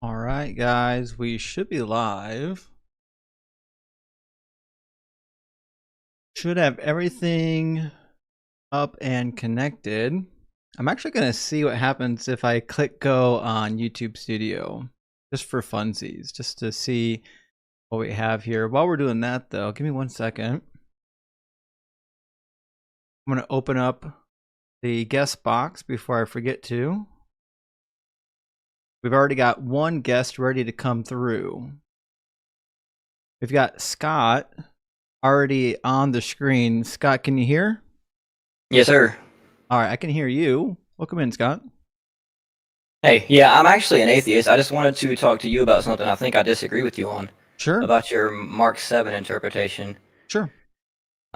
All right, guys, we should be live. Should have everything up and connected. I'm actually going to see what happens if I click go on YouTube Studio, just for funsies, just to see what we have here. While we're doing that, though, give me 1 second. I'm going to open up the guest box before I forget to. We've already got one guest ready to come through. We've got Scott already on the screen. Scott, can you hear? Yes, sir. All right, I can hear you. Welcome in, Scott. Hey, yeah, I'm actually an atheist. I just wanted to talk to you about something I think I disagree with you on, Sure, about your Mark 7 interpretation. sure.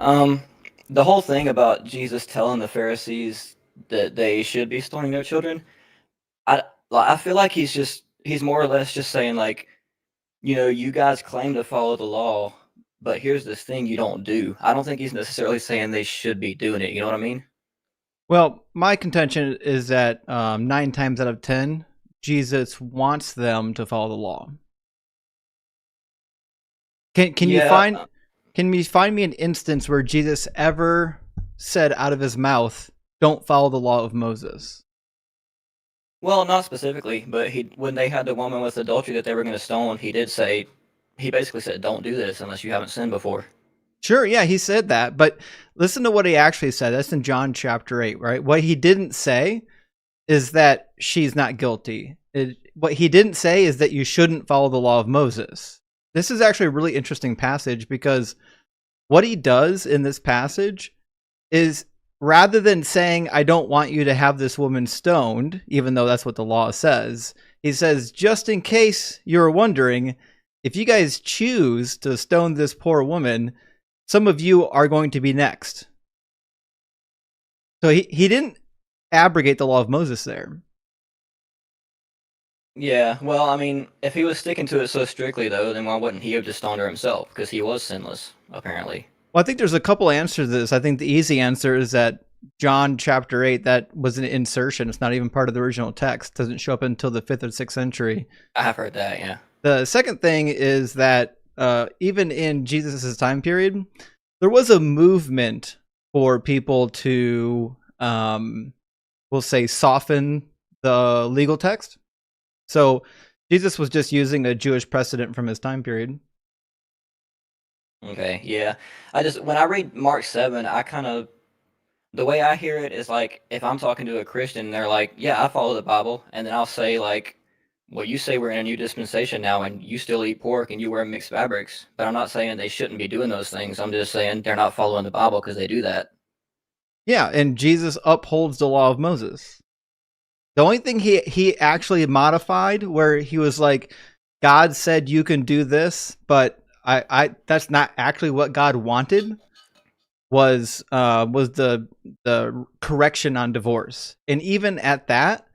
Um, the whole thing about Jesus telling the Pharisees that they should be stoning their children, I I feel like he's more or less just saying like, you guys claim to follow the law, but here's this thing you don't do. I don't think he's necessarily saying they should be doing it. You know what I mean? Well, my contention is that 9 times out of 10, Jesus wants them to follow the law. Can you Yeah. find me an instance where Jesus ever said out of his mouth, "Don't follow the law of Moses"? Well, not specifically, but when they had the woman with adultery that they were going to stone, he basically said, "Don't do this unless you haven't sinned before." Sure, yeah, he said that, but listen to what he actually said. That's in John chapter 8, right? What he didn't say is that she's not guilty. What he didn't say is that you shouldn't follow the law of Moses. This is actually a really interesting passage because what he does in this passage is, rather than saying, "I don't want you to have this woman stoned," even though that's what the law says, he says, "Just in case you're wondering, if you guys choose to stone this poor woman, some of you are going to be next." So he didn't abrogate the law of Moses there. Yeah, well, I mean, if he was sticking to it so strictly, though, then why wouldn't he have just stoned her himself? Because he was sinless, apparently. Well, I think there's a couple answers to this. I think the easy answer is that John chapter 8, that was an insertion. It's not even part of the original text. It doesn't show up until the 5th or 6th century. I have heard that, yeah. The second thing is that even in Jesus' time period, there was a movement for people to, we'll say, soften the legal text. So Jesus was just using a Jewish precedent from his time period. Okay, yeah. When I read Mark 7, the way I hear it is like, if I'm talking to a Christian, they're like, yeah, I follow the Bible. And then I'll say, like, well, you say we're in a new dispensation now and you still eat pork and you wear mixed fabrics. But I'm not saying they shouldn't be doing those things. I'm just saying they're not following the Bible because they do that. Yeah, and Jesus upholds the law of Moses. The only thing he actually modified, where he was like, God said you can do this, but I that's not actually what God wanted, was the correction on divorce. And even at that,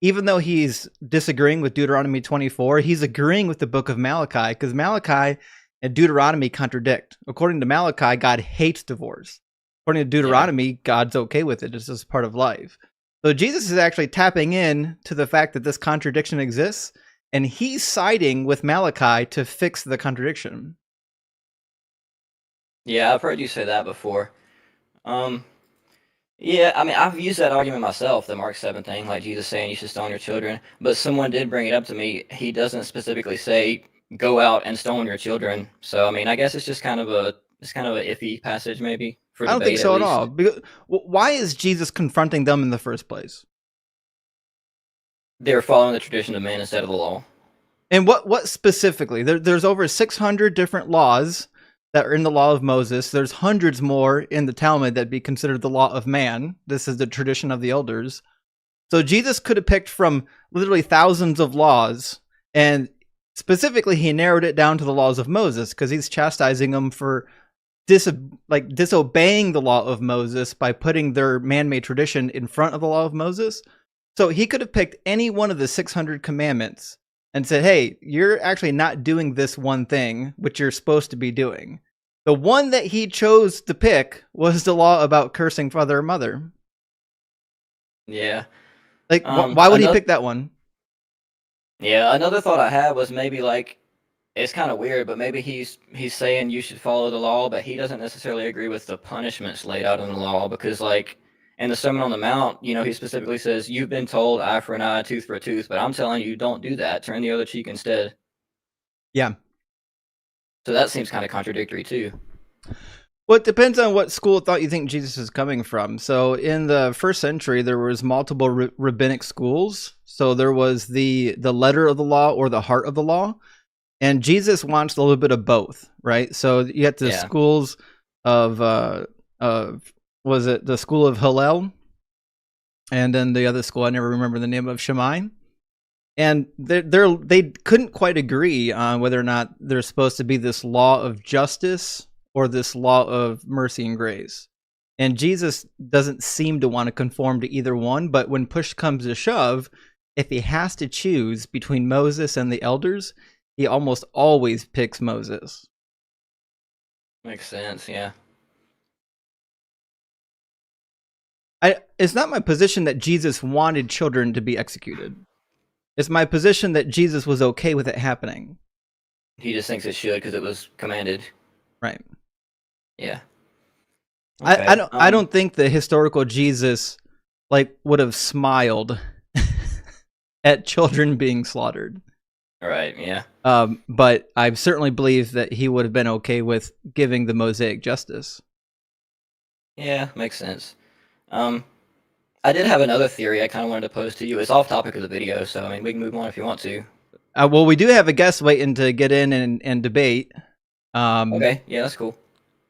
even though he's disagreeing with Deuteronomy 24, he's agreeing with the book of Malachi, because Malachi and Deuteronomy contradict. According to Malachi, God hates divorce. According to Yeah. Deuteronomy, God's okay with it. It's just part of life. So Jesus is actually tapping in to the fact that this contradiction exists, and he's siding with Malachi to fix the contradiction. Yeah, I've heard you say that before. Um, yeah, I mean, I've used that argument myself, the Mark 7 thing, like Jesus saying you should stone your children. But someone did bring it up to me. He doesn't specifically say go out and stone your children. So I mean, I guess it's kind of a iffy passage maybe for I don't think debate at so at all. least. Because, why is Jesus confronting them in the first place? They're following the tradition of man instead of the law. And what specifically? There's over 600 different laws that are in the law of Moses. There's hundreds more in the Talmud that be considered the law of man. This is the tradition of the elders. So Jesus could have picked from literally thousands of laws, and specifically he narrowed it down to the laws of Moses because he's chastising them for disobeying the law of Moses by putting their man-made tradition in front of the law of Moses. So he could have picked any one of the 600 commandments and said, "Hey, you're actually not doing this one thing, which you're supposed to be doing." The one that he chose to pick was the law about cursing father or mother. Yeah. Like, why would he Another pick that one? Yeah, another thought I had was maybe like it's kind of weird, but maybe he's saying you should follow the law, but he doesn't necessarily agree with the punishments laid out in the law because like in the Sermon on the Mount, you know, he specifically says you've been told eye for an eye, tooth for a tooth, but I'm telling you don't do that. Turn the other cheek instead. Yeah. So that seems kind of contradictory too. Well, it depends on what school of thought you think Jesus is coming from. So in the first century, there was multiple rabbinic schools. So there was the letter of the law or the heart of the law. And Jesus wants a little bit of both, right? So you have the schools of, was it the school of Hillel? And then the other school, I never remember the name of, Shammai. And they couldn't quite agree on whether or not there's supposed to be this law of justice or this law of mercy and grace. And Jesus doesn't seem to want to conform to either one, but when push comes to shove, if he has to choose between Moses and the elders, he almost always picks Moses. Makes sense, yeah. It's not my position that Jesus wanted children to be executed. It's my position that Jesus was okay with it happening. He just thinks it should because it was commanded. Right. Yeah. Okay. I don't think the historical Jesus like would have smiled at children being slaughtered. Right, yeah. But I certainly believe that he would have been okay with giving the Mosaic justice. Yeah, makes sense. I did have another theory I kind of wanted to pose to you. It's off topic of the video, so I mean we can move on if you want to. Well, we do have a guest waiting to get in and debate. Okay, yeah, that's cool.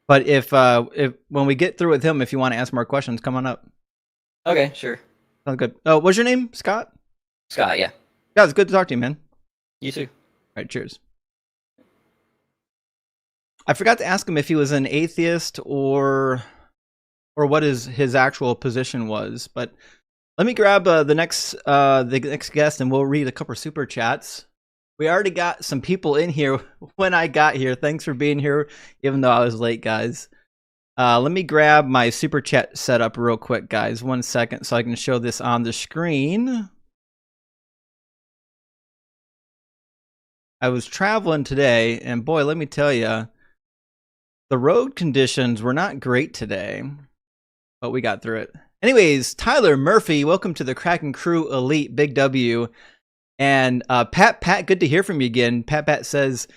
But if when we get through with him, if you want to ask more questions, come on up. Okay, sure. Sounds good. Oh, what's your name? Scott? Scott, yeah. Yeah, it's good to talk to you, man. You too. All right, cheers. I forgot to ask him if he was an atheist or what his actual position was, but let me grab the next guest and we'll read a couple of super chats. We already got some people in here when I got here. Thanks for being here, even though I was late, guys. Let me grab my super chat setup real quick, guys. 1 second so I can show this on the screen. I was traveling today, and boy, let me tell you, the road conditions were not great today, but we got through it. Anyways, Tyler Murphy, welcome to the Kraken Crew Elite, Big W. And Pat, good to hear from you again. Pat says,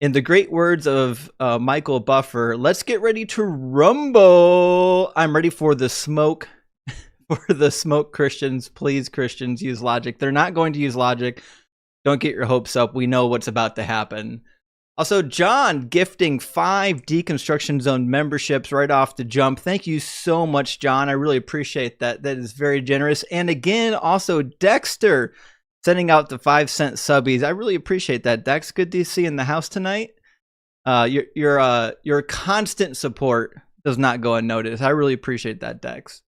in the great words of Michael Buffer, let's get ready to rumble. I'm ready for the smoke. For the smoke, Christians. Please, Christians, use logic. They're not going to use logic. Don't get your hopes up. We know what's about to happen. Also, John gifting 5 Deconstruction Zone memberships right off the jump. Thank you so much, John. I really appreciate that. That is very generous. And again, also Dexter sending out the 5-cent subbies. I really appreciate that, Dex. Good to see you in the house tonight. Your constant support does not go unnoticed. I really appreciate that, Dex.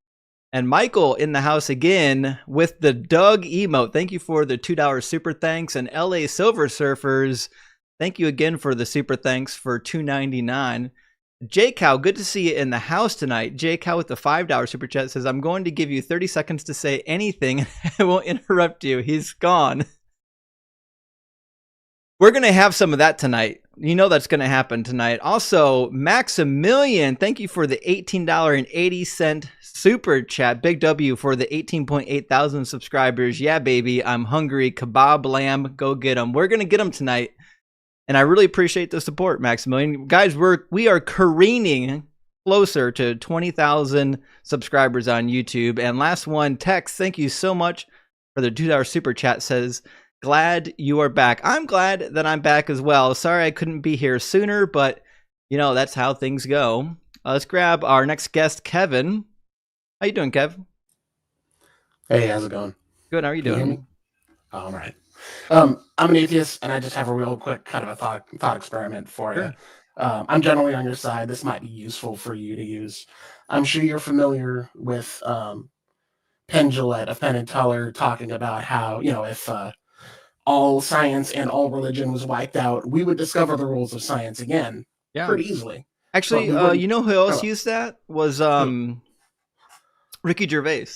And Michael in the house again with the Doug emote. Thank you for the $2 super thanks. And LA Silver Surfers, thank you again for the super thanks for $2.99. J Cow, good to see you in the house tonight. J Cow with the $5 super chat says, I'm going to give you 30 seconds to say anything. I won't interrupt you. He's gone. We're going to have some of that tonight. You know that's going to happen tonight. Also, Maximilian, thank you for the $18.80 super chat. Big W for the 18.8 thousand subscribers. Yeah, baby, I'm hungry. Kebab lamb, go get them. We're going to get them tonight. And I really appreciate the support, Maximilian. Guys, we are careening closer to 20,000 subscribers on YouTube. And last one, Tex, thank you so much for the $2 super chat, says, glad you are back. I'm glad that I'm back as well. Sorry I couldn't be here sooner, but, you know, that's how things go. Let's grab our next guest, Kevin. How you doing, Kev? Hey, how's it going? Good, how are you doing? All right. I'm an atheist, and I just have a real quick kind of a thought experiment for you. I'm generally on your side. This might be useful for you to use. I'm sure you're familiar with Penn Jillette of Penn and Teller talking about how, you know, if all science and all religion was wiped out, we would discover the rules of science again pretty easily. Actually, you know who else used that? Was Ricky Gervais.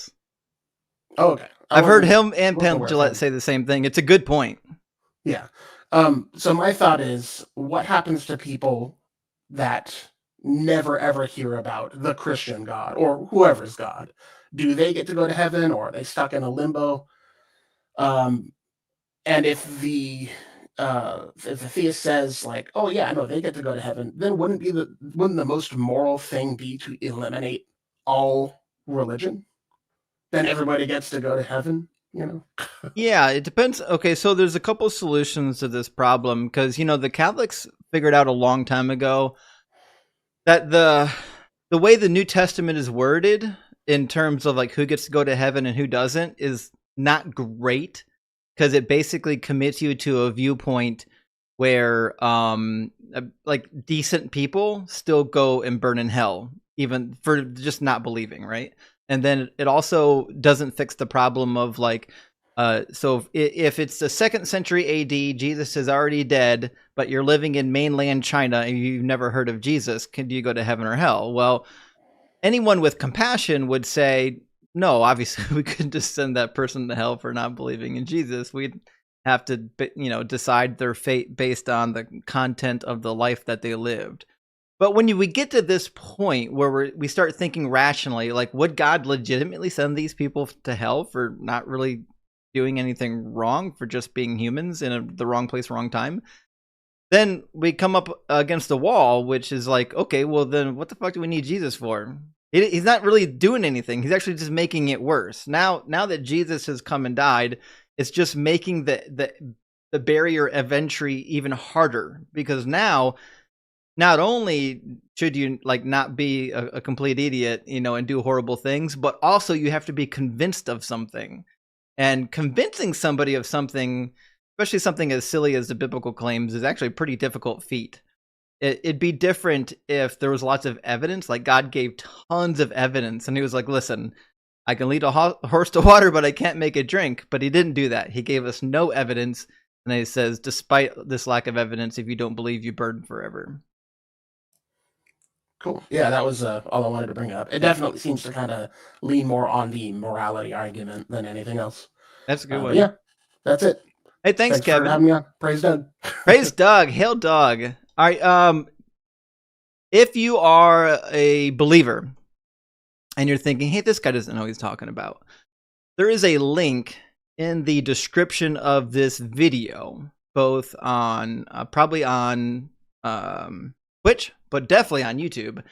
Oh, okay. I've heard him and Penn Jillette say the same thing. It's a good point. Yeah. So my thought is, what happens to people that never ever hear about the Christian God or whoever's God? Do they get to go to heaven, or are they stuck in a limbo? Um, and if the theist says like, "Oh yeah, no, they get to go to heaven," then wouldn't the most moral thing be to eliminate all religion? Then everybody gets to go to heaven, you know? Yeah, it depends. Okay, so there's a couple solutions to this problem because the Catholics figured out a long time ago that the way the New Testament is worded in terms of like who gets to go to heaven and who doesn't is not great because it basically commits you to a viewpoint where like decent people still go and burn in hell even for just not believing, right? And then it also doesn't fix the problem of like so if it's the 2nd century AD, Jesus is already dead, but you're living in mainland China and you've never heard of Jesus, do you go to heaven or hell? Well, anyone with compassion would say, no, obviously we couldn't just send that person to hell for not believing in Jesus. We'd have to, decide their fate based on the content of the life that they lived. But when we get to this point where we start thinking rationally, like, would God legitimately send these people to hell for not really doing anything wrong, for just being humans in the wrong place, wrong time? Then we come up against the wall, which is like, okay, well then what the fuck do we need Jesus for? He's not really doing anything. He's actually just making it worse. Now that Jesus has come and died, it's just making the barrier of entry even harder, because now not only should you like not be a complete idiot, and do horrible things, but also you have to be convinced of something. And convincing somebody of something, especially something as silly as the biblical claims, is actually a pretty difficult feat. It'd be different if there was lots of evidence, like God gave tons of evidence, and he was like, listen, I can lead a horse to water, but I can't make it drink. But he didn't do that. He gave us no evidence, and he says, despite this lack of evidence, if you don't believe, you burn forever. Cool. Yeah, that was all I wanted to bring up. It definitely seems to kind of lean more on the morality argument than anything else. That's a good one. Yeah, that's it. Hey, thanks Kevin. For having me on. Praise Doug. Praise Doug. Hail Doug. All right. If you are a believer and you're thinking, hey, this guy doesn't know what he's talking about, there is a link in the description of this video, both on probably on Twitch, but definitely on YouTube.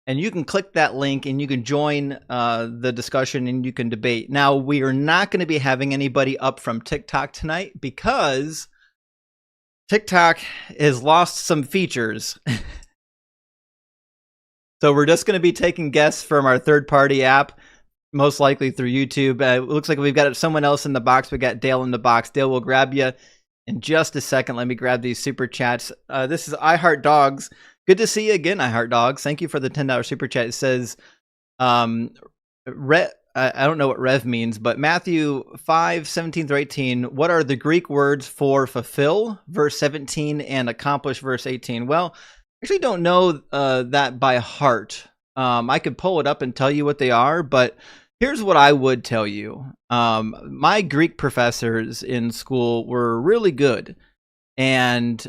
And you can click that link and you can join the discussion and you can debate. Now, we are not going to be having anybody up from TikTok tonight because TikTok has lost some features. So we're just going to be taking guests from our third-party app, most likely through YouTube. It looks like we've got someone else in the box. We got Dale in the box. Dale will grab you in just a second. Let me grab these super chats. This is I Heart Dogs. Good to see you again, I Heart Dogs. Thank you for the $10 super chat. It says, I don't know what rev means, but Matthew 5:17-18. What are the Greek words for fulfill, verse 17, and accomplish, verse 18? Well, I actually don't know that by heart. I could pull it up and tell you what they are, but here's what I would tell you. My Greek professors in school were really good. And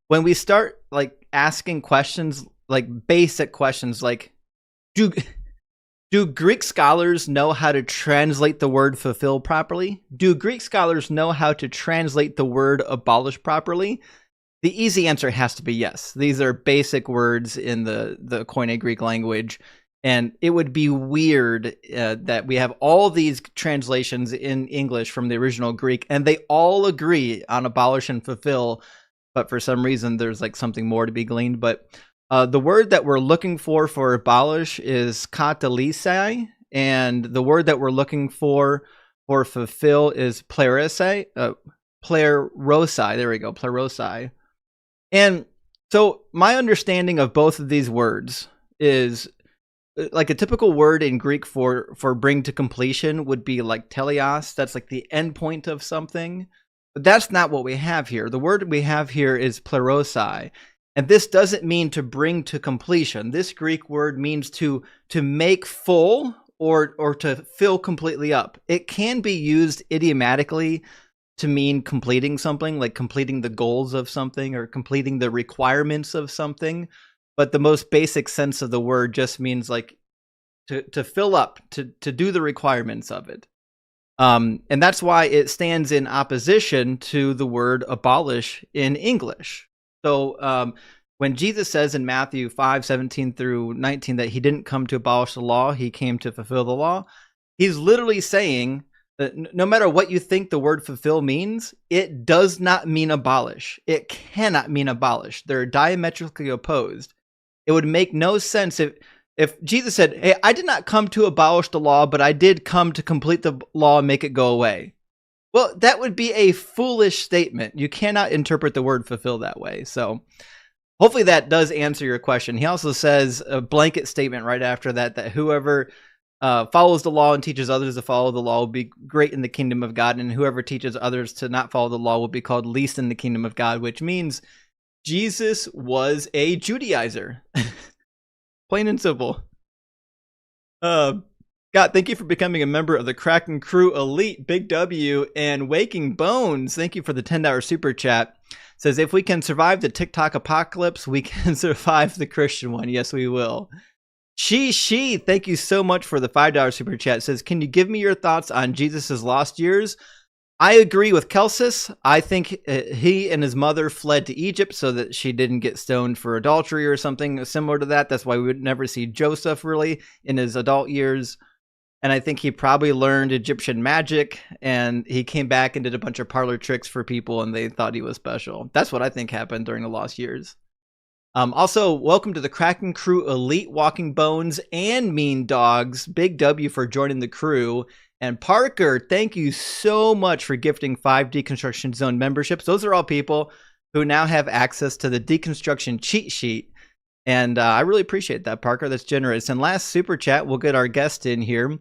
when we start like asking questions, like basic questions, like do Greek scholars know how to translate the word fulfill properly? Do Greek scholars know how to translate the word abolish properly? The easy answer has to be yes. These are basic words in the Koine Greek language. And it would be weird that we have all these translations in English from the original Greek, and they all agree on abolish and fulfill. But for some reason, there's like something more to be gleaned. But the word that we're looking for abolish is katalysi, and the word that we're looking for fulfill is plerosai. There we go, plerosai. And so my understanding of both of these words is like a typical word in Greek for bring to completion would be like teleos. That's like the end point of something. But that's not what we have here. The word we have here is plerosai. And this doesn't mean to bring to completion. This Greek word means to make full or to fill completely up. It can be used idiomatically to mean completing something, like completing the goals of something or completing the requirements of something. But the most basic sense of the word just means like to fill up, to do the requirements of it. And that's why it stands in opposition to the word abolish in English. So when Jesus says in Matthew 5:17 through 19 that he didn't come to abolish the law, he came to fulfill the law, he's literally saying that no matter what you think the word fulfill means, it does not mean abolish. It cannot mean abolish. They're diametrically opposed. It would make no sense if Jesus said, hey, I did not come to abolish the law, but I did come to complete the law and make it go away. Well, that would be a foolish statement. You cannot interpret the word fulfill that way. So hopefully that does answer your question. He also says a blanket statement right after that, that whoever follows the law and teaches others to follow the law will be great in the kingdom of God, and whoever teaches others to not follow the law will be called least in the kingdom of God, which means Jesus was a Judaizer. Plain and simple. God, thank you for becoming a member of the Kraken Crew Elite, Big W, and Waking Bones. Thank you for the $10 super chat. Says, if we can survive the TikTok apocalypse, we can survive the Christian one. Yes, we will. She, thank you so much for the $5 super chat. Says, can you give me your thoughts on Jesus's lost years? I agree with Kelsis. I think he and his mother fled to Egypt so that she didn't get stoned for adultery or something similar to that. That's why we would never see Joseph really in his adult years. And I think he probably learned Egyptian magic, and he came back and did a bunch of parlor tricks for people, and they thought he was special. That's what I think happened during the lost years. Also, welcome to the Kraken Crew Elite, Walking Bones, and Mean Dogs. Big W for joining the crew. And Parker, thank you so much for gifting 5 Deconstruction Zone memberships. Those are all people who now have access to the Deconstruction cheat sheet. And I really appreciate that, Parker. That's generous. And last super chat, we'll get our guest in here,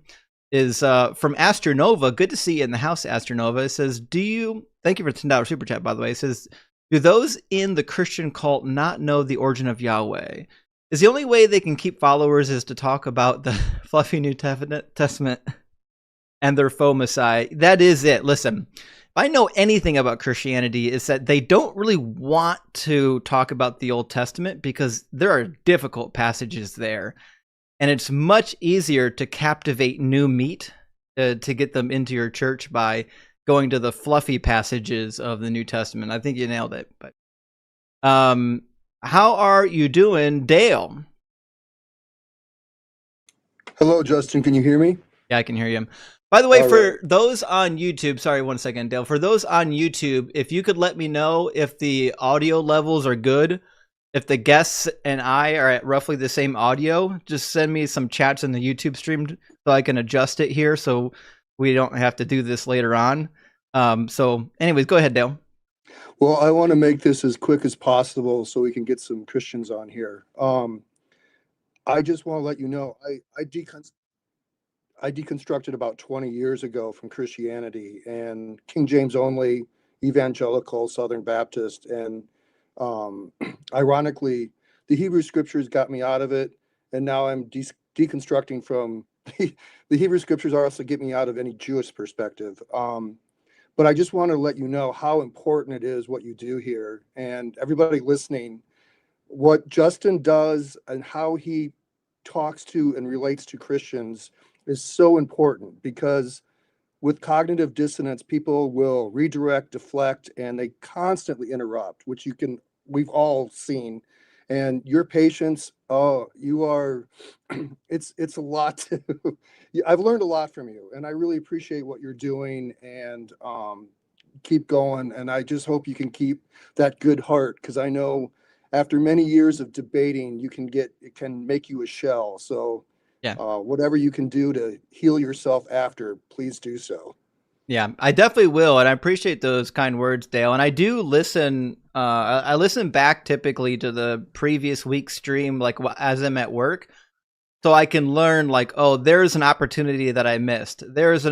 is from Astronova. Good to see you in the house, Astronova. It says, thank you for the $10 super chat, by the way. It says, do those in the Christian cult not know the origin of Yahweh? Is the only way they can keep followers is to talk about the fluffy New Testament and their faux Messiah? That is it. Listen, if I know anything about Christianity, it's that they don't really want to talk about the Old Testament because there are difficult passages there. And it's much easier to captivate new meat to get them into your church by going to the fluffy passages of the New Testament. I think you nailed it. But how are you doing, Dale? Hello, Justin. Can you hear me? Yeah, I can hear you. By the way, All for right. those on YouTube, sorry, 1 second, Dale. For those on YouTube, if you could let me know if the audio levels are good, if the guests and I are at roughly the same audio, just send me some chats in the YouTube stream so I can adjust it here so we don't have to do this later on. So anyways, go ahead, Dale. Well, I want to make this as quick as possible so we can get some Christians on here. I just want to let you know, I deconstructed about 20 years ago from Christianity and King James only, evangelical, Southern Baptist. And ironically, the Hebrew scriptures got me out of it. And now I'm deconstructing from the Hebrew scriptures also get me out of any Jewish perspective. But I just want to let you know how important it is what you do here. And everybody listening, what Justin does and how he talks to and relates to Christians is so important, because with cognitive dissonance, people will redirect, deflect, and they constantly interrupt, which we've all seen. And your patience, you are, it's a lot to, I've learned a lot from you, and I really appreciate what you're doing, and keep going. And I just hope you can keep that good heart, because I know after many years of debating, it can make you a shell. So Yeah. Whatever you can do to heal yourself after, please do so. Yeah, I definitely will, and I appreciate those kind words, Dale. And I do listen. I listen back typically to the previous week's stream, like as I'm at work, so I can learn. Like, oh, there's an opportunity that I missed. There is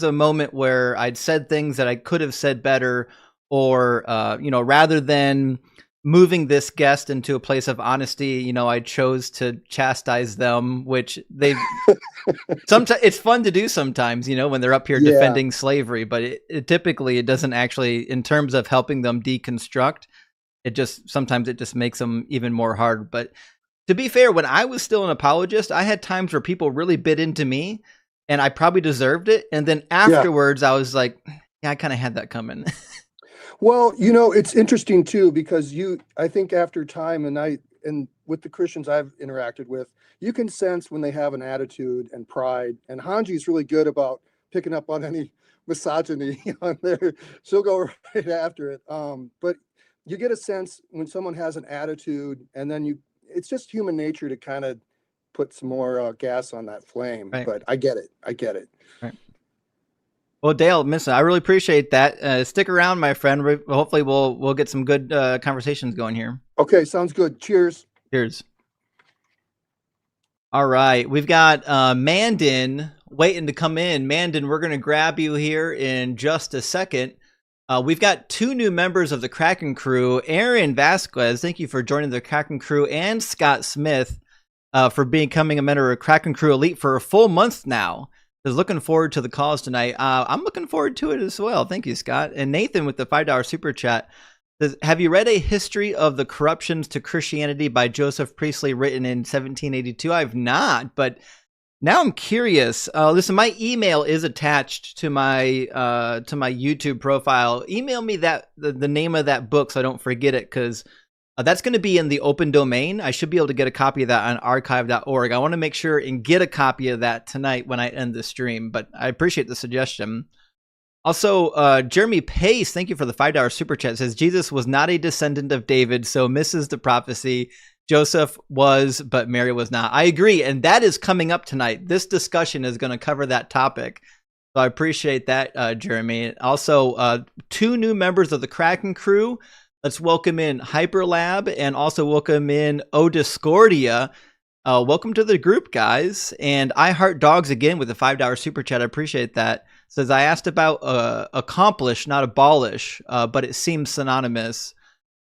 a moment where I'd said things that I could have said better, or rather than moving this guest into a place of honesty, you know, I chose to chastise them, which they sometimes it's fun to do sometimes, you know, when they're up here Yeah. defending slavery, but it typically it doesn't actually, in terms of helping them deconstruct, sometimes it just makes them even more hard. But to be fair, when I was still an apologist, I had times where people really bit into me and I probably deserved it. And then afterwards I was like, yeah, I kind of had that coming. Well, you know, it's interesting too, because I think after time and with the Christians I've interacted with, you can sense when they have an attitude and pride. And Hanji's really good about picking up on any misogyny on there. She'll go right after it. But you get a sense when someone has an attitude, and then it's just human nature to kind of put some more gas on that flame. Right. But I get it. Right. Well, Dale, I really appreciate that. Stick around, my friend. Hopefully we'll get some good conversations going here. Okay, sounds good. Cheers. Cheers. All right, we've got Mandin waiting to come in. Mandin, we're going to grab you here in just a second. We've got 2 new members of the Kraken crew. Aaron Vasquez, thank you for joining the Kraken crew, and Scott Smith for becoming a member of Kraken Crew Elite for a full month now. Is looking forward to the calls tonight. I'm looking forward to it as well. Thank you, Scott. And Nathan with the $5 super chat says, have you read A History of the Corruptions to Christianity by Joseph Priestley, written in 1782? I've not, but now I'm curious. Listen, my email is attached to my YouTube profile. Email me the name of that book so I don't forget it, because that's going to be in the open domain. I should be able to get a copy of that on archive.org. I want to make sure and get a copy of that tonight when I end the stream, but I appreciate the suggestion. Also, Jeremy Pace, thank you for the $5 super chat, says Jesus was not a descendant of David, so misses the prophecy. Joseph was, but Mary was not. I agree, and that is coming up tonight. This discussion is going to cover that topic. So I appreciate that, Jeremy. Also, 2 new members of the Kraken crew. Let's welcome in Hyperlab and also welcome in Odiscordia. Welcome to the group, guys. And I Heart Dogs again with a $5 super chat. I appreciate that. Says, I asked about accomplish, not abolish, but it seems synonymous.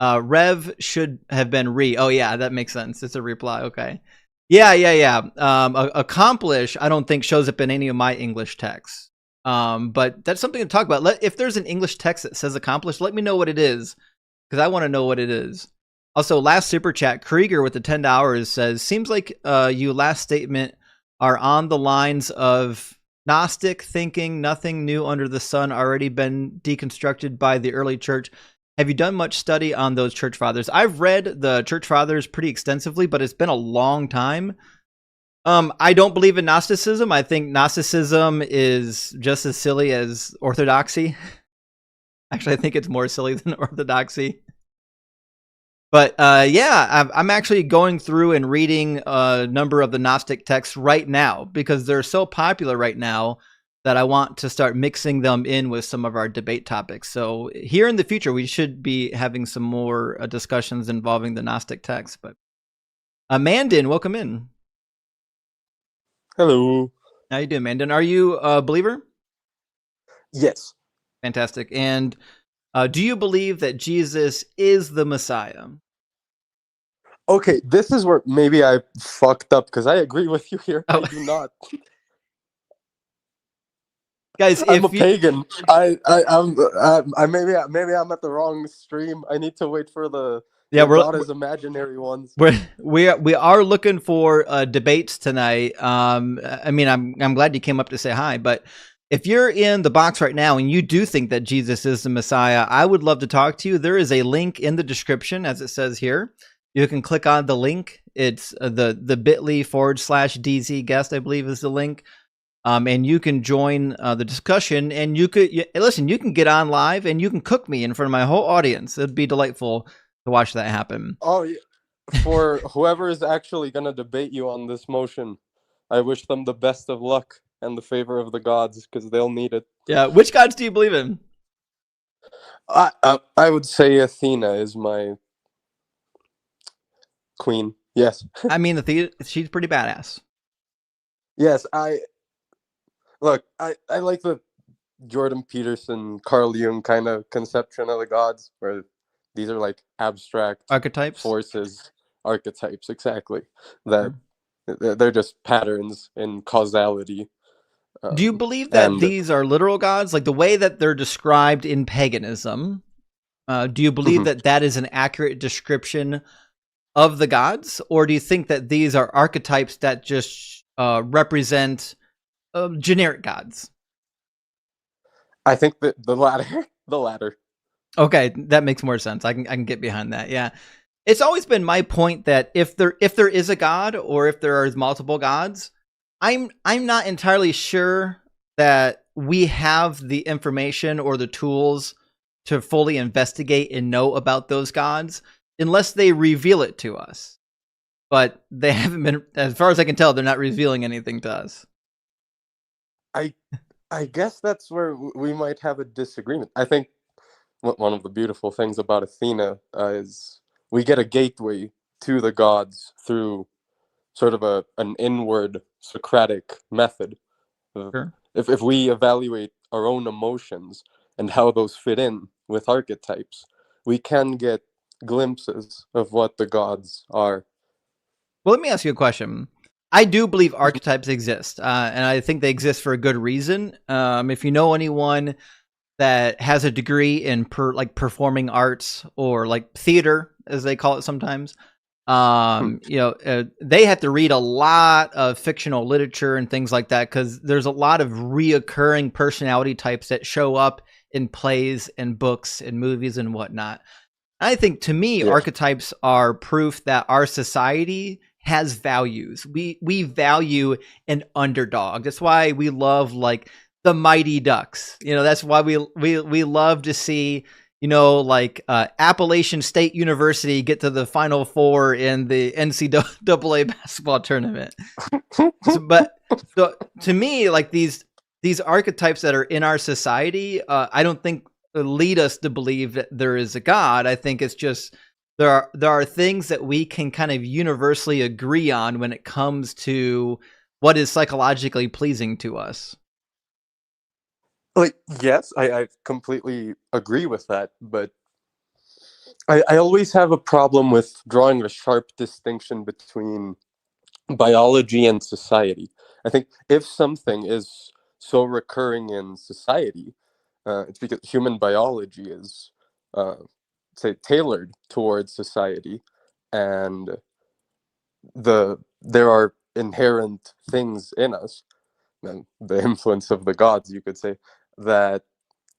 Rev should have been re. Oh, yeah, that makes sense. It's a reply. Okay. Yeah. Accomplish, I don't think shows up in any of my English texts. But that's something to talk about. If there's an English text that says accomplish, let me know what it is, because I want to know what it is. Also, last super chat, Krieger with the $10 says, seems like you last statement are on the lines of Gnostic thinking, nothing new under the sun, already been deconstructed by the early church. Have you done much study on those church fathers? I've read the church fathers pretty extensively, but it's been a long time. I don't believe in Gnosticism. I think Gnosticism is just as silly as orthodoxy. Actually, I think it's more silly than orthodoxy. But yeah, I'm actually going through and reading a number of the Gnostic texts right now because they're so popular right now that I want to start mixing them in with some of our debate topics. So here in the future, we should be having some more discussions involving the Gnostic texts. But Mandin, welcome in. Hello. How you doing, Mandin? Are you a believer? Yes. Fantastic. And do you believe that Jesus is the Messiah? Okay, this is where maybe I fucked up because I agree with you here. Oh. I do not. Guys, I'm a pagan. I'm maybe I'm at the wrong stream. I need to wait for the God is imaginary ones. We are looking for debates tonight. I mean, I'm glad you came up to say hi, but if you're in the box right now and you do think that Jesus is the Messiah, I would love to talk to you. There is a link in the description, as it says here. You can click on the link. It's the bit.ly/DZ guest, I believe, is the link. And you can join the discussion, and you can get on live and you can cook me in front of my whole audience. It'd be delightful to watch that happen. Oh, yeah. For whoever is actually going to debate you on this motion, I wish them the best of luck and the favor of the gods, because they'll need it. Yeah. Which gods do you believe in? I would say Athena is my queen. Yes. I mean, she's pretty badass. Yes, I like the Jordan Peterson, Carl Jung kind of conception of the gods, where These are like abstract Archetypes. forces, archetypes, exactly. That Sure. they're just patterns in causality. Do you believe that And these are literal gods, like the way that they're described in paganism? Do you believe that that is an accurate description of the gods, or do you think that these are archetypes that just represent generic gods? I think that the latter, the latter. Okay, that makes more sense. I can get behind that. Yeah, it's always been my point that if there is a god, or if there are multiple gods, I'm not entirely sure that we have the information or the tools to fully investigate and know about those gods unless they reveal it to us. But they haven't been, as far as I can tell, they're not revealing anything to us. I guess that's where we might have a disagreement. I think one of the beautiful things about Athena is we get a gateway to the gods through sort of an inward Socratic method. Sure. If we evaluate our own emotions and how those fit in with archetypes, we can get glimpses of what the gods are. Well, let me ask you a question. I do believe archetypes exist, and I think they exist for a good reason. If you know anyone that has a degree in performing arts, or like theater, as they call it sometimes, they have to read a lot of fictional literature and things like that, because there's a lot of reoccurring personality types that show up in plays and books and movies and whatnot. I think, to me, archetypes are proof that our society has values. We value an underdog. That's why we love like the Mighty Ducks. That's why we love to see Appalachian State University get to the Final Four in the NCAA basketball tournament. But to me, like these archetypes that are in our society, I don't think lead us to believe that there is a God. I think it's just there are things that we can kind of universally agree on when it comes to what is psychologically pleasing to us. Like, yes, I completely agree with that, but I always have a problem with drawing a sharp distinction between biology and society. I think if something is so recurring in society, it's because human biology is, say, tailored towards society, and there are inherent things in us, and the influence of the gods, you could say, that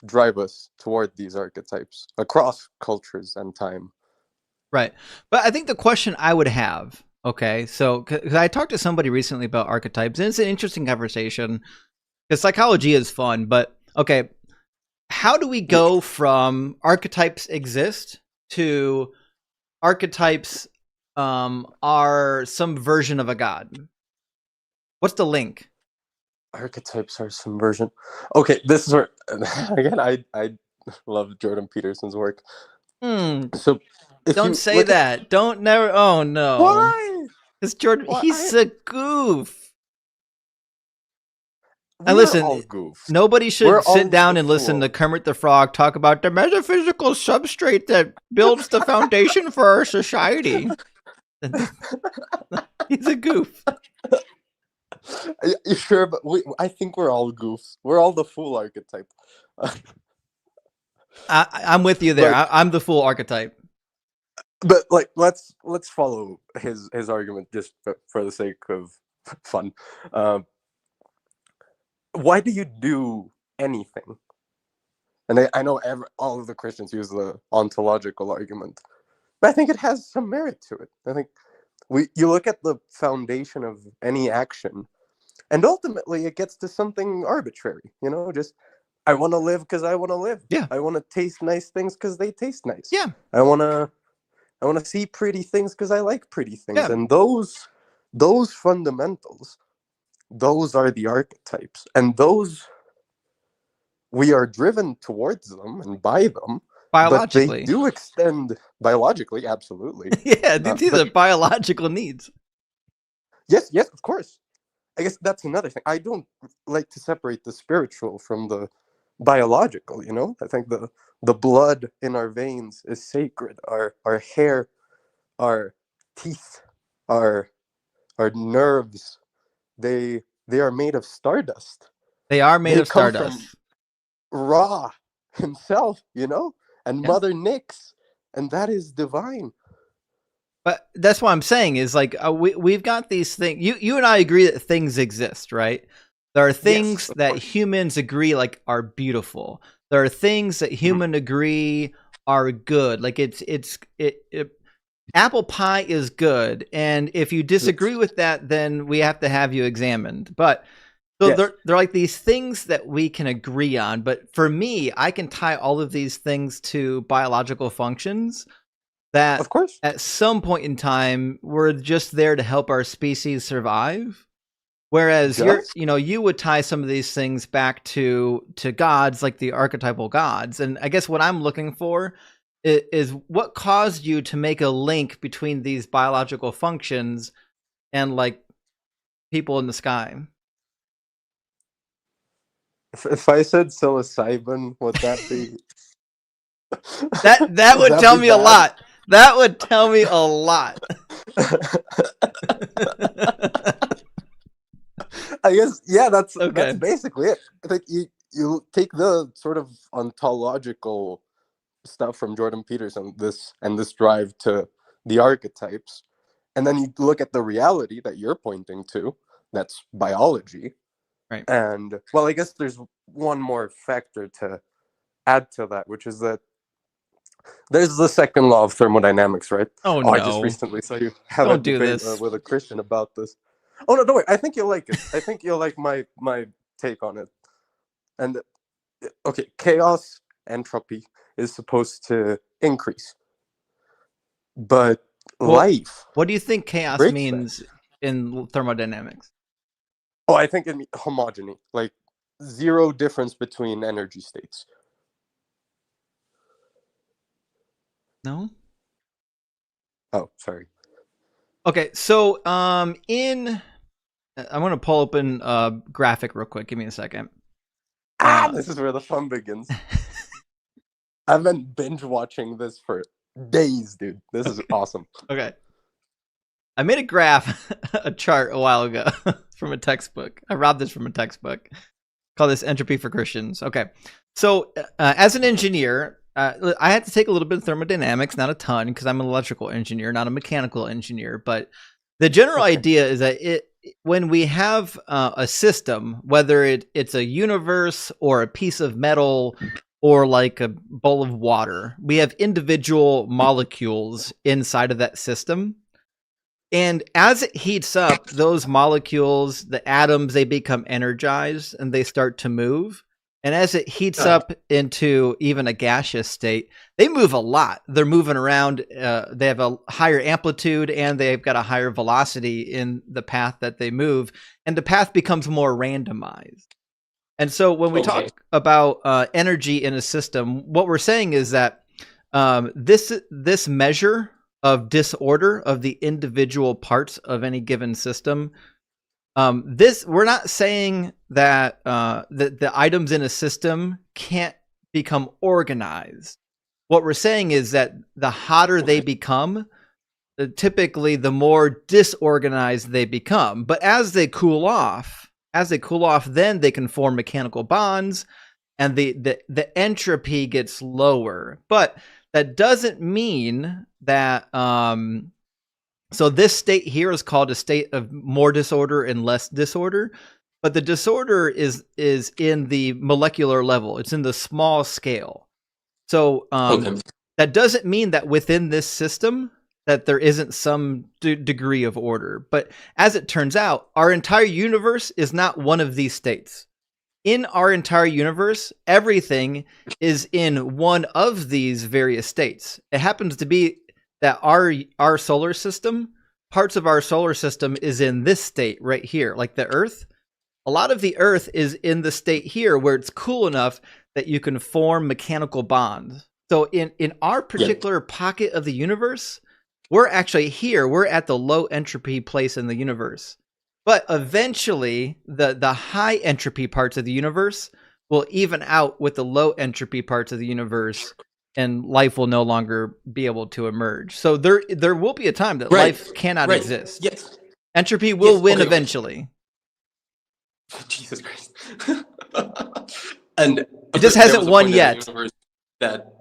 drive us toward these archetypes across cultures and time. Right. But I think the question I would have, okay, so because I talked to somebody recently about archetypes, and it's an interesting conversation because psychology is fun, but okay, how do we go from archetypes exist to archetypes are some version of a god? What's the link? Archetypes are some version. Okay, this is where, again, I love Jordan Peterson's work. So don't say that. Don't never. Oh no. Why? Because Jordan, he's a goof. And listen, nobody should sit down and listen to Kermit the Frog talk about the metaphysical substrate that builds the foundation for our society. He's a goof. You sure? But I think we're all goofs. We're all the fool archetype. I'm with you there. I'm the fool archetype. But like, let's follow his argument just for the sake of fun. Why do you do anything? And I know all of the Christians use the ontological argument, but I think it has some merit to it. I think you look at the foundation of any action, and ultimately it gets to something arbitrary. Just I want to live because I want to live. Yeah. I want to taste nice things because they taste nice. Yeah. I want to see pretty things because I like pretty things. Yeah. And those fundamentals, those are the archetypes, and those we are driven towards them and by them. Biologically. But they do extend biologically, absolutely. Yeah, these are biological needs. Yes, of course. I guess that's another thing. I don't like to separate the spiritual from the biological, you know? I think the blood in our veins is sacred. Our hair, our teeth, our nerves, they are made of stardust. They are made They of come from stardust. Ra himself, you know, and Yeah. Mother Nyx, and that is divine. But that's what I'm saying is like we've got these things. You and I agree that things exist, right? There are things of that course. humans agree like are beautiful. There are things that humans agree are good. Like apple pie is good, and if you disagree with that, then we have to have you examined. But so Yes. they're like these things that we can agree on. But for me, I can tie all of these things to biological functions that Of course. at some point in time we're just there to help our species survive. Whereas Just? you would tie some of these things back to gods, like the archetypal gods. And I guess what I'm looking for is what caused you to make a link between these biological functions and like people in the sky. If I said psilocybin, would that be That would tell me a lot. That would tell me a lot. I guess, yeah, that's Okay. basically it. I think you take the sort of ontological stuff from Jordan Peterson, this drive to the archetypes, and then you look at the reality that you're pointing to, that's biology. Right. And well, I guess there's one more factor to add to that, which is that there's the second law of thermodynamics, right? Oh, no. I just recently saw you have Don't a do debate this. with a Christian about this. Oh no, don't worry. I think you'll like it. I think you'll like my take on it. And okay, chaos entropy is supposed to increase, but life. What do you think chaos breaks means in thermodynamics? Oh, I think it means homogeny, like zero difference between energy states. No? Oh, sorry. Okay, so I'm going to pull open a graphic real quick. Give me a second. This is where the fun begins. I've been binge watching this for days, dude. This is awesome. Okay. I made a graph, a chart a while ago from a textbook. I robbed this from a textbook. Call this Entropy for Christians. Okay. So as an engineer, I had to take a little bit of thermodynamics, not a ton, because I'm an electrical engineer, not a mechanical engineer. But the general idea is that when we have a system, whether it's a universe or a piece of metal or like a bowl of water, we have individual molecules inside of that system. And as it heats up, those molecules, the atoms, they become energized and they start to move. And as it heats up into even a gaseous state, they move a lot. They're moving around. They have a higher amplitude and they've got a higher velocity in the path that they move. And the path becomes more randomized. And so when we talk about energy in a system, what we're saying is that this measure of disorder of the individual parts of any given system, we're not saying that the items in a system can't become organized. What we're saying is that the hotter they become, typically the more disorganized they become. But as they cool off, then they can form mechanical bonds, and the entropy gets lower. But that doesn't mean that so this state here is called a state of more disorder and less disorder, but the disorder is in the molecular level. It's in the small scale. So that doesn't mean that within this system that there isn't some degree of order. But as it turns out, our entire universe is not one of these states. In our entire universe, everything is in one of these various states. It happens to be that our solar system, parts of our solar system is in this state right here, like the Earth. A lot of the Earth is in the state here where it's cool enough that you can form mechanical bonds. So in our particular pocket of the universe, we're actually here. We're at the low entropy place in the universe. But eventually, the high entropy parts of the universe will even out with the low entropy parts of the universe, and life will no longer be able to emerge. So there will be a time that Right. life cannot Right. exist. Yes. Entropy will Yes, win okay. eventually. Jesus Christ. And It just there hasn't was a won point in the yet. universe that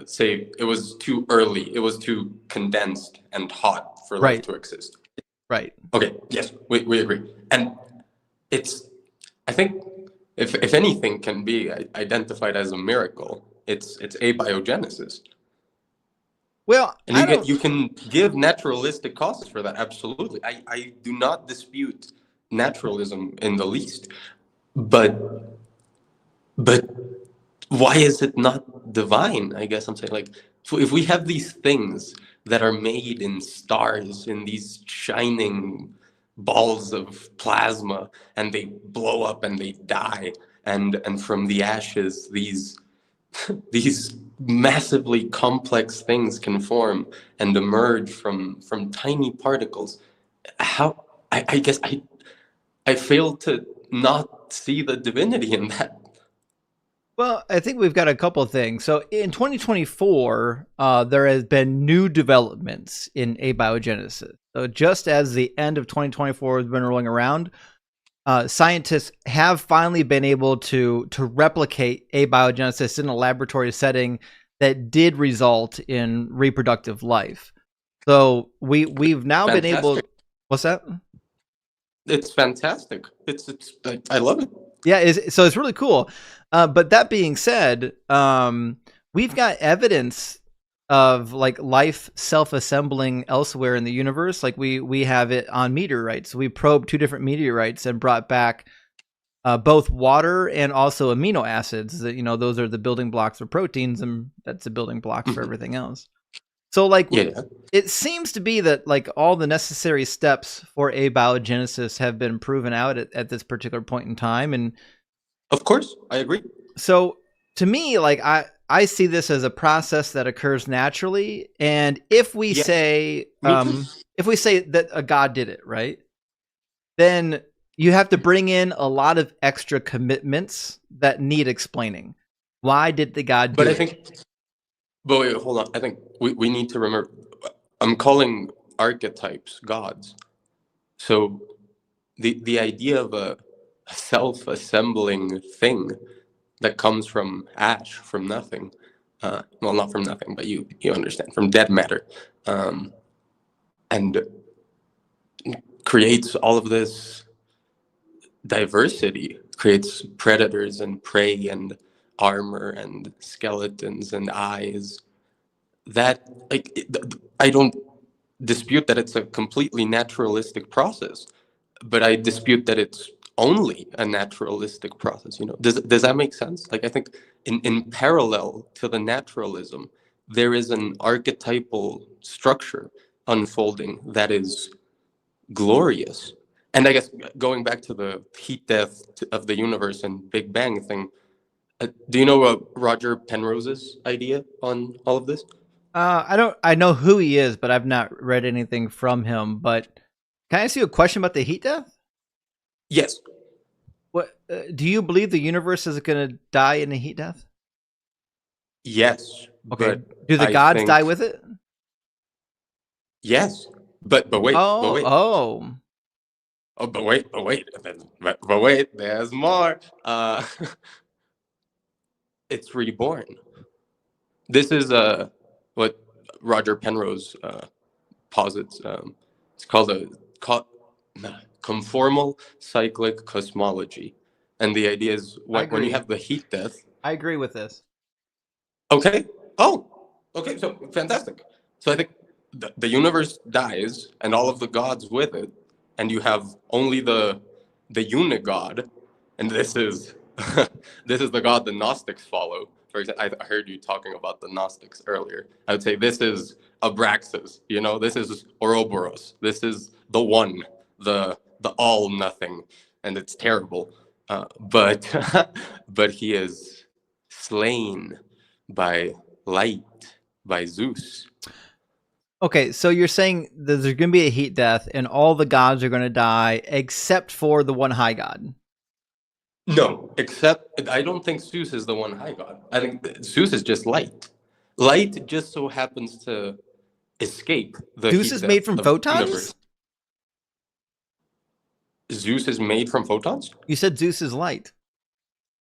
say it was too early, it was too condensed and hot for life Right. to exist. Right. Okay, yes, we agree. And it's, I think, if anything can be identified as a miracle, it's abiogenesis. Well, And you can give naturalistic causes for that, absolutely. I do not dispute naturalism in the least. But why is it not divine? I guess I'm saying, like, so if we have these things that are made in stars, in these shining balls of plasma, and they blow up and they die, and from the ashes these these massively complex things can form and emerge from tiny particles. How I guess I fail to not see the divinity in that. Well, I think we've got a couple of things. So in 2024, there has been new developments in abiogenesis. So just as the end of 2024 has been rolling around, scientists have finally been able to replicate abiogenesis in a laboratory setting that did result in reproductive life. So we've now been able. What's that? It's fantastic. It's I love it. Yeah, so it's really cool. But that being said, we've got evidence of like life self-assembling elsewhere in the universe. Like we have it on meteorites. We probed 2 different meteorites and brought back both water and also amino acids. That, you know, those are the building blocks for proteins, and that's the building block for everything else. So like, it seems to be that like all the necessary steps for abiogenesis have been proven out at this particular point in time. And of course, I agree. So to me, like I see this as a process that occurs naturally. And if we say, if we say that a God did it, right, then you have to bring in a lot of extra commitments that need explaining. Why did the God do it? But wait, hold on. I think we need to remember, I'm calling archetypes gods. So the idea of a self-assembling thing that comes from ash, from nothing, well, not from nothing, but you understand, from dead matter, and creates all of this diversity, creates predators and prey and armor and skeletons and eyes. That, like, I don't dispute that it's a completely naturalistic process, but I dispute that it's only a naturalistic process. You know, does that make sense? Like, I think in parallel to the naturalism, there is an archetypal structure unfolding that is glorious. And I guess going back to the heat death of the universe and Big Bang thing, do you know Roger Penrose's idea on all of this? I know who he is, but I've not read anything from him. But can I ask you a question about the heat death? Yes. What do you believe the universe is going to die in a heat death? Yes. Okay. Do the gods die with it? Yes. But wait. Oh, but wait. There's more. It's reborn. This is what Roger Penrose posits. It's called conformal cyclic cosmology, and the idea is when you have the heat death. I agree with this. Okay. Oh, okay. So fantastic. So I think the universe dies, and all of the gods with it, and you have only the unigod, and this is this is the god the Gnostics follow. For example, I heard you talking about the Gnostics earlier. I would say this is Abraxas. You know, this is Ouroboros. This is the one, the all nothing, and it's terrible. But but he is slain by light, by Zeus. Okay, so you're saying that there's going to be a heat death and all the gods are going to die except for the one high god. No, except I don't think Zeus is the one high god. I think Zeus is just light. Light just so happens to escape the Zeus heat is death made from of the universe. photons? Zeus is made from photons? You said Zeus is light.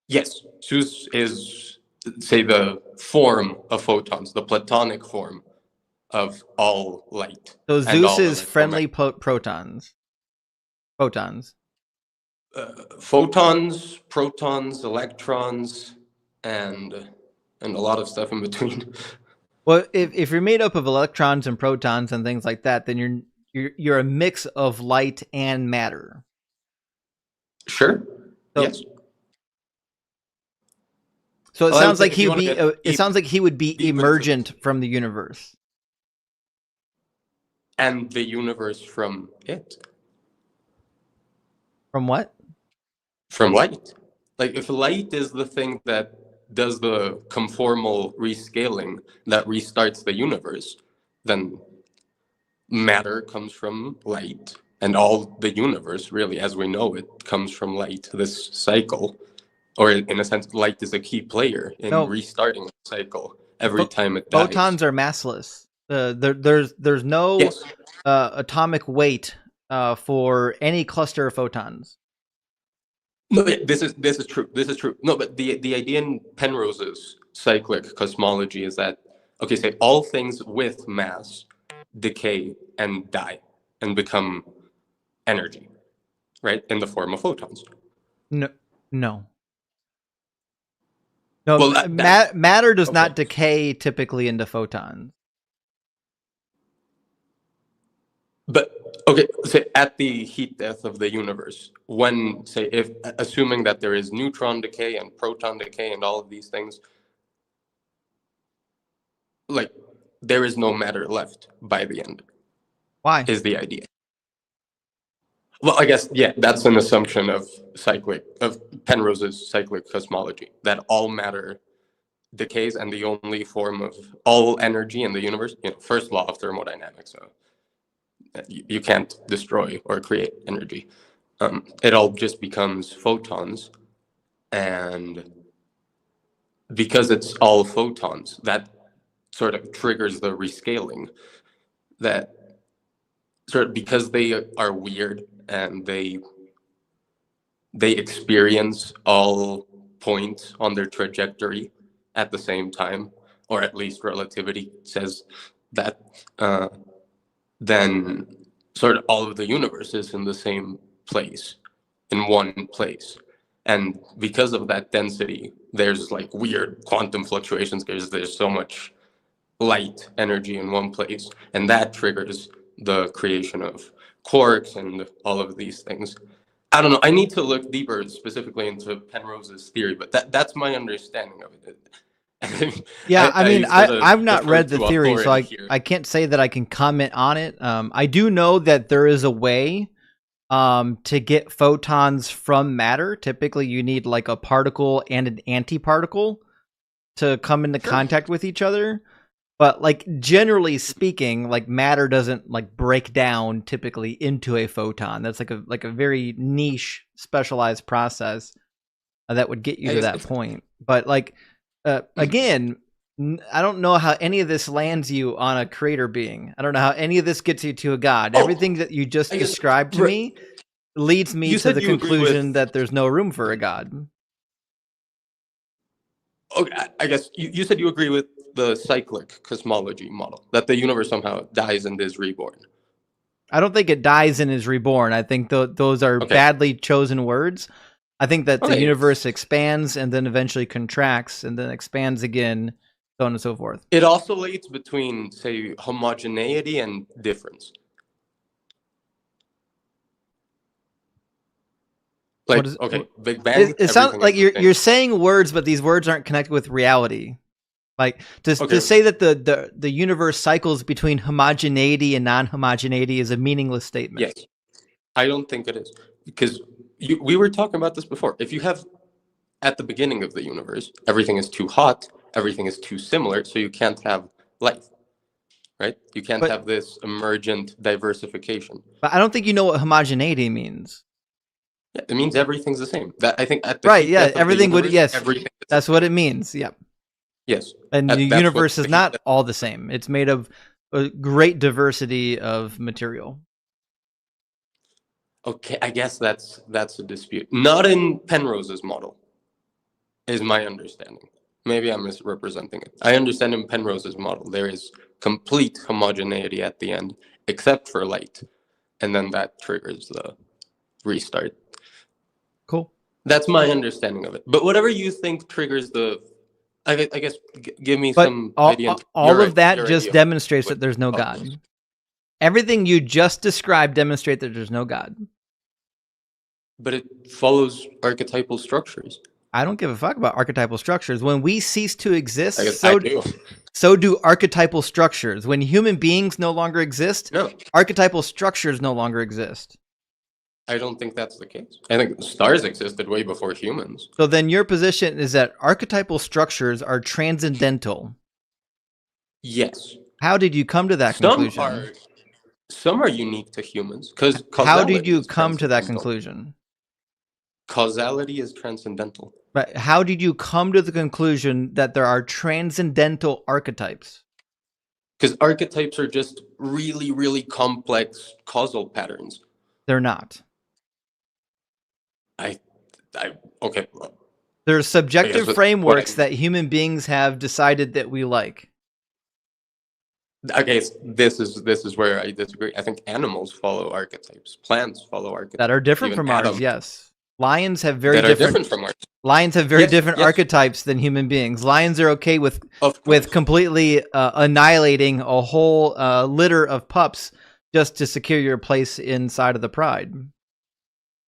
Yes. Zeus is, say, the form of photons, the platonic form of all light. So and Zeus all is friendly protons. Photons. Photons, protons, electrons, and a lot of stuff in between. Well, if you're made up of electrons and protons and things like that, then you're a mix of light and matter. Sure. So, yes. So it Well, sounds like if you he would wanna be. get It sounds like he would be deep into emergent from the universe. And the universe from it. From what? From light. Like, if light is the thing that does the conformal rescaling that restarts the universe, then matter comes from light. And all the universe, really, as we know it, comes from light. This cycle, or in a sense, light is a key player in restarting the cycle every time it dies. Photons are massless. There's no Yes. Atomic weight for any cluster of photons. No, this is true. This is true. No, but the idea in Penrose's cyclic cosmology is that, okay, say all things with mass decay and die and become energy, right, in the form of photons. No. Well, matter does okay. not decay typically into photons. But okay, say at the heat death of the universe, when, say, if assuming that there is neutron decay and proton decay and all of these things, like, there is no matter left by the end. Why? Is the idea. Well, I guess, yeah, that's an assumption of Penrose's cyclic cosmology, that all matter decays and the only form of all energy in the universe, first law of thermodynamics, so you can't destroy or create energy. It all just becomes photons, and because it's all photons, that sort of triggers the rescaling, that sort of, because they are weird and they experience all points on their trajectory at the same time, or at least relativity says that, then sort of all of the universe is in the same place, in one place. And because of that density, there's like weird quantum fluctuations because there's so much light energy in one place, and that triggers the creation of quarks and all of these things. I don't know. I need to look deeper specifically into Penrose's theory, but that's my understanding of it. Yeah, I mean, I've not read the theory, so here. I can't say that I can comment on it. I do know that there is a way to get photons from matter. Typically, you need like a particle and an antiparticle to come into contact with each other. But like generally speaking, like matter doesn't like break down typically into a photon. That's like a very niche, specialized process that would get you to that point. But like again, I don't know how any of this lands you on a creator being. I don't know how any of this gets you to a god. Everything that you just described to me leads me to the conclusion that there's no room for a god. Okay, I guess you said you agree with the cyclic cosmology model, that the universe somehow dies and is reborn. I don't think it dies and is reborn. I think those are badly chosen words. I think that the universe expands and then eventually contracts and then expands again, so on and so forth. It oscillates between, say, homogeneity and difference. Like, Big Bang. It sounds like you're saying words, but these words aren't connected with reality. Like to say that the universe cycles between homogeneity and non-homogeneity is a meaningless statement. Yes, I don't think it is, because we were talking about this before. If you have at the beginning of the universe, everything is too hot, everything is too similar, so you can't have life, right? You can't have this emergent diversification. But I don't think you know what homogeneity means. Yeah, it means everything's the same. That I think at the Right, peak yeah, depth of the everything would, universe, yes, everything is the that's same. what it means. Yep. Yes. And the That's what universe is the heat not depth- all the same. It's made of a great diversity of material. Okay, I guess that's a dispute. Not in Penrose's model, is my understanding. Maybe I'm misrepresenting it. I understand in Penrose's model there is complete homogeneity at the end, except for light, and then that triggers the restart. Cool. That's my understanding of it. But whatever you think triggers the, I guess, give me But some idea. all of that your just idea of demonstrates what that there's no cosmos. God. Everything you just described demonstrate that there's no God. But it follows archetypal structures. I don't give a fuck about archetypal structures. When we cease to exist, I guess I do. so do archetypal structures. When human beings no longer exist, No, archetypal structures no longer exist. I don't think that's the case. I think stars existed way before humans. So then your position is that archetypal structures are transcendental. Yes. How did you come to that conclusion? Some are unique to humans. Because How did you come to that conclusion? Causality is transcendental. But how did you come to the conclusion that there are transcendental archetypes? Because archetypes are just really, really complex causal patterns. They're not. Okay. There's subjective what frameworks that human beings have decided that we like. Okay, this is where I disagree. I think animals follow archetypes. Plants follow archetypes. That are different Even from ours, atoms yes. Lions have very that are different different from ours. Lions have very Yes, different yes. archetypes than human beings. Lions are okay with Of course. completely annihilating a whole litter of pups just to secure your place inside of the pride.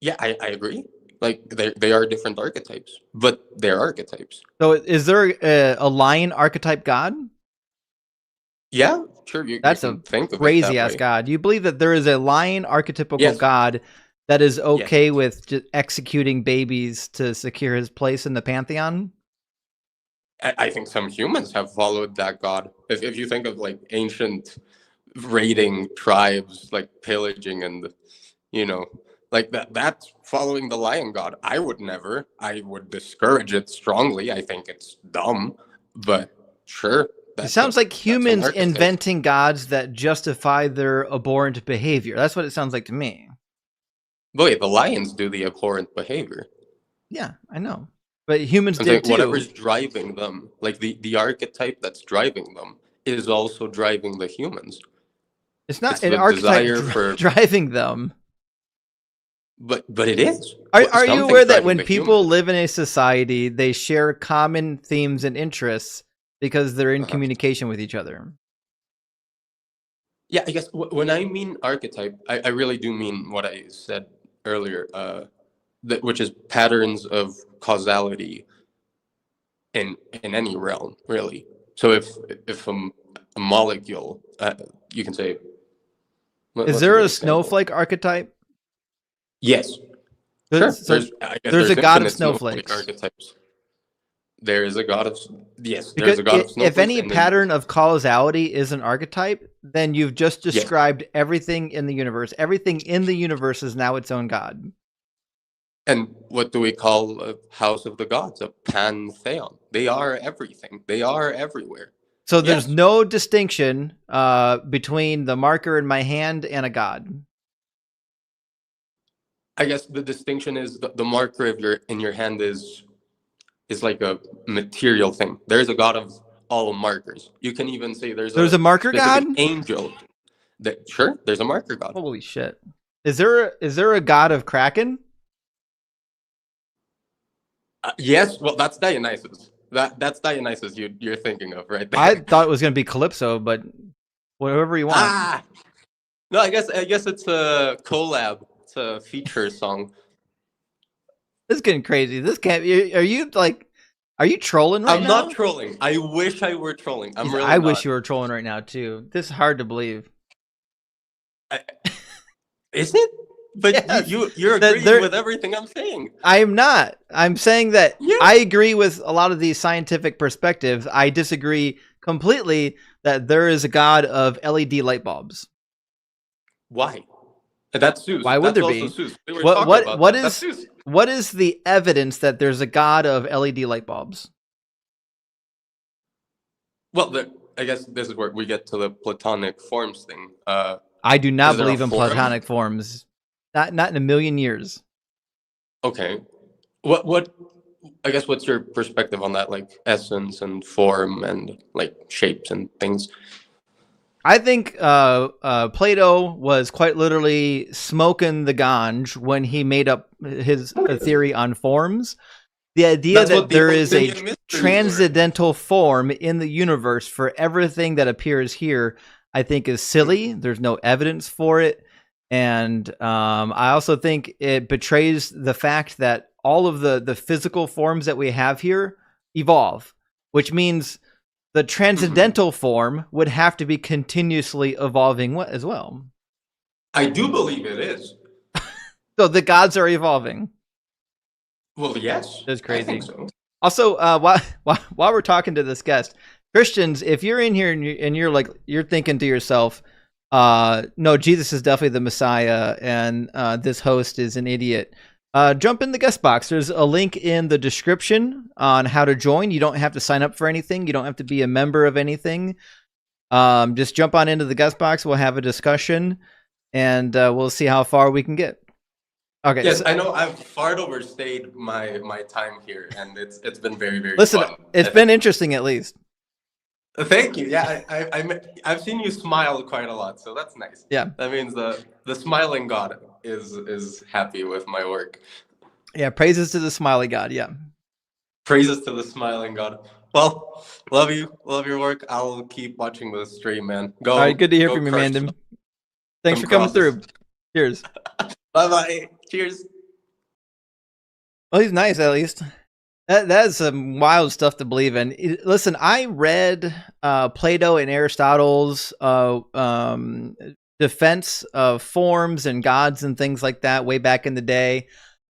Yeah, I agree. Like they are different archetypes, but they're archetypes. So is there a lion archetype god? Yeah, sure. That's you a can think of it crazy that ass way. god. Do you believe that there is a lion archetypical Yes. god that is okay with just executing babies to secure his place in the pantheon? I think some humans have followed that god. If you think of like ancient raiding tribes, like pillaging and like that's following the lion god. I would never. I would discourage it strongly. I think it's dumb, but sure. It sounds like humans archetype. inventing gods that justify their abhorrent behavior. That's what it sounds like to me. But wait, the lions do the abhorrent behavior. Yeah, I know. But humans I'm did saying too. whatever's driving them, like the archetype that's driving them, is also driving the humans. It's not it's an the archetype desire for- driving them. But it is. Are you Something's aware that driving when the people humans. live in a society, they share common themes and interests because they're in Uh-huh. communication with each other? Yeah, I guess when I mean archetype, I really do mean what I said earlier, which is patterns of causality in any realm, really. So if a molecule, you can say, Is there a snowflake archetype? Yes. There's, Sure. so there's a god of infinite snowflakes. archetypes. There is a god of Because there's a god of snowflakes. if any and then- pattern of causality is an archetype, then you've just Yes. described everything in the universe. Everything in the universe is now its own god. And what do we call a house of the gods? A pantheon. They are everything. They are everywhere. So there's Yes. no distinction between the marker in my hand and a god. I guess the distinction is the marker of in your hand is like a material thing. There's a god of all markers. You can even say there's a marker specific god? angel. Sure, there's a marker god. Holy shit. Is there a god of Kraken? Yes, well, that's Dionysus. That's Dionysus you're thinking of, right there. I thought it was going to be Calypso, but whatever you want. Ah! No, I guess it's a collab. It's a feature song. This is getting crazy. This can't be. Are you trolling right I'm now? not trolling. I wish I were trolling. I'm really I not. wish you were trolling right now too. This is hard to believe. Is it? But Yes. you're That agreeing with everything I'm saying. I'm not. I'm saying that Yeah. I agree with a lot of these scientific perspectives. I disagree completely that there is a god of LED light bulbs. Why? That's Zeus. Why would That's there also be? Zeus. We were What talking what about what that. That's is Zeus. what is the evidence that there's a god of LED light bulbs? Well, I guess this is where we get to the Platonic forms thing. I do not Is there a believe in form? Platonic forms. Not in a million years. Okay. What I guess what's your perspective on that, like essence and form and like shapes and things? I think Plato was quite literally smoking the ganj when he made up his theory on forms. The idea That's that what there the is a Athenian mysteries were. transcendental form in the universe for everything that appears here, I think is silly. There's no evidence for it. And I also think it betrays the fact that all of the physical forms that we have here evolve, which means the transcendental form would have to be continuously evolving as well. I do believe it is. So the gods are evolving. Well, yes. That's I crazy. think so. Also, while we're talking to this guest, Christians, if you're in here and you're thinking to yourself, no, Jesus is definitely the Messiah, and this host is an idiot. Jump in the guest box. There's a link in the description on how to join. You don't have to sign up for anything. You don't have to be a member of anything. Just jump on into the guest box. We'll have a discussion, and we'll see how far we can get. Okay. Yes, I know I've far overstayed my time here, and it's been very, very Listen, fun. it's been interesting at least. Thank you. Yeah, I've seen you smile quite a lot, so that's nice. Yeah. That means the smiling God is happy with my work. Yeah, praises to the smiley God. Yeah. Praises to the smiling God. Well, love you. Love your work. I'll keep watching the stream, man. Go. All right, good to hear go from you, crush Mandem. Thanks some for coming crosses. through. Cheers. Bye-bye. Cheers. Well, he's nice at least. That's some wild stuff to believe in. Listen, I read Plato and Aristotle's defense of forms and gods and things like that way back in the day,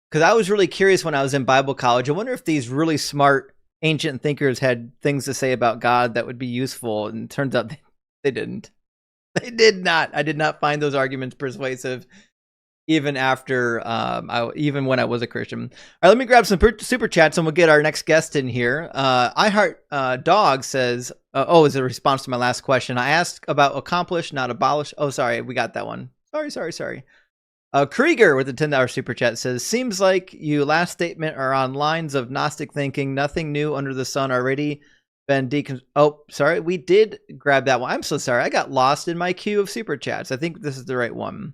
because I was really curious when I was in Bible college. I wonder if these really smart ancient thinkers had things to say about God that would be useful, and it turns out they didn't. They did not. I did not find those arguments persuasive, even after even when I was a Christian. All right, let me grab some super chats and we'll get our next guest in here. I Heart Dog says, is a response to my last question. I asked about accomplish, not abolish. Oh, sorry, we got that one. Sorry. Krieger with the $10 super chat says, seems like you last statement are on lines of Gnostic thinking, nothing new under the sun, already been sorry, we did grab that one. I'm so sorry. I got lost in my queue of super chats. I think this is the right one.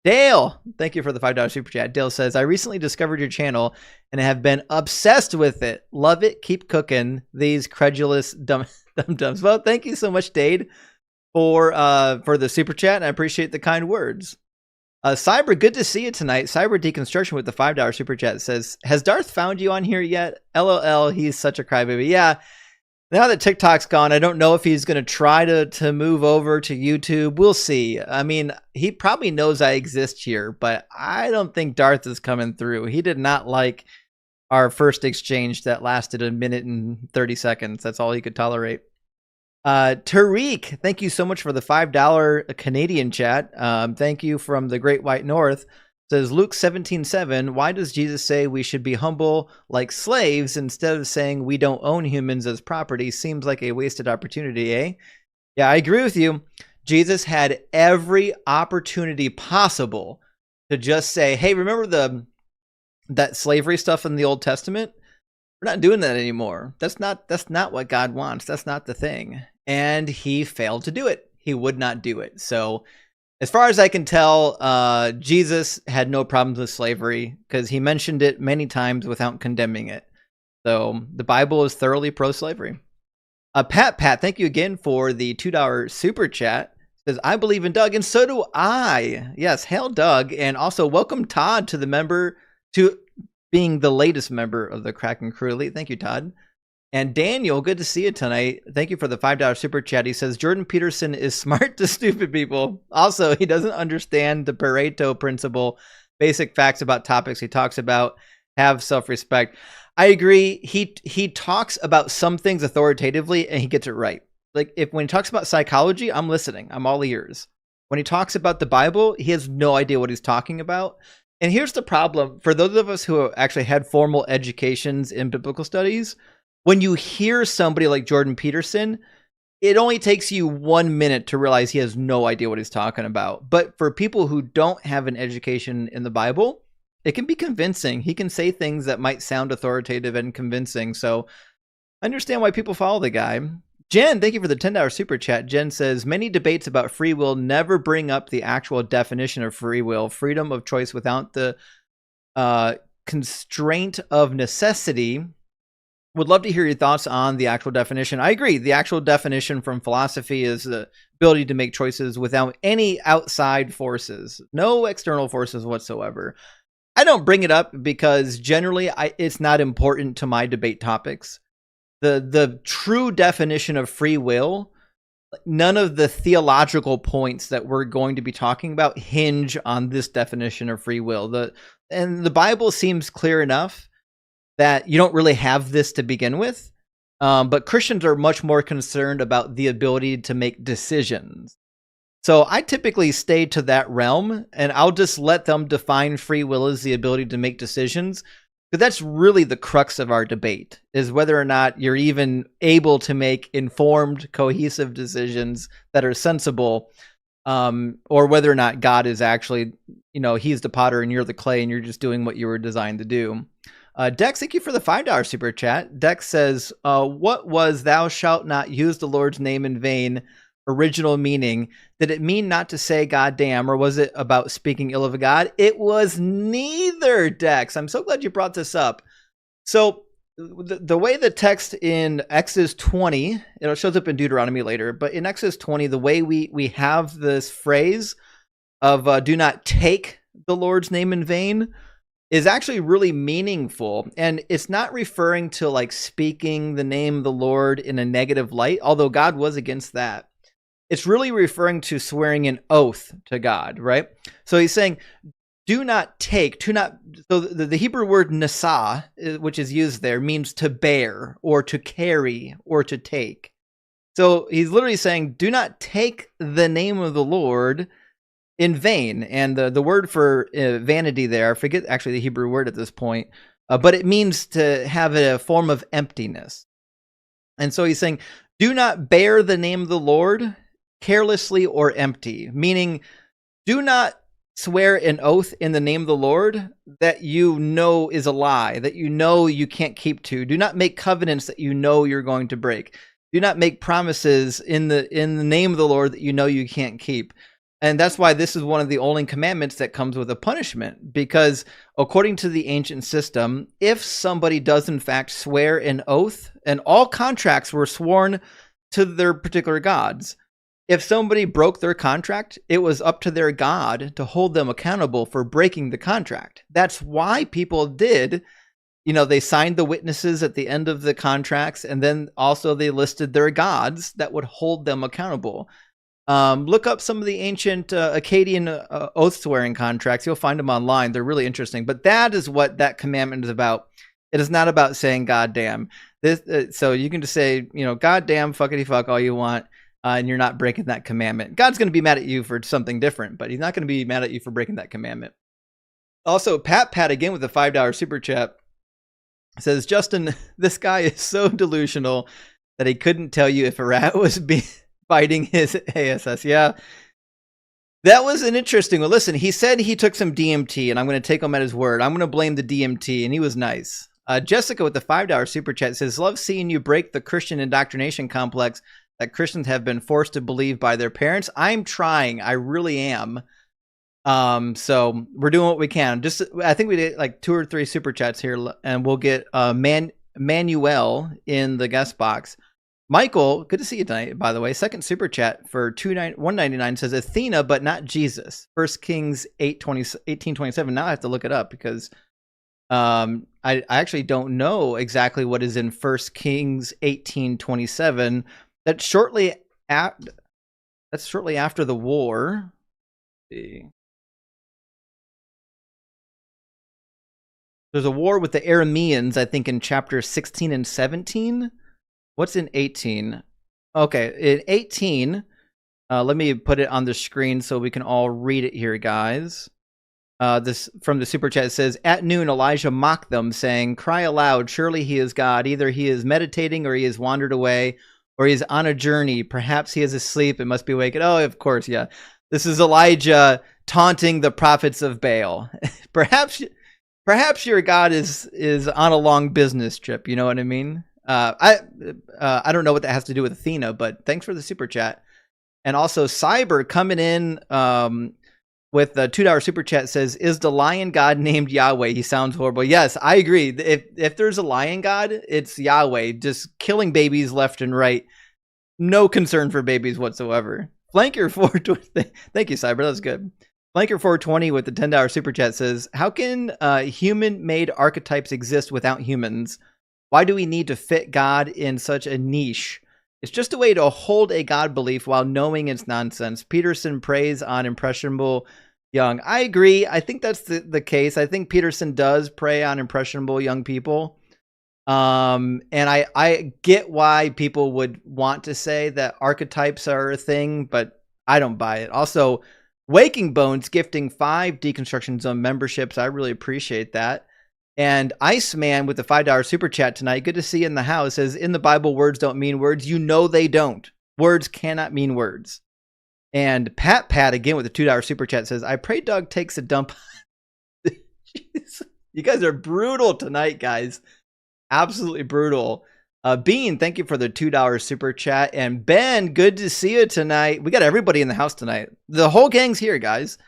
Dale, thank you for the $5 super chat. Dale says, I recently discovered your channel and have been obsessed with it. Love it. Keep cooking these credulous dum-dums. Well, thank you so much, Dade, for the super chat, and I appreciate the kind words. Cyber, good to see you tonight. Cyber Deconstruction with the $5 super chat says, has Darth found you on here yet? LOL, he's such a crybaby. Yeah. Now that TikTok's gone, I don't know if he's going to try to move over to YouTube. We'll see. I mean, he probably knows I exist here, but I don't think Darth is coming through. He did not like our first exchange that lasted 1 minute and 30 seconds. That's all he could tolerate. Tariq, thank you so much for the $5 Canadian chat. Thank you from the Great White North. Says Luke 17:7, why does Jesus say we should be humble like slaves instead of saying we don't own humans as property? Seems like a wasted opportunity, eh? Yeah, I agree with you. Jesus had every opportunity possible to just say, hey, remember that slavery stuff in the Old Testament? We're not doing that anymore. That's not what God wants. That's not the thing. And he failed to do it. He would not do it. So as far as I can tell, Jesus had no problems with slavery because he mentioned it many times without condemning it. So the Bible is thoroughly pro-slavery. Pat, thank you again for the $2 super chat. It says, I believe in Doug, and so do I. Yes, hail Doug. And also welcome Todd to being the latest member of the Kraken Crew Elite. Thank you, Todd. And Daniel, good to see you tonight. Thank you for the $5 super chat. He says, Jordan Peterson is smart to stupid people. Also, he doesn't understand the Pareto principle. Basic facts about topics he talks about. Have self-respect. I agree. He talks about some things authoritatively and he gets it right. Like when he talks about psychology, I'm listening. I'm all ears. When he talks about the Bible, he has no idea what he's talking about. And here's the problem. For those of us who actually had formal educations in biblical studies, when you hear somebody like Jordan Peterson, it only takes you 1 minute to realize he has no idea what he's talking about. But for people who don't have an education in the Bible, it can be convincing. He can say things that might sound authoritative and convincing. So I understand why people follow the guy. Jen, thank you for the $10 super chat. Jen says, many debates about free will never bring up the actual definition of free will, freedom of choice without the constraint of necessity. Would love to hear your thoughts on the actual definition. I agree. The actual definition from philosophy is the ability to make choices without any outside forces, no external forces whatsoever. I don't bring it up because generally it's not important to my debate topics. The true definition of free will, none of the theological points that we're going to be talking about hinge on this definition of free will. And the Bible seems clear enough that you don't really have this to begin with. But Christians are much more concerned about the ability to make decisions. So I typically stay to that realm, and I'll just let them define free will as the ability to make decisions. But that's really the crux of our debate, is whether or not you're even able to make informed, cohesive decisions that are sensible, or whether or not God is actually, he's the potter and you're the clay and you're just doing what you were designed to do. Dex, thank you for the $5 super chat. Dex says, what was thou shalt not use the Lord's name in vain original meaning? Did it mean not to say goddamn, or was it about speaking ill of a god? It was neither, Dex. I'm so glad you brought this up. So the way the text in Exodus 20, it shows up in Deuteronomy later, but in Exodus 20, the way we have this phrase of do not take the Lord's name in vain is actually really meaningful. And it's not referring to like speaking the name of the Lord in a negative light, although God was against that. It's really referring to swearing an oath to God, right? So he's saying, do not take, so the Hebrew word nasa, which is used there, means to bear or to carry or to take. So he's literally saying, do not take the name of the Lord in vain. And the word for vanity there, I forget actually the Hebrew word at this point, but it means to have a form of emptiness. And so he's saying, do not bear the name of the Lord carelessly or empty, meaning do not swear an oath in the name of the Lord that you know is a lie, that you know you can't keep to. Do not make covenants that you know you're going to break. Do not make promises in the name of the Lord that you know you can't keep. And that's why this is one of the only commandments that comes with a punishment, because according to the ancient system, if somebody does in fact swear an oath, and all contracts were sworn to their particular gods, if somebody broke their contract, it was up to their God to hold them accountable for breaking the contract. That's why people did, they signed the witnesses at the end of the contracts, and then also they listed their gods that would hold them accountable. Look up some of the ancient Akkadian oath-swearing contracts. You'll find them online. They're really interesting. But that is what that commandment is about. It is not about saying goddamn. So you can just say, goddamn, fuckity fuck all you want. And you're not breaking that commandment. God's going to be mad at you for something different, but he's not going to be mad at you for breaking that commandment. Also, Pat again with a $5 super chat says, Justin, this guy is so delusional that he couldn't tell you if a rat was biting his ASS. Yeah, that was an interesting one. Listen, he said he took some DMT, and I'm going to take him at his word. I'm going to blame the DMT, and he was nice. Jessica with the $5 super chat says, love seeing you break the Christian indoctrination complex that Christians have been forced to believe by their parents. I'm trying. I really am. So we're doing what we can. I think we did like 2 or 3 super chats here, and we'll get Manuel in the guest box. Michael, good to see you tonight, by the way. Second super chat for $1.99 says Athena, but not Jesus. 1 Kings 18:27. Now I have to look it up because I actually don't know exactly what is in 1 Kings 18:27. That's shortly after the war. Let's see. There's a war with the Arameans, I think, in chapter 16 and 17. What's in 18? Okay, in 18, Let me put it on the screen so we can all read it here, guys. This from the super chat says, at noon Elijah mocked them, saying, cry aloud, surely he is God. Either he is meditating, or he has wandered away, or he is on a journey. Perhaps he is asleep and must be awakened. Oh, of course, yeah. This is Elijah taunting the prophets of Baal. Perhaps your God is on a long business trip. You know what I mean? I don't know what that has to do with Athena, but thanks for the super chat. And also Cyber coming in with a $2 super chat says, is the lion god named Yahweh? He sounds horrible. Yes, I agree. If there's a lion god, it's Yahweh, just killing babies left and right. No concern for babies whatsoever. Flanker 420. Thank you, Cyber. That was good. Flanker 420 with the $10 super chat says, how can human-made archetypes exist without humans? Why do we need to fit God in such a niche? It's just a way to hold a God belief while knowing it's nonsense. Peterson preys on impressionable young. I agree. I think that's the case. I think Peterson does prey on impressionable young people. And I get why people would want to say that archetypes are a thing, but I don't buy it. Also, Waking Bones gifting 5 Deconstruction Zone memberships. I really appreciate that. And Iceman with the $5 super chat tonight. Good to see you in the house. Says, in the Bible, words don't mean words. You know they don't. Words cannot mean words. And Pat again with the $2 super chat says, I pray Doug takes a dump. Jeez. You guys are brutal tonight, guys. Absolutely brutal. Bean, thank you for the $2 super chat. And Ben, good to see you tonight. We got everybody in the house tonight. The whole gang's here, guys.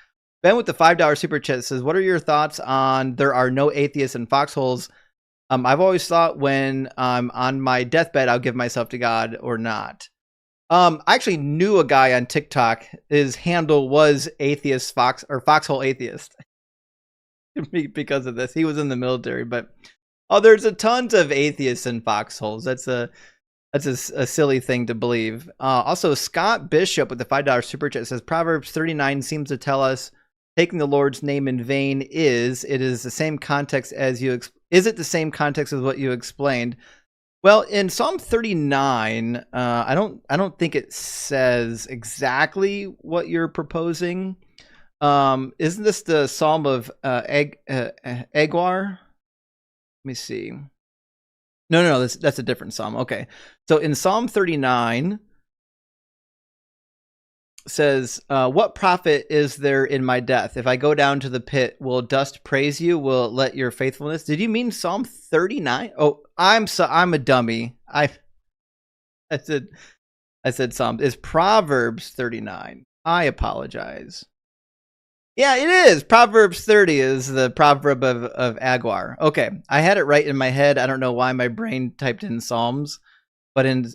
Ben with the $5 super chat says, what are your thoughts on there are no atheists in foxholes? I've always thought when I'm on my deathbed, I'll give myself to God or not. I actually knew a guy on TikTok. His handle was foxhole atheist because of this. He was in the military, but there's a tons of atheists in foxholes. That's a silly thing to believe. Also, Scott Bishop with the $5 super chat says, Proverbs 39 seems to tell us taking the Lord's name in vain is the same context as is it the same context as what you explained? Well, in Psalm 39, I don't think it says exactly what you're proposing. Isn't this the Psalm of Agar? Let me see. No, that's a different Psalm. Okay. So in Psalm 39 says, what profit is there in my death? If I go down to the pit, will dust praise you? Will it let your faithfulness? Did you mean Psalm 39? Oh, I'm a dummy. I said Psalm. It's Proverbs 39. I apologize. Yeah, it is. Proverbs 30 is the proverb of Agar. Okay, I had it right in my head. I don't know why my brain typed in Psalms. But in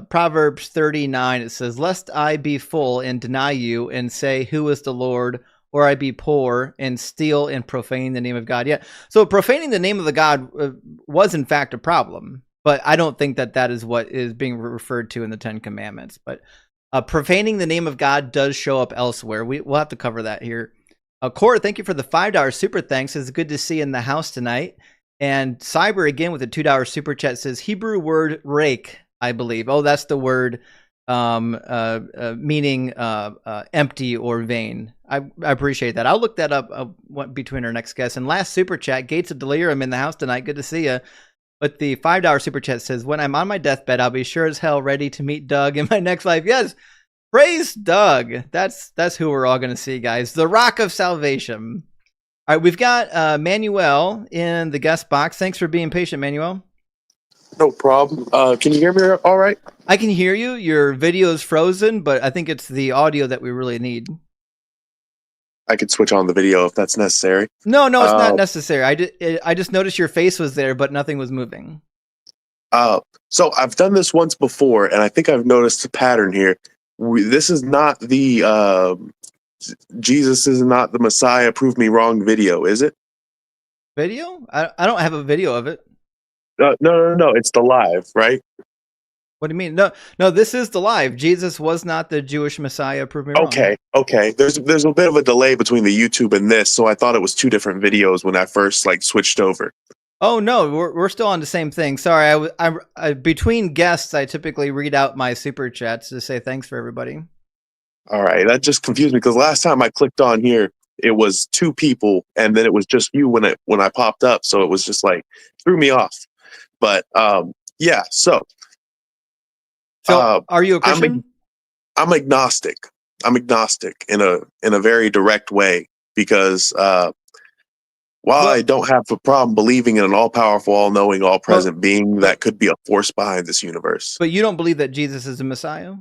Proverbs 39, it says, lest I be full and deny you and say, who is the Lord? Or I be poor and steal and profane the name of God. Yeah, so profaning the name of the God was in fact a problem. But I don't think that is what is being referred to in the 10 Commandments. But profaning the name of God does show up elsewhere. We'll have to cover that here. Cora, thank you for the $5 super thanks. It's good to see you in the house tonight. And Cyber again with a $2 super chat says Hebrew word rake, I believe. Oh, that's the word meaning empty or vain. I appreciate that. I'll look that up between our next guests. And last super chat, Gates of Delirium in the house tonight. Good to see you. But the $5 super chat says, when I'm on my deathbed, I'll be sure as hell ready to meet Doug in my next life. Yes, praise Doug. That's who we're all going to see, guys. The Rock of Salvation. All right, we've got Manuel in the guest box. Thanks for being patient, Manuel. No problem. Can you hear me all right? I can hear you. Your video is frozen, but I think it's the audio that we really need. I could switch on the video if that's necessary. No, it's not necessary. I just noticed your face was there, but nothing was moving. So I've done this once before, and I think I've noticed a pattern here. This is not the Jesus is not the Messiah, prove me wrong video, is it? Video? I don't have a video of it. No. It's the live, right? What do you mean? No, this is the live. Jesus was not the Jewish Messiah, prove me wrong. Okay. There's a bit of a delay between the YouTube and this, so I thought it was two different videos when I first switched over. Oh no, we're still on the same thing. Sorry, I between guests, I typically read out my super chats to say thanks for everybody. All right, that just confused me because last time I clicked on here, it was 2 people, and then it was just you when I popped up, so it was just like threw me off. But yeah, so are you a Christian? I'm agnostic. I'm agnostic in a very direct way because while I don't have a problem believing in an all-powerful, all-knowing, all-present being that could be a force behind this universe. But you don't believe that Jesus is the Messiah?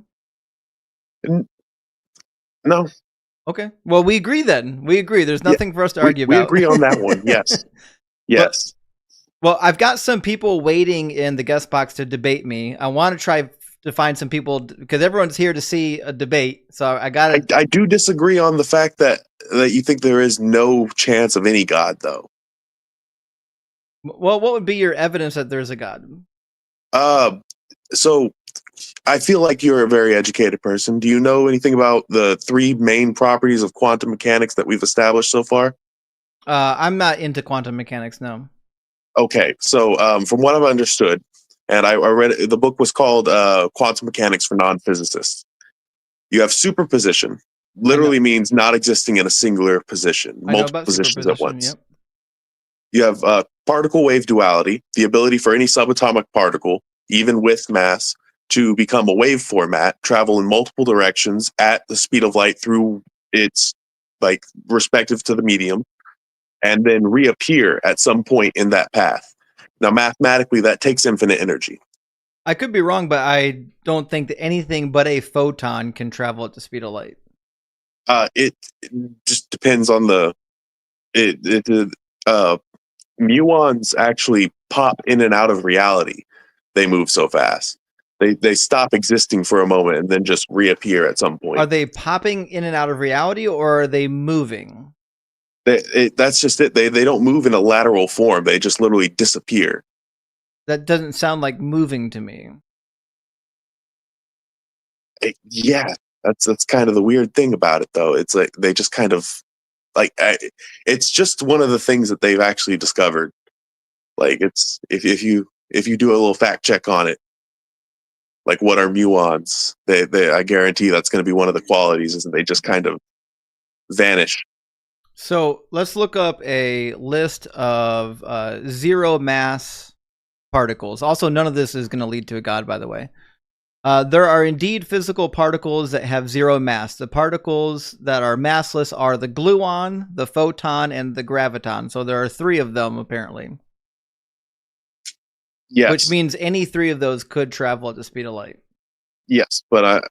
No. Okay. Well, we agree then. We agree. There's nothing for us to argue about. We agree on that one. Yes. Yes. Well, I've got some people waiting in the guest box to debate me. I want to try to find some people because everyone's here to see a debate. So I got to. I do disagree on the fact that you think there is no chance of any God, though. Well, what would be your evidence that there's a God? So I feel like you're a very educated person. Do you know anything about the 3 main properties of quantum mechanics that we've established so far? I'm not into quantum mechanics, no. Okay, so from what I've understood, and I read it, the book was called Quantum Mechanics for Non-Physicists. You have superposition, literally means not existing in a singular position, multiple positions at once. Yep. You have particle wave duality, the ability for any subatomic particle, even with mass, to become a wave format, travel in multiple directions at the speed of light through its like respective to the medium, and then reappear at some point in that path. Now, mathematically, that takes infinite energy. I could be wrong, but I don't think that anything but a photon can travel at the speed of light. It just depends on muons actually pop in and out of reality. They move so fast. They stop existing for a moment and then just reappear at some point. Are they popping in and out of reality, or are they moving? That's just it. They don't move in a lateral form. They just literally disappear. That doesn't sound like moving to me. Yeah, that's kind of the weird thing about it, though. It's like they just kind of like it's just one of the things that they've actually discovered. Like it's if you do a little fact check on it, like what are muons? I guarantee that's going to be one of the qualities, is that they just kind of vanish. So let's look up a list of zero mass particles. Also, none of this is going to lead to a God, by the way. There are indeed physical particles that have zero mass. The particles that are massless are the gluon, the photon, and the graviton. So there are 3 of them, apparently. Yes. Which means any 3 of those could travel at the speed of light. Yes, but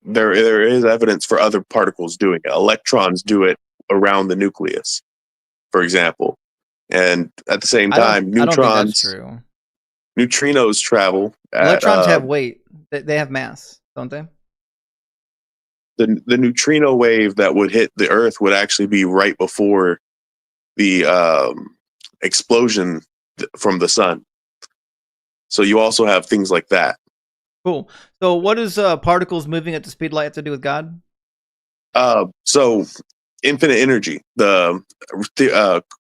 there is evidence for other particles doing it. Electrons do it around the nucleus, for example. And at the same time, neutrons... I don't think that's true. Neutrinos travel. Electrons have weight. They have mass, don't they? The neutrino wave that would hit the Earth would actually be right before the explosion from the sun. So you also have things like that. Cool. So what does particles moving at the speed of light have to do with God? So infinite energy. The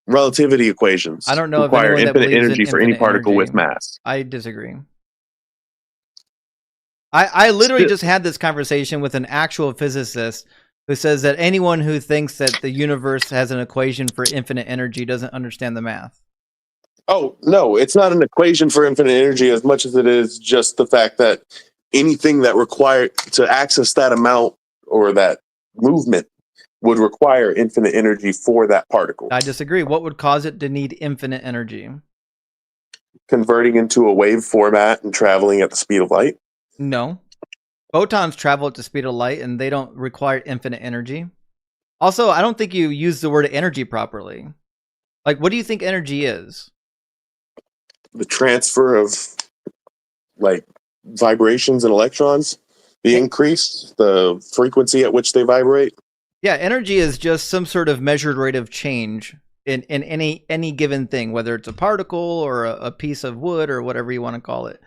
relativity equations I don't know require if infinite energy for any particle with mass. I disagree. I literally just had this conversation with an actual physicist who says that anyone who thinks that the universe has an equation for infinite energy doesn't understand the math. Oh, no, it's not an equation for infinite energy as much as it is just the fact that anything that required to access that amount or that movement would require infinite energy for that particle. I disagree. What would cause it to need infinite energy? Converting into a wave format and traveling at the speed of light? No. Photons travel at the speed of light and they don't require infinite energy. Also, I don't think you use the word energy properly. Like, what do you think energy is? The transfer of, like, vibrations and electrons, the increase, the frequency at which they vibrate. Yeah, energy is just some sort of measured rate of change in any given thing, whether it's a particle or a piece of wood or whatever you want to call it.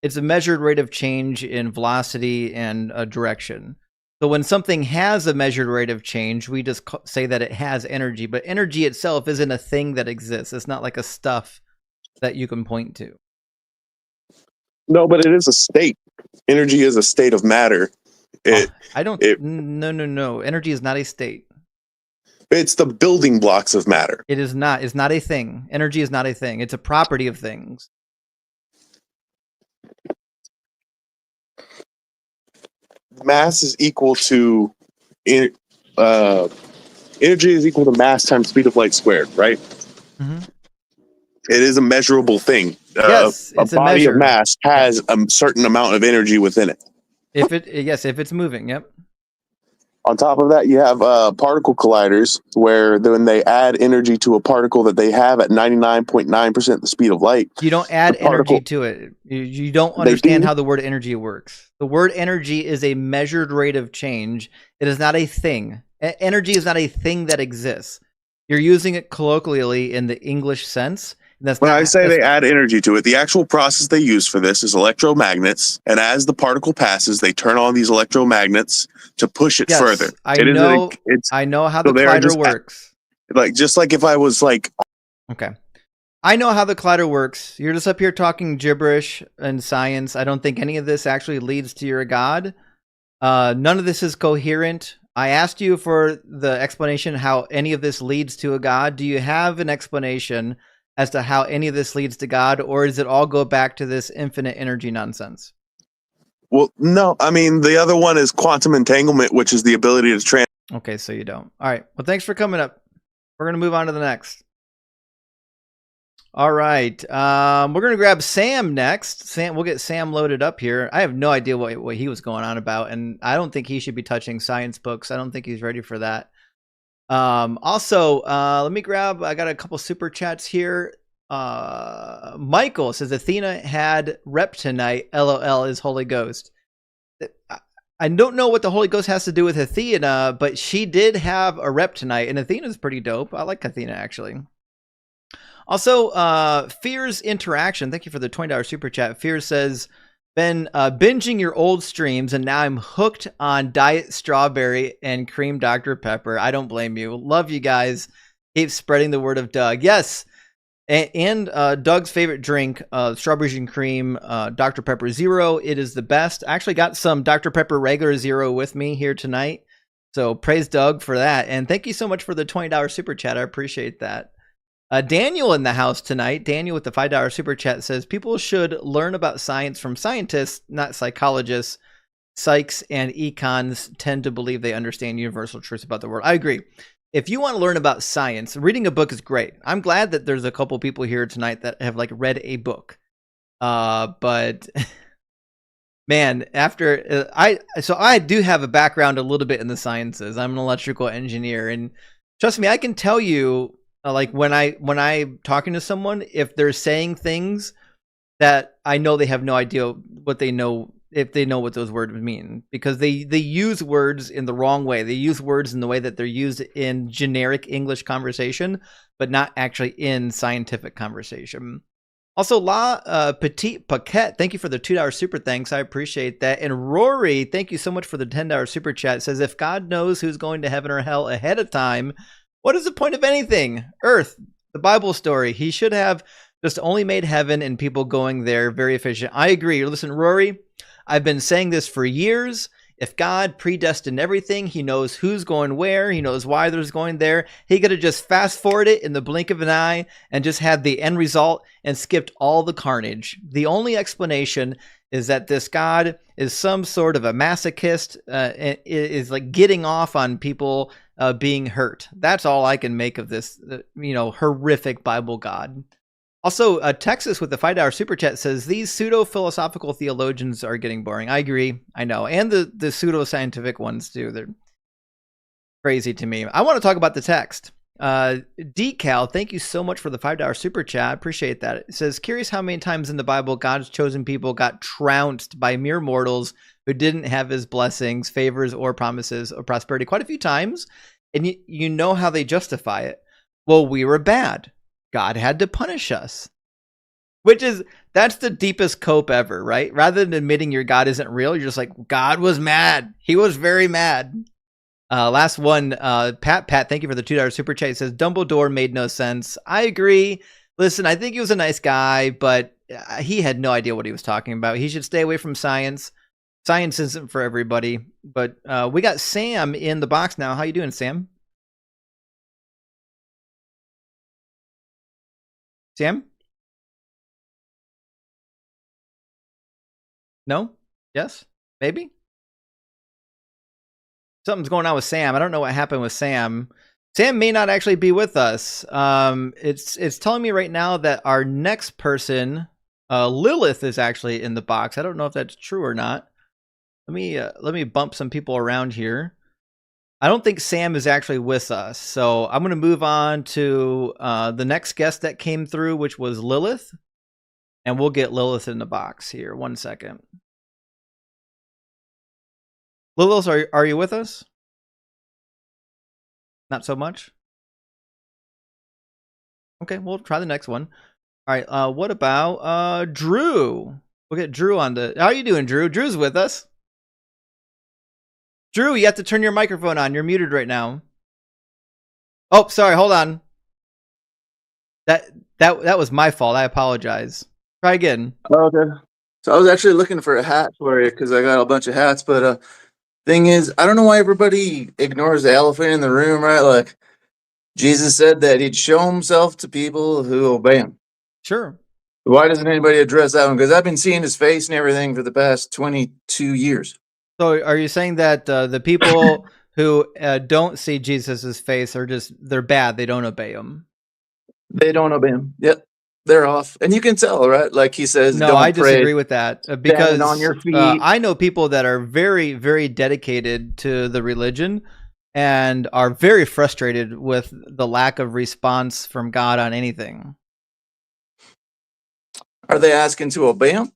It's a measured rate of change in velocity and direction. So when something has a measured rate of change, we just say that it has energy. But energy itself isn't a thing that exists. It's not like a stuff that you can point to. No, but it is a state. Energy is a state of matter I don't. it- No. Energy is not a state. It's the building blocks of matter. It is not. It's not a thing. Energy is not a thing. It's a property of things. Mass is equal to energy is equal to mass times speed of light squared, right? Mm-hmm. It is a measurable thing. Yes, a it's a body measure. of mass has a certain amount of energy within it. If it's moving, yep. On top of that, you have particle colliders, where when they add energy to a particle that they have at 99.9% the speed of light, You don't add the particle- energy to it. You don't They understand do. how the word energy works. The word energy is a measured rate of change. It is not a thing. Energy is not a thing that exists. You're using it colloquially in the English sense. And that's when not, I say that's- they add energy to it, the actual process they use for this is electromagnets. And as the particle passes, they turn on these electromagnets to push it Yes, further. I It is know. it's I know how so the they are collider just works. like just like if I was like, Okay. I know how the collider works. You're just up here talking gibberish and science. I don't think any of this actually leads to your God. None of this is coherent. I asked you for the explanation how any of this leads to a God. Do you have an explanation as to how any of this leads to God, or does it all go back to this infinite energy nonsense? well, no, I mean the other one is quantum entanglement, which is the ability to Okay, so you don't. All right. Well, thanks for coming up. We're going to move on to the next. All right. We're going to grab Sam next. We'll get Sam loaded up here. I have no idea what he was going on about, and I don't think he should be touching science books. I don't think he's ready for that. Also, let me grab, I got a couple super chats here. Michael says Athena had rep tonight. LOL is Holy Ghost. I don't know what the Holy Ghost has to do with Athena, but she did have a rep tonight, and Athena's pretty dope. I like Athena, actually. Also, Fear's Interaction, thank you for the $20 super chat. Fear says, been binging your old streams, and now I'm hooked on Diet Strawberry and Cream Dr. Pepper. I don't blame you. Love you guys. Keep spreading the word of Doug. Yes, and Doug's favorite drink, Strawberries and Cream Dr. Pepper Zero. It is the best. I actually got some Dr. Pepper Regular Zero with me here tonight. So praise Doug for that. And thank you so much for the $20 super chat. I appreciate that. Daniel in the house tonight. Daniel with the $5 super chat says, people should learn about science from scientists, not psychologists. Psychs and econs tend to believe they understand universal truths about the world. I agree. If you want to learn about science, reading a book is great. I'm glad that there's a couple people here tonight that have read a book. But man, I do have a background a little bit in the sciences. I'm an electrical engineer, and trust me, I can tell you, when I'm talking to someone, if they're saying things that I know they have no idea what they know, if they know what those words mean, because they use words in the wrong way. They use words in the way that they're used in generic English conversation, but not actually in scientific conversation. Also, La Petite Paquette, thank you for the $2 super thanks. I appreciate that. And Rory, thank you so much for the $10 super chat. Says, if God knows who's going to heaven or hell ahead of time, what is the point of anything? Earth, the Bible story. He should have just only made heaven and people going there. Very efficient. I agree. Listen, Rory, I've been saying this for years. If God predestined everything, he knows who's going where, he knows why there's going there. He could have just fast forwarded it in the blink of an eye and just had the end result and skipped all the carnage. The only explanation is that this God is some sort of a masochist, is getting off on people being hurt. That's all I can make of this, horrific Bible God. Also, Texas with the $5 super chat says, these pseudo-philosophical theologians are getting boring. I agree. I know. And the pseudo-scientific ones, too. They're crazy to me. I want to talk about the text. Decal, thank you so much for the $5 super chat. I appreciate that. It says, curious how many times in the Bible God's chosen people got trounced by mere mortals who didn't have his blessings, favors, or promises of prosperity. Quite a few times. And you know how they justify it. Well, we were bad. God had to punish us, that's the deepest cope ever, right? Rather than admitting your God isn't real, you're just like, God was mad. He was very mad. Last one, Pat, thank you for the $2 super chat. It says, Dumbledore made no sense. I agree. Listen, I think he was a nice guy, but he had no idea what he was talking about. He should stay away from science. Science isn't for everybody, but we got Sam in the box now. How you doing, Sam? Sam? No? Yes? Maybe? Something's going on with Sam. I don't know what happened with Sam. Sam may not actually be with us. It's telling me right now that our next person, Lilith, is actually in the box. I don't know if that's true or not. Let me bump some people around here. I don't think Sam is actually with us, so I'm going to move on to the next guest that came through, which was Lilith, and we'll get Lilith in the box here. 1 second. Lilith, are you with us? Not so much. Okay, we'll try the next one. All right. What about Drew? We'll get Drew on the. How are you doing, Drew? Drew's with us. Drew, you have to turn your microphone on. You're muted right now. Oh, sorry. Hold on. That was my fault. I apologize. Try again. Okay. So I was actually looking for a hat for you because I got a bunch of hats, but thing is, I don't know why everybody ignores the elephant in the room, right? Like Jesus said that he'd show himself to people who obey him. Sure. Why doesn't anybody address that one? Because I've been seeing his face and everything for the past 22 years. So are you saying that the people who don't see Jesus's face are they're bad? They don't obey him. They don't obey him. Yep. They're off. And you can tell, right? Like he says, no, don't I pray disagree with that because on your feet. I know people that are very, very dedicated to the religion and are very frustrated with the lack of response from God on anything. Are they asking to obey him?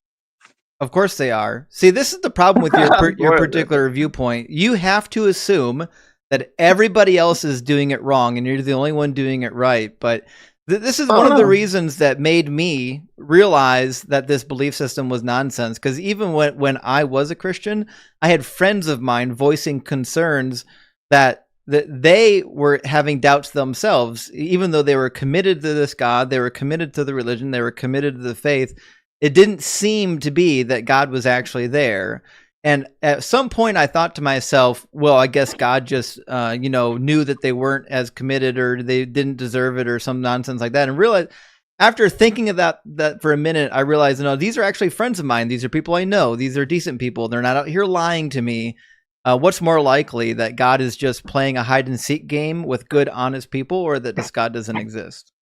Of course they are. See, this is the problem with your particular viewpoint. You have to assume that everybody else is doing it wrong and you're the only one doing it right. But this is one of the reasons that made me realize that this belief system was nonsense. Because even when I was a Christian, I had friends of mine voicing concerns that they were having doubts themselves, even though they were committed to this God, they were committed to the religion, they were committed to the faith. It didn't seem to be that God was actually there. And at some point I thought to myself, well, I guess God just, knew that they weren't as committed or they didn't deserve it or some nonsense like that. And realized after thinking of that for a minute, I realized, no, these are actually friends of mine. These are people I know. These are decent people. They're not out here lying to me. What's more likely, that God is just playing a hide and seek game with good, honest people, or that this God doesn't exist?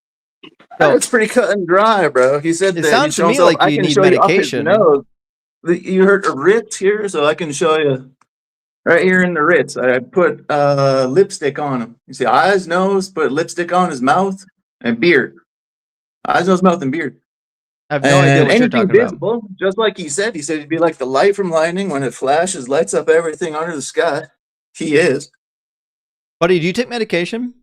So, it's pretty cut and dry, bro. He said it that sounds to me like you need medication. You heard a Ritz here, so I can show you right here in the Ritz. I put lipstick on him. You see eyes, nose, put lipstick on his mouth, and beard. Eyes, nose, mouth, and beard. I have no idea what you're talking visible, about. Just like he said it'd be like the light from lightning when it flashes, lights up everything under the sky. He is. Buddy, do you take medication?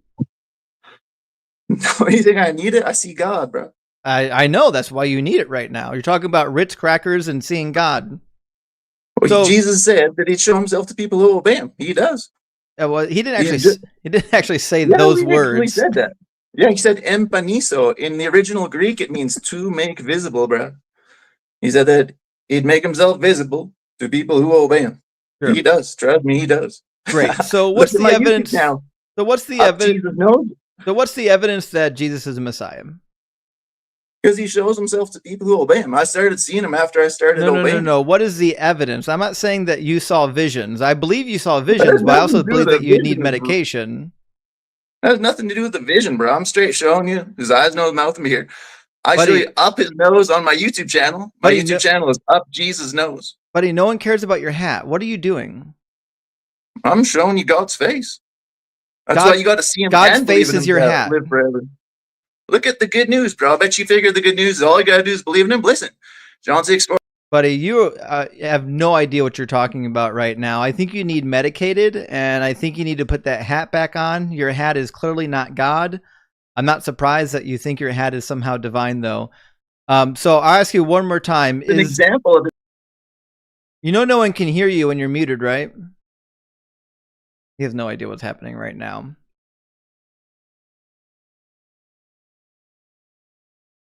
No, you think I need it? I see God, bro. I know, that's why you need it right now. You're talking about Ritz crackers and seeing God. Well, so, Jesus said that he'd show himself to people who obey him. He does. Well, he didn't actually say those words. He said that. Yeah, he said empaniso. In the original Greek, it means to make visible, bro. He said that he'd make himself visible to people who obey him. Sure. He does. Trust me, he does. Great. So what's the evidence? So what's the evidence? So what's the evidence that Jesus is a Messiah? Because he shows himself to people who obey him. I started seeing him after I started obeying him. No. What is the evidence? I'm not saying that you saw visions. I believe you saw visions, but I also believe that you need medication. That has nothing to do with the vision, bro. I'm straight showing you his eyes, nose, mouth, and beard. I show you up his nose on my YouTube channel. My YouTube channel is Up Jesus Nose. Buddy, no one cares about your hat. What are you doing? I'm showing you God's face. That's why you got to see him. God's face is your hat. Live forever. Look at the good news, bro. I bet you figured the good news is all you got to do is believe in him. Listen, John 6:4. Buddy, you have no idea what you're talking about right now. I think you need medicated, and I think you need to put that hat back on. Your hat is clearly not God. I'm not surprised that you think your hat is somehow divine, though. So I'll ask you one more time. An example of it. You know no one can hear you when you're muted, right? He has no idea what's happening right now.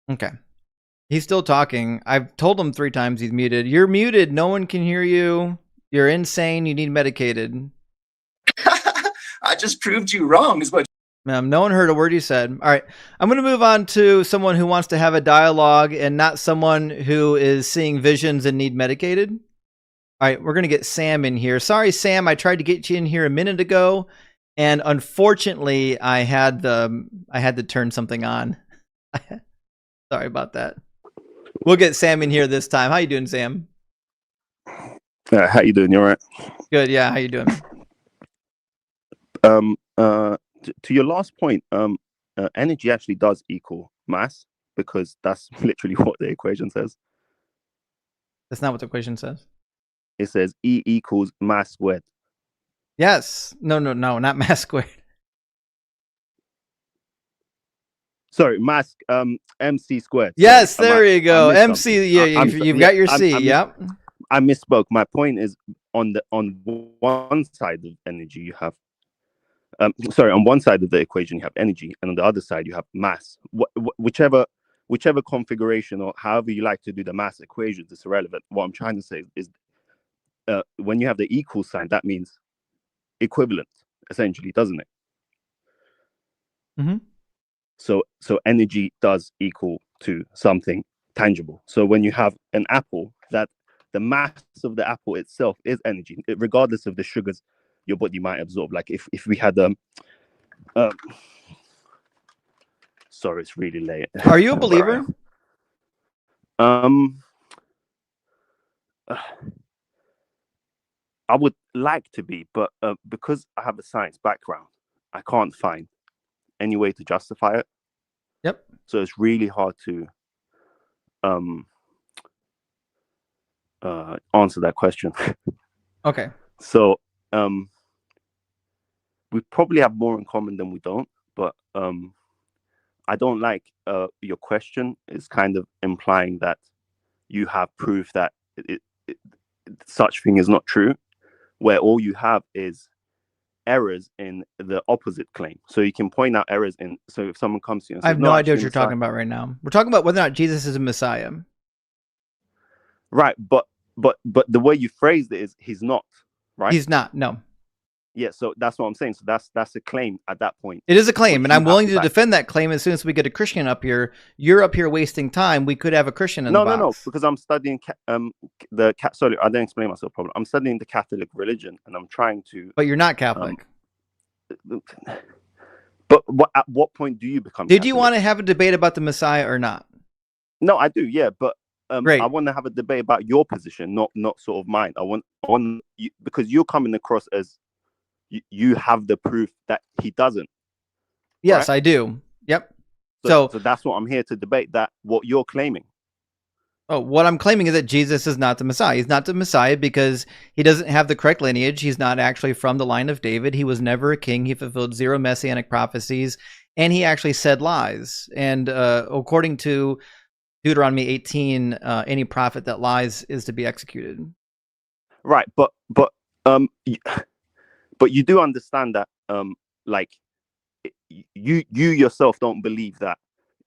Okay. He's still talking. I've told him 3 times he's muted. You're muted. No one can hear you. You're insane. You need medicated. I just proved you wrong, is what. No one heard a word you said. All right. I'm going to move on to someone who wants to have a dialogue and not someone who is seeing visions and need medicated. All right. We're going to get Sam in here. Sorry, Sam. I tried to get you in here a minute ago, and unfortunately, I had to turn something on. Sorry about that. We'll get Sam in here this time. How you doing, Sam? How you doing? You all right? Good. Yeah. How you doing? To your last point, energy actually does equal mass, because that's literally what the equation says. That's not what the equation says. It says E equals mass squared. Yes. No, not mass squared. Sorry, mass MC squared. Yes, Sorry, there you go. MC. something. Yeah, you've got your C. Yep. I misspoke. My point is on one side of energy you have. On one side of the equation you have energy, and on the other side you have mass. Whichever configuration or however you like to do the mass equations is irrelevant. What I'm trying to say is, when you have the equal sign, that means equivalent, essentially, doesn't it? Mm-hmm. So energy does equal to something tangible. So when you have an apple, that the mass of the apple itself is energy, regardless of the sugars your body might absorb. Like if we had sorry, it's really late. Are you a believer? I would like to be, but because I have a science background, I can't find any way to justify it. Yep. So it's really hard to answer that question. Okay. So we probably have more in common than we don't, but I don't like your question is kind of implying that you have proof that such thing is not true, where all you have is errors in the opposite claim. So you can point out errors in. So if someone comes to you and says, I have no idea what you're talking about right now. We're talking about whether or not Jesus is a Messiah. Right, but the way you phrased it is he's not, right? He's not. No. Yeah, so that's what I'm saying. So that's a claim at that point. It is a claim, and I'm willing to defend that claim as soon as we get a Christian up here. You're up here wasting time. We could have a Christian in the box. No, because I'm studying sorry, I didn't explain myself properly. I'm studying the Catholic religion, and I'm trying to. But you're not Catholic. But at what point do you become? Did Catholic? you want to have a debate about the Messiah or not? No, I do. Yeah, but Great. I want to have a debate about your position, not sort of mine. I want you, because you're coming across as you have the proof that he doesn't. Yes, right? I do. Yep. So that's what I'm here to debate. That what you're claiming. Oh, what I'm claiming is that Jesus is not the Messiah. He's not the Messiah because he doesn't have the correct lineage. He's not actually from the line of David. He was never a king. He fulfilled 0 messianic prophecies, and he actually said lies. And according to Deuteronomy 18, any prophet that lies is to be executed. Right, but you do understand that, like, you yourself don't believe that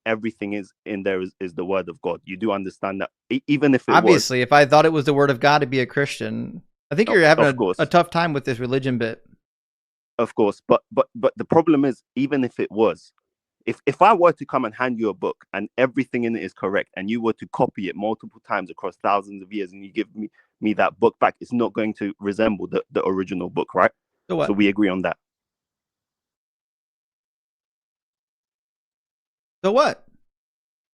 everything is in there is the word of God. You do understand that, even if it obviously, if I thought it was the word of God to be a Christian, I think you're having a tough time with this religion bit. Of course, but the problem is, even if it was, if I were to come and hand you a book and everything in it is correct, and you were to copy it multiple times across thousands of years, and you give me that book back, it's not going to resemble the original book, right? So what? So we agree on that. So what?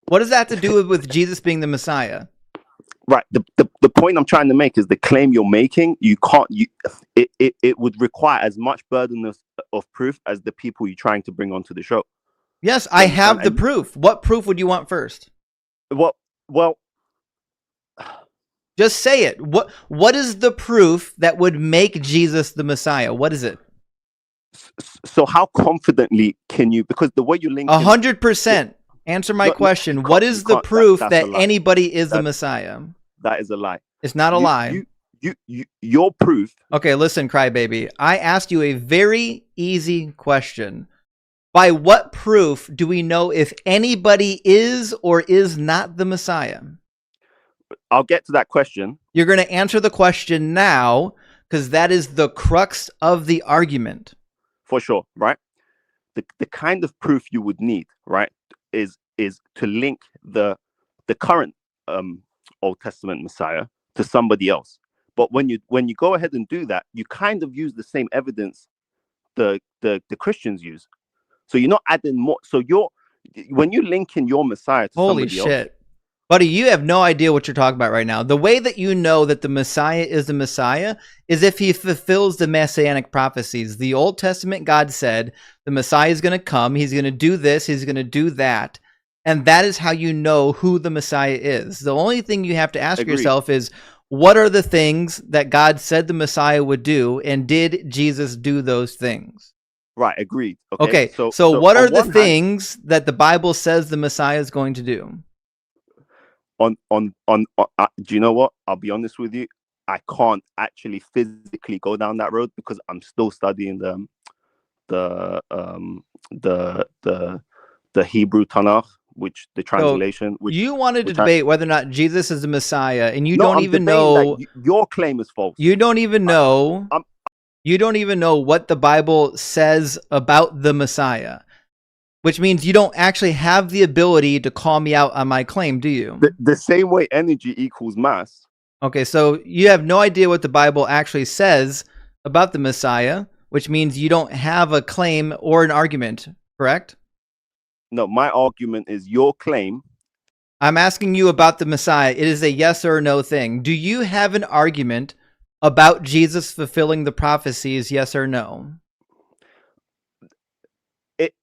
What does that have to do with Jesus being the Messiah? Right. The point I'm trying to make is the claim you're making. You can't. It would require as much burden of proof as the people you're trying to bring onto the show. Yes, I have the proof. What proof would you want first? Well, just say it. What is the proof that would make Jesus the Messiah? What is it? So how confidently can you? Because the way you link 100%. Answer my question. What is the proof that anybody is the Messiah? That is a lie. It's not a lie. Your proof. Okay, listen, crybaby. I asked you a very easy question. By what proof do we know if anybody is or is not the Messiah? I'll get to that question. You're going to answer the question now, because that is the crux of the argument. For sure, right? The kind of proof you would need, right, is to link the current Old Testament Messiah to somebody else. But when you go ahead and do that, you kind of use the same evidence the Christians use. So you're not adding more. So when you link in your Messiah to Holy somebody shit. else, Buddy, you have no idea what you're talking about right now. The way that you know that the Messiah is the Messiah is if he fulfills the Messianic prophecies. The Old Testament God said the Messiah is going to come. He's going to do this. He's going to do that. And that is how you know who the Messiah is. The only thing you have to ask Agreed. yourself is, what are the things that God said the Messiah would do? And did Jesus do those things? right? Agreed. Okay. So what are the things that the Bible says the Messiah is going to do? Do you know what? I'll be honest with you. I can't actually physically go down that road because I'm still studying the Hebrew Tanakh, which the translation. So you wanted to debate whether or not Jesus is the Messiah, and you don't even know your claim is false. You don't even know. You don't even know what the Bible says about the Messiah. Which means you don't actually have the ability to call me out on my claim, do you? The same way energy equals mass. Okay, so you have no idea what the Bible actually says about the Messiah, which means you don't have a claim or an argument, correct? No, my argument is your claim. I'm asking you about the Messiah. It is a yes or no thing. Do you have an argument about Jesus fulfilling the prophecies, yes or no?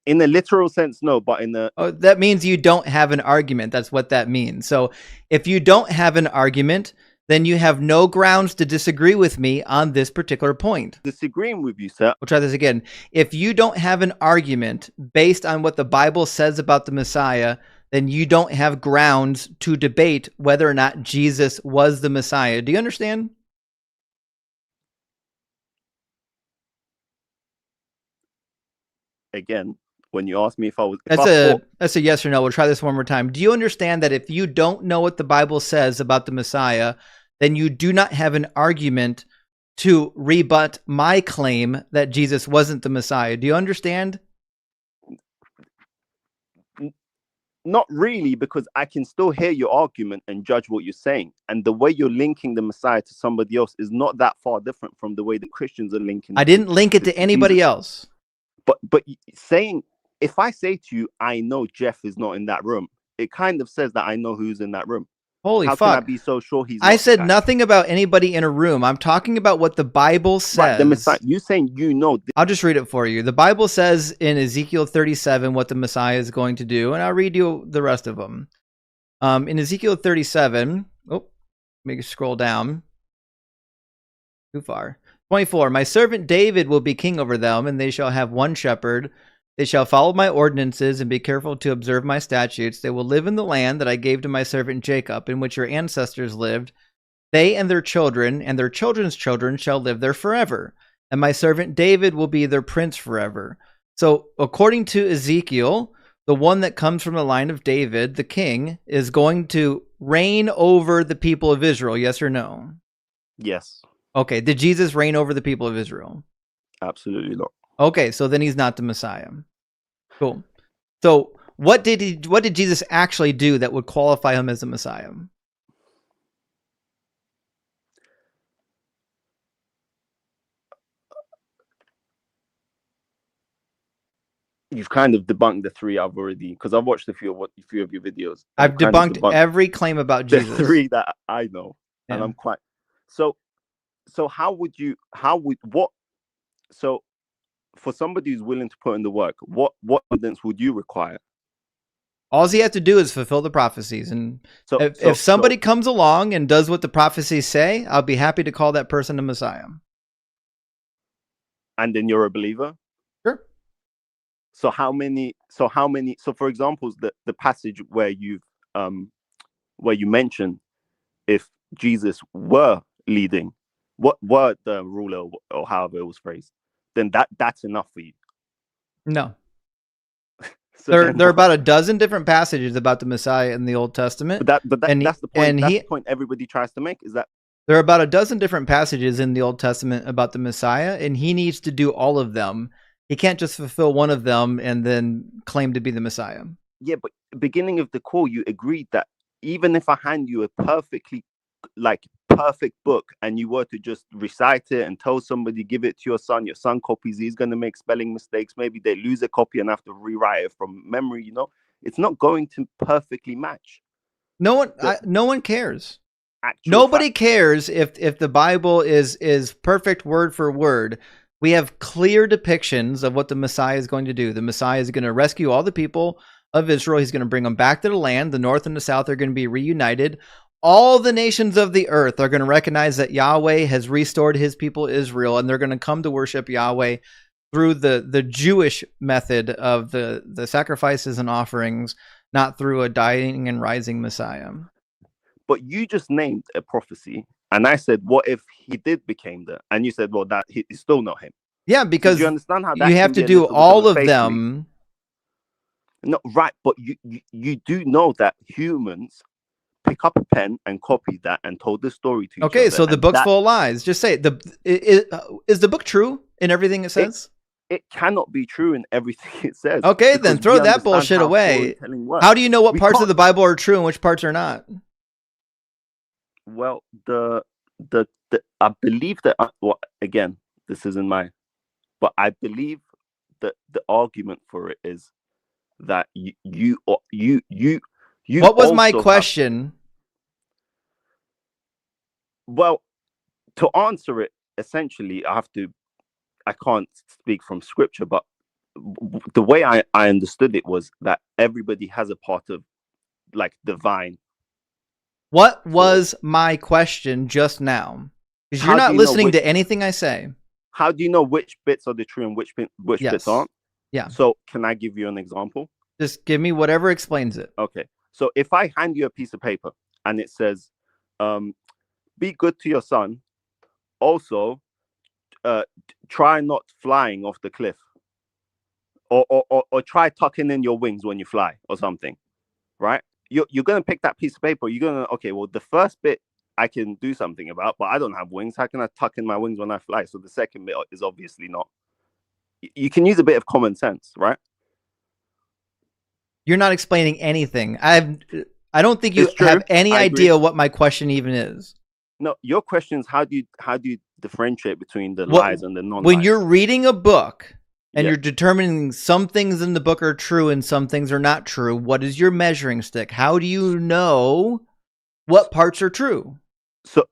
In a literal sense, no, but in the... Oh, that means you don't have an argument. That's what that means. So if you don't have an argument, then you have no grounds to disagree with me on this particular point. Disagreeing with you, sir. We'll try this again. If you don't have an argument based on what the Bible says about the Messiah, then you don't have grounds to debate whether or not Jesus was the Messiah. Do you understand? Again, when you ask me if I was... That's a yes or no. We'll try this one more time. Do you understand that if you don't know what the Bible says about the Messiah, then you do not have an argument to rebut my claim that Jesus wasn't the Messiah? Do you understand? Not really, because I can still hear your argument and judge what you're saying. And the way you're linking the Messiah to somebody else is not that far different from the way the Christians are linking. I didn't link it to anybody else. But saying, if I say to you, I know Jeff is not in that room, it kind of says that I know who's in that room. Holy fuck. How can I be so sure he's not? I said nothing about anybody in a room. I'm talking about what the Bible says. Right, the Messiah, you saying you know. I'll just read it for you. The Bible says in Ezekiel 37 what the Messiah is going to do, and I'll read you the rest of them. In Ezekiel 37, make you scroll down. Too far. 24, my servant David will be king over them, and they shall have one shepherd. They shall follow my ordinances and be careful to observe my statutes. They will live in the land that I gave to my servant Jacob, in which your ancestors lived. They and their children's children shall live there forever. And my servant David will be their prince forever. So according to Ezekiel, the one that comes from the line of David, the king, is going to reign over the people of Israel, yes or no? Yes. Okay, did Jesus reign over the people of Israel? Absolutely not. Okay, so then he's not the Messiah. Cool. So what did Jesus actually do that would qualify him as the Messiah? You've kind of debunked the three I've already, because I've watched a few of your videos. I've debunked every claim about Jesus. The three that I know, yeah. And I'm quite so for somebody who's willing to put in the work, what evidence would you require? All he has to do is fulfill the prophecies, and if somebody comes along and does what the prophecies say, I'll be happy to call that person a Messiah. And then you're a believer? Sure. So for example, the passage where you mentioned if Jesus were leading, what were the ruler or however it was phrased, then that's enough for you. No. So There then are what? about a dozen different passages about the Messiah in the Old Testament. And That's the point. and That's he the point everybody tries to make, is that there are about a dozen different passages in the Old Testament about the Messiah, and he needs to do all of them. He can't just fulfill one of them and then claim to be the Messiah. yeah, but beginning of the call, you agreed that even if I hand you a perfect book and you were to just recite it and tell somebody, give it to your son copies, he's going to make spelling mistakes. Maybe they lose a copy and have to rewrite it from memory. You know, it's not going to perfectly match. No one cares. Actual Nobody fact. cares if the Bible is perfect word for word. We have clear depictions of what the Messiah is going to do. The Messiah is going to rescue all the people of Israel. He's going to bring them back to the land. The north and the south are going to be reunited. All the nations of the earth are going to recognize that Yahweh has restored his people Israel, and they're going to come to worship Yahweh through the Jewish method of the sacrifices and offerings, not through a dying and rising Messiah. But you just named a prophecy, and I said, "What if he did became the?" And you said, "Well, that he's still not him." Yeah, because you understand how that you have can to be a do little bit all a of faith them. leap? No, right? But you do know that humans pick up a pen and copy that and told the story to each other. Okay, so the and book's that, full of lies. Just say is the book true in everything it says? it cannot be true in everything it says. Okay, because then throw we that understand bullshit how away. storytelling works. How do you know what We parts of can't- the Bible are true and which parts are not? Well, the I believe that well, again, this isn't my, but I believe that the argument for it is that you What was my also have- question? well, to answer it, essentially, I can't speak from scripture, but the way I understood it was that everybody has a part of like divine. What was my question just now? Because you're How do not you know listening which- to anything I say. How do you know which bits are the true and which Yes. bits aren't? Yeah. So can I give you an example? Just give me whatever explains it. Okay. So if I hand you a piece of paper and it says, be good to your son, also try not flying off the cliff, or try tucking in your wings when you fly or something, right? You're going to pick that piece of paper. You're going to, okay, well, the first bit I can do something about, but I don't have wings. How can I tuck in my wings when I fly? So the second bit is obviously not. You can use a bit of common sense, right? You're not explaining anything. I don't think you It's true. have any I agree. idea what my question even is. No, your question is how do you differentiate between the lies and the non-lies? When you're reading a book and Yeah. you're determining some things in the book are true and some things are not true, what is your measuring stick? How do you know what parts are true? So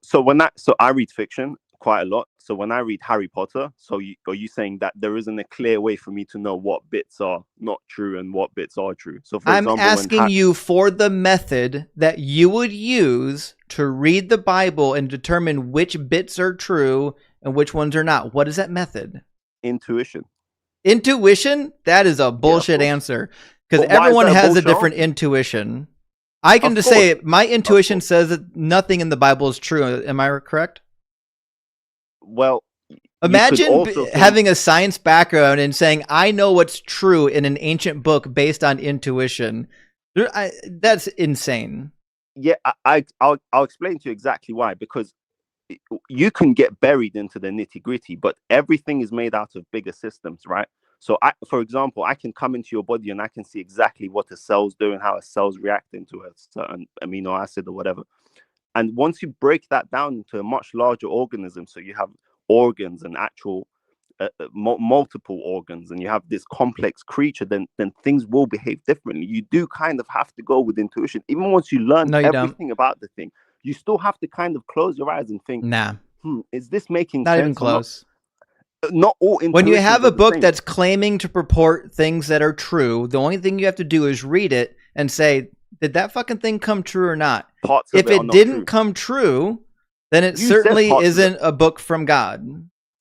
I read fiction quite a lot. So when I read Harry Potter, are you saying that there isn't a clear way for me to know what bits are not true and what bits are true? So for I'm example, asking you for the method that you would use to read the Bible and determine which bits are true and which ones are not. What is that method? intuition. Intuition? That is a bullshit course. answer. Because But why is everyone that a has a bullshit different answer? intuition. I can Of just say course. my intuition course. says that nothing in the Bible is true. Am I correct? Well, Imagine having a science background and saying, I know what's true in an ancient book based on intuition. That's insane. Yeah, I'll explain to you exactly why. Because you can get buried into the nitty gritty, but everything is made out of bigger systems, right? So, for example, I can come into your body and I can see exactly what a cell's doing, how a cell's reacting to a certain amino acid or whatever. And once you break that down into a much larger organism, so you have organs and actual multiple organs, and you have this complex creature, then things will behave differently. You do kind of have to go with intuition. Even once you learn everything about the thing, you still have to kind of close your eyes and think, is this making sense? Not even close. Not all intuitions. When you have a book same. that's claiming to purport things that are true, the only thing you have to do is read it and say, did that fucking thing come true or not? Parts of if it didn't come true, then it certainly isn't a book from God.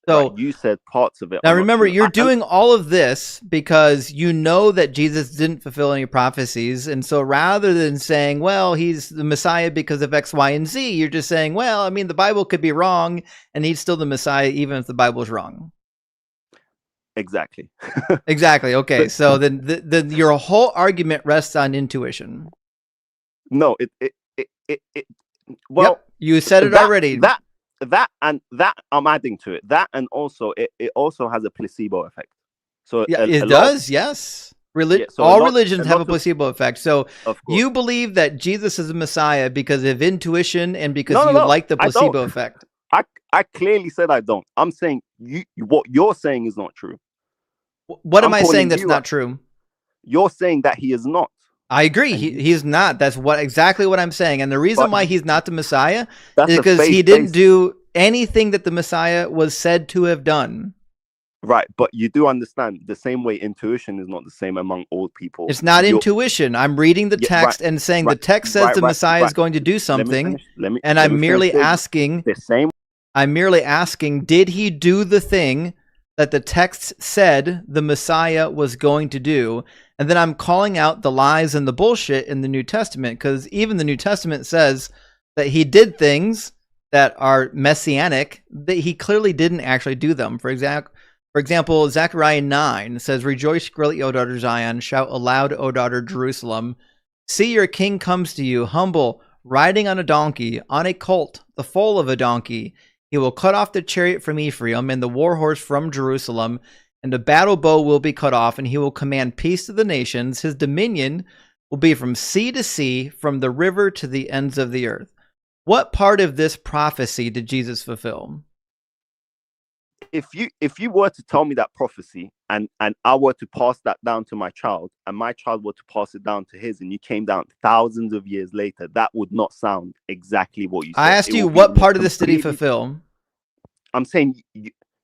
So right, you said parts of it. Now remember, you're doing all of this because you know that Jesus didn't fulfill any prophecies. And so rather than saying, well, he's the Messiah because of X, Y, and Z, you're just saying, well, I mean, the Bible could be wrong and he's still the Messiah even if the Bible is wrong. I mean, the Bible could be wrong, and he's still the Messiah. But I mean, the Bible could be wrong, and he's still the Messiah. Bible could be wrong and he's still the Messiah even if the Bible is wrong. Exactly. Exactly. Okay. So then your whole argument rests on intuition. No, it well, yep, you said it that already. that I'm adding to it. That, and also it also has a placebo effect. So Yeah, a it lot does. Yes. so all religions have a of, placebo effect. So of course. you believe that Jesus is a Messiah because of intuition and because No, you like the I placebo don't. effect. I clearly said I don't. I'm saying what you're saying is not true. What am I'm I saying calling that's you not out. true? You're saying that he is not. I agree. And He's not. That's exactly what I'm saying. And the reason But why he's not the Messiah that's is a because he faith-based- didn't do anything that the Messiah was said to have done. Right, but you do understand the same way intuition is not the same among all people. It's not intuition. I'm reading the text and saying the text says the Messiah is going to do something, and I'm merely asking. The same. I'm merely asking, did he do the thing that the text said the Messiah was going to do? And then I'm calling out the lies and the bullshit in the New Testament, because even the New Testament says that he did things that are messianic, that he clearly didn't actually do them. For example, Zechariah 9 says, "Rejoice greatly, O daughter Zion, shout aloud, O daughter Jerusalem. See, your king comes to you, humble, riding on a donkey, on a colt, the foal of a donkey. He will cut off the chariot from Ephraim and the war horse from Jerusalem, and the battle bow will be cut off, and he will command peace to the nations. His dominion will be from sea to sea, from the river to the ends of the earth." What part of this prophecy did Jesus fulfill? If you were to tell me that prophecy and I were to pass that down to my child, and my child were to pass it down to his, and you came down thousands of years later, that would not sound exactly what you said. I asked you, what part of this did he fulfill? I'm saying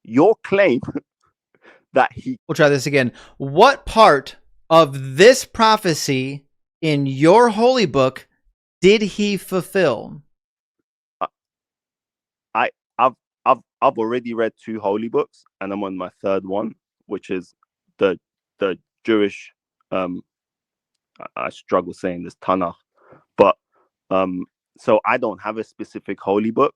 your claim that he... We'll try this again. What part of this prophecy in your holy book did he fulfill? I've already read 2 holy books, and I'm on my 3rd one, which is the Jewish. I struggle saying this, Tanakh, but so I don't have a specific holy book.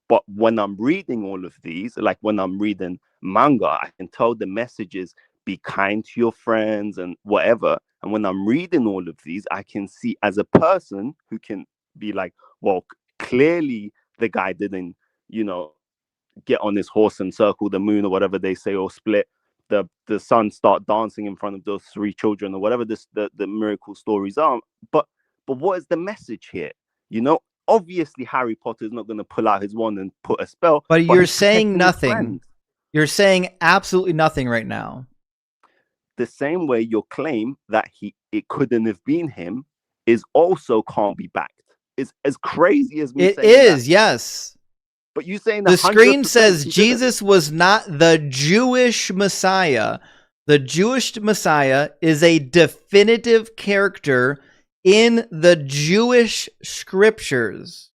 But when I'm reading all of these, like when I'm reading manga, I can tell the messages, be kind to your friends and whatever. And when I'm reading all of these, I can see as a person who can be like, well, clearly the guy didn't, get on his horse and circle the moon or whatever they say, or split the sun, start dancing in front of those 3 children, or whatever the miracle stories are. But what is the message here? Obviously Harry Potter is not going to pull out his wand and put a spell. But you're saying nothing. You're saying absolutely nothing right now. The same way your claim that it couldn't have been him is also can't be backed. It's as crazy as me it saying is that. Yes. But you saying the screen says Jesus was not the Jewish Messiah. The Jewish Messiah is a definitive character in the Jewish scriptures.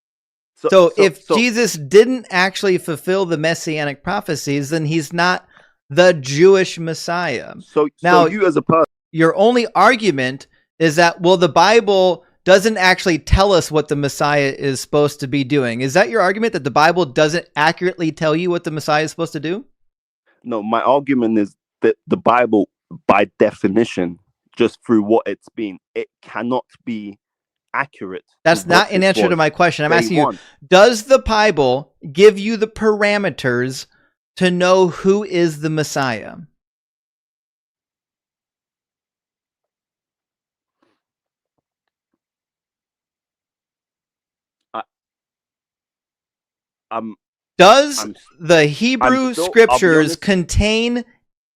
So if Jesus didn't actually fulfill the messianic prophecies, then he's not the Jewish Messiah. So you as a person, your only argument is that, well, the Bible doesn't actually tell us what the Messiah is supposed to be doing. Is that your argument, that the Bible doesn't accurately tell you what the Messiah is supposed to do? No, my argument is that the Bible, by definition, just through what it's been, it cannot be accurate. That's not an answer to my question. I'm asking you, does the Bible give you the parameters to know who is the Messiah? Does the Hebrew scriptures contain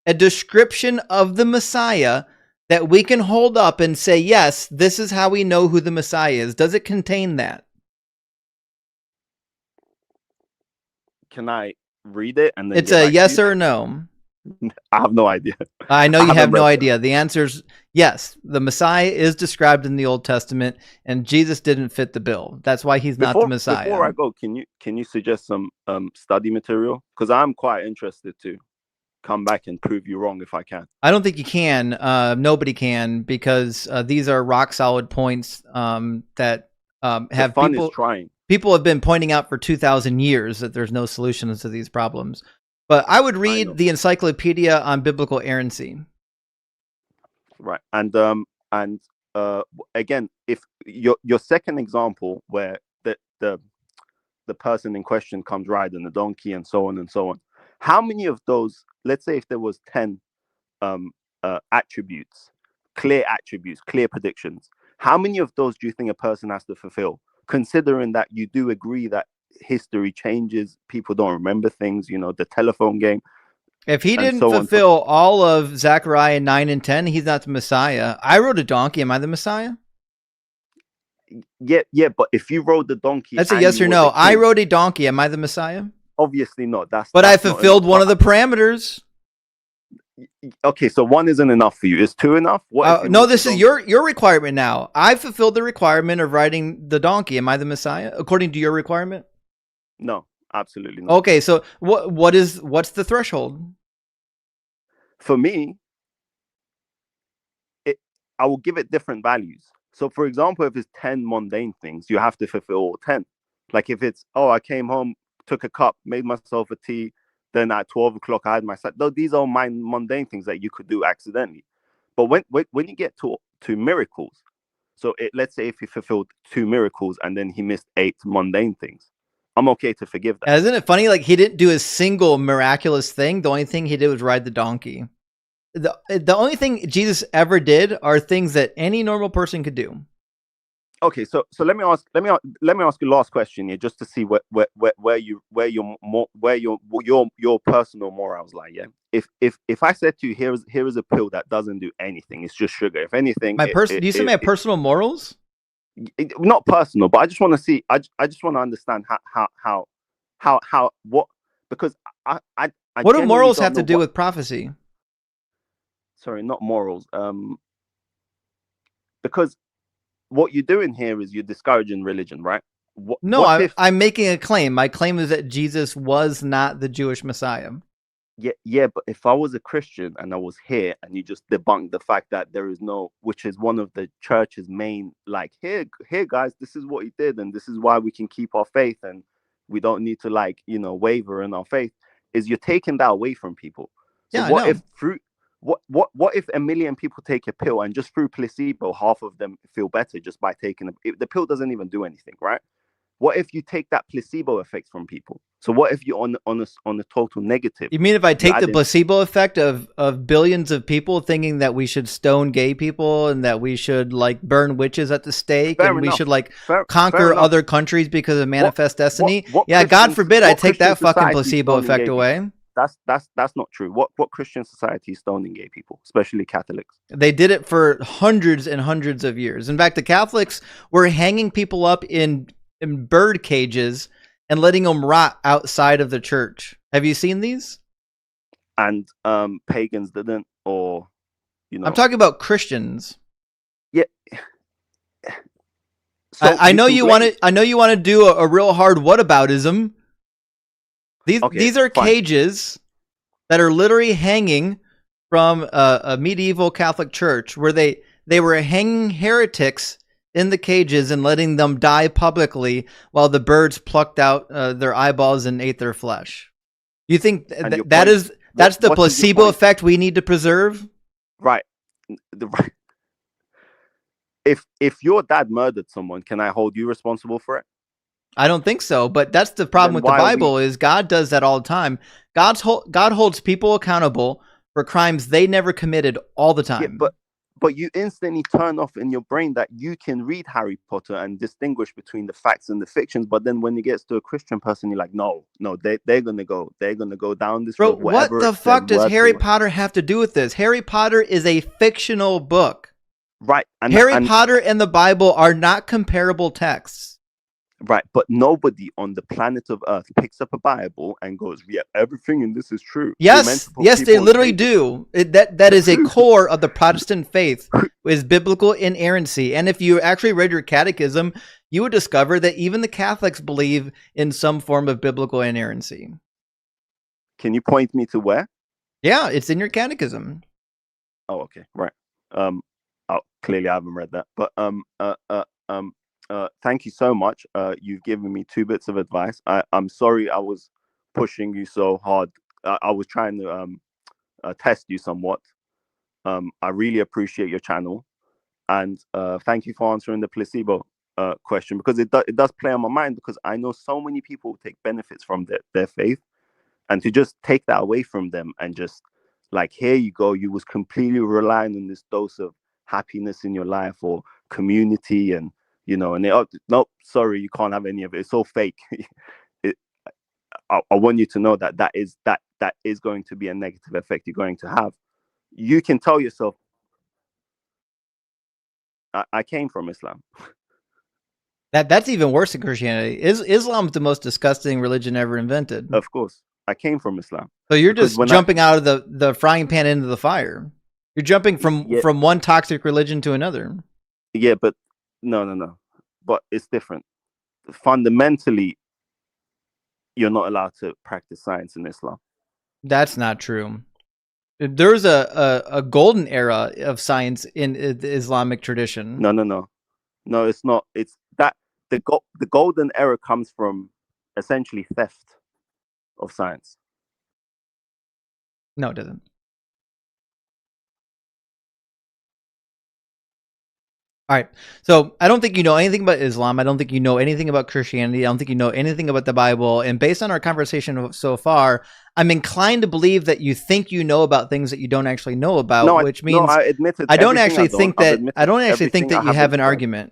a description of the Messiah that we can hold up and say, yes, this is how we know who the Messiah is? Does it contain that? Can I read it? And then it's a yes or no. I have no idea. I know you have no idea. The answer is yes. The Messiah is described in the Old Testament, and Jesus didn't fit the bill. That's why he's not the Messiah. Before I go, can you suggest some study material? Because I'm quite interested to come back and prove you wrong if I can. I don't think you can. Nobody can, because these are rock solid points that have fun is trying. People have been pointing out for 2,000 years that there's no solutions to these problems. But I would know. read the Encyclopedia on Biblical Errancy. Right. And again, if your second example where the person in question comes riding the donkey and so on and so on, how many of those, let's say if there was 10 attributes, clear predictions, how many of those do you think a person has to fulfill, considering that you do agree that history changes, people don't remember things, you know, the telephone game? If he and didn't so on. fulfill all of Zechariah 9 and 10, he's not the Messiah. I rode a donkey. Am I the Messiah? Yeah, but if you rode the donkey, That's a and yes you or were no. the I king, rode a donkey. Am I the Messiah? obviously not. But But I fulfilled one of the parameters. Okay, so one isn't enough for you. Is two enough? What if you No, rode the this is donkey? your requirement now. I fulfilled the requirement of riding the donkey. Am I the Messiah according to your requirement? No, absolutely not. Okay, so what's the threshold? For me, I will give it different values. So, for example, if it's 10 mundane things, you have to fulfill all 10. Like if it's, oh, I came home, took a cup, made myself a tea, then at 12 o'clock I had my set. Though these are my mundane things that you could do accidentally. But when you get to miracles, so let's say if he fulfilled 2 miracles and then he missed 8 mundane things, I'm okay to forgive that. Isn't it funny? Like he didn't do a single miraculous thing. The only thing he did was ride the donkey. The only thing Jesus ever did are things that any normal person could do. Okay, so let me ask you last question here, just to see where your personal morals lie. Yeah, if I said to you, here is a pill that doesn't do anything, it's just sugar. If anything, Do you say my personal morals? Not personal, but I just want to see. I just want to understand how what, because I What do genuinely morals don't have to know do what- with prophecy? Sorry, not morals. Because what you're doing here is you're discouraging religion, right? No, What if I'm making a claim. My claim is that Jesus was not the Jewish Messiah. yeah, but if I was a Christian and I was here and you just debunked the fact that there is no, which is one of the church's main, like, here guys, this is what he did and this is why we can keep our faith and we don't need to, like, you know, waver in our faith, is you're taking that away from people. So Yeah, I what know. if through what if 1 million people take a pill and just through placebo half of them feel better just by taking the pill doesn't even do anything, right? What if you take that placebo effect from people? So what if you're on a total negative? You mean if I take the in- placebo effect of billions of people thinking that we should stone gay people and that we should like burn witches at the stake Fair and we enough. should like Fair conquer enough. other countries because of manifest destiny? what Yeah, God Christian- forbid I what take that Christian fucking society placebo stoning effect gay away. That's not true. What Christian society is stoning gay people, especially Catholics? They did it for hundreds and hundreds of years. In fact, the Catholics were hanging people up in bird cages and letting them rot outside of the church. Have you seen these? And pagans didn't, or you know. I'm talking about Christians. Yeah. So I know you want to. I know you want to do a real hard whataboutism. These are fine. cages that are literally hanging from a medieval Catholic church where they were hanging heretics in the cages and letting them die publicly while the birds plucked out their eyeballs and ate their flesh. You think that's the placebo effect we need to preserve? Right. If your dad murdered someone, can I hold you responsible for it? I don't think so, but that's the problem with the Bible is God does that all the time. God holds people accountable for crimes they never committed all the time. Yeah, but you instantly turn off in your brain that you can read Harry Potter and distinguish between the facts and the fictions. But then when it gets to a Christian person, you're like, no, they're gonna go down this road. Bro, what the fuck does Harry Potter have to do with this? Harry Potter is a fictional book. Right. Harry Potter and the Bible are not comparable texts. Right, but nobody on the planet of Earth picks up a Bible and goes, "Yeah, everything in this is true." Yes, they literally do. That is a core of the Protestant faith, is biblical inerrancy. And if you actually read your catechism, you would discover that even the Catholics believe in some form of biblical inerrancy. Can you point me to where? Yeah, it's in your catechism. Oh, okay, right. Clearly I haven't read that, but thank you so much. You've given me 2 bits of advice. I'm sorry I was pushing you so hard I was trying to test you somewhat. I really appreciate your channel, and thank you for answering the placebo question, because it does play on my mind, because I know so many people take benefits from their faith, and to just take that away from them and just like, here you go, you was completely relying on this dose of happiness in your life or community, and and they, oh, nope, sorry, you can't have any of it, it's all fake. I want you to know that is going to be a negative effect you're going to have. You can tell yourself, I came from Islam. That's even worse than Christianity. Islam's the most disgusting religion ever invented. Of course, I came from Islam. So you're just jumping out of the frying pan into the fire. You're jumping from one toxic religion to another. Yeah, but no. But it's different. Fundamentally, you're not allowed to practice science in Islam. That's not true. There's a golden era of science in the Islamic tradition. No, it's not. It's that the golden era comes from essentially theft of science. No, it doesn't. All right. So I don't think you know anything about Islam. I don't think you know anything about Christianity. I don't think you know anything about the Bible. And based on our conversation so far, I'm inclined to believe that you think you know about things that you don't actually know about, which means I admitted I don't actually think that you have an argument.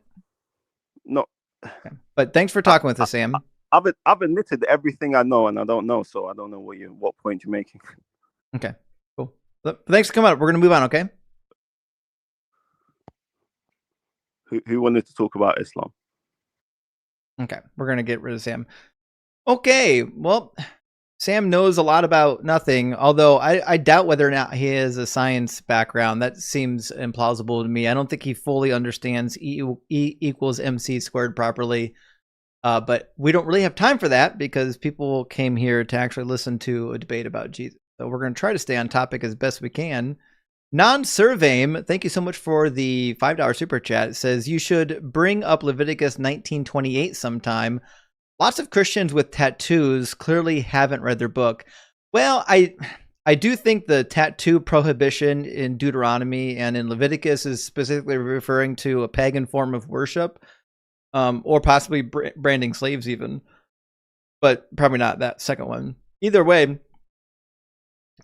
No. Okay. But thanks for talking with us, Sam. I've admitted everything I know and I don't know, so I don't know what point you're making. Okay, cool. Thanks for coming up. We're going to move on, okay? Who wanted to talk about Islam? Okay, we're going to get rid of Sam. Okay, well, Sam knows a lot about nothing, although I doubt whether or not he has a science background. That seems implausible to me. I don't think he fully understands E equals MC squared properly. But we don't really have time for that because people came here to actually listen to a debate about Jesus. So we're going to try to stay on topic as best we can. Non-Surveyme, thank you so much for the $5 super chat. It says, you should bring up Leviticus 19:28 sometime. Lots of Christians with tattoos clearly haven't read their book. Well, I do think the tattoo prohibition in Deuteronomy and in Leviticus is specifically referring to a pagan form of worship, or possibly branding slaves even, but probably not that second one. Either way,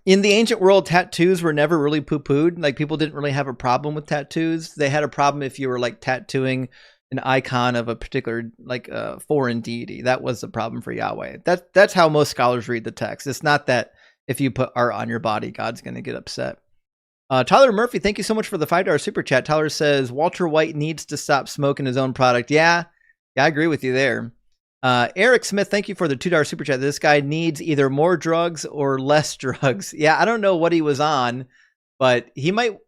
in the ancient world, tattoos were never really poo-pooed. Like, people didn't really have a problem with tattoos. They had a problem if you were like tattooing an icon of a particular like foreign deity. That was the problem for Yahweh. That's how most scholars read the text. It's not that if you put art on your body, God's going to get upset. Tyler Murphy, thank you so much for the $5 super chat. Tyler says Walter White needs to stop smoking his own product. Yeah, I agree with you there. Eric Smith, thank you for the $2 super chat. This guy needs either more drugs or less drugs. Yeah, I don't know what he was on, but he might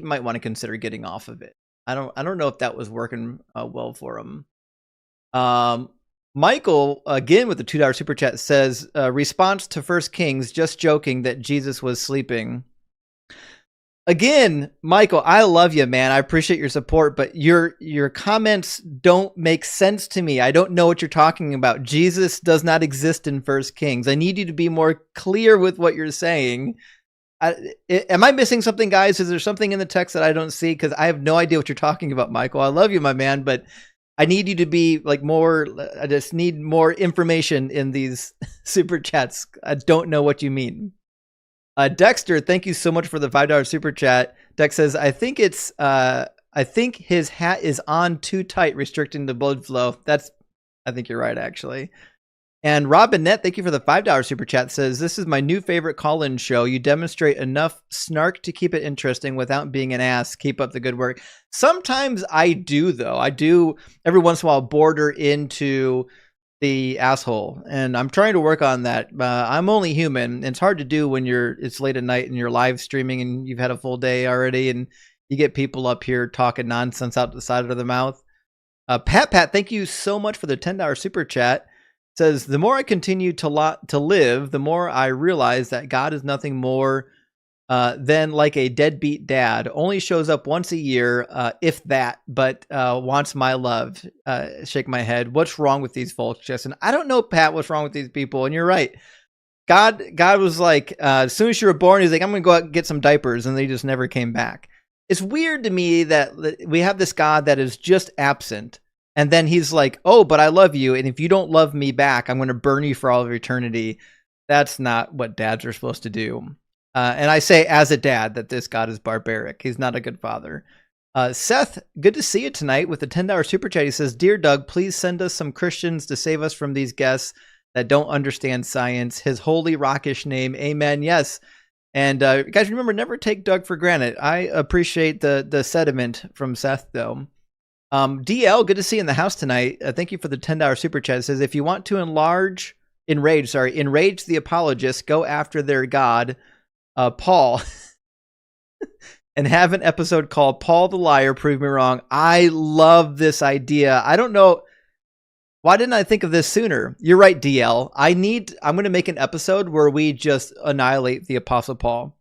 want to consider getting off of it. I don't know if that was working well for him. Michael, again with the $2 super chat, says response to 1 Kings, just joking that Jesus was sleeping. Again, Michael, I love you, man. I appreciate your support, but your comments don't make sense to me. I don't know what you're talking about. Jesus does not exist in 1 Kings. I need you to be more clear with what you're saying. Am I missing something, guys? Is there something in the text that I don't see? Because I have no idea what you're talking about, Michael. I love you, my man, but I need you to be like more. I just need more information in these super chats. I don't know what you mean. Dexter, thank you so much for the $5 super chat. Dex says, I think his hat is on too tight, restricting the blood flow. I think you're right, actually. And Robinette, thank you for the $5 super chat, says, this is my new favorite call-in show. You demonstrate enough snark to keep it interesting without being an ass. Keep up the good work. Sometimes I do, though. I do every once in a while border into the asshole, and I'm trying to work on that. I'm only human. It's hard to do when it's late at night and you're live streaming and you've had a full day already, and you get people up here talking nonsense out the side of their mouth. Pat, thank you so much for the $10 super chat. It says, the more I continue to live, the more I realize that God is nothing more than like a deadbeat dad. Only shows up once a year, if that, but wants my love. Shake my head. What's wrong with these folks, Justin? I don't know, Pat, what's wrong with these people. And you're right. God was like, as soon as you were born, he's like, I'm going to go out and get some diapers. And they just never came back. It's weird to me that we have this God that is just absent. And then he's like, oh, but I love you. And if you don't love me back, I'm going to burn you for all of eternity. That's not what dads are supposed to do. And I say as a dad that this God is barbaric. He's not a good father. Seth, good to see you tonight with the $10 super chat. He says, Dear Doug, please send us some Christians to save us from these guests that don't understand science. His holy rockish name. Amen. Yes. And guys, remember, never take Doug for granted. I appreciate the sentiment from Seth, though. DL, good to see you in the house tonight. Thank you for the $10 super chat. It says, if you want to enrage the apologists, go after their God, Paul, and have an episode called Paul the Liar, Prove Me Wrong. I love this idea. I don't know. Why didn't I think of this sooner? You're right, DL. I'm going to make an episode where we just annihilate the Apostle Paul.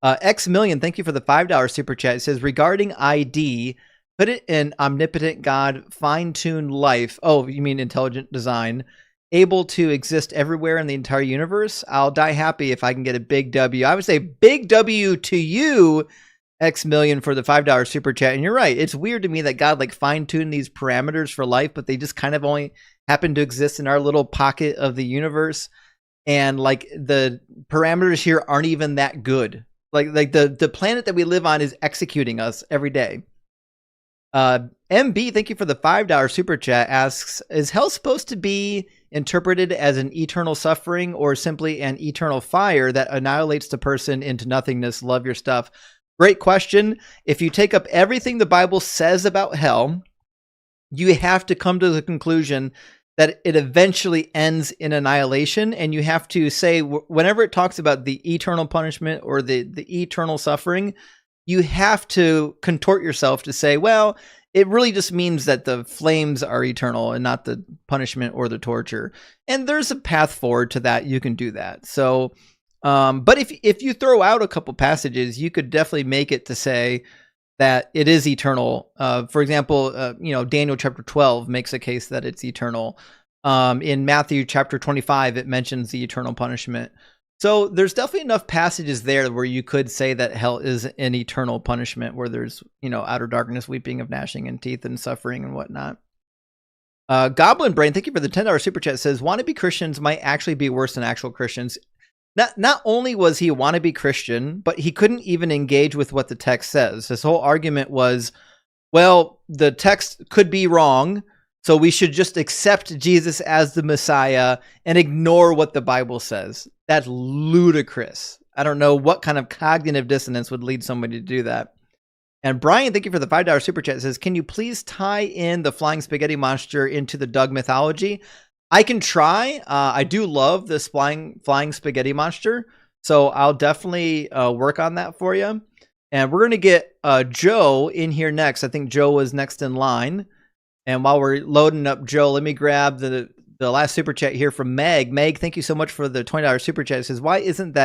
X Million, thank you for the $5 super chat. It says, regarding ID, put it in omnipotent God, fine-tuned life. Oh, you mean intelligent design. Able to exist everywhere in the entire universe. I'll die happy if I can get a big W. I would say big W to you, X Million, for the $5 super chat. And you're right. It's weird to me that God like fine-tuned these parameters for life, but they just kind of only happen to exist in our little pocket of the universe. And like the parameters here aren't even that good. Like the planet that we live on is executing us every day. MB, thank you for the $5 super chat, asks, is hell supposed to be interpreted as an eternal suffering or simply an eternal fire that annihilates the person into nothingness? Love your stuff. Great question. If you take up everything the Bible says about hell, you have to come to the conclusion that it eventually ends in annihilation. And you have to say, whenever it talks about the eternal punishment or the eternal suffering, you have to contort yourself to say, well, it really just means that the flames are eternal and not the punishment or the torture. And there's a path forward to that. You can do that. So, but if you throw out a couple passages, you could definitely make it to say that it is eternal. For example, Daniel chapter 12 makes a case that it's eternal. In Matthew chapter 25, it mentions the eternal punishment. So there's definitely enough passages there where you could say that hell is an eternal punishment, where there's, outer darkness, weeping of gnashing and teeth and suffering and whatnot. Goblin Brain, thank you for the $10 super chat, says wannabe Christians might actually be worse than actual Christians. Not only was he a wannabe Christian, but he couldn't even engage with what the text says. His whole argument was, well, the text could be wrong, so we should just accept Jesus as the Messiah and ignore what the Bible says. That's ludicrous. I don't know what kind of cognitive dissonance would lead somebody to do that. And Brian, thank you for the $5 super chat. It says, can you please tie in the flying spaghetti monster into the Doug mythology? I can try. I do love this flying spaghetti monster, so I'll definitely work on that for you. And we're going to get Joe in here next. I think Joe was next in line. And while we're loading up Joe, let me grab the last super chat here from Meg. Meg, thank you so much for the $20 super chat. It says, why isn't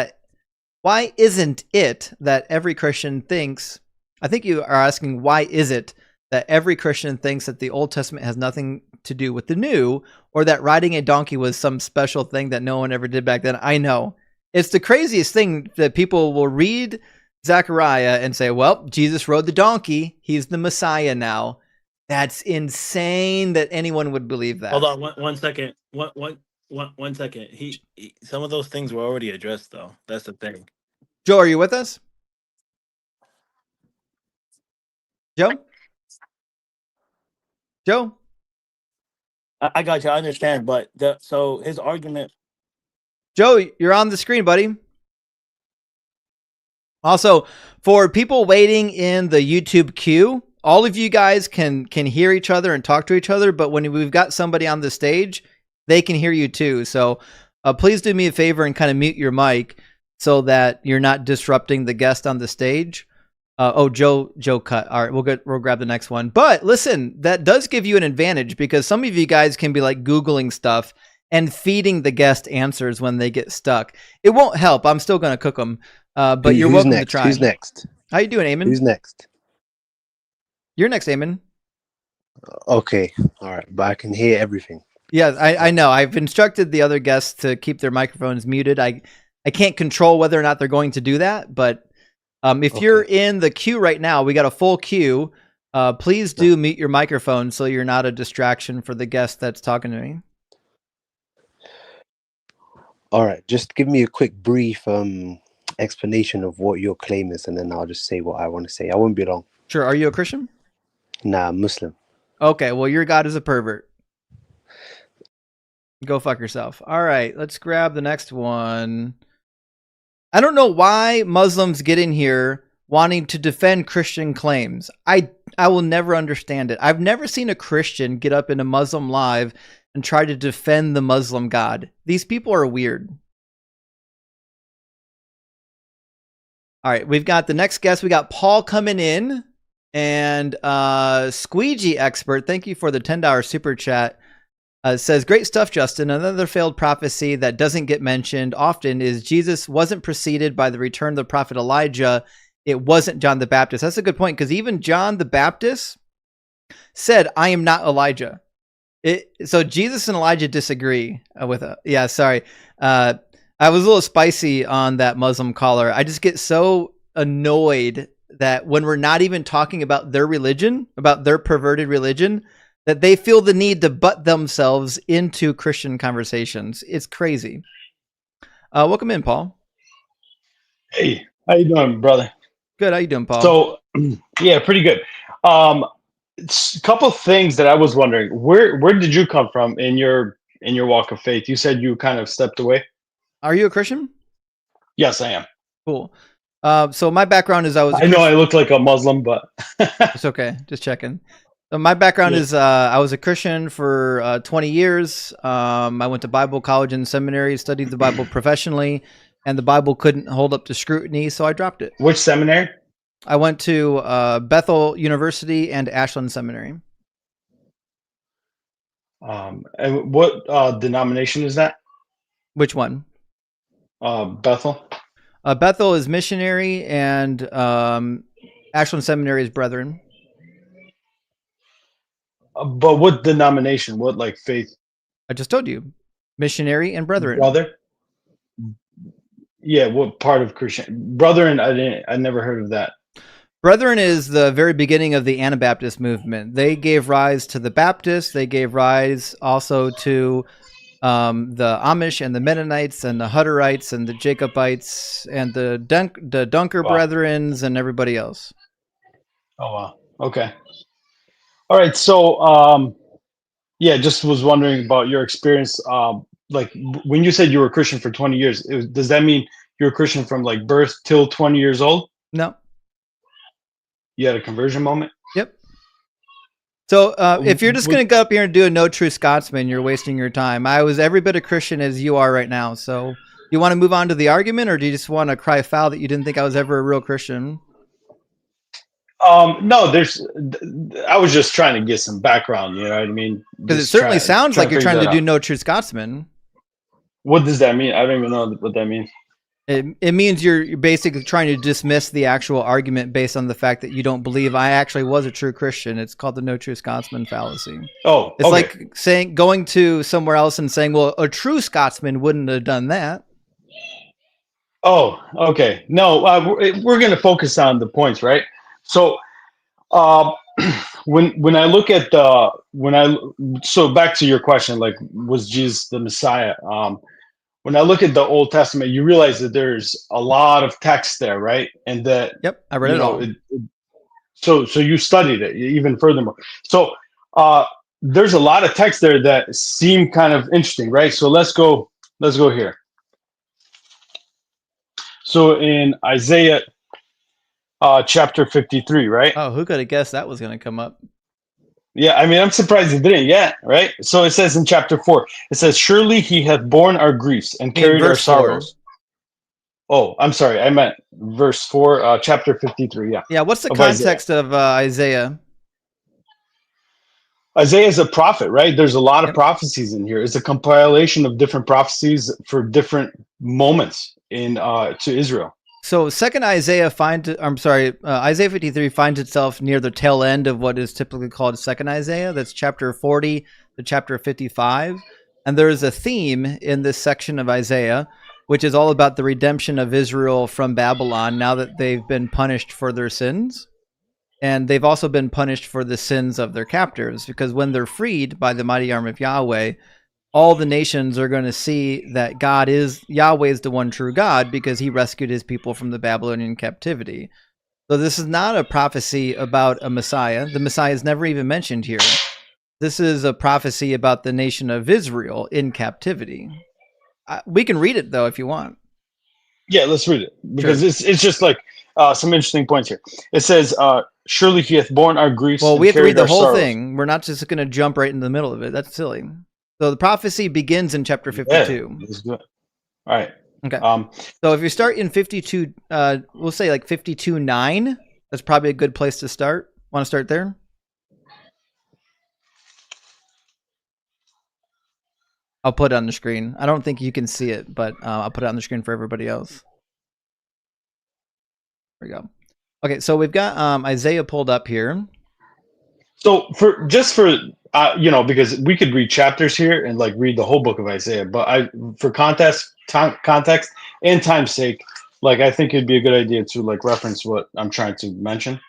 it that every Christian thinks, I think you are asking, why is it that every Christian thinks that the Old Testament has nothing to do with the New, or that riding a donkey was some special thing that no one ever did back then? I know. It's the craziest thing that people will read Zechariah and say, well, Jesus rode the donkey. He's the Messiah now. That's insane that anyone would believe that. Hold on one second. One second. He some of those things were already addressed, though. That's the thing. Joe, are you with us? Joe? I got you. I understand, but so his argument. Joe, you're on the screen, buddy. Also, for people waiting in the YouTube queue, all of you guys can hear each other and talk to each other, but when we've got somebody on the stage, they can hear you too. So please do me a favor and kind of mute your mic so that you're not disrupting the guest on the stage. Joe cut. All right, we'll grab the next one. But listen, that does give you an advantage because some of you guys can be like Googling stuff and feeding the guest answers when they get stuck. It won't help. I'm still going to cook them, but you're welcome to try. Who's next? How you doing, Eamon? Who's next? You're next, Eamon. Okay. All right. But I can hear everything. Yeah, I know. I've instructed the other guests to keep their microphones muted. I can't control whether or not they're going to do that, but if you're in the queue right now, we got a full queue. Please do mute your microphone so you're not a distraction for the guest that's talking to me. All right, just give me a quick brief explanation of what your claim is, and then I'll just say what I want to say. I won't be long. Sure. Are you a Christian? Nah, I'm Muslim. Okay, well, your God is a pervert. Go fuck yourself. All right, let's grab the next one. I don't know why Muslims get in here wanting to defend Christian claims. I will never understand it. I've never seen a Christian get up in a Muslim live and try to defend the Muslim God. These people are weird. All right, we've got the next guest. We got Paul coming in, and Squeegee Expert, thank you for the $10 super chat. Says, great stuff, Justin. Another failed prophecy that doesn't get mentioned often is Jesus wasn't preceded by the return of the prophet Elijah. It wasn't John the Baptist. That's a good point, because even John the Baptist said, I am not Elijah. So Jesus and Elijah disagree with it. Yeah, sorry. I was a little spicy on that Muslim caller. I just get so annoyed that when we're not even talking about their religion, about their perverted religion, that they feel the need to butt themselves into Christian conversations. It's crazy. Welcome in, Paul. Hey, how you doing, brother? Good. How you doing, Paul? So, yeah, pretty good. A couple of things that I was wondering. Where did you come from in your walk of faith? You said you kind of stepped away. Are you a Christian? Yes, I am. Cool. So my background is I know I look like a Muslim, but it's okay. Just checking. My background is I was a Christian for 20 years. I went to Bible college and seminary, studied the Bible professionally, and the Bible couldn't hold up to scrutiny, so I dropped it. Which seminary? I went to Bethel University and Ashland Seminary. And what denomination is that? Which one? Bethel. Bethel is missionary, and Ashland Seminary is Brethren. But what denomination? What like faith? I just told you, missionary and Brethren. Brother. Yeah, what part of Christian? Brethren, I never heard of that. Brethren is the very beginning of the Anabaptist movement. They gave rise to the Baptists. They gave rise also to the Amish and the Mennonites and the Hutterites and the Jacobites and the Dunker Brethrens and everybody else. Oh, wow. Okay. All right. So, yeah, just was wondering about your experience. Like when you said you were a Christian for 20 years, does that mean you're a Christian from like birth till 20 years old? No. You had a conversion moment? Yep. So if you're just going to go up here and do a no true Scotsman, you're wasting your time. I was every bit a Christian as you are right now. So you want to move on to the argument, or do you just want to cry foul that you didn't think I was ever a real Christian? No, I was just trying to get some background, you know what I mean? Because it certainly sounds like you're trying to do no true Scotsman. What does that mean? I don't even know what that means. It means you're basically trying to dismiss the actual argument based on the fact that you don't believe I actually was a true Christian. It's called the no true Scotsman fallacy. Oh, it's like going to somewhere else and saying, well, a true Scotsman wouldn't have done that. Oh, okay. No, we're going to focus on the points, right? So, when I look at so back to your question, like, was Jesus the Messiah? When I look at the Old Testament, you realize that there's a lot of text there, right? And that I read it all. So you studied it even furthermore. So there's a lot of text there that seem kind of interesting, right? So let's go here. So in Isaiah chapter 53, right? Oh, who could have guessed that was going to come up? Yeah, I mean, I'm surprised it didn't yet, right? So it says in chapter 4, it says, surely he hath borne our griefs and carried our sorrows. 4. Oh, I'm sorry. I meant verse 4, chapter 53, yeah. Yeah, what's the context of Isaiah? Isaiah is a prophet, right? There's a lot of prophecies in here. It's a compilation of different prophecies for different moments to Israel. So Isaiah 53 finds itself near the tail end of what is typically called Second Isaiah. That's chapter 40 to chapter 55. And there is a theme in this section of Isaiah, which is all about the redemption of Israel from Babylon now that they've been punished for their sins. And they've also been punished for the sins of their captors, because when they're freed by the mighty arm of Yahweh, all the nations are going to see that Yahweh is the one true God, because he rescued his people from the Babylonian captivity. So this is not a prophecy about a Messiah. The Messiah is never even mentioned here. This is a prophecy about the nation of Israel in captivity. We can read it, though, if you want. Yeah, let's read it, because it's just like some interesting points here. It says, surely he hath borne our griefs. Well, and we have to carried read the our whole sorrows. thing. We're not just going to jump right in the middle of it. That's silly. So the prophecy begins in chapter 52. Yeah, let's do it. All right. Okay. So if you start in 52, we'll say like 52:9. That's probably a good place to start. Want to start there? I'll put it on the screen. I don't think you can see it, but I'll put it on the screen for everybody else. There we go. Okay, so we've got Isaiah pulled up here. So because we could read chapters here and like read the whole book of Isaiah, but for context and time's sake, like I think it'd be a good idea to like reference what I'm trying to mention.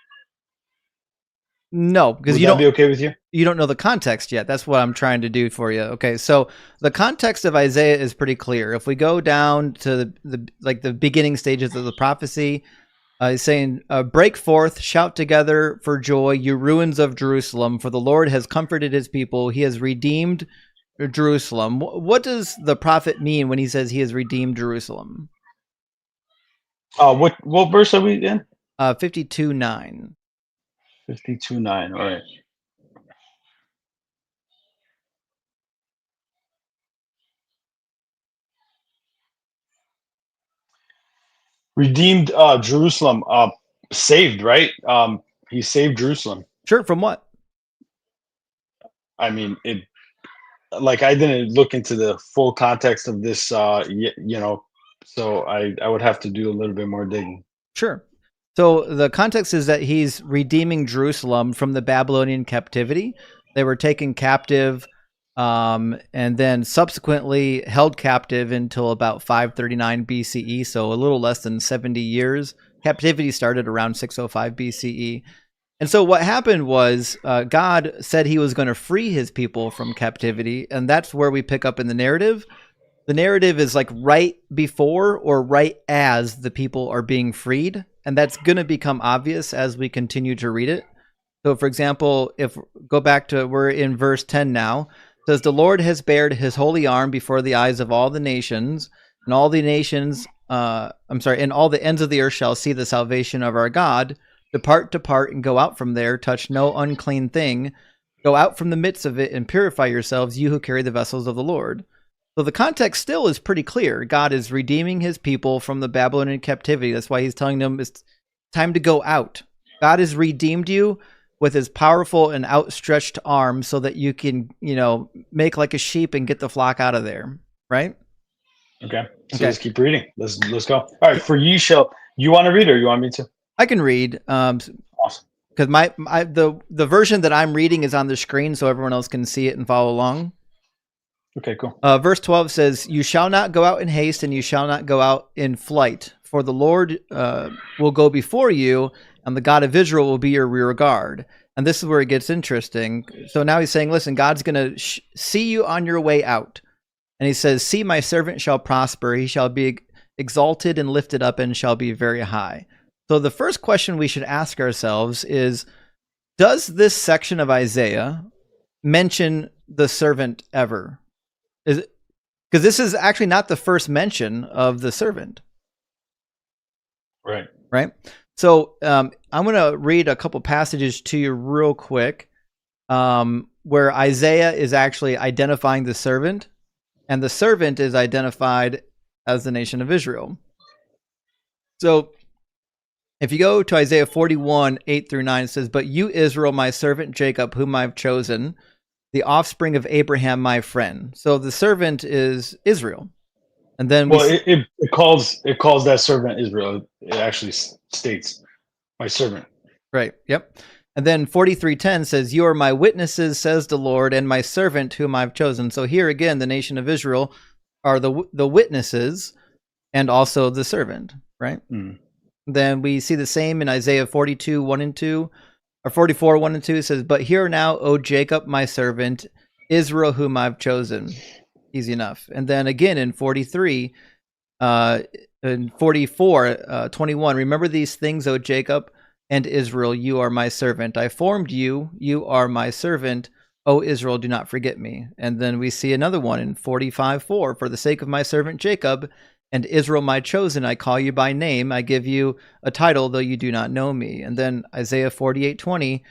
No, because Would you that don't be okay with you? You don't know the context yet. That's what I'm trying to do for you. Okay, so the context of Isaiah is pretty clear. If we go down to the beginning stages of the prophecy, he's saying, break forth, shout together for joy, you ruins of Jerusalem, for the Lord has comforted his people. He has redeemed Jerusalem. What does the prophet mean when he says he has redeemed Jerusalem? What verse are we in? 52:9. 52:9. All right. Redeemed Jerusalem, saved, right? He saved Jerusalem. Sure, from what? I mean, like I didn't look into the full context of this, so I would have to do a little bit more digging. Sure. So the context is that he's redeeming Jerusalem from the Babylonian captivity. They were taken captive and then subsequently held captive until about 539 BCE, so a little less than 70 years. Captivity started around 605 BCE. And so what happened was God said he was going to free his people from captivity, and that's where we pick up in the narrative. The narrative is like right before or right as the people are being freed, and that's going to become obvious as we continue to read it. So, for example, we're in verse 10 now. It says, the Lord has bared his holy arm before the eyes of all the nations, and all the nations, and all the ends of the earth shall see the salvation of our God. Depart and go out from there, touch no unclean thing. Go out from the midst of it and purify yourselves, you who carry the vessels of the Lord. So the context still is pretty clear. God is redeeming his people from the Babylonian captivity. That's why he's telling them it's time to go out. God has redeemed you with his powerful and outstretched arm so that you can, make like a sheep and get the flock out of there, right? Okay. So let's keep reading. Let's go. All right. For you want to read or you want me to? I can read. Awesome. Because the version that I'm reading is on the screen so everyone else can see it and follow along. Okay, cool. Verse 12 says, you shall not go out in haste and you shall not go out in flight, for the Lord will go before you and the God of Israel will be your rear guard. And this is where it gets interesting. So now he's saying, listen, God's going to see you on your way out. And he says, see, my servant shall prosper. He shall be exalted and lifted up and shall be very high. So the first question we should ask ourselves is, does this section of Isaiah mention the servant ever? Because this is actually not the first mention of the servant. Right. So I'm going to read a couple passages to you real quick where Isaiah is actually identifying the servant, and the servant is identified as the nation of Israel. So if you go to Isaiah 41, 8-9, it says, but you, Israel, my servant Jacob, whom I've chosen, the offspring of Abraham, my friend. So the servant is Israel. And then it calls that servant Israel. It actually states my servant. Right. Yep. And then 43:10 says, "You are my witnesses, says the Lord, and my servant whom I've chosen." So here again, the nation of Israel are the witnesses and also the servant, right? Mm. Then we see the same in Isaiah 42:1-2, or 44:1-2. It says, "But hear now, O Jacob, my servant, Israel, whom I've chosen." Easy enough. And then again in 43, in 44:21, "Remember these things, O Jacob and Israel, you are my servant. I formed you, you are my servant. O Israel, do not forget me." And then we see another one in 45:4, "For the sake of my servant Jacob and Israel, my chosen, I call you by name. I give you a title, though you do not know me." And then Isaiah 48:20,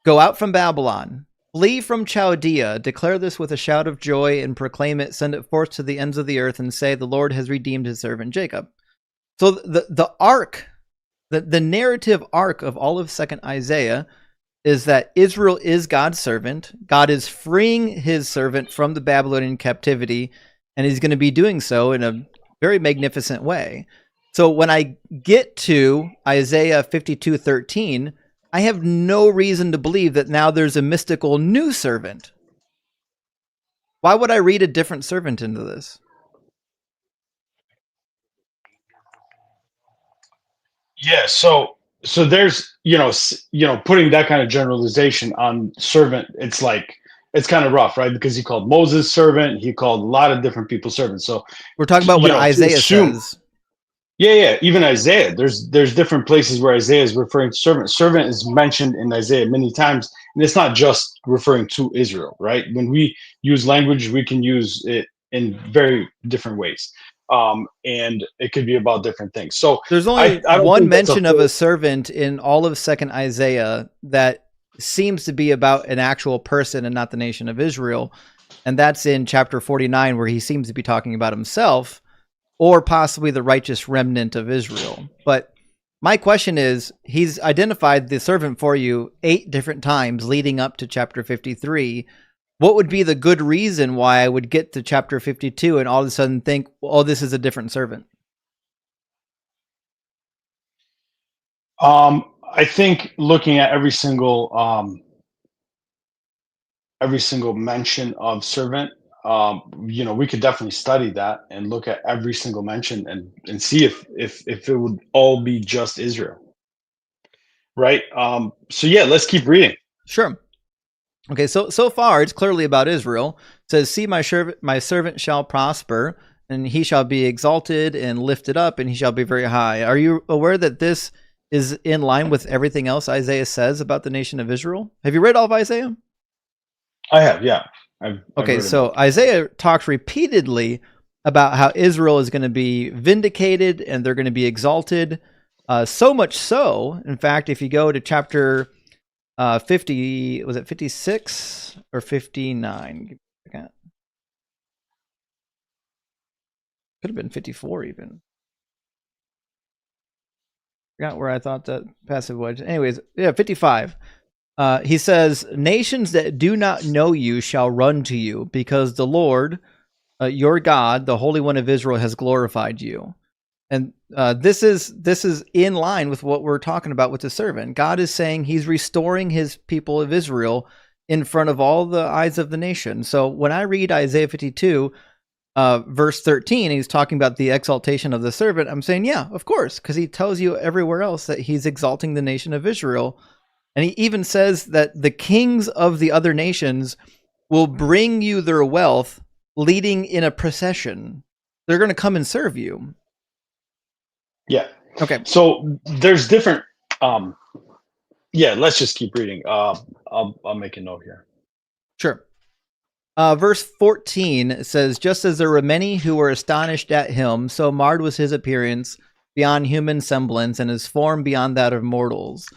"Go out from Babylon, flee from Chaldea, declare this with a shout of joy and proclaim it, send it forth to the ends of the earth and say, the Lord has redeemed his servant Jacob." So the arc, the narrative arc of all of 2nd Isaiah is that Israel is God's servant. God is freeing his servant from the Babylonian captivity, and he's going to be doing so in a very magnificent way. So when I get to Isaiah 52:13, I have no reason to believe that now there's a mystical new servant. Why would I read a different servant into this? Yeah, so there's putting that kind of generalization on servant, it's kind of rough, right? Because he called Moses servant, he called a lot of different people servants. So we're talking about what Isaiah says. Yeah, even Isaiah, there's different places where Isaiah is referring to servant. Servant is mentioned in Isaiah many times, and it's not just referring to Israel, right? When we use language, we can use it in very different ways. And it could be about different things. So there's only one mention of a servant in all of 2nd Isaiah that seems to be about an actual person and not the nation of Israel. And that's in chapter 49, where he seems to be talking about himself or possibly the righteous remnant of Israel. But my question is, he's identified the servant for you 8 different times leading up to chapter 53. What would be the good reason why I would get to chapter 52 and all of a sudden think, oh, this is a different servant? I think looking at every single mention of servant, we could definitely study that and look at every single mention and see if it would all be just Israel, right? So yeah, let's keep reading. Sure. Okay, so far it's clearly about Israel. It says, "See, my servant shall prosper, and he shall be exalted and lifted up, and he shall be very high." Are you aware that this is in line with everything else Isaiah says about the nation of Israel? Have you read all of Isaiah? I have, yeah. Okay, so Isaiah talks repeatedly about how Israel is going to be vindicated and they're going to be exalted. So much so, in fact, if you go to chapter 50, was it 56 or 59? Could have been 54 even. Forgot where I thought that passage was. Anyways, yeah, 55. He says, "Nations that do not know you shall run to you, because the Lord, your God, the Holy One of Israel, has glorified you." And this is in line with what we're talking about with the servant. God is saying he's restoring his people of Israel in front of all the eyes of the nation. So when I read Isaiah 52, verse 13, he's talking about the exaltation of the servant. I'm saying, yeah, of course, because he tells you everywhere else that he's exalting the nation of Israel. And he even says that the kings of the other nations will bring you their wealth, leading in a procession. They're going to come and serve you. Yeah. Okay. So there's different. Yeah. Let's just keep reading. I'll make a note here. Sure. Verse 14 says, "Just as there were many who were astonished at him, so marred was his appearance beyond human semblance, and his form beyond that of mortals.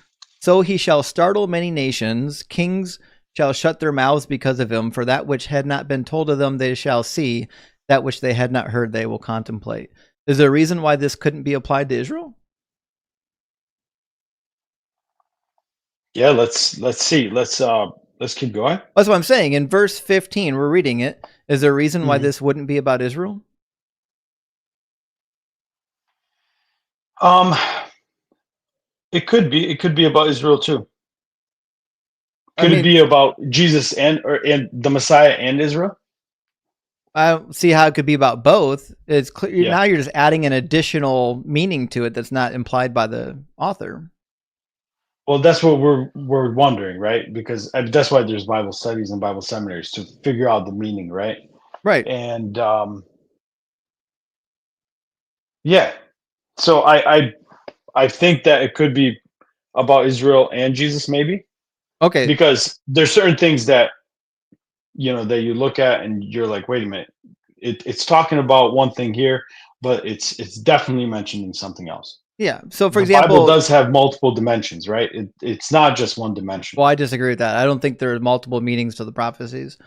So he shall startle many nations. Kings shall shut their mouths because of him. For that which had not been told of them they shall see. That which they had not heard they will contemplate." Is there a reason why this couldn't be applied to Israel? Yeah, let's see. Let's keep going. That's what I'm saying. In verse 15, we're reading it. Is there a reason why this wouldn't be about Israel? It could be about Israel too. Could it be about Jesus and the Messiah and Israel? I don't see how it could be about both. It's clear now you're just adding an additional meaning to it that's not implied by the author. Well, that's what we're wondering, right? Because that's why there's Bible studies and Bible seminaries, to figure out the meaning, right? Right. And yeah, so I think that it could be about Israel and Jesus, maybe. Okay. Because there's certain things that that you look at and you're like, wait a minute, it's talking about one thing here, but it's definitely mentioning something else. Yeah. So, for the example, Bible does have multiple dimensions, right? It's not just one dimension. Well, I disagree with that. I don't think there are multiple meanings to the prophecies.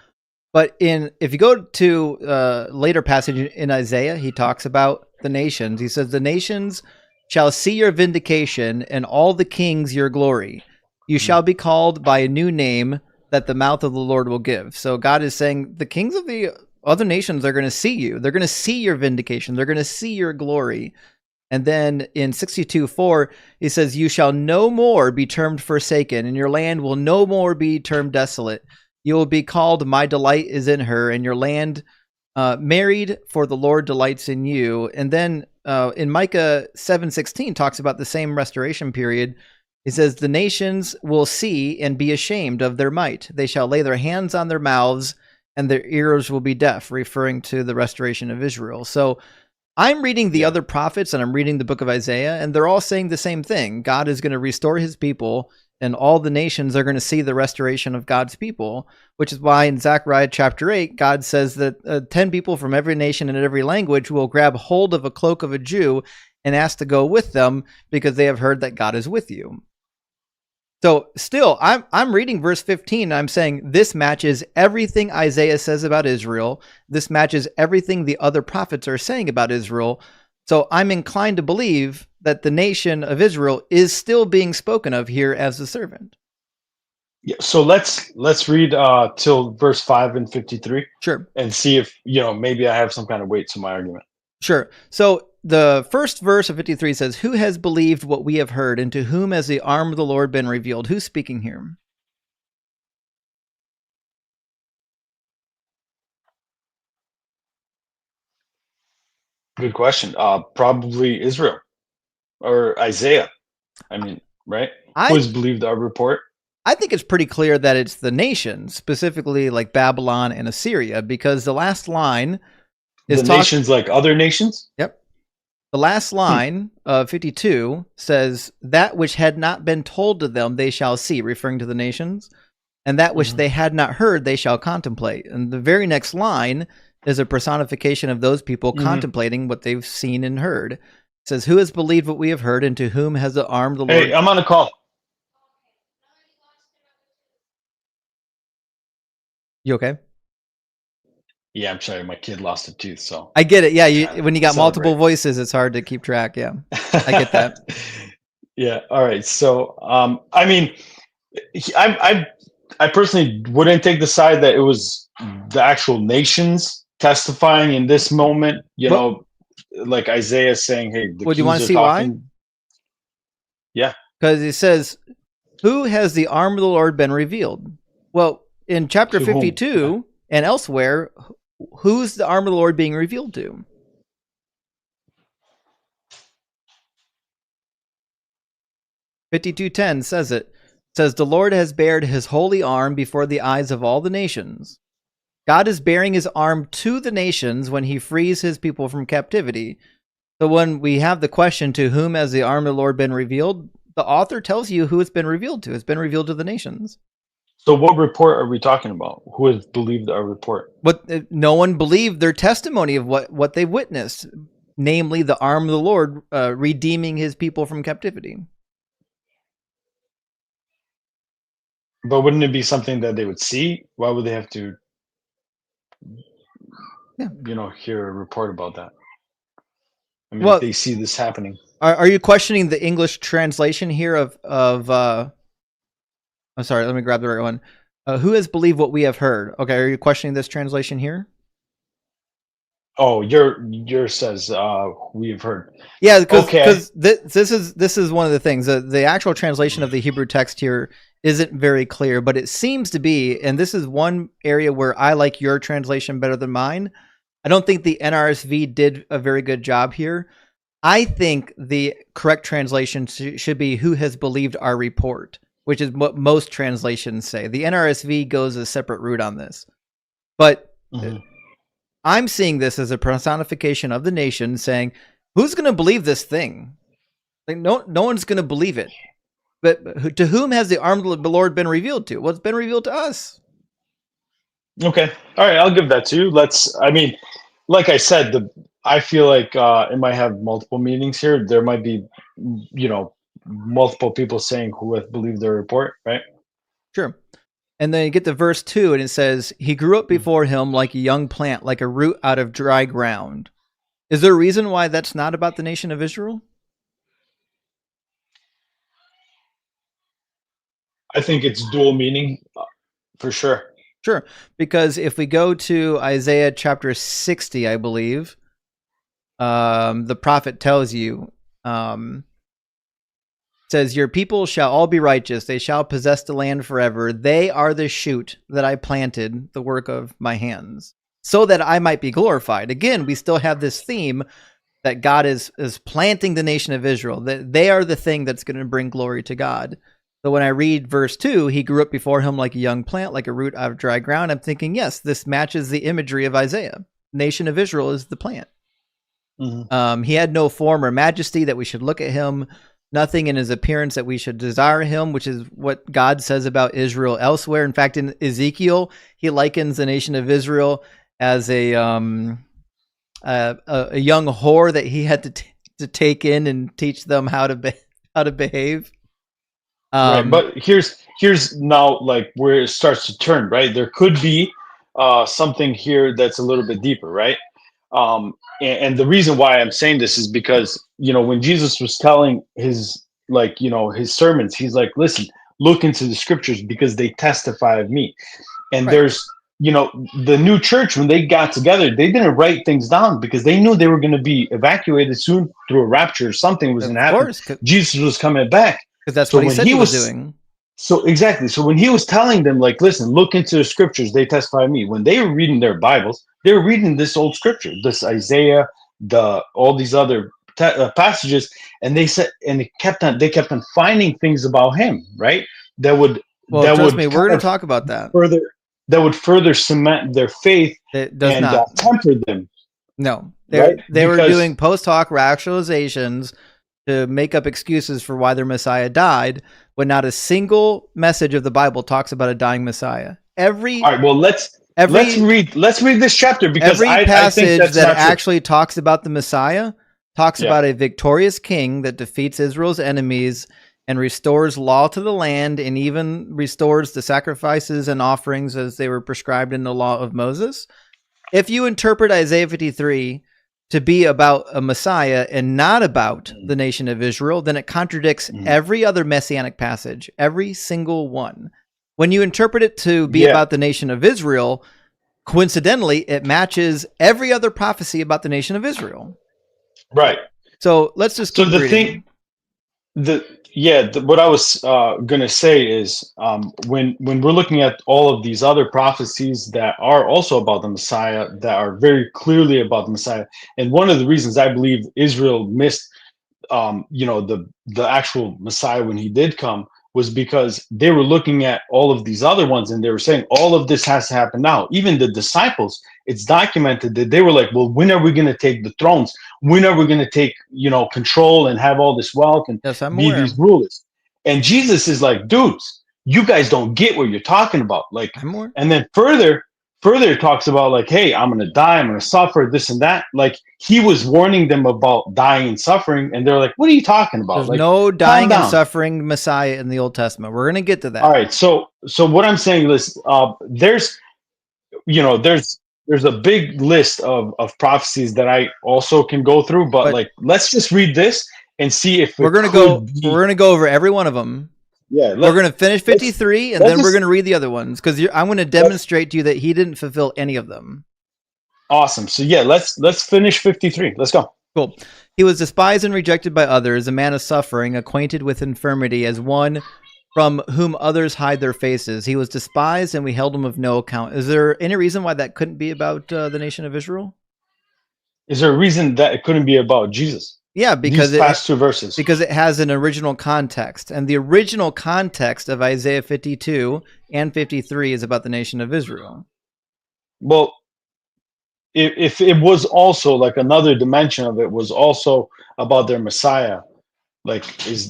But if you go to later passage in Isaiah, he talks about the nations. He says, "The nations shall see your vindication, and all the kings your glory. You shall be called by a new name that the mouth of the Lord will give." So God is saying the kings of the other nations are going to see you. They're going to see your vindication. They're going to see your glory. And then in 62:4, he says, "You shall no more be termed forsaken, and your land will no more be termed desolate. You will be called, my delight is in her, and your land married, for the Lord delights in you." And then in Micah 7:16 talks about the same restoration period. He says, "The nations will see and be ashamed of their might. They shall lay their hands on their mouths, and their ears will be deaf," referring to the restoration of Israel. So I'm reading the other prophets, and I'm reading the book of Isaiah, and they're all saying the same thing. God is going to restore his people, and all the nations are going to see the restoration of God's people, which is why in Zechariah chapter 8, God says that 10 people from every nation and every language will grab hold of a cloak of a Jew and ask to go with them because they have heard that God is with you. So still, I'm reading verse 15, and I'm saying this matches everything Isaiah says about Israel. This matches everything the other prophets are saying about Israel. So I'm inclined to believe that the nation of Israel is still being spoken of here as the servant. Yeah. So let's read till verse 5 and 53. Sure. And see if maybe I have some kind of weight to my argument. Sure. So the first verse of 53 says, "Who has believed what we have heard, and to whom has the arm of the Lord been revealed?" Who's speaking here? Good question. Probably Israel or Isaiah. I mean, right? Who has believed our report? I think it's pretty clear that it's the nations, specifically like Babylon and Assyria, because the last line is the nations like other nations? Yep. The last line of 52 says, "That which had not been told to them they shall see," referring to the nations, "and that which they had not heard they shall contemplate." And the very next line is a personification of those people contemplating what they've seen and heard. It says, "Who has believed what we have heard, and to whom has the arm of the Lord..." Hey, I'm on a call. You okay? Yeah, I'm sorry. My kid lost a tooth, so I get it. Yeah, when you got multiple voices, it's hard to keep track. Yeah, I get that. Yeah. All right. So, I mean, I personally wouldn't take the side that it was the actual nations testifying in this moment. Like Isaiah saying, "Hey, the do you want to see talking. Why?" Yeah, because it says, "Who has the arm of the Lord been revealed?" Well, in chapter 52 and elsewhere, who's the arm of the Lord being revealed to? (52:10) says it. It says, "The Lord has bared his holy arm before the eyes of all the nations." God is bearing his arm to the nations when he frees his people from captivity. So when we have the question, "To whom has the arm of the Lord been revealed?" the author tells you who it's been revealed to. It's been revealed to the nations. So what report are we talking about? Who has believed our report? But no one believed their testimony of what they witnessed, namely the arm of the Lord redeeming his people from captivity. But wouldn't it be something that they would see? Why would they have to, hear a report about that? I mean, if they see this happening. Are you questioning the English translation here of I'm sorry, let me grab the right one. "Who has believed what we have heard?" Okay, are you questioning this translation here? Oh, yours says we've heard. Yeah, because Okay. this is one of the things. The actual translation of the Hebrew text here isn't very clear, but it seems to be, and this is one area where I like your translation better than mine. I don't think the NRSV did a very good job here. I think the correct translation should be "who has believed our report," which is what most translations say. The NRSV goes a separate route on this, but I'm seeing this as a personification of the nation saying, "Who's going to believe this thing? Like no one's going to believe it." But to whom has the arm of the Lord been revealed to? Well, it's been revealed to us. Okay. All right. I'll give that to you. I mean, like I said, I feel like it might have multiple meanings here. There might be, multiple people saying who have believed their report, right? Sure. And then you get to verse 2, and it says, "He grew up before him like a young plant, like a root out of dry ground." Is there a reason why that's not about the nation of Israel? I think it's dual meaning for sure. Sure. Because if we go to Isaiah chapter 60, I believe, the prophet tells you, says, "Your people shall all be righteous. They shall possess the land forever. They are the shoot that I planted, the work of my hands, so that I might be glorified." Again, we still have this theme that God is planting the nation of Israel, that they are the thing that's going to bring glory to God. So when I read verse 2, "He grew up before him like a young plant, like a root out of dry ground," I'm thinking, yes, this matches the imagery of Isaiah. Nation of Israel is the plant. He had no form or majesty that we should look at him, nothing in his appearance that we should desire him, which is what God says about Israel elsewhere. In fact, in Ezekiel, he likens the nation of Israel as a young whore that he had to take in and teach them how to behave. Right, but here's now like where it starts to turn, right? There could be something here that's a little bit deeper, right? And the reason why I'm saying this is because, when Jesus was telling his sermons, he's like, "Listen, look into the scriptures because they testify of me." And Right. there's, the new church, when they got together, they didn't write things down because they knew they were going to be evacuated soon through a rapture. Something was going to happen. Jesus was coming back. Because that's what he said he was doing. So exactly. So when he was telling them, like, "Listen, look into the scriptures, they testify of me." When they were reading their Bibles, they were reading this old scripture, this Isaiah, all these other passages, and they kept on finding things about him, right? That would trust me, we're going to talk about that. That would further cement their faith It does not temper them. No, Right? they were Because- doing post hoc rationalizations to make up excuses for why their Messiah died, when not a single message of the Bible talks about a dying Messiah. All right, well, let's read this chapter, because every I passage think that's that not true. actually talks about the Messiah talks about a victorious king that defeats Israel's enemies and restores law to the land, and even restores the sacrifices and offerings as they were prescribed in the law of Moses. If you interpret Isaiah 53 to be about a Messiah and not about the nation of Israel, then it contradicts every other messianic passage, every single one. When you interpret it to be about the nation of Israel, coincidentally, it matches every other prophecy about the nation of Israel. Right. So let's just keep reading. What I was going to say is, when we're looking at all of these other prophecies that are also about the Messiah, that are very clearly about the Messiah, and one of the reasons I believe Israel missed, the actual Messiah when he did come, was because they were looking at all of these other ones and they were saying all of this has to happen now. Even the disciples, it's documented that they were like, "Well, when are we going to take the thrones? When are we going to take, control and have all this wealth and be these rulers?" And Jesus is like, "Dudes, you guys don't get what you're talking about." Like, and then further it talks about like, "Hey, I'm going to die. I'm going to suffer this and that." Like, he was warning them about dying and suffering. And they're like, "What are you talking about?" There's like, no dying and suffering Messiah in the Old Testament. We're going to get to that. All right. So what I'm saying is, there's a big list of prophecies that I also can go through, but like, let's just read this and see if we're going to go over every one of them. Yeah, we're going to finish 53, and then we're going to read the other ones, because I'm going to demonstrate to you that he didn't fulfill any of them. Awesome. So yeah, let's finish 53. Let's go. Cool. He was despised and rejected by others, a man of suffering, acquainted with infirmity, as one from whom others hide their faces. He was despised, and we held him of no account. Is there any reason why that couldn't be about the nation of Israel? Is there a reason that it couldn't be about Jesus? Yeah, because these past two verses. Because it has an original context, and the original context of Isaiah 52 and 53 is about the nation of Israel. Well, if it was also like another dimension of it was also about their Messiah, like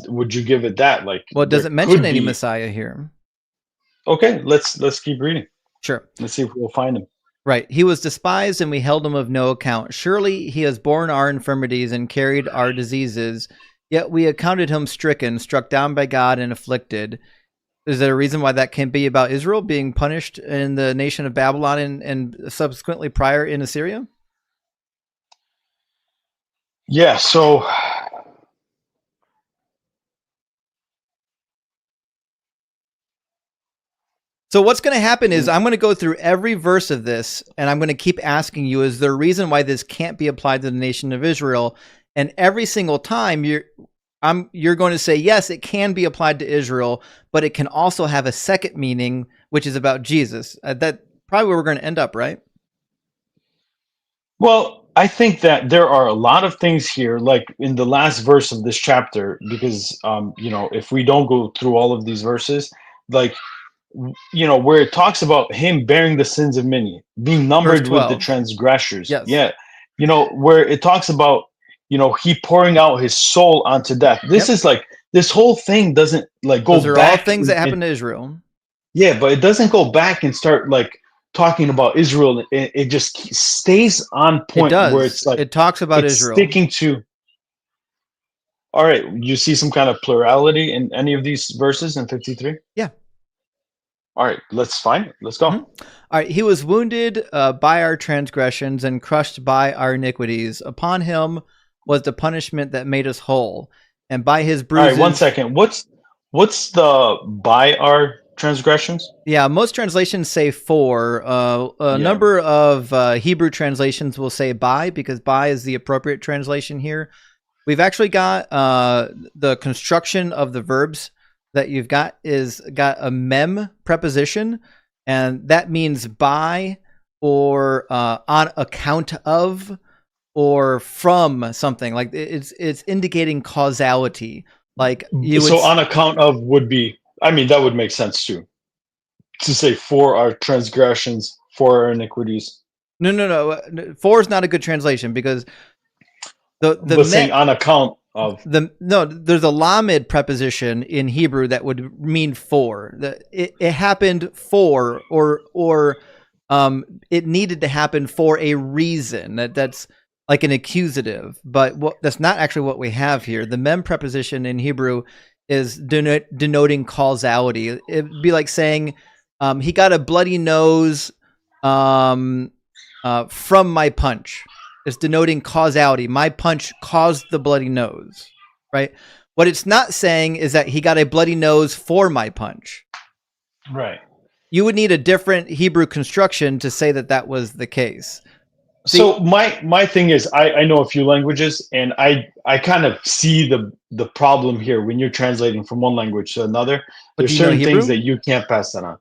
would you give it that? Like, well, it doesn't mention any Messiah here. Okay, let's keep reading. Sure. Let's see if we'll find him. Right. He was despised, and we held him of no account. Surely he has borne our infirmities and carried our diseases, yet we accounted him stricken, struck down by God, and afflicted. Is there a reason why that can't be about Israel being punished in the nation of Babylon and subsequently prior in Assyria? Yeah, so what's going to happen is I'm going to go through every verse of this, and I'm going to keep asking you, is there a reason why this can't be applied to the nation of Israel? And every single time you're going to say, yes, it can be applied to Israel, but it can also have a second meaning, which is about Jesus. That's probably where we're going to end up, right? Well, I think that there are a lot of things here, like in the last verse of this chapter, because, if we don't go through all of these verses, like, where it talks about him bearing the sins of many, being numbered with the transgressors. Yes. Yeah. Where it talks about, he pouring out his soul onto death. This is like, this whole thing doesn't like go back. Those are all things that happen to Israel. Yeah, but it doesn't go back and start like talking about Israel. It just stays on point. It does. Where it's like, it talks about Israel. Sticking to. All right. You see some kind of plurality in any of these verses in 53? Yeah. All right, let's find it. Let's go. Mm-hmm. All right, he was wounded by our transgressions and crushed by our iniquities. Upon him was the punishment that made us whole, and by his bruises. All right, 1 second. What's the by our transgressions? Yeah, most translations say for. A number of Hebrew translations will say by, because by is the appropriate translation here. We've actually got the construction of the verbs that you've got a mem preposition, and that means by or on account of or from something. Like it's indicating causality. Like on account of would be. I mean, that would make sense too. To say for our transgressions, for our iniquities. No. For is not a good translation because saying on account of there's a lamed preposition in Hebrew that would mean for. It happened for or it needed to happen for a reason. That's like an accusative, but that's not actually what we have here. The mem preposition in Hebrew is denoting causality. It'd be like saying he got a bloody nose from my punch. It's denoting causality. My punch caused the bloody nose, right? What it's not saying is that he got a bloody nose for my punch. Right. You would need a different Hebrew construction to say that was the case. So my thing is, I know a few languages, and I kind of see the problem here when you're translating from one language to another. There's certain things that you can't pass that on.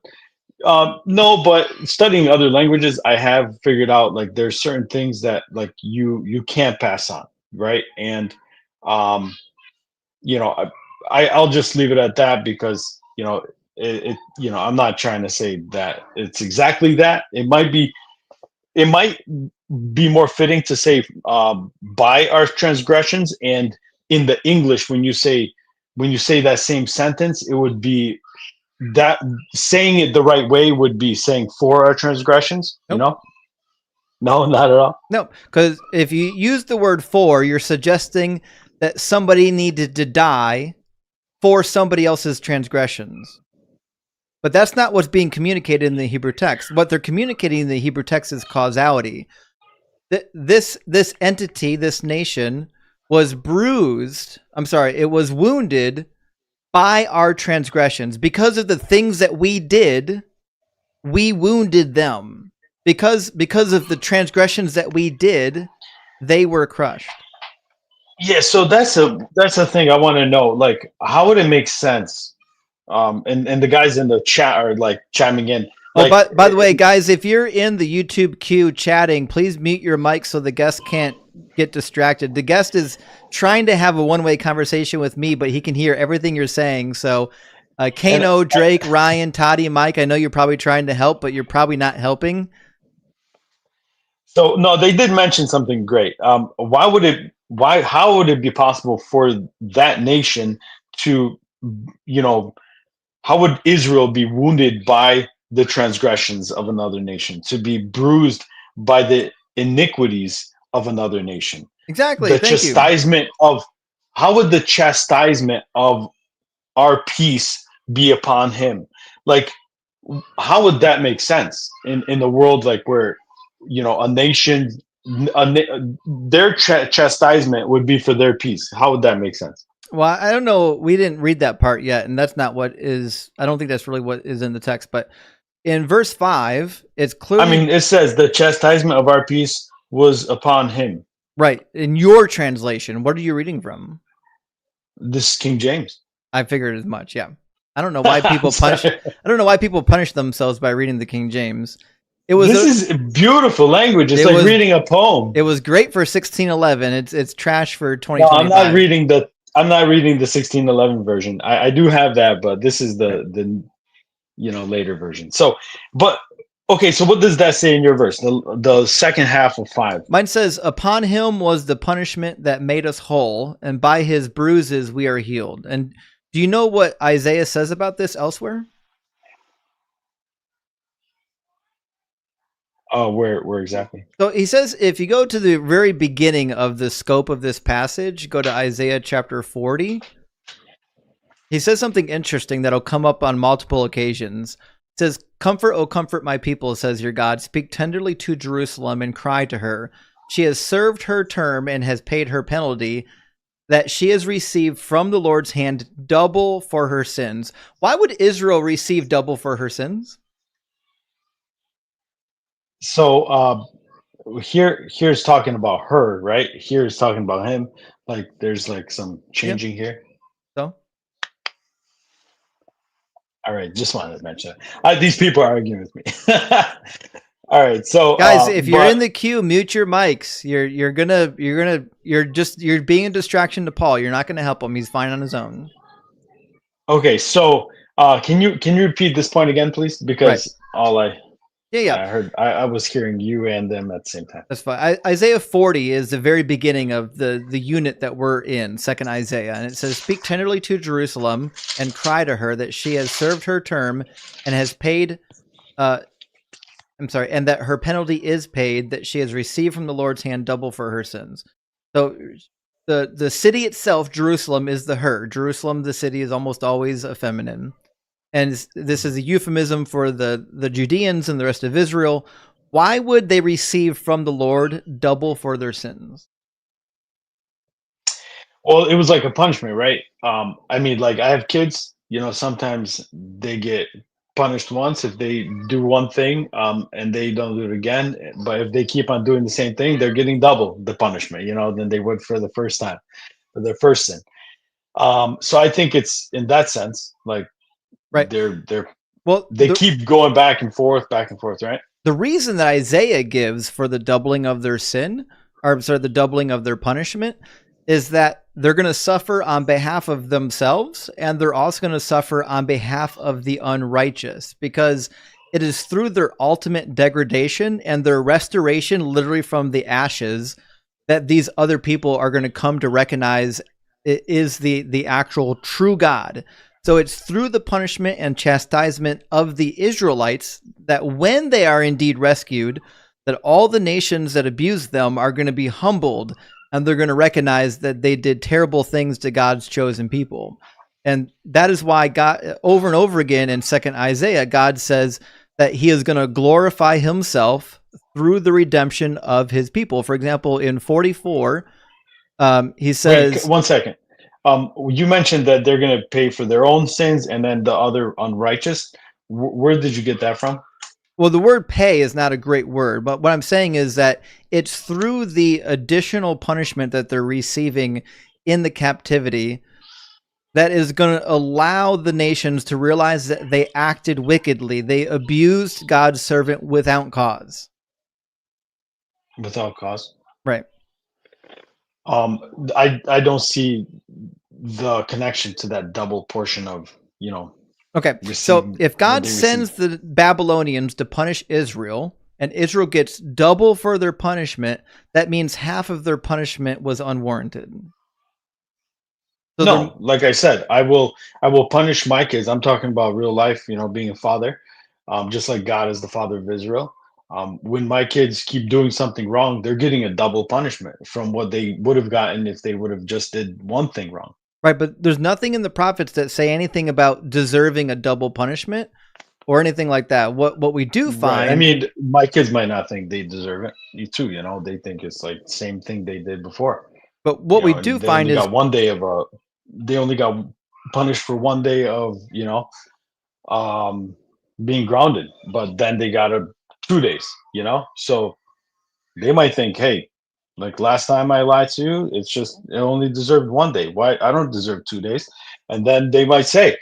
No, but studying other languages, I have figured out like there's certain things that like you can't pass on, right? And I'll just leave it at that because I'm not trying to say that it's exactly that. It might be more fitting to say by our transgressions, and in the English when you say that same sentence, it would be that saying it the right way would be saying for our transgressions. Nope. No, not at all. No, because if you use the word for, you're suggesting that somebody needed to die for somebody else's transgressions. But that's not what's being communicated in the Hebrew text. What they're communicating in the Hebrew text is causality. This entity, this nation, was it was wounded by our transgressions. Because of the things that we did, we wounded them. because of the transgressions that we did, they were crushed. Yeah, so that's a thing I want to know. Like, how would it make sense? And the guys in the chat are like chiming in. Well, Like, by the way, guys, if you're in the YouTube queue chatting, please mute your mic so the guest can't get distracted. The guest is trying to have a one-way conversation with me, but he can hear everything you're saying. So, Kano, Drake, Ryan, Toddy, Mike, I know you're probably trying to help, but you're probably not helping. So no, they did mention something great. How would it be possible for that nation to, how would Israel be wounded by the transgressions of another nation, to be bruised by the iniquities of another nation? Exactly. How would the chastisement of our peace be upon him? Like, how would that make sense in the world, like where, a nation, their chastisement would be for their peace? How would that make sense? Well, I don't know. We didn't read that part yet, and that's not what is. I don't think that's really what is in the text. But in verse 5, it's clearly. I mean, it says the chastisement of our peace was upon him. Right. In your translation, what are you reading from? This is King James. I figured as much. Yeah. I don't know why people punish. I don't know why people punish themselves by reading the King James. This is beautiful language. It's like reading a poem. It was great for 1611. It's trash for 2025. No, I'm not reading the 1611 version. I do have that, but this is the later version. So, but okay. So what does that say in your verse? The second half of 5. Mine says, "Upon him was the punishment that made us whole, and by his bruises we are healed." And do you know what Isaiah says about this elsewhere? Oh, where exactly? So he says, if you go to the very beginning of the scope of this passage, go to Isaiah chapter 40. He says something interesting that'll come up on multiple occasions. It says, "Comfort, O comfort my people, says your God. Speak tenderly to Jerusalem and cry to her. She has served her term and has paid her penalty, that she has received from the Lord's hand double for her sins." Why would Israel receive double for her sins? So here's talking about her, right? Here's talking about him. Like there's like some changing here. So, all right, just wanted to mention it. These people are arguing with me. All right, so guys, if you're in the queue, mute your mics. You're being a distraction to Paul. You're not gonna help him. He's fine on his own. Okay, so can you repeat this point again, please? Because I heard I was hearing you and them at the same time. That's fine. Isaiah 40 is the very beginning of the unit that we're in, 2nd Isaiah, and it says, "Speak tenderly to Jerusalem and cry to her that she has served her term and has paid." And that her penalty is paid, that she has received from the Lord's hand double for her sins. So the city itself, Jerusalem, is the her. Jerusalem, the city, is almost always a feminine. And this is a euphemism for the Judeans and the rest of Israel. Why would they receive from the Lord double for their sins? Well, it was like a punishment, right? I mean, like I have kids, sometimes they get punished once if they do one thing and they don't do it again. But if they keep on doing the same thing, they're getting double the punishment, than they would for the first time, for their first sin. So I think it's in that sense, like, right. They keep going back and forth, right? The reason that Isaiah gives for the doubling of their sin, the doubling of their punishment, is that they're going to suffer on behalf of themselves, and they're also going to suffer on behalf of the unrighteous, because it is through their ultimate degradation and their restoration, literally from the ashes, that these other people are going to come to recognize it is the actual true God. So it's through the punishment and chastisement of the Israelites that when they are indeed rescued, that all the nations that abuse them are going to be humbled, and they're going to recognize that they did terrible things to God's chosen people. And that is why God, over and over again in 2nd Isaiah, God says that he is going to glorify himself through the redemption of his people. For example, in 44, he says... Wait, 1 second. You mentioned that they're going to pay for their own sins and then the other unrighteous. Where did you get that from? Well, the word pay is not a great word, but what I'm saying is that it's through the additional punishment that they're receiving in the captivity that is going to allow the nations to realize that they acted wickedly. They abused God's servant without cause. Without cause. Right. I don't see the connection to that double portion of, Okay. So if God sends the Babylonians to punish Israel and Israel gets double for their punishment, that means half of their punishment was unwarranted. So no, like I said, I will punish my kids. I'm talking about real life, being a father, just like God is the father of Israel. When my kids keep doing something wrong, they're getting a double punishment from what they would have gotten if they would have just did one thing wrong. Right, but there's nothing in the prophets that say anything about deserving a double punishment or anything like that. What we do find... Right. I mean, my kids might not think they deserve it. You too, they think it's like the same thing they did before. But what we do find is... They only got punished for 1 day of, being grounded, but then they got 2 days, So they might think, hey, like last time I lied to you, it only deserved 1 day. Why? I don't deserve 2 days. And then they might say,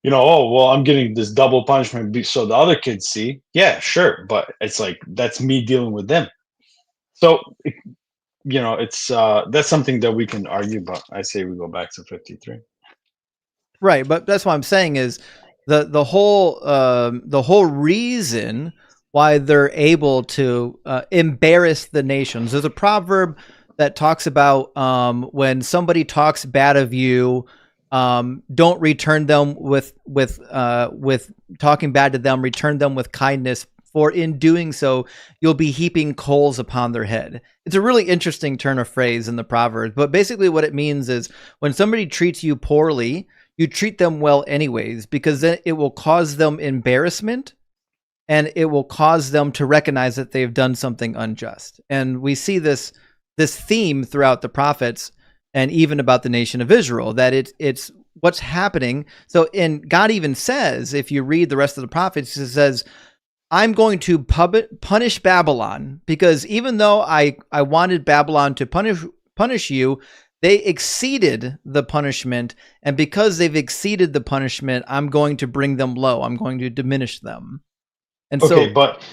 oh, well, I'm getting this double punishment so the other kids see. Yeah, sure. But it's like, that's me dealing with them. So, it's that's something that we can argue about. I say we go back to 53. Right. But that's what I'm saying is the whole reason why they're able to embarrass the nations. There's a proverb that talks about when somebody talks bad of you, don't return them with talking bad to them, return them with kindness, for in doing so, you'll be heaping coals upon their head. It's a really interesting turn of phrase in the proverb, but basically what it means is when somebody treats you poorly, you treat them well anyways, because then it will cause them embarrassment and it will cause them to recognize that they've done something unjust. And we see this theme throughout the prophets and even about the nation of Israel, that it's what's happening. So, and God even says, if you read the rest of the prophets, it says, I'm going to punish Babylon, because even though I wanted Babylon to punish you, they exceeded the punishment. And because they've exceeded the punishment, I'm going to bring them low. I'm going to diminish them. And okay, but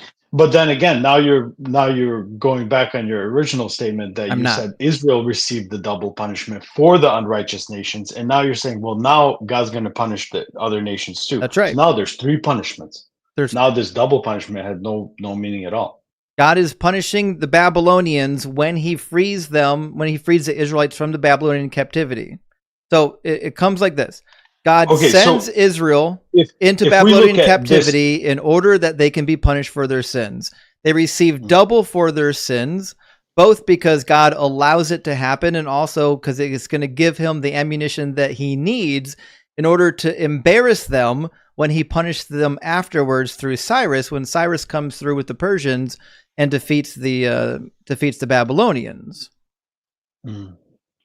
then again, now you're going back on your original statement that you said Israel received the double punishment for the unrighteous nations, and now you're saying, well, now God's going to punish the other nations too. That's right. So now there's 3 punishments. Now this double punishment had no meaning at all. God is punishing the Babylonians when he frees the Israelites from the Babylonian captivity. So it comes like this. God sends Israel into Babylonian captivity in order that they can be punished for their sins. They receive double for their sins, both because God allows it to happen and also because it's going to give him the ammunition that he needs in order to embarrass them when he punished them afterwards through Cyrus, when Cyrus comes through with the Persians and defeats the Babylonians.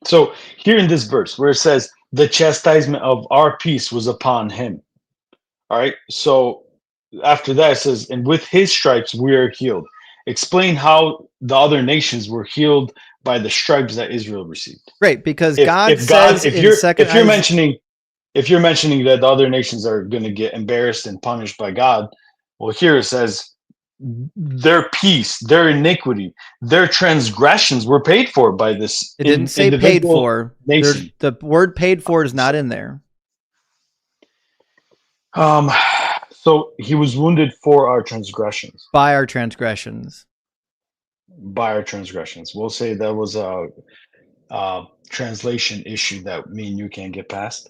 So here in this verse where it says, the chastisement of our peace was upon him. All right. So after that it says, and with his stripes we are healed. Explain how the other nations were healed by the stripes that Israel received. Great, because God says in if you're mentioning that the other nations are going to get embarrassed and punished by God, well, here it says their peace, their iniquity, their transgressions were paid for by this. It didn't say paid for. The word paid for is not in there. So he was wounded for our transgressions. By our transgressions. By our transgressions. We'll say that was a translation issue that me and you can't get past.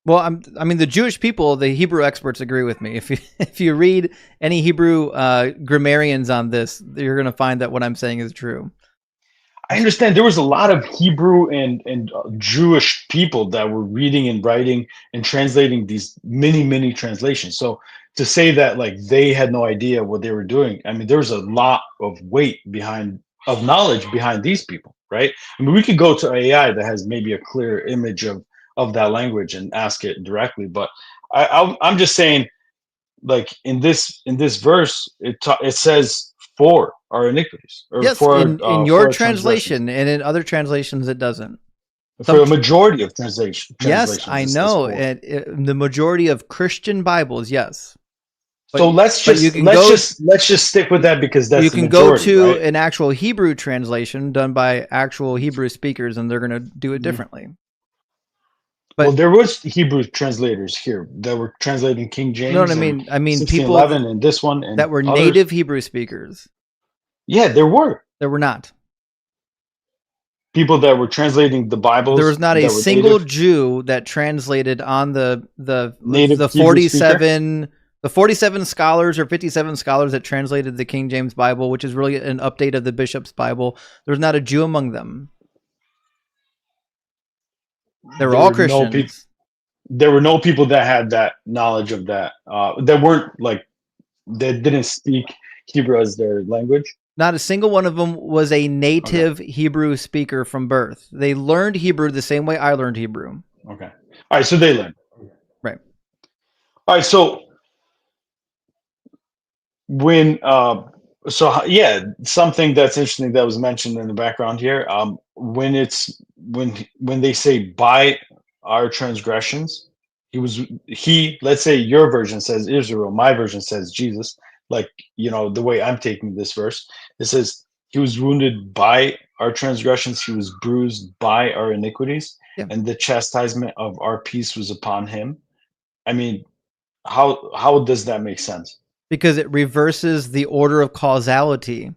Well, I mean, the Jewish people, the Hebrew experts agree with me. If you read any Hebrew grammarians on this, you're going to find that what I'm saying is true. I understand there was a lot of Hebrew and Jewish people that were reading and writing and translating these many translations. So to say that like they had no idea what they were doing, I mean, there was a lot of weight of knowledge behind these people, right? I mean, we could go to AI that has maybe a clear image of that language and ask it directly, but I'm just saying like in this verse, it says for our iniquities, or Yes, in for your our transgressions. translation, and in other translations it doesn't. For a majority of translations, Yes, I it says know. for. The majority of Christian Bibles, yes. So let's just stick with that, because that's you the can majority, go to right? an actual Hebrew translation done by actual Hebrew speakers, and they're going to do it differently. Well, there was Hebrew translators here that were translating King James. You know what I mean? I mean, people 1611 and this one and that were others. native Hebrew speakers. Yeah, there were. There were not. People that were translating the Bibles. There was not a single native. Jew that translated on the native 47 the 47 scholars or 57 scholars that translated the King James Bible, which is really an update of the Bishop's Bible. There's not a Jew among them. They were all Christians. There were no people that had that knowledge of that. That weren't like, that didn't speak Hebrew as their language. Not a single one of them was a native Hebrew speaker from birth. They learned Hebrew the same way I learned Hebrew. Okay. All right. So they learned. Right. All right. So when, something that's interesting that was mentioned in the background here. When they say by our transgressions, let's say your version says Israel, my version says Jesus. Like, the way I'm taking this verse, it says he was wounded by our transgressions, he was bruised by our iniquities, and the chastisement of our peace was upon him. I mean, how does that make sense? Because it reverses the order of causality.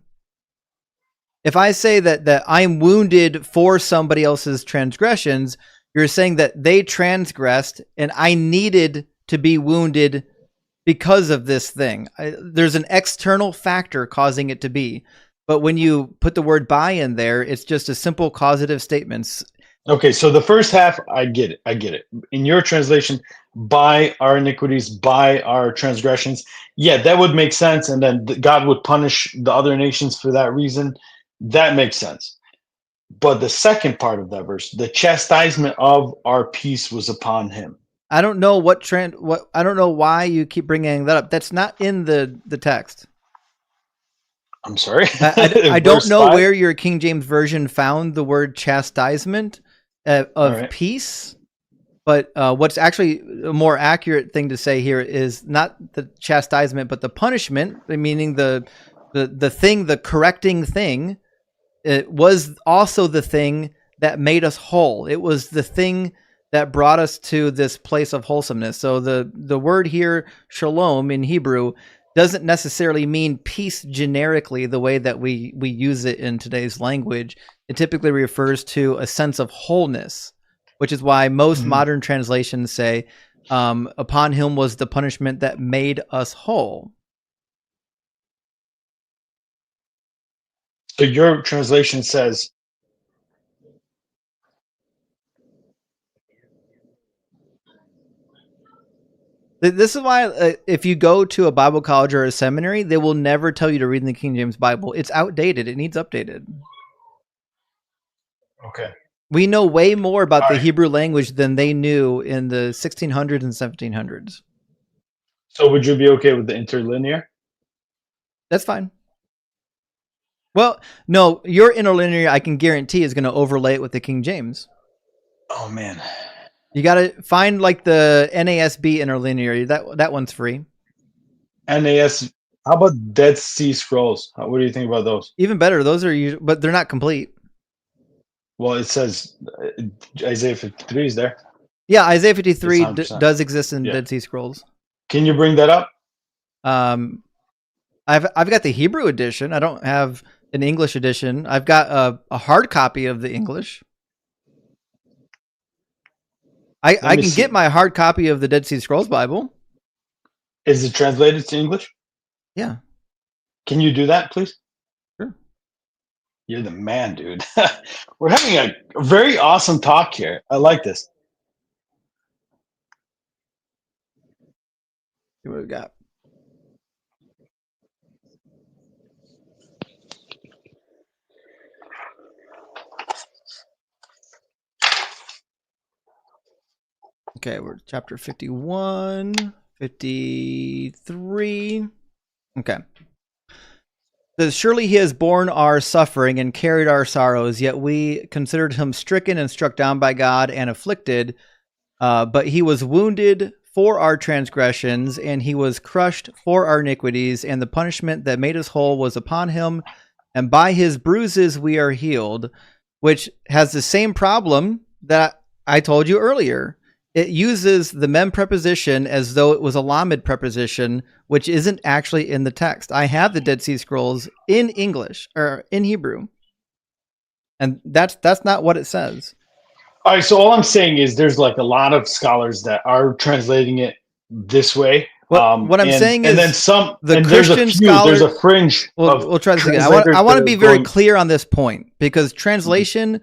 If I say that I'm wounded for somebody else's transgressions, you're saying that they transgressed and I needed to be wounded because of this thing. There's an external factor causing it to be. But when you put the word by in there, it's just a simple causative statements. Okay, so the first half, I get it. In your translation, by our iniquities, by our transgressions, yeah, that would make sense. And then God would punish the other nations for that reason. That makes sense. But the second part of that verse, the chastisement of our peace was upon him. I don't know I don't know why you keep bringing that up. That's not in the text. I'm sorry. I don't know where your King James version found the word chastisement of peace, but what's actually a more accurate thing to say here is not the chastisement, but the punishment, meaning the thing, the correcting thing. It was also the thing that made us whole. It was the thing that brought us to this place of wholesomeness. So the word here, shalom in Hebrew, doesn't necessarily mean peace generically the way that we use it in today's language. It typically refers to a sense of wholeness, which is why most modern translations say, upon him was the punishment that made us whole. So your translation says, this is why if you go to a Bible college or a seminary, they will never tell you to read in the King James Bible. It's outdated. It needs updated. Okay. We know way more about the Hebrew language than they knew in the 1600s and 1700s. So would you be okay with the interlinear? That's fine. Well, no, your interlinear, I can guarantee, is going to overlay it with the King James. Oh, man. You got to find like the NASB interlinear. That one's free. NAS. How about Dead Sea Scrolls? What do you think about those? Even better. Those are, but they're not complete. Well, it says Isaiah 53 is there. Yeah, Isaiah 53 does exist in Dead Sea Scrolls. Can you bring that up? I've got the Hebrew edition. I don't have an English edition. I've got a hard copy of the English. I can get my hard copy of the Dead Sea Scrolls Bible. Is it translated to English? Yeah. Can you do that, please? Sure. You're the man, dude. We're having a very awesome talk here. I like this. See what we got. Okay, we're chapter 51, 53. Okay. Says, surely he has borne our suffering and carried our sorrows, yet we considered him stricken and struck down by God and afflicted. But he was wounded for our transgressions, and he was crushed for our iniquities, and the punishment that made us whole was upon him, and by his bruises we are healed, which has the same problem that I told you earlier. It uses the mem preposition as though it was a lamed preposition, which isn't actually in the text. I have the Dead Sea Scrolls in English or in Hebrew, and that's not what it says. All right, so all I'm saying is there's like a lot of scholars that are translating it this way. Well, what I'm saying and is then some, the and Christian there's a fringe. We'll try this again. I want to be very clear on this point, because translation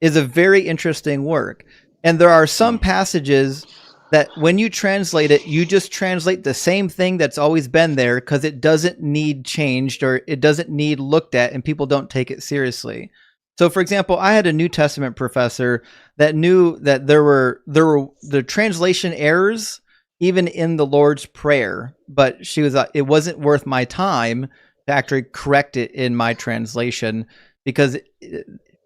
is a very interesting work. And there are some passages that when you translate it, you just translate the same thing that's always been there because it doesn't need changed or it doesn't need looked at, and people don't take it seriously. So, for example, I had a New Testament professor that knew that there were the translation errors even in the Lord's Prayer, but she was it wasn't worth my time to actually correct it in my translation because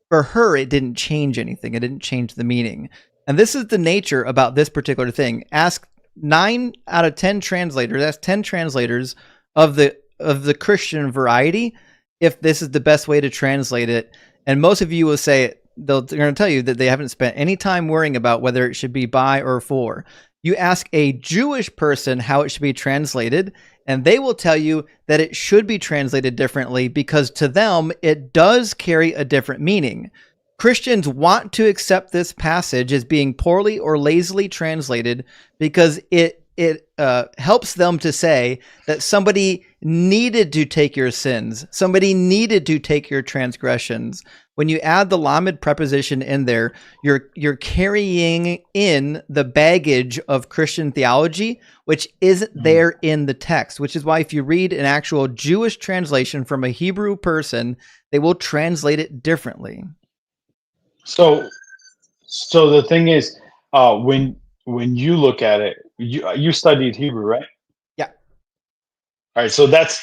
for her it didn't change anything. It didn't change the meaning. And this is the nature about this particular thing. Ask 9 out of 10 translators, that's 10 translators of the Christian variety, if this is the best way to translate it. And most of you will say, they're going to tell you that they haven't spent any time worrying about whether it should be by or for. You ask a Jewish person how it should be translated, and they will tell you that it should be translated differently because to them, it does carry a different meaning. Christians want to accept this passage as being poorly or lazily translated because it helps them to say that somebody needed to take your sins. Somebody needed to take your transgressions. When you add the lamed preposition in there, you're carrying in the baggage of Christian theology, which isn't there in the text, which is why if you read an actual Jewish translation from a Hebrew person, they will translate it differently. So the thing is, when you look at it, you studied Hebrew, right? Yeah. All right. So that's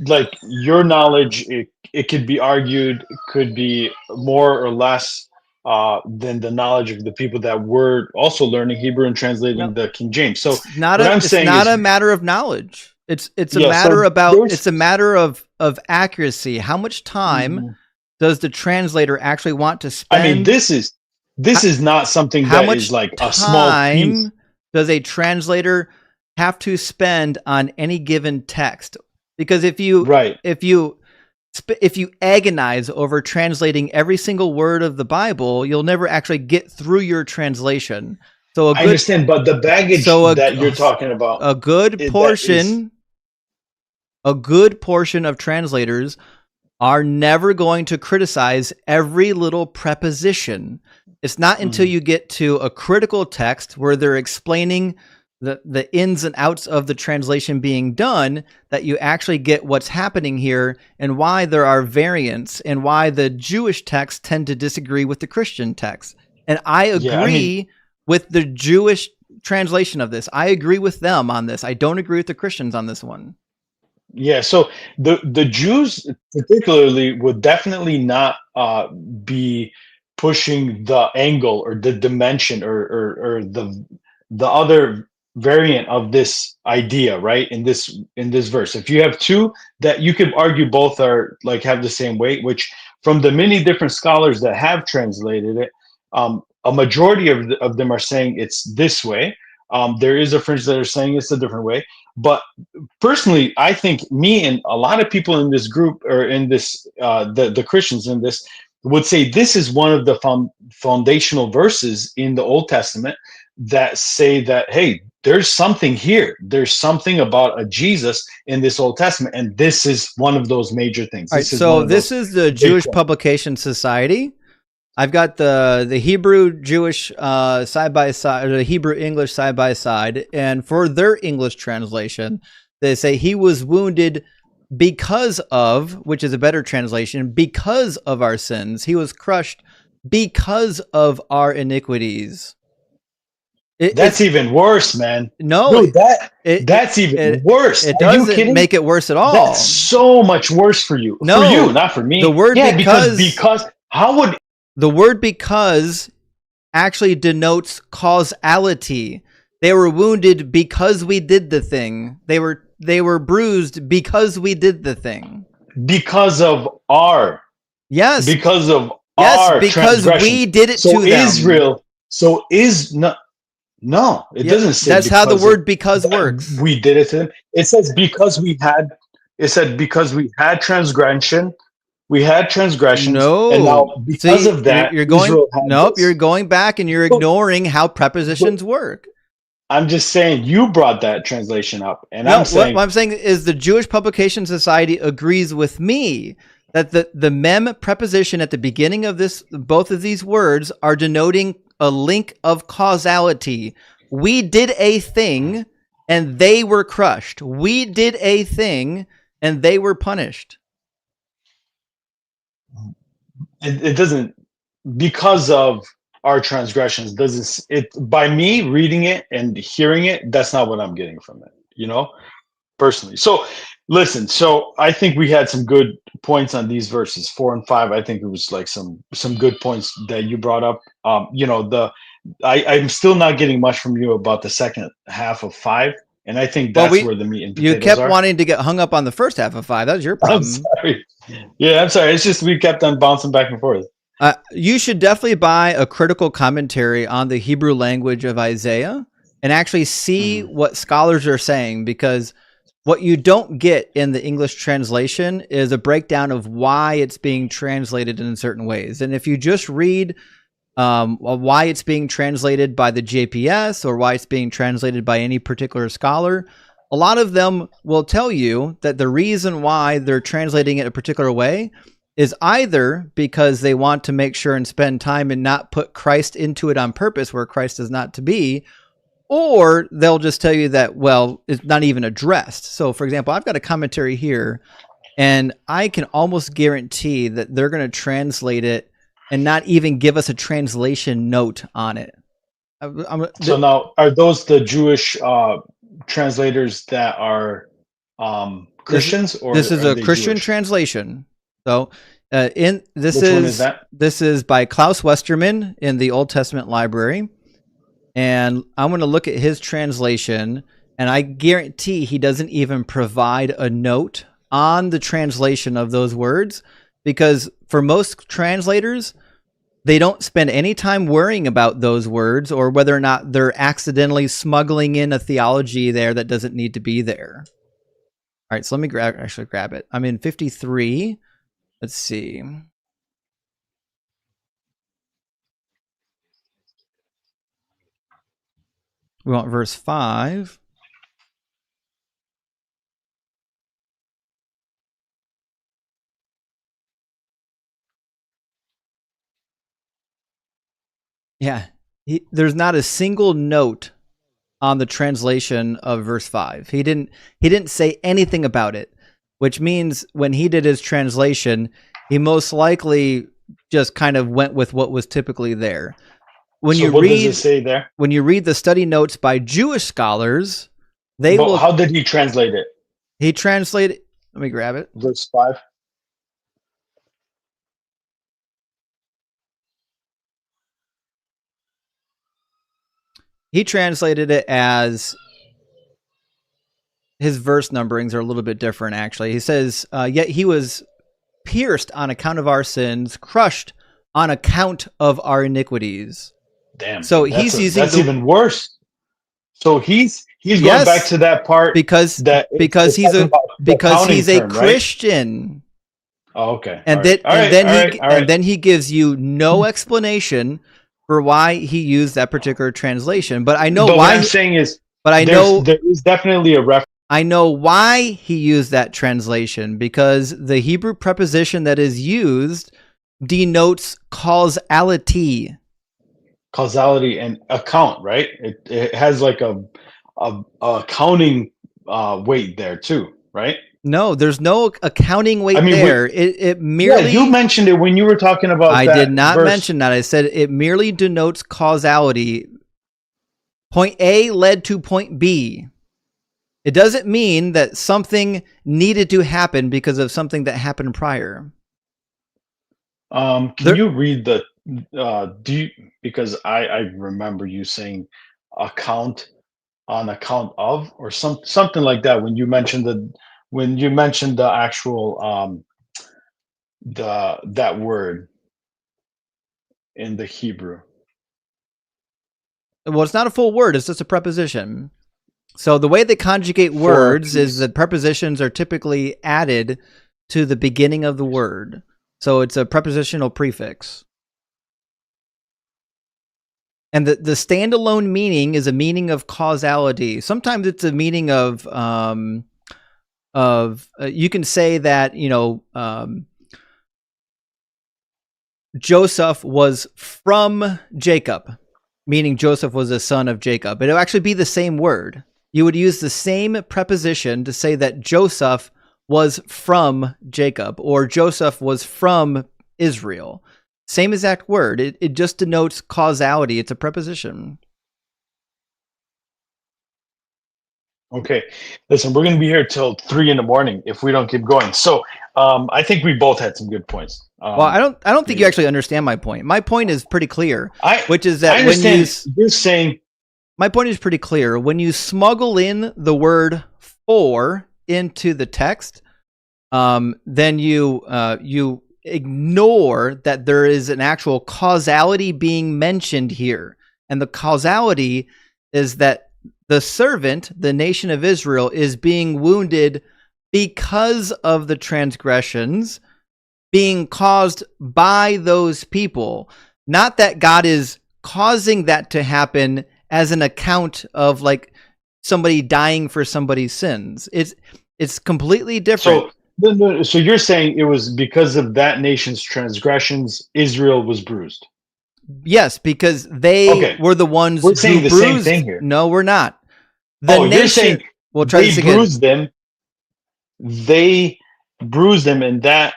like your knowledge. It could be argued, could be more or less than the knowledge of the people that were also learning Hebrew and translating the King James. So it's not a matter of knowledge. It's a matter of accuracy. How much time does the translator actually want to spend? I mean, this is not something that is like a small piece. Does a translator have to spend on any given text? Because if you agonize over translating every single word of the Bible, you'll never actually get through your translation. So I understand, but the baggage that you're talking about, a good portion of translators are never going to criticize every little preposition. It's not until you get to a critical text where they're explaining the ins and outs of the translation being done that you actually get what's happening here and why there are variants and why the Jewish texts tend to disagree with the Christian text. And I agree with the Jewish translation of this. I agree with them on this. I don't agree with the Christians on this one. Yeah, so the Jews particularly would definitely not be pushing the angle or the dimension or the other variant of this idea, right? In this verse, if you have two that you could argue both are like have the same weight, which from the many different scholars that have translated it, a majority of them are saying it's this way. There is a fringe that are saying it's a different way. But personally, I think me and a lot of people in this group or in this, the Christians in this would say this is one of the foundational verses in the Old Testament that say that, hey, there's something here. There's something about a Jesus in this Old Testament. And this is one of those major things. All right, so this is the Jewish Publication Society. I've got the Hebrew Jewish side by side, or the Hebrew English side by side, and for their English translation, they say he was wounded because of, which is a better translation, because of our sins. He was crushed because of our iniquities. That's even worse, man. No, Dude, that's even worse. It Are you doesn't kidding? make it worse at all. That's so much worse for you. No, for you, not for me. The word because how would the word because actually denotes causality. They were wounded because we did the thing. They were bruised because we did the thing. Because of our because of our because we did it to them. Israel. So is not. No, it doesn't say. That's how the word "because" works. We did it to them. It says because we had. It said because we had transgression. We had transgressions. No, and now because of that, you're going. Nope, you're going back and you're ignoring how prepositions work. I'm just saying you brought that translation up, and no, I'm saying what I'm saying is the Jewish Publication Society agrees with me that the mem preposition at the beginning of both of these words are denoting a link of causality. We did a thing and they were crushed. We did a thing and they were punished. it doesn't, because of our transgressions, doesn't it, by me reading it and hearing it, that's not what I'm getting from it, personally. So listen, so I think we had some good points on these verses 4 and 5. I think it was like some good points that you brought up. I'm still not getting much from you about the second half of 5, and I think that's where the meat and potatoes you kept are. wanting to get hung up on the first half of 5. That was your problem. I'm sorry. Yeah, I'm sorry. It's just we kept on bouncing back and forth. You should definitely buy a critical commentary on the Hebrew language of Isaiah and actually see what scholars are saying, because what you don't get in the English translation is a breakdown of why it's being translated in certain ways. And if you just read why it's being translated by the JPS or why it's being translated by any particular scholar, a lot of them will tell you that the reason why they're translating it a particular way is either because they want to make sure and spend time and not put Christ into it on purpose where Christ is not to be, or they'll just tell you that, well, it's not even addressed. So, for example, I've got a commentary here, and I can almost guarantee that they're going to translate it and not even give us a translation note on it. So now, are those the Jewish translators that are Christians, or this is are a they Christian Jewish? translation? So, this Which one is that? This is by Klaus Westermann in the Old Testament Library, and I'm going to look at his translation, and I guarantee he doesn't even provide a note on the translation of those words, because for most translators, they don't spend any time worrying about those words or whether or not they're accidentally smuggling in a theology there that doesn't need to be there. All right, so let me grab it. I'm in 53. Let's see. We want verse 5. Yeah, there's not a single note on the translation of verse 5. He didn't say anything about it, which means when he did his translation, he most likely just kind of went with what was typically there. When So you what read does it say there? when you read the study notes by Jewish scholars, they But will. how did he translate it? He translated. Let me grab it. Verse 5. He translated it as, his verse numberings are a little bit different, actually. He says, yet he was pierced on account of our sins, crushed on account of our iniquities. Damn. So he's using that's even worse. So he's going Yes, back to that part because he's a term, right? Christian. Oh, okay. And then he gives you no explanation for why he used that particular translation. But I know But why. what I'm saying is, but I know there is definitely a reference. I know why he used that translation, because the Hebrew preposition that is used denotes causality. Causality and account, right? It has like a accounting weight there too, right? No, there's no accounting weight I mean, there. It merely. Yeah, you mentioned it when you were talking about. I that did not verse. mention that. I said it merely denotes causality. Point A led to point B. It doesn't mean that something needed to happen because of something that happened prior. Can you read the because I remember you saying account on account of or something like that when you mentioned the actual that word in the Hebrew. Well, it's not a full word, it's just a preposition. So the way they conjugate words is that prepositions are typically added to the beginning of the word. So it's a prepositional prefix. And the standalone meaning is a meaning of causality. Sometimes it's a meaning of you can say that, Joseph was from Jacob, meaning Joseph was a son of Jacob. It'll actually be the same word. You would use the same preposition to say that Joseph was from Jacob or Joseph was from Israel. Same exact word. It just denotes causality. It's a preposition. Okay. Listen, we're going to be here till 3 a.m. if we don't keep going. So I think we both had some good points. Well, I don't think you actually understand my point. My point is pretty clear, which is that I understand you're saying. My point is pretty clear. When you smuggle in the word "for" into the text, then you ignore that there is an actual causality being mentioned here, and the causality is that the servant, the nation of Israel, is being wounded because of the transgressions being caused by those people. Not that God is causing that to happen as an account of like somebody dying for somebody's sins. It's completely different. So you're saying it was because of that nation's transgressions, Israel was bruised. Yes, because they were the ones we're saying who the bruised. Same thing here. No, we're not. You're saying we'll try this again. Bruised them. They bruised them, and that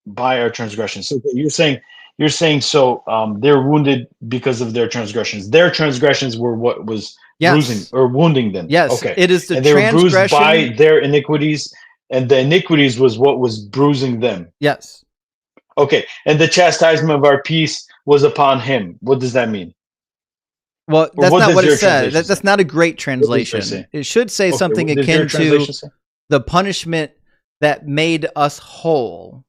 by our transgressions. So you're saying so they're wounded because of their transgressions. Their transgressions were what was bruising or wounding them. Yes. Okay. It is the and they were bruised transgression by their iniquities, and the iniquities was what was bruising them. Yes. Okay. And the chastisement of our peace was upon him. What does that mean? Well, that's not what it says. Say? That's not a great translation. It should say something akin to the punishment that made us whole.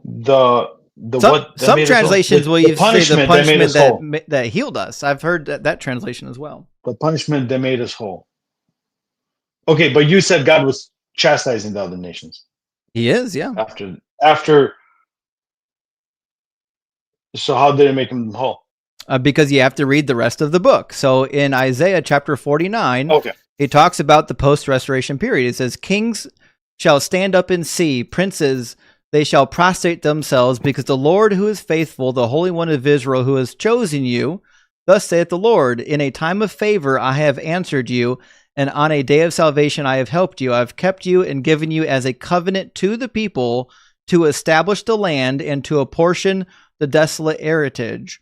Some translations will even say the punishment that healed us. I've heard that translation as well. The punishment that made us whole. Okay, but you said God was chastising the other nations. He is, yeah. After. So how did it make them whole? Because you have to read the rest of the book. So in Isaiah chapter 49, he talks about the post-restoration period. It says, "Kings shall stand up and see, princes, they shall prostrate themselves, because the Lord who is faithful, the Holy One of Israel, who has chosen you, thus saith the Lord, in a time of favor I have answered you, and on a day of salvation I have helped you. I have kept you and given you as a covenant to the people, to establish the land and to apportion the desolate heritage."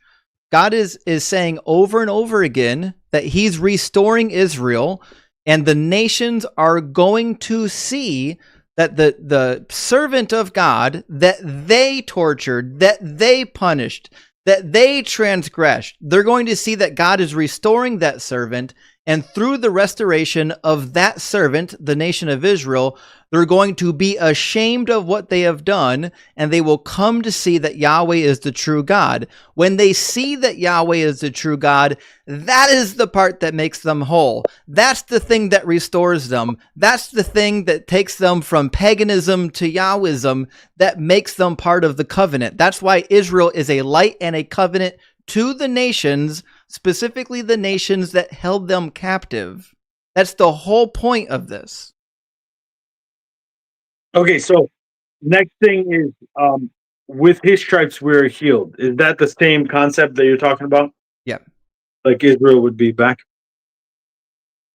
God is saying over and over again that he's restoring Israel, and the nations are going to see that the servant of God that they tortured, that they punished, that they transgressed, they're going to see that God is restoring that servant, and through the restoration of that servant, the nation of Israel, they're going to be ashamed of what they have done, and they will come to see that Yahweh is the true God. When they see that Yahweh is the true God, that is the part that makes them whole. That's the thing that restores them. That's the thing that takes them from paganism to Yahwism, that makes them part of the covenant. That's why Israel is a light and a covenant to the nations, specifically the nations that held them captive. That's the whole point of this. Okay, so next thing is with his stripes we're healed. Is that the same concept that you're talking about? Yeah. Like Israel would be back?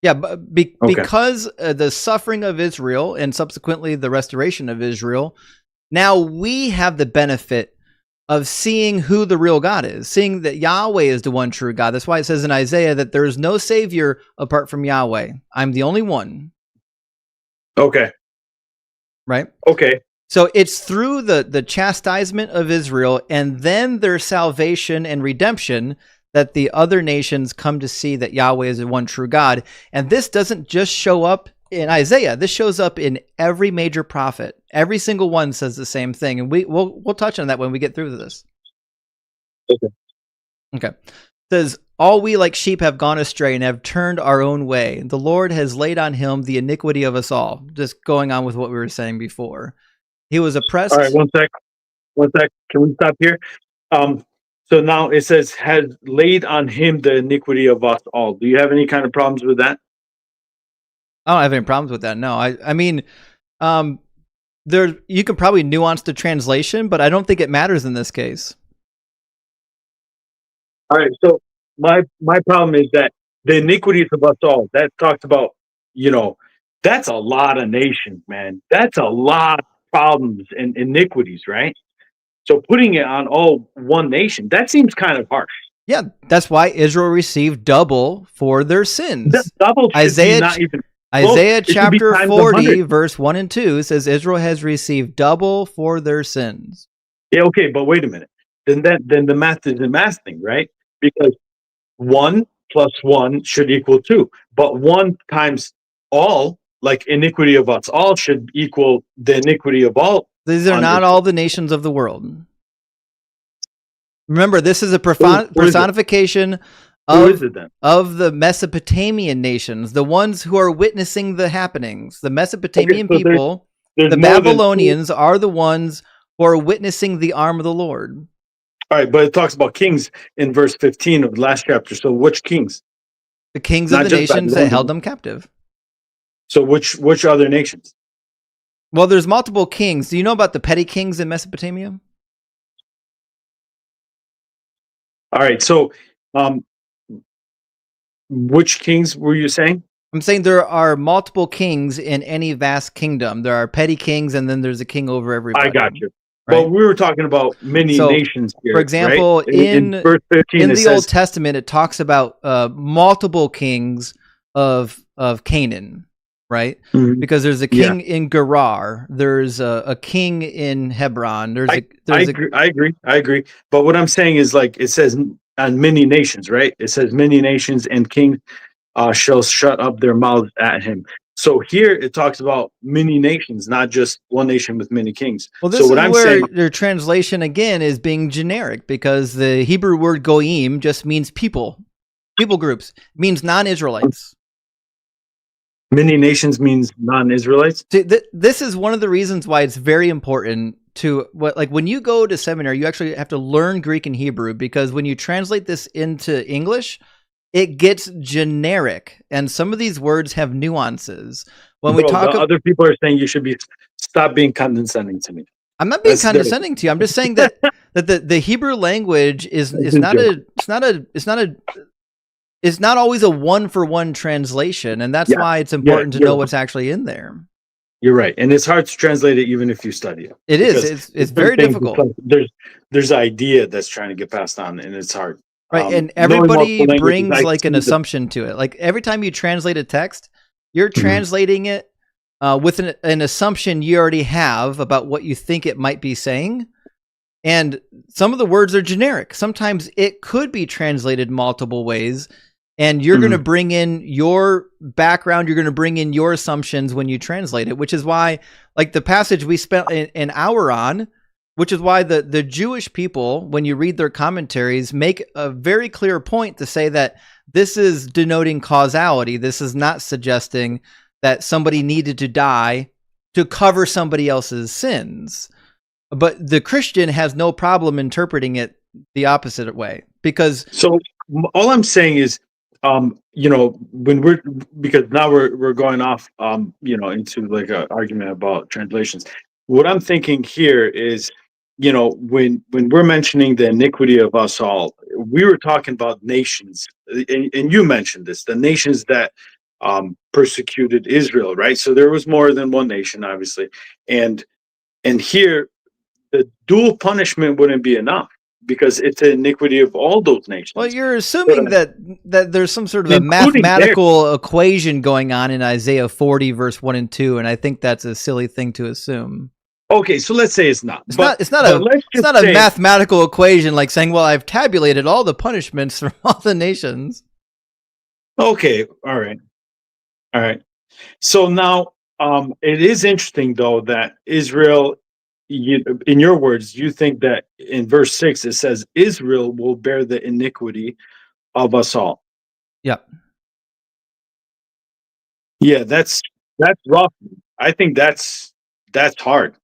Yeah, but because the suffering of Israel and subsequently the restoration of Israel, now we have the benefit of seeing who the real God is, seeing that Yahweh is the one true God. That's why it says in Isaiah that there is no savior apart from Yahweh. I'm the only one. Okay. Right? Okay. So it's through the chastisement of Israel and then their salvation and redemption that the other nations come to see that Yahweh is the one true God. And this doesn't just show up in Isaiah. This shows up in every major prophet. Every single one says the same thing. And we'll touch on that when we get through this. Okay. It says, all we like sheep have gone astray and have turned our own way. The Lord has laid on him the iniquity of us all. Just going on with what we were saying before. He was oppressed. All right, one sec. Can we stop here? So now it says, has laid on him the iniquity of us all. Do you have any kind of problems with that? I don't have any problems with that. No, I mean, there you can probably nuance the translation, but I don't think it matters in this case. All right, so my problem is that the iniquities of us all, that talks about, that's a lot of nations, man. That's a lot of problems and iniquities, right? So putting it on all one nation, that seems kind of harsh. Yeah, that's why Israel received double for their sins. Double Isaiah not even Isaiah chapter 40, verse 1 and 2 says Israel has received double for their sins. Yeah, okay, but wait a minute. Then the math is the math thing, right? Because 1 plus 1 should equal 2. But 1 times all, like iniquity of us all, should equal the iniquity of all. These are not all the nations of the world. Remember, this is a personification of the Mesopotamian nations, the ones who are witnessing the happenings. The Mesopotamian people, the Babylonians are the ones who are witnessing the arm of the Lord. All right, but it talks about kings in verse 15 of the last chapter. So which kings? The kings of the nations that held them captive. So which other nations? Well, there's multiple kings. Do you know about the petty kings in Mesopotamia? All right, so which kings were you saying? I'm saying there are multiple kings in any vast kingdom. There are petty kings, and then there's a king over everybody. I got you. Right? Well, we were talking about many nations here. For example, right? in verse 15, in the Old Testament, it talks about multiple kings of Canaan, right? Mm-hmm. Because there's a king in Gerar, there's a king in Hebron. I agree. But what I'm saying is, like, it says on many nations, right? It says many nations and kings shall shut up their mouths at him. So here it talks about many nations, not just one nation with many kings. Well, this is where their translation again is being generic, because the Hebrew word goyim just means people groups. It means non-Israelites. Many nations means non-Israelites. See, this is one of the reasons why it's very important to when you go to seminary, you actually have to learn Greek and Hebrew, because when you translate this into English, it gets generic, and some of these words have nuances. When we talk, other people are saying you should stop being condescending to me. I'm not being condescending to you. I'm just saying that the Hebrew language is not always a one-for-one translation, and that's why it's important to know what's actually in there. You're right, and it's hard to translate it even if you study it. It is. It's very difficult. There's an idea that's trying to get passed on, and it's hard. Right, and everybody brings like an assumption to it. Like every time you translate a text, you're translating it with an assumption you already have about what you think it might be saying. And some of the words are generic. Sometimes it could be translated multiple ways, and you're going to bring in your background. You're going to bring in your assumptions when you translate it, which is why, like the passage we spent an hour on, which is why the Jewish people, when you read their commentaries, make a very clear point to say that this is denoting causality. This is not suggesting that somebody needed to die to cover somebody else's sins. But the Christian has no problem interpreting it the opposite way, because... So all I'm saying is, because now we're going off, into like an argument about translations. What I'm thinking here is, when we're mentioning the iniquity of us all, we were talking about nations, and you mentioned this, the nations that persecuted Israel, right? So there was more than one nation, obviously, and here the dual punishment wouldn't be enough because it's an iniquity of all those nations. Well, you're assuming that there's some sort of a Including mathematical equation going on in Isaiah 40 verse 1 and 2, and I think that's a silly thing to assume. Okay, so let's say it's not. It's not a mathematical equation like saying, well, I've tabulated all the punishments from all the nations. Okay, all right. So now, it is interesting though that Israel, in your words, you think that in verse 6 it says Israel will bear the iniquity of us all. Yep. Yeah, that's rough. I think that's hard.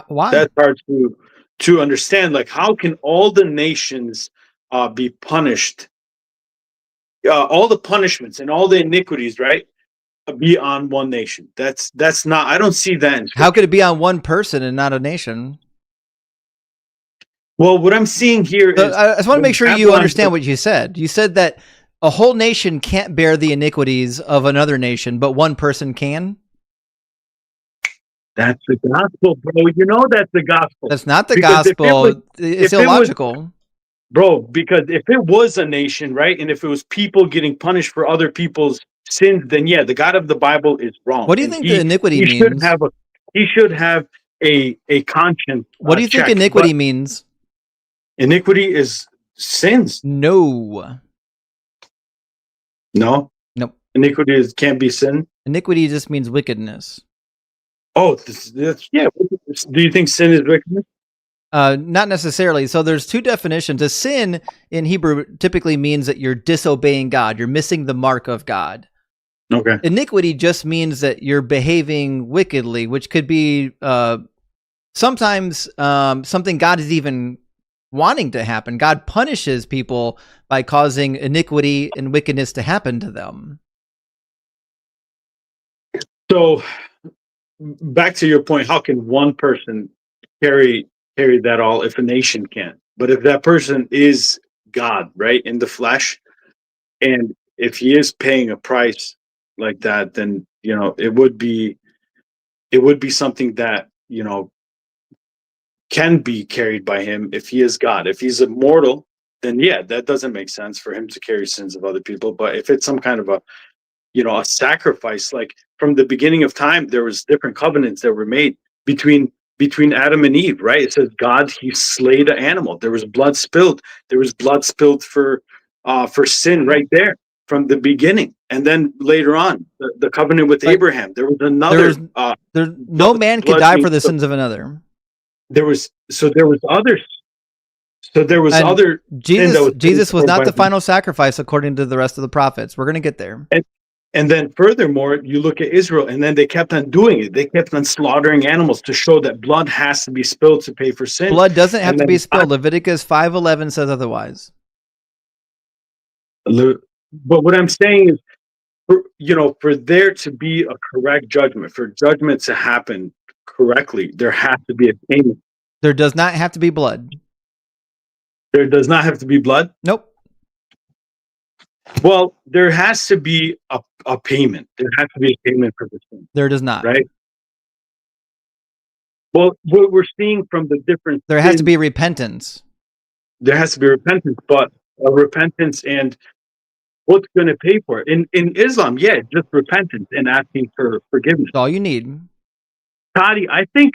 Why? That's hard to understand. Like, how can all the nations be punished? All the punishments and all the iniquities, right, be on one nation. That's not. I don't see that in Scripture. How could it be on one person and not a nation? Well, what I'm seeing here is, I just want to make sure you understand what you said. You said that a whole nation can't bear the iniquities of another nation, but one person can. That's the gospel, bro. You know that's the gospel. That's not the Because gospel. It's illogical. Bro, because if it was a nation, right, and if it was people getting punished for other people's sins, then yeah, the God of the Bible is wrong. What do you think the iniquity means? He should have a conscience. What do you think iniquity means? Iniquity is sins. No. No? Nope. Iniquity can't be sin? Iniquity just means wickedness. Oh, yeah. Do you think sin is wickedness? Not necessarily. So there's two definitions. A sin in Hebrew typically means that you're disobeying God. You're missing the mark of God. Okay. Iniquity just means that you're behaving wickedly, which could be sometimes something God is even wanting to happen. God punishes people by causing iniquity and wickedness to happen to them. So back to your point, how can one person carry that all if a nation can't? But if that person is God, right, in the flesh, and if he is paying a price like that, then it would be something that can be carried by him if he is God. If he's immortal, then yeah, that doesn't make sense for him to carry sins of other people. But if it's some kind of a sacrifice, like from the beginning of time, there was different covenants that were made between Adam and Eve, right? It says God, he slayed an animal. There was blood spilled. There was blood spilled for sin right there from the beginning. And then later on, the covenant with Abraham, there was another. No man could die for the sins of another. There was others. So there was And other. Jesus was not the final sacrifice according to the rest of the prophets. We're going to get there. And then furthermore, you look at Israel, and then they kept on doing it. They kept on slaughtering animals to show that blood has to be spilled to pay for sin. Blood doesn't have to be spilled. Leviticus 5:11 says otherwise. But what I'm saying is, for there to be a correct judgment, for judgment to happen correctly, there has to be a payment. There does not have to be blood. There does not have to be blood? Nope. Well, there has to be a payment. There has to be a payment for the sin. There does not. Right? Well, what we're seeing from the different... There has to be repentance. There has to be repentance, but a repentance and what's going to pay for it? In Islam, yeah, just repentance and asking for forgiveness. That's all you need. Toddy, I think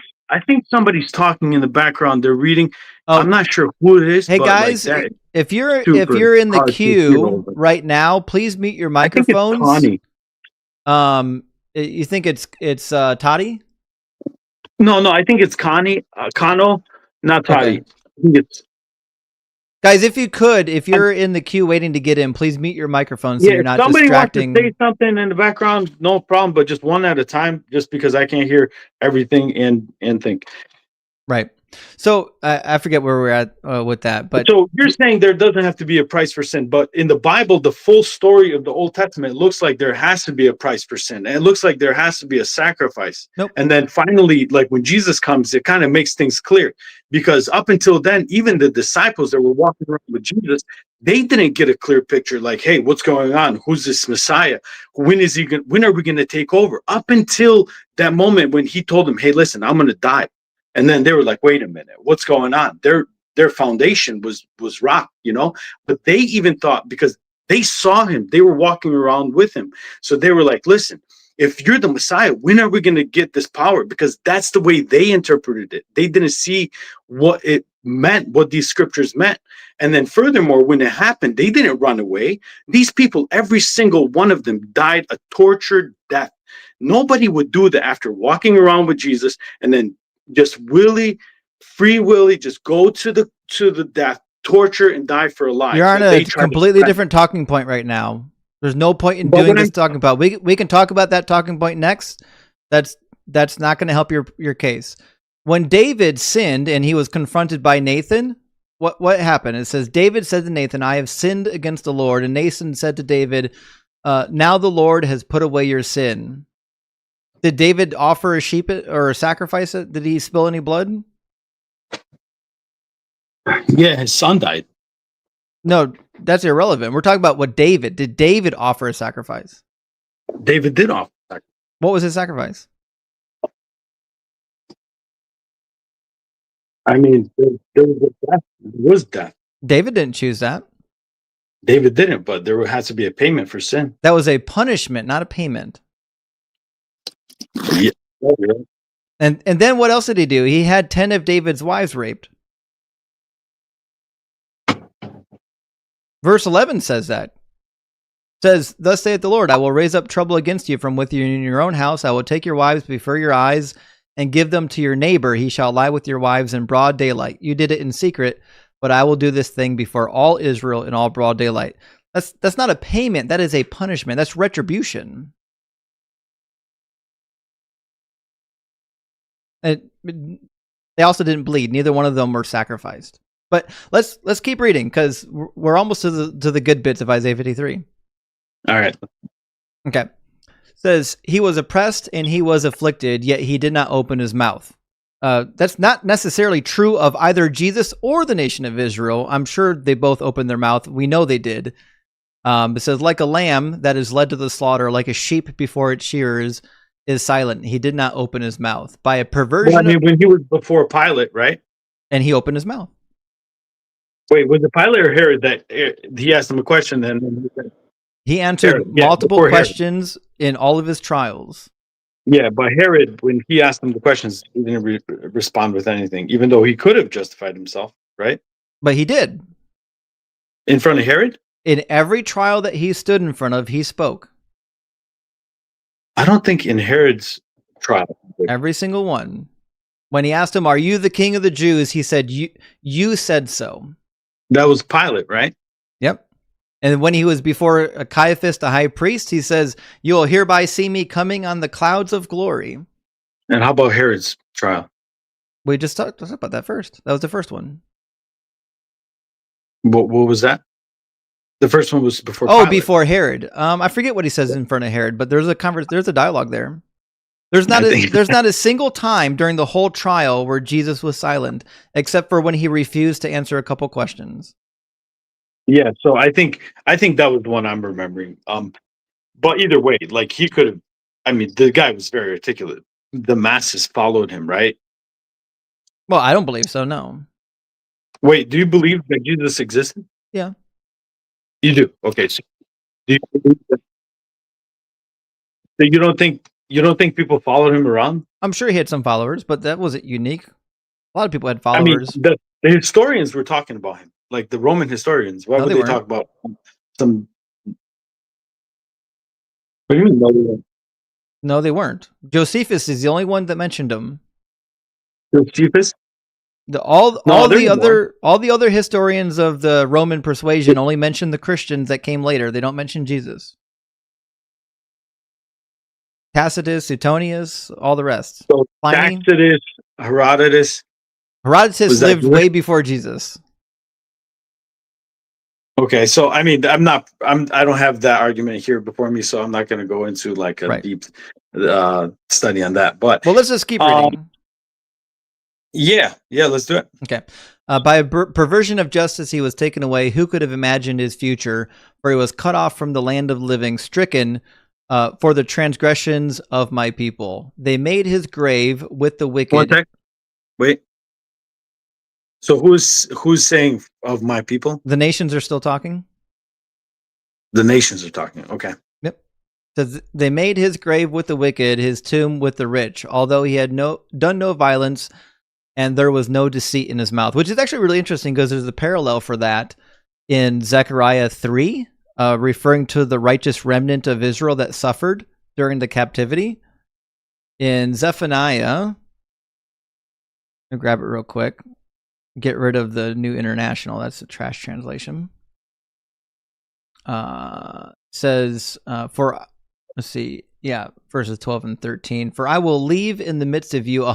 somebody's talking in the background. They're reading. I'm not sure who it is. Hey but guys, if you're in the queue right now, please mute your microphones. I think it's Connie. You think it's Toddy? No, I think it's Connie. Kano, not Toddy. Okay. I think it's... Guys, if you're in the queue waiting to get in, please mute your microphone so you're not somebody distracting. Wants to say something in the background, no problem, but just one at a time, just because I can't hear everything and think. Right. So I forget where we're at with that, but so you're saying there doesn't have to be a price for sin, but in the Bible, the full story of the Old Testament looks like there has to be a price for sin, and it looks like there has to be a sacrifice. Nope. And then finally, like when Jesus comes, it kind of makes things clear, because up until then, even the disciples that were walking around with Jesus, they didn't get a clear picture. Like, hey, what's going on? Who's this Messiah? When are we going to take over? Up until that moment when he told them, hey, listen, I'm going to die. And then they were like, wait a minute, what's going on? Their foundation was rock, you know? But they even thought, because they saw him, they were walking around with him. So they were like, listen, if you're the Messiah, when are we going to get this power? Because that's the way they interpreted it. They didn't see what it meant, what these scriptures meant. And then furthermore, when it happened, they didn't run away. These people, every single one of them died a tortured death. Nobody would do that after walking around with Jesus and then just free willy, just go to the death, torture, and die for a lie. You're on a completely different talking point right now. There's no point in doing this talking about. We can talk about that talking point next. That's not going to help your case. When David sinned and he was confronted by Nathan, what happened? It says, David said to Nathan, I have sinned against the Lord. And Nathan said to David, now the Lord has put away your sin. Did David offer a sheep or a sacrifice it? Did he spill any blood? Yeah, his son died. No, that's irrelevant. We're talking about what David. Did David offer a sacrifice? David did offer a sacrifice. What was his sacrifice? I mean, there was death. David didn't choose that. David didn't, but there has to be a payment for sin. That was a punishment, not a payment. Yeah. And then what else did he do? He had 10 of David's wives raped. Verse 11 says that. It says, thus saith the Lord, I will raise up trouble against you from with you in your own house. I will take your wives before your eyes and give them to your neighbor. He shall lie with your wives in broad daylight. You did it in secret, but I will do this thing before all Israel in all broad daylight. That's not a payment. That is a punishment. That's retribution. And they also didn't bleed. Neither one of them were sacrificed. But let's keep reading because we're almost to the good bits of Isaiah 53. All right. Okay. It says, he was oppressed and he was afflicted, yet he did not open his mouth. That's not necessarily true of either Jesus or the nation of Israel. I'm sure they both opened their mouth. We know they did. It says, like a lamb that is led to the slaughter, like a sheep before its shearers is silent. He did not open his mouth. By a perversion. Well, I mean, when he was before Pilate, right? And he opened his mouth. Wait, was it Pilate or Herod that he asked him a question and then he answered Herod, multiple questions in all of his trials. Yeah, but Herod, when he asked him the questions, he didn't respond with anything, even though he could have justified himself, right? But he did. In front of Herod? In every trial that he stood in front of, he spoke. I don't think in Herod's trial. Every single one. When he asked him, are you the king of the Jews? He said, you said so. That was Pilate, right? Yep. And when he was before Caiaphas, the high priest, he says, you will hereby see me coming on the clouds of glory. And how about Herod's trial? We just talked about that first. That was the first one. What was that? The first one was before Pilate. Before Herod. I forget what he says in front of Herod, but there's a dialogue there. There's not a single time during the whole trial where Jesus was silent, except for when he refused to answer a couple questions. Yeah, so I think that was the one I'm remembering. But either way, like he could have. I mean, the guy was very articulate. The masses followed him, right? Well, I don't believe so. No. Wait, do you believe that Jesus existed? Yeah. You do. Okay, so do you believe that? So you don't think people followed him around? I'm sure he had some followers, but that wasn't unique. A lot of people had followers. I mean, the historians were talking about him, like the Roman historians. Why would they talk about some? What do you mean? No, they weren't. No, they weren't. Josephus is the only one that mentioned him. Josephus? All the other historians of the Roman persuasion only mention the Christians that came later. They don't mention Jesus. Tacitus, Suetonius, all the rest. So Tacitus, Herodotus. Herodotus lived way before Jesus. Okay, so I mean, I don't have that argument here before me, so I'm not going to go into like a deep study on that. But let's just keep reading. Yeah, let's do it. Okay. By a perversion of justice, he was taken away. Who could have imagined his future? For he was cut off from the land of living, stricken for the transgressions of my people. They made his grave with the wicked. Wait. So who's saying of my people? The nations are still talking. The nations are talking. Okay. Yep. Says they made his grave with the wicked, his tomb with the rich, although he had done no violence, and there was no deceit in his mouth. Which is actually really interesting because there's a parallel for that in Zechariah 3, referring to the righteous remnant of Israel that suffered during the captivity. In Zephaniah, I'll grab it real quick. Get rid of the New International. That's a trash translation. Says, let's see. Yeah, verses 12 and 13. For I will leave in the midst of you a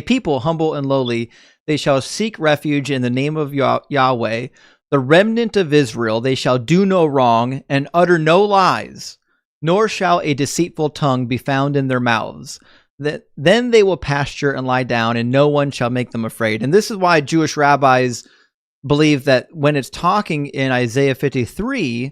people humble and lowly. They shall seek refuge in the name of Yahweh. The remnant of Israel, they shall do no wrong and utter no lies, nor shall a deceitful tongue be found in their mouths. Then they will pasture and lie down, and no one shall make them afraid. And this is why Jewish rabbis believe that when it's talking in Isaiah 53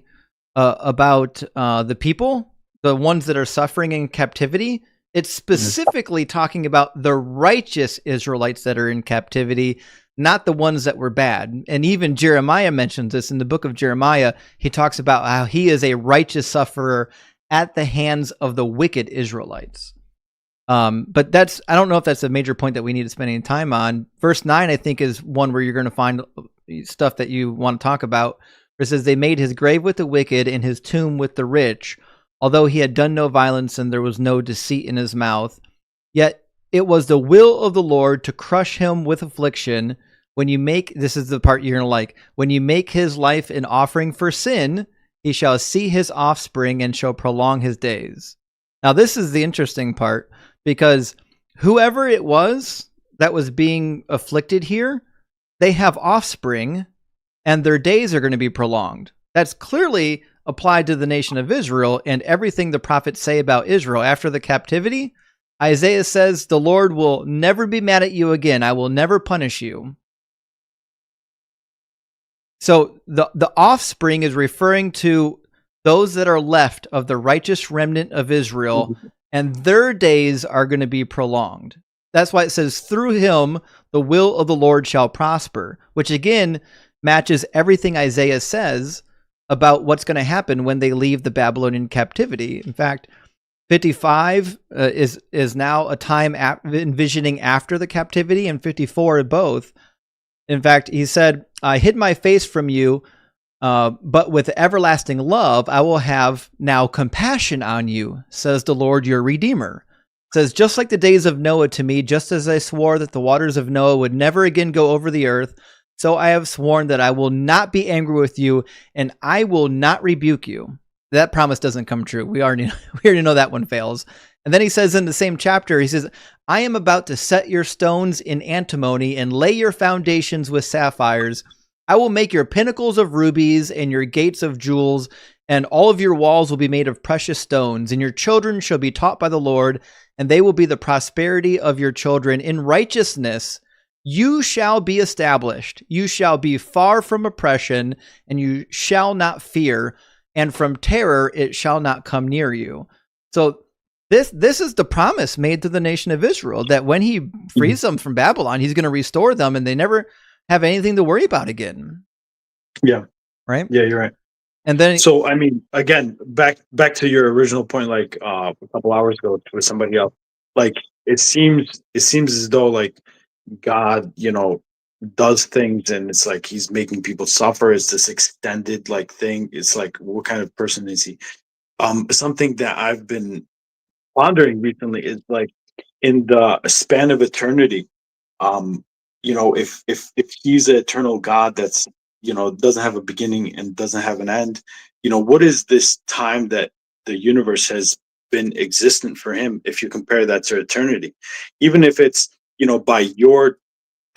about the people, the ones that are suffering in captivity, it's specifically talking about the righteous Israelites that are in captivity, not the ones that were bad. And even Jeremiah mentions this in the book of Jeremiah. He talks about how he is a righteous sufferer at the hands of the wicked Israelites. But I don't know if that's a major point that we need to spend any time on. Verse 9, I think, is one where you're going to find stuff that you want to talk about. Where it says, they made his grave with the wicked and his tomb with the rich, although he had done no violence and there was no deceit in his mouth. Yet it was the will of the Lord to crush him with affliction. This is the part you're going to like, when you make his life an offering for sin, he shall see his offspring and shall prolong his days. Now, this is the interesting part, because whoever it was that was being afflicted here, they have offspring and their days are going to be prolonged. That's clearly applied to the nation of Israel and everything the prophets say about Israel after the captivity. Isaiah says, the Lord will never be mad at you again. I will never punish you. So the offspring is referring to those that are left of the righteous remnant of Israel, and their days are going to be prolonged. That's why it says, through him, the will of the Lord shall prosper, which again matches everything Isaiah says about what's going to happen when they leave the Babylonian captivity. In fact, 55 is now a time envisioning after the captivity, and 54 both. In fact, he said, I hid my face from you, but with everlasting love, I will have now compassion on you, says the Lord your Redeemer. It says, just like the days of Noah to me, just as I swore that the waters of Noah would never again go over the earth, so I have sworn that I will not be angry with you, and I will not rebuke you. That promise doesn't come true. We already know that one fails. And then he says in the same chapter, he says, I am about to set your stones in antimony and lay your foundations with sapphires. I will make your pinnacles of rubies and your gates of jewels, and all of your walls will be made of precious stones, and your children shall be taught by the Lord, and they will be the prosperity of your children. In righteousness you shall be established. You shall be far from oppression, and you shall not fear, and from terror it shall not come near you. So this is the promise made to the nation of Israel, that when he frees them from Babylon, he's going to restore them, and they never have anything to worry about again. Yeah. Right? Yeah, you're right. And then, so I mean, again, back to your original point, like a couple hours ago with somebody else, like it seems as though like God, does things, and it's like he's making people suffer. It's this extended like thing. It's like, what kind of person is he? Something that I've been pondering recently is like, in the span of eternity, if he's an eternal God that's doesn't have a beginning and doesn't have an end, what is this time that the universe has been existent for him, if you compare that to eternity? Even if it's by your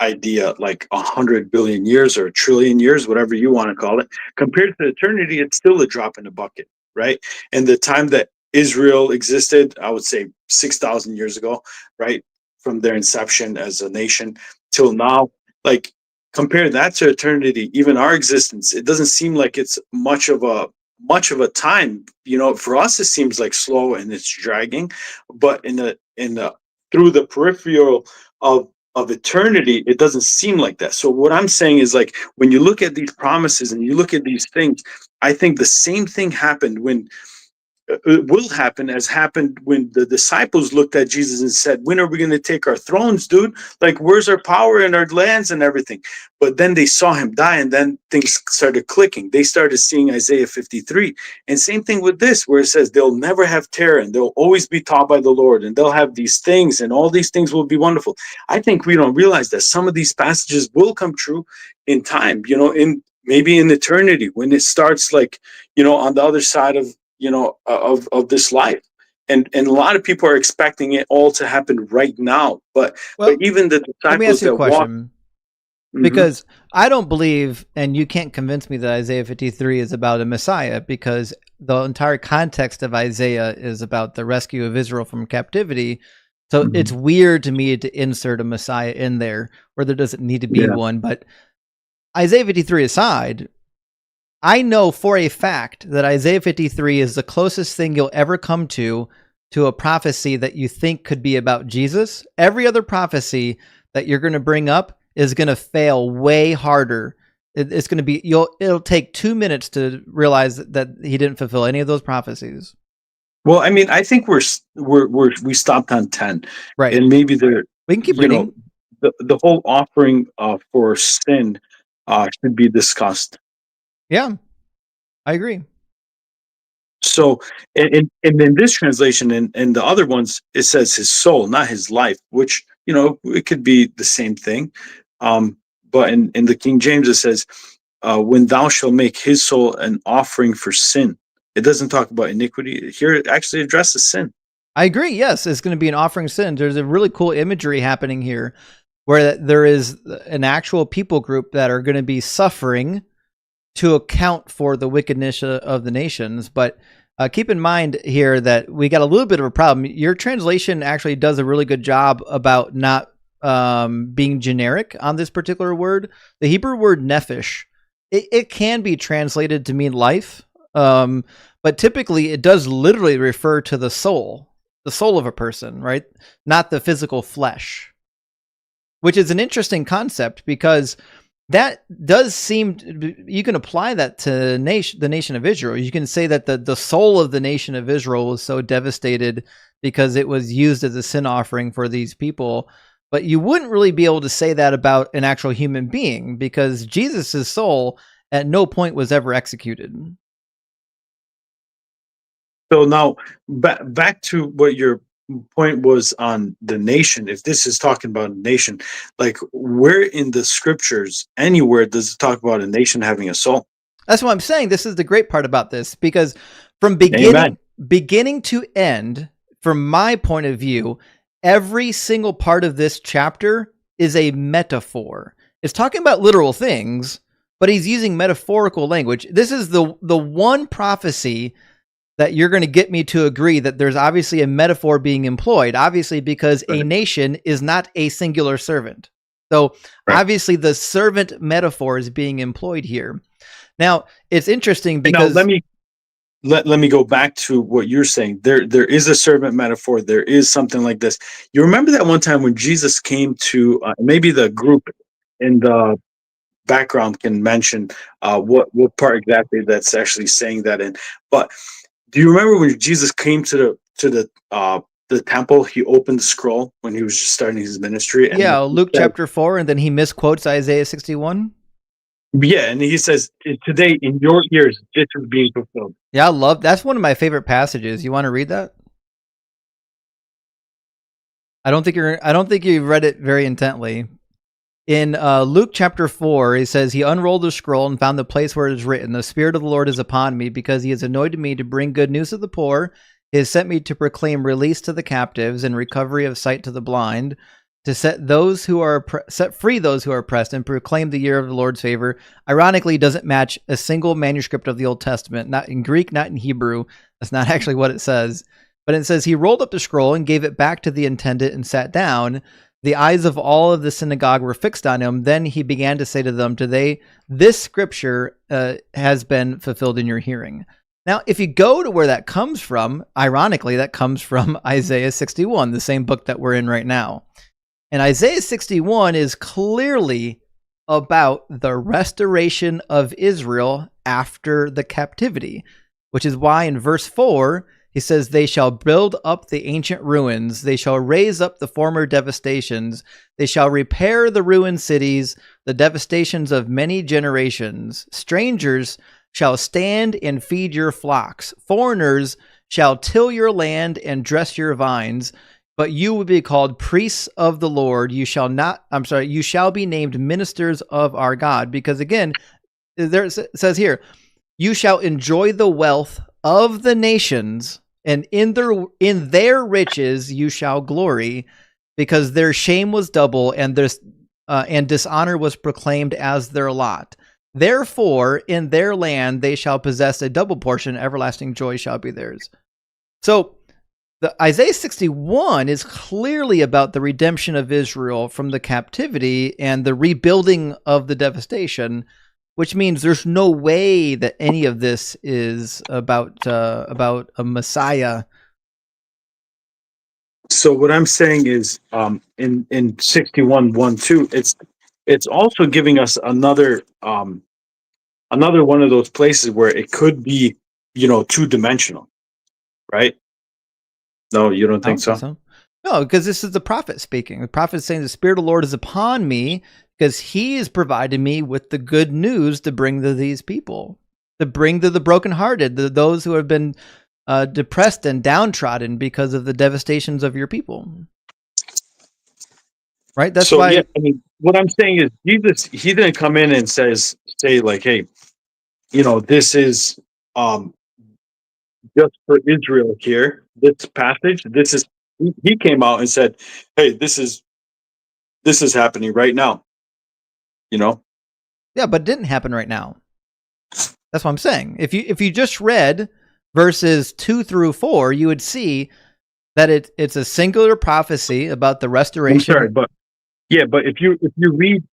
idea, like 100 billion years or a trillion years, whatever you want to call it, compared to eternity, it's still a drop in the bucket, right? And the time that Israel existed, I would say 6,000 years ago, right, from their inception as a nation till now, like compare that to eternity, even our existence, it doesn't seem like it's much of a time. For us it seems like slow and it's dragging, but in the through the peripheral of eternity, it doesn't seem like that. So what I'm saying is, like, when you look at these promises and you look at these things, I think the same thing happened when it will happen as happened when the disciples looked at Jesus and said, when are we going to take our thrones, dude? Like, where's our power and our lands and everything? But then they saw him die, and then things started clicking. They started seeing Isaiah 53. And same thing with this, where it says they'll never have terror and they'll always be taught by the Lord, and they'll have these things, and all these things will be wonderful. I think we don't realize that some of these passages will come true in time, in maybe in eternity, when it starts, like, on the other side of of this life, and a lot of people are expecting it all to happen right now, but even the let me ask disciples you a that walk. question, because I don't believe, and you can't convince me that Isaiah 53 is about a Messiah, because the entire context of Isaiah is about the rescue of Israel from captivity. So it's weird to me to insert a Messiah in there where there doesn't need to be one. But Isaiah 53 aside, I know for a fact that Isaiah 53 is the closest thing you'll ever come to a prophecy that you think could be about Jesus. Every other prophecy that you're going to bring up is going to fail way harder. It's going to be, it'll take 2 minutes to realize that he didn't fulfill any of those prophecies. Well, I mean, I think we stopped on 10, right? And maybe we can keep reading. The whole offering for sin should be discussed. Yeah, I agree. So, and in this translation and the other ones, it says his soul, not his life, which, it could be the same thing. But in the King James, it says, when thou shalt make his soul an offering for sin. It doesn't talk about iniquity. Here it actually addresses sin. I agree. Yes, it's going to be an offering sin. There's a really cool imagery happening here where there is an actual people group that are going to be suffering to account for the wickedness of the nations. But keep in mind here that we got a little bit of a problem. Your translation actually does a really good job about not being generic on this particular word. The Hebrew word nephesh, it can be translated to mean life, but typically it does literally refer to the soul of a person, right? Not the physical flesh, which is an interesting concept, because that does seem you can apply that to the nation of Israel. You can say that the soul of the nation of Israel was so devastated because it was used as a sin offering for these people. But you wouldn't really be able to say that about an actual human being, because Jesus' soul at no point was ever executed. So now back to what your point was on the nation. If this is talking about a nation, like, where in the scriptures anywhere does it talk about a nation having a soul? That's what I'm saying. This is the great part about this, because from beginning to end, from my point of view, every single part of this chapter is a metaphor. It's talking about literal things, but he's using metaphorical language. This is the one prophecy that you're going to get me to agree that there's obviously a metaphor being employed, obviously, because a nation is not a singular servant. So obviously the servant metaphor is being employed here. Now, it's interesting because... Now, let me go back to what you're saying. There is a servant metaphor. There is something like this. You remember that one time when Jesus came to, maybe the group in the background can mention what part exactly that's actually saying that in. But do you remember when Jesus came to the temple? He opened the scroll when he was just starting his ministry. And Luke chapter 4, and then he misquotes Isaiah 61. Yeah, and he says, "Today in your ears, this is being fulfilled." Yeah, that's one of my favorite passages. You want to read that? I don't think you read it very intently. In Luke chapter 4, he says, he unrolled the scroll and found the place where it is written, "The Spirit of the Lord is upon me, because he has anointed me to bring good news to the poor. He has sent me to proclaim release to the captives and recovery of sight to the blind, to set free those who are oppressed, and proclaim the year of the Lord's favor." Ironically, doesn't match a single manuscript of the Old Testament, not in Greek, not in Hebrew. That's not actually what it says. But it says, he rolled up the scroll and gave it back to the attendant and sat down. The eyes of all of the synagogue were fixed on him. Then he began to say to them, "Today, this scripture has been fulfilled in your hearing." Now, if you go to where that comes from, ironically, that comes from Isaiah 61, the same book that we're in right now. And Isaiah 61 is clearly about the restoration of Israel after the captivity, which is why in verse 4, he says, they shall build up the ancient ruins. They shall raise up the former devastations. They shall repair the ruined cities, the devastations of many generations. Strangers shall stand and feed your flocks. Foreigners shall till your land and dress your vines. But you will be called priests of the Lord. You shall be named ministers of our God. Because again, it says here, you shall enjoy the wealth of the nations, and in their riches you shall glory, because their shame was double, and dishonor was proclaimed as their lot. Therefore, in their land they shall possess a double portion, everlasting joy shall be theirs. So, the Isaiah 61 is clearly about the redemption of Israel from the captivity and the rebuilding of the devastation, which means there's no way that any of this is about a Messiah. So what I'm saying is, in 61:1-2, it's also giving us another one of those places where it could be, two-dimensional, right? No, you don't think so? No, because this is the prophet speaking. The prophet is saying, the Spirit of the Lord is upon me because he has provided me with the good news to bring to these people, to bring to the brokenhearted, to those who have been depressed and downtrodden because of the devastations of your people. Right? That's why. Yeah, I mean, what I'm saying is Jesus, he didn't come in and say like, hey, this is just for Israel here. This passage, he came out and said, hey, this is happening right now. Yeah, but it didn't happen right now. That's what I'm saying. If you just read verses 2 through 4, you would see that it's a singular prophecy about the restoration. I'm sorry, but if you read,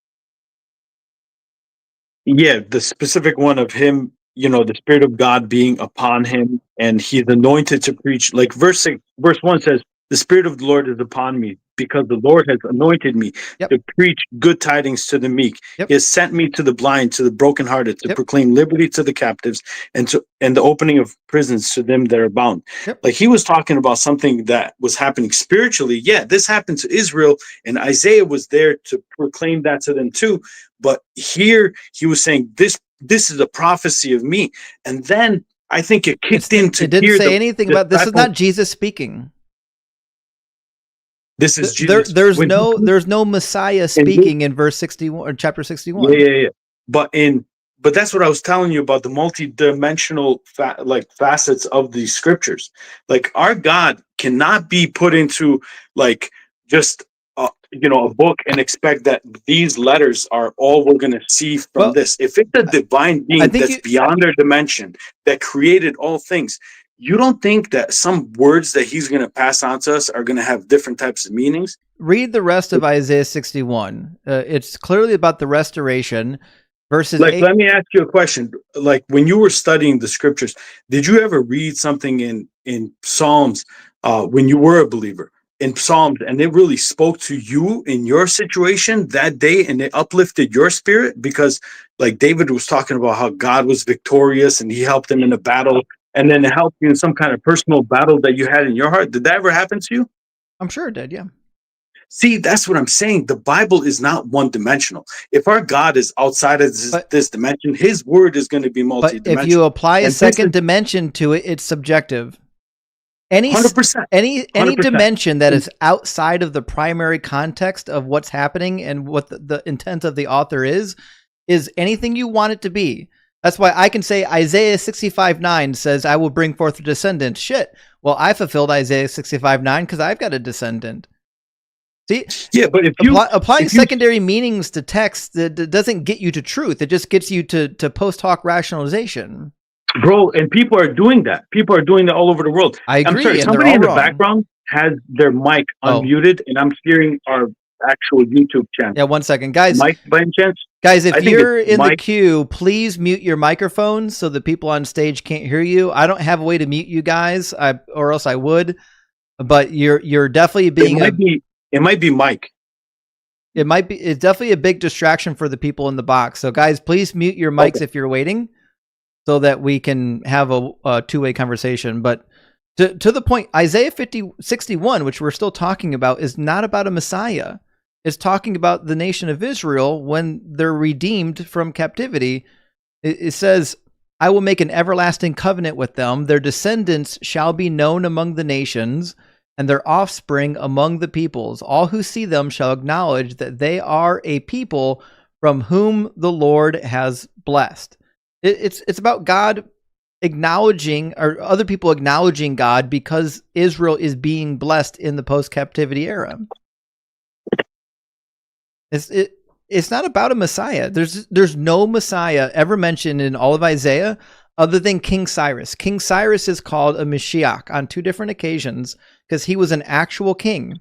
the specific one of him, the Spirit of God being upon him, and he's anointed to preach. Like verse 1 says, the Spirit of the Lord is upon me, because the Lord has anointed me to preach good tidings to the meek. He has sent me to the blind, to the brokenhearted, to proclaim liberty to the captives, and the opening of prisons to them that are bound. Like he was talking about something that was happening spiritually. Yeah, this happened to Israel, and Isaiah was there to proclaim that to them too. But here he was saying, this is a prophecy of me. And then I think it kicked into it didn't say anything about this. Is not Jesus speaking. This is Jesus. There's no Messiah speaking in verse 61 or chapter 61. Yeah. But that's what I was telling you about, the multi-dimensional facets of these scriptures. Like our God cannot be put into like just a book and expect that these letters are all we're going to see from this. If it's a divine being that's beyond our dimension that created all things, you don't think that some words that he's going to pass on to us are going to have different types of meanings? Read the rest of Isaiah 61. It's clearly about the restoration. Verses like, let me ask you a question. Like when you were studying the scriptures, did you ever read something in Psalms when you were a believer? In Psalms, and it really spoke to you in your situation that day, and it uplifted your spirit? Because like David was talking about how God was victorious and he helped him in a battle, and then it helped you in some kind of personal battle that you had in your heart. Did that ever happen to you? I'm sure it did, yeah. See, that's what I'm saying. The Bible is not one-dimensional. If our God is outside of this dimension, his word is going to be multi-dimensional. But if you apply a second dimension to it, it's subjective. Any 100%. Any 100%. dimension that is outside of the primary context of what's happening and what the intent of the author is anything you want it to be. That's why I can say Isaiah 65:9 says, I will bring forth a descendant. Shit. Well, I fulfilled Isaiah 65:9 because I've got a descendant. See? Yeah, but if applying secondary meanings to text, that doesn't get you to truth. It just gets you to post hoc rationalization. Bro, and people are doing that. People are doing that all over the world. I agree. I'm sorry, somebody in the background has their mic unmuted, and I'm hearing our actual YouTube channel. Yeah, 1 second. Guys, Mike, by any chance? Guys, I if think you're it's in the Mike. queue, please mute your microphones so the people on stage can't hear you. I don't have a way to mute you guys, or else I would. But you're definitely being It might be Mike. It's definitely a big distraction for the people in the box. So guys, please mute your mics if you're waiting, so that we can have a two-way conversation. But to the point, Isaiah 61, which we're still talking about, is not about a Messiah. It's talking about the nation of Israel when they're redeemed from captivity. It says, I will make an everlasting covenant with them. Their descendants shall be known among the nations, and their offspring among the peoples. All who see them shall acknowledge that they are a people from whom the Lord has blessed. It's about God acknowledging, or other people acknowledging God, because Israel is being blessed in the post-captivity era. It's not about a Messiah. There's no Messiah ever mentioned in all of Isaiah other than King Cyrus. King Cyrus is called a Mashiach on 2 different occasions because he was an actual king.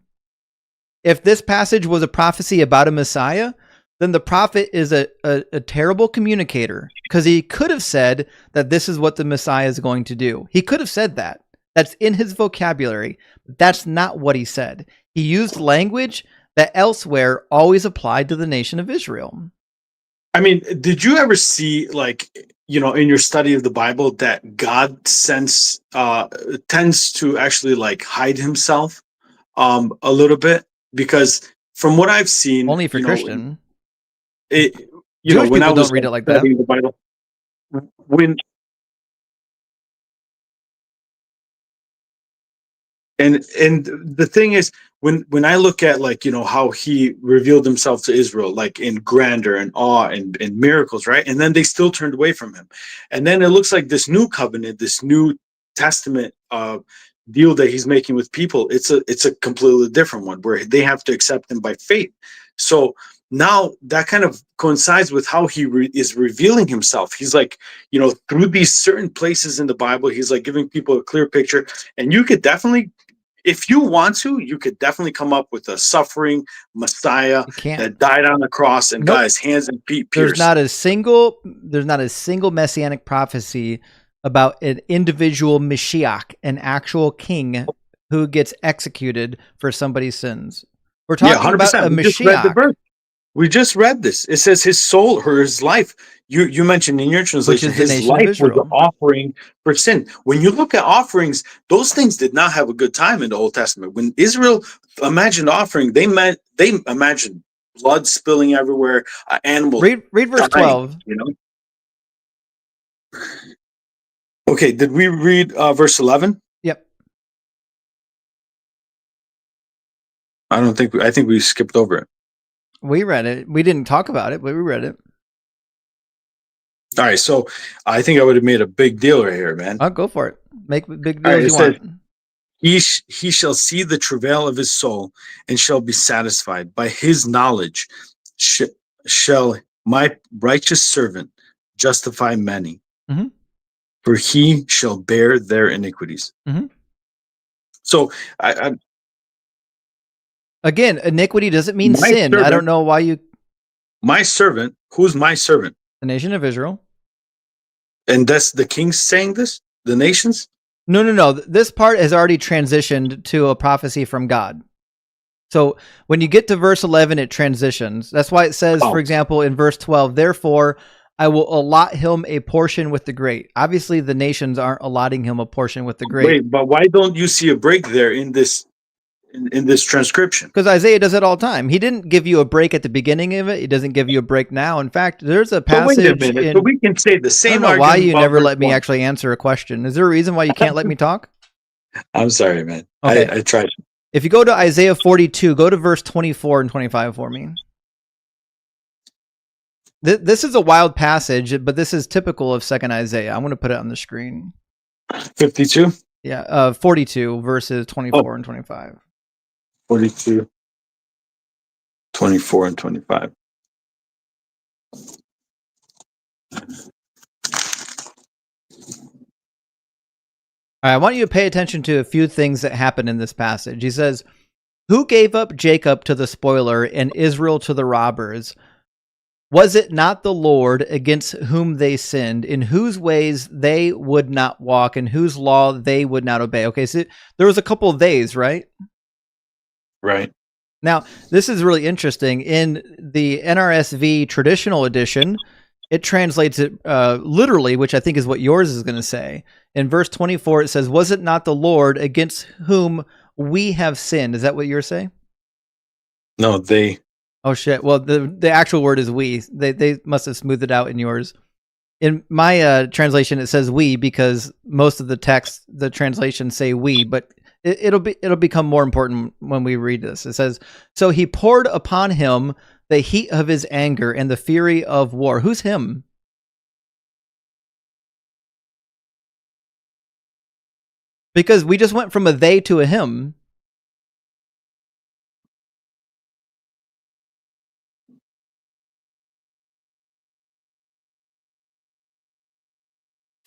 If this passage was a prophecy about a Messiah, then the prophet is a terrible communicator, because he could have said that this is what the Messiah is going to do. He could have said that. That's in his vocabulary. That's not what he said. He used language that elsewhere always applied to the nation of Israel. I mean, did you ever see, like, in your study of the Bible, that God tends to actually like hide himself a little bit? Because from what I've seen, only for Christian, Jewish when people don't read it like that. The Bible, and the thing is, when I look at, like, how he revealed himself to Israel, like in grandeur and awe and miracles, right? And then they still turned away from him. And then it looks like this new covenant, this new testament deal that he's making with people, it's a completely different one where they have to accept him by faith. So now that kind of coincides with how he is revealing himself. He's like, through these certain places in the Bible, he's like giving people a clear picture. And you could definitely, if you want to, you could definitely come up with a suffering Messiah that died on the cross and got his hands and feet pierced. There's not a single messianic prophecy about an individual Mashiach, an actual king who gets executed for somebody's sins. We're talking about a Mashiach. We just read this. It says his soul or his life. You mentioned in your translation, his life was an offering for sin. When you look at offerings, those things did not have a good time in the Old Testament. When Israel imagined offering, they imagined blood spilling everywhere, animals. Read verse 12. Okay, did we read verse 11? Yep. I think we skipped over it. We read it. We didn't talk about it, but we read it. All right, so I think I would have made a big deal right here, man. I'll go for it. Make big deal as you want. He shall see the travail of his soul and shall be satisfied. By his knowledge shall my righteous servant justify many, for he shall bear their iniquities. So again, iniquity doesn't mean sin. I don't know why you... My servant, who's my servant? The nation of Israel. And that's the king saying this? The nations? No. This part has already transitioned to a prophecy from God. So when you get to verse 11, it transitions. That's why it says, for example, in verse 12, therefore, I will allot him a portion with the great. Obviously, the nations aren't allotting him a portion with the great. Wait, but why don't you see a break there in this transcription? Because Isaiah does it all the time. He didn't give you a break at the beginning of it. He doesn't give you a break now. In fact, there's a passage. Wait a minute. So we can say the same. I don't know why you never let me actually answer a question. Is there a reason why you can't let me talk? I'm sorry, man. Okay. I tried. If you go to Isaiah 42, go to verse 24 and 25 for me. This is a wild passage, but this is typical of 2nd Isaiah. I'm going to put it on the screen. 52? Yeah, 42 verses 24 and 25. 42, 24, and 25. All right, I want you to pay attention to a few things that happen in this passage. He says, Who gave up Jacob to the spoiler and Israel to the robbers? Was it not the Lord against whom they sinned, in whose ways they would not walk, and whose law they would not obey? Okay, so there was a couple of days, right? Right. Now, this is really interesting. In the NRSV traditional edition, it translates it literally, which I think is what yours is going to say. In verse 24, it says, was it not the Lord against whom we have sinned? Is that what you're saying? No, they. Oh, shit. Well, the actual word is we. They must have smoothed it out in yours. In my translation, it says we because most of the text, the translations say we, but it'll become more important when we read this. It says, so he poured upon him the heat of his anger and the fury of war. Who's him? Because we just went from a they to a him.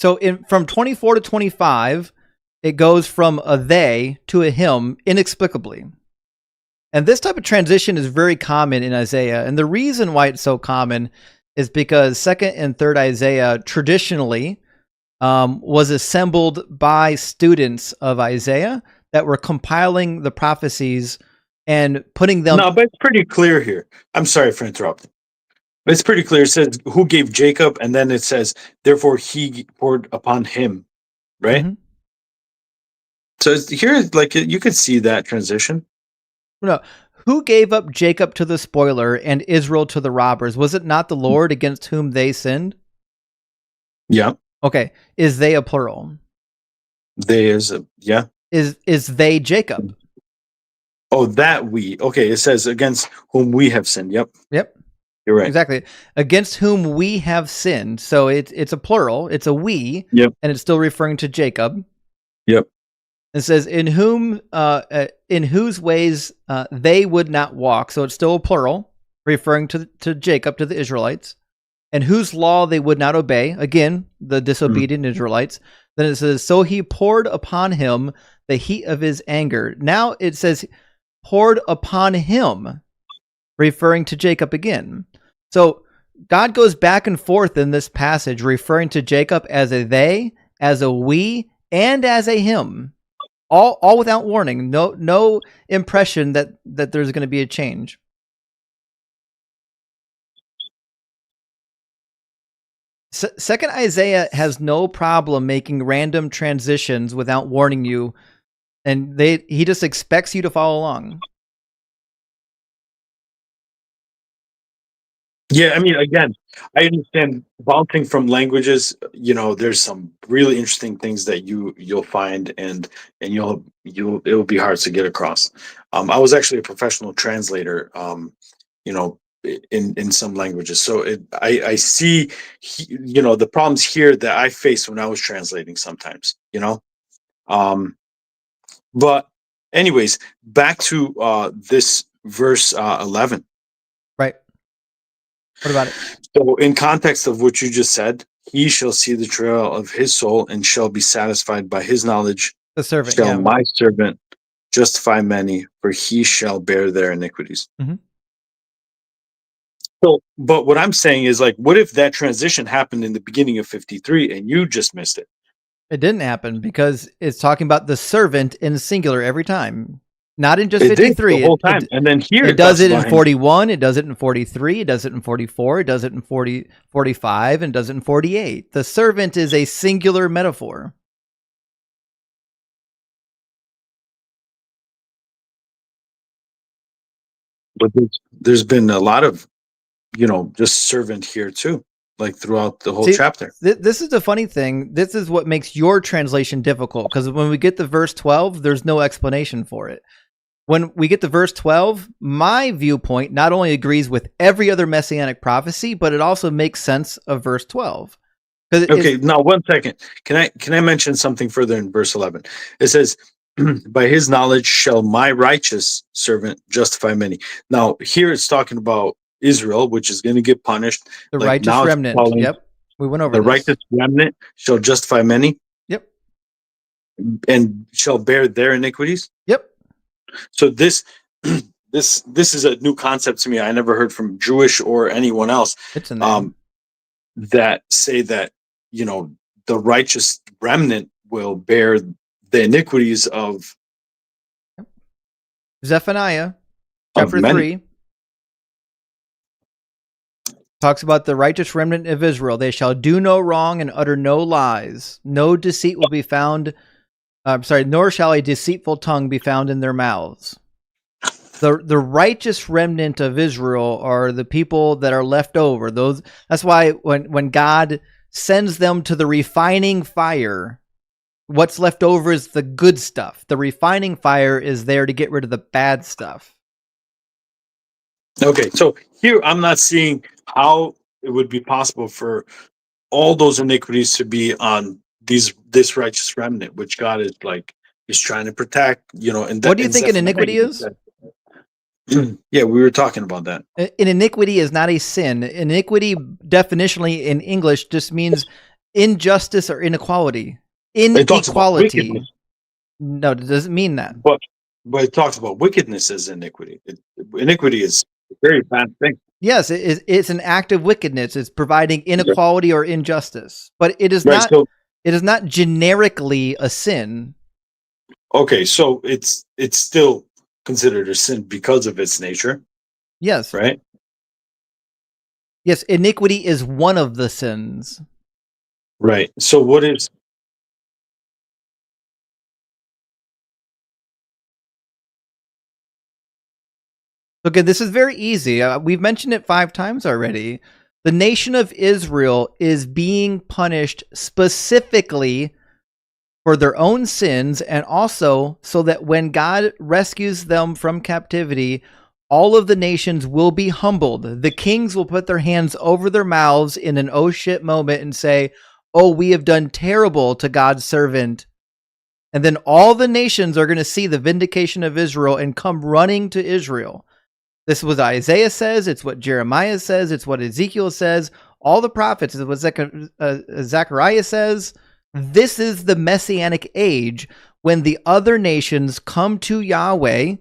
So from 24 to 25, it goes from a they to a him inexplicably. And this type of transition is very common in Isaiah. And the reason why it's so common is because 2nd and 3rd Isaiah traditionally was assembled by students of Isaiah that were compiling the prophecies and putting them... No, but it's pretty clear here. I'm sorry for interrupting. But it's pretty clear. It says, who gave Jacob? And then it says, therefore he poured upon him. Right? Mm-hmm. So here, like, you could see that transition. No. Who gave up Jacob to the spoiler and Israel to the robbers? Was it not the Lord against whom they sinned? Yeah. Okay. Is they a plural? They is a, yeah. Is they Jacob? Oh, that we. Okay, it says against whom we have sinned. Yep. Yep. You're right. Exactly. Against whom we have sinned. So it's a plural. It's a we. Yep. And it's still referring to Jacob. Yep. It says in whose ways they would not walk. So it's still a plural, referring to Jacob, to the Israelites, and whose law they would not obey. Again, the disobedient Israelites. Then it says, so he poured upon him the heat of his anger. Now it says poured upon him, referring to Jacob again. So God goes back and forth in this passage, referring to Jacob as a they, as a we, and as a him. All without warning. No impression that there's going to be a change. Second Isaiah has no problem making random transitions without warning you, and he just expects you to follow along. Yeah, I mean, again, I understand bouncing from languages. You know, there's some really interesting things that you'll find, and it'll be hard to get across. I was actually a professional translator. You know, in some languages, so I see, you know, the problems here that I faced when I was translating sometimes. You know, but anyways, back to this verse 11. Right. What about it? So in context of what you just said, he shall see the travail of his soul and shall be satisfied by his knowledge. The servant, shall yeah. my servant justify many, for he shall bear their iniquities. Mm-hmm. So, but what I'm saying is, like, what if that transition happened in the beginning of 53 and you just missed it? It didn't happen because it's talking about the servant in singular every time. Not in just It 53. did the whole time. And then here it does it in talks about 41, it does it in 43, it does it in 44, it does it in 45, and does it in 48. The servant is a singular metaphor. But there's been a lot of, you know, just servant here too, like throughout the whole chapter. This is the funny thing. This is what makes your translation difficult, because when we get to verse 12, there's no explanation for it. When we get to verse 12, my viewpoint not only agrees with every other messianic prophecy, but it also makes sense of verse 12. Okay, now 1 second. Can I mention something further in verse 11? It says, by his knowledge shall my righteous servant justify many. Now, here it's talking about Israel, which is going to get punished. The righteous remnant. Yep. We went over the this. righteous remnant shall justify many. Yep. And shall bear their iniquities. Yep. So this this is a new concept to me. I never heard from Jewish or anyone else It's in there. that say that, you know, the righteous remnant will bear the iniquities of Zephaniah chapter many. 3 talks about the righteous remnant of Israel. They shall do no wrong and utter no lies. No deceit will be found. Nor shall a deceitful tongue be found in their mouths. The righteous remnant of Israel are the people that are left over. That's why when God sends them to the refining fire, what's left over is the good stuff. The refining fire is there to get rid of the bad stuff. Okay, so here I'm not seeing how it would be possible for all those iniquities to be on this righteous remnant, which God is trying to protect. You know, and what do you think an iniquity is? Yeah, we were talking about that. An iniquity is not a sin. Iniquity, definitionally in English, just means injustice or inequality. Inequality. No, it doesn't mean that. But it talks about wickedness as iniquity. Iniquity is a very bad thing. Yes, it's an act of wickedness. It's providing inequality or injustice, but it is not. It is not generically a sin. Okay, so it's still considered a sin because of its nature. Yes. Right? Yes, iniquity is one of the sins. Right. So what is... Okay, this is very easy. We've mentioned it 5 times already. The nation of Israel is being punished specifically for their own sins, and also so that when God rescues them from captivity, all of the nations will be humbled. The kings will put their hands over their mouths in an oh shit moment and say, oh, we have done terrible to God's servant. And then all the nations are going to see the vindication of Israel and come running to Israel. This is what Isaiah says. It's what Jeremiah says. It's what Ezekiel says. All the prophets. It's what Zechariah says. This is the Messianic age when the other nations come to Yahweh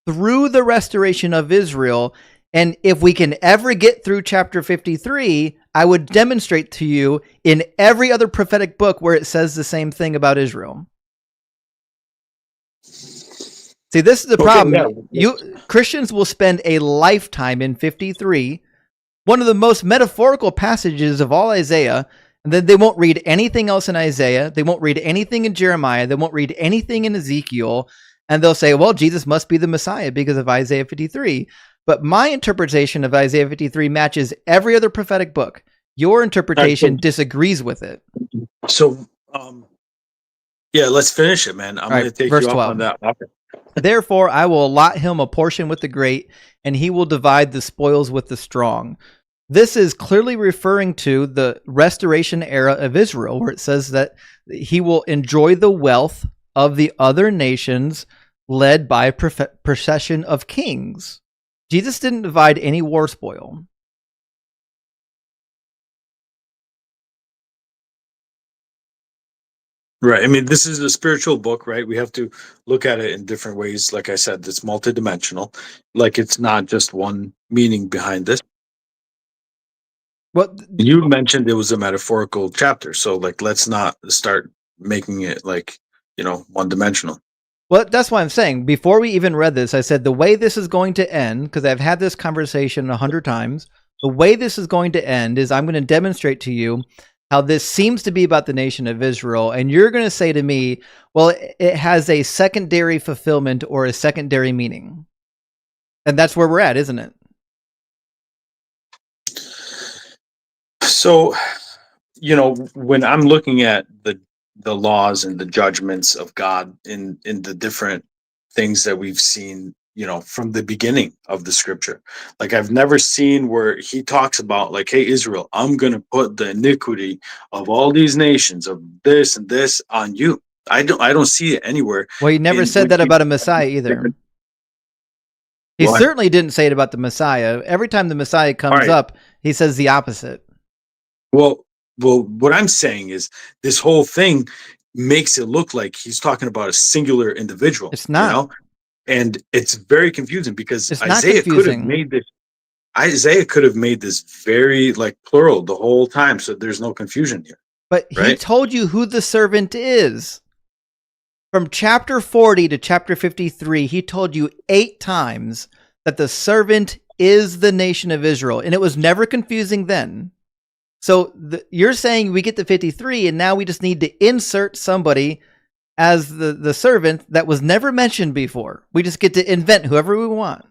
through the restoration of Israel. And if we can ever get through chapter 53, I would demonstrate to you in every other prophetic book where it says the same thing about Israel. See, this is the problem. Yeah. Christians will spend a lifetime in 53, one of the most metaphorical passages of all Isaiah, and then they won't read anything else in Isaiah. They won't read anything in Jeremiah. They won't read anything in Ezekiel. And they'll say, well, Jesus must be the Messiah because of Isaiah 53. But my interpretation of Isaiah 53 matches every other prophetic book. Your interpretation disagrees with it. So, yeah, let's finish it, man. I'm going to take you up on that. Okay. Therefore, I will allot him a portion with the great, and he will divide the spoils with the strong. This is clearly referring to the restoration era of Israel, where it says that he will enjoy the wealth of the other nations led by a procession of kings. Jesus didn't divide any war spoil. Right. I mean, this is a spiritual book, right? We have to look at it in different ways. Like I said, it's multidimensional. Like it's not just one meaning behind this. Well, you mentioned it was a metaphorical chapter, so like let's not start making it like, you know, one-dimensional. Well, that's why I'm saying, before we even read this, I said the way this is going to end, because I've had this conversation 100 times, the way this is going to end is I'm going to demonstrate to you how this seems to be about the nation of Israel, and you're going to say to me, well, it has a secondary fulfillment or a secondary meaning. And that's where we're at, isn't it? So, you know, when I'm looking at the laws and the judgments of God in the different things that we've seen, you know, from the beginning of the scripture, like I've never seen where he talks about like, hey, Israel, I'm going to put the iniquity of all these nations of this and this on you. I don't see it anywhere. Well, he never said that about a Messiah either. He certainly didn't say it about the Messiah. Every time the Messiah comes up, he says the opposite. Well, what I'm saying is this whole thing makes it look like he's talking about a singular individual. It's not. You know? And it's very confusing because It's not Isaiah could have confusing. made this very like plural the whole time, so there's no confusion here. But he Right? told you who the servant is. From chapter 40 to chapter 53, he told you 8 times that the servant is the nation of Israel, and it was never confusing then. So you're saying we get to 53, and now we just need to insert somebody as the servant that was never mentioned before. We just get to invent whoever we want.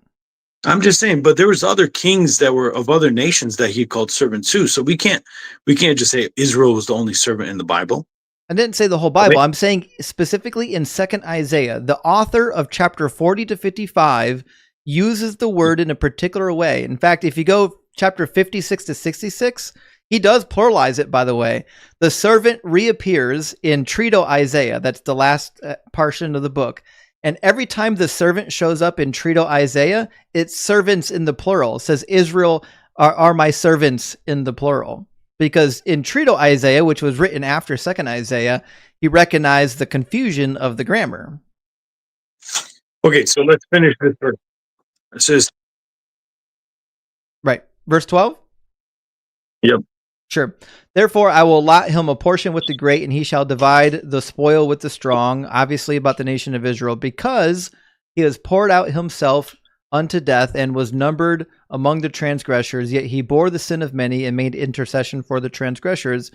I'm just saying, but there was other kings that were of other nations that he called servants too. So we can't just say Israel was the only servant in the Bible. I didn't say the whole Bible. I'm saying specifically in 2nd Isaiah, the author of chapter 40 to 55 uses the word in a particular way. In fact, if you go chapter 56 to 66, he does pluralize it, by the way. The servant reappears in Trito Isaiah. That's the last portion of the book. And every time the servant shows up in Trito Isaiah, it's servants in the plural. It says, Israel are my servants in the plural. Because in Trito Isaiah, which was written after 2nd Isaiah, he recognized the confusion of the grammar. Okay, so let's finish this verse. It says, right, verse 12? Yep. Sure. Therefore, I will allot him a portion with the great, and he shall divide the spoil with the strong, obviously about the nation of Israel, because he has poured out himself unto death and was numbered among the transgressors, yet he bore the sin of many and made intercession for the transgressors,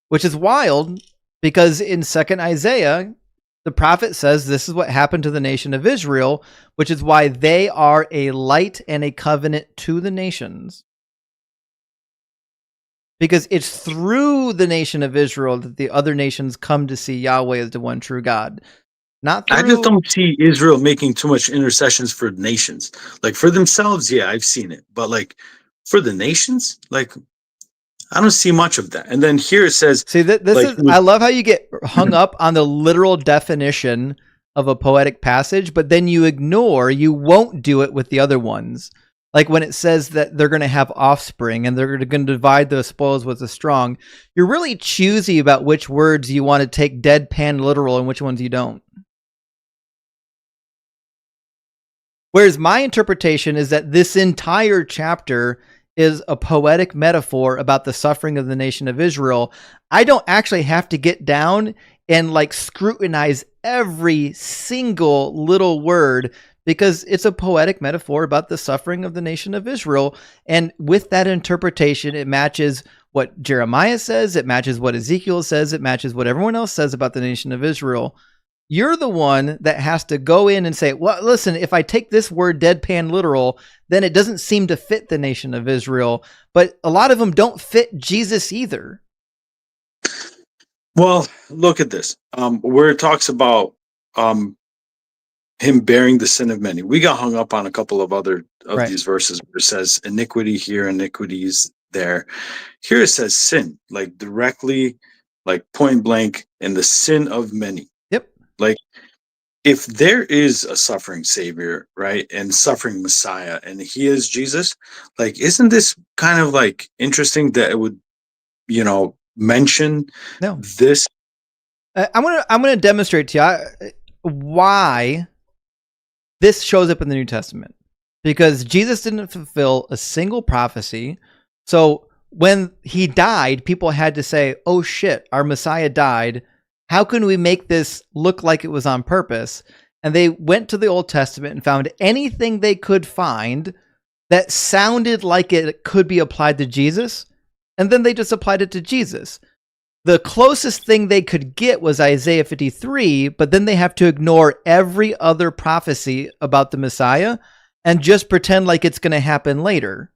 which is wild because in 2nd Isaiah, the prophet says this is what happened to the nation of Israel, which is why they are a light and a covenant to the nations. Because it's through the nation of Israel that the other nations come to see Yahweh as the one true God. Not through... I just don't see Israel making too much intercessions for nations. Like for themselves, yeah, I've seen it. But like for the nations, like I don't see much of that. And then here it says... See, I love how you get hung up on the literal definition of a poetic passage, but then you won't do it with the other ones. Like when it says that they're going to have offspring and they're going to divide the spoils with the strong, you're really choosy about which words you want to take deadpan literal and which ones you don't. Whereas my interpretation is that this entire chapter is a poetic metaphor about the suffering of the nation of Israel. I don't actually have to get down and like scrutinize every single little word, because it's a poetic metaphor about the suffering of the nation of Israel. And with that interpretation, it matches what Jeremiah says, it matches what Ezekiel says, it matches what everyone else says about the nation of Israel. You're the one that has to go in and say, well, listen, if I take this word deadpan literal, then it doesn't seem to fit the nation of Israel. But a lot of them don't fit Jesus either. Well, look at this. Where it talks about him bearing the sin of many. We got hung up on a couple of other of these verses where it says iniquity here, iniquities there. Here it says sin, like directly, like point blank, and the sin of many. Yep. Like if there is a suffering savior, right, and suffering Messiah, and he is Jesus, like isn't this kind of like interesting that it would, mention this? I'm gonna demonstrate to you why this shows up in the New Testament, because Jesus didn't fulfill a single prophecy. So when he died, people had to say, oh shit, our Messiah died. How can we make this look like it was on purpose? And they went to the Old Testament and found anything they could find that sounded like it could be applied to Jesus. And then they just applied it to Jesus. The closest thing they could get was Isaiah 53, but then they have to ignore every other prophecy about the Messiah and just pretend like it's going to happen later.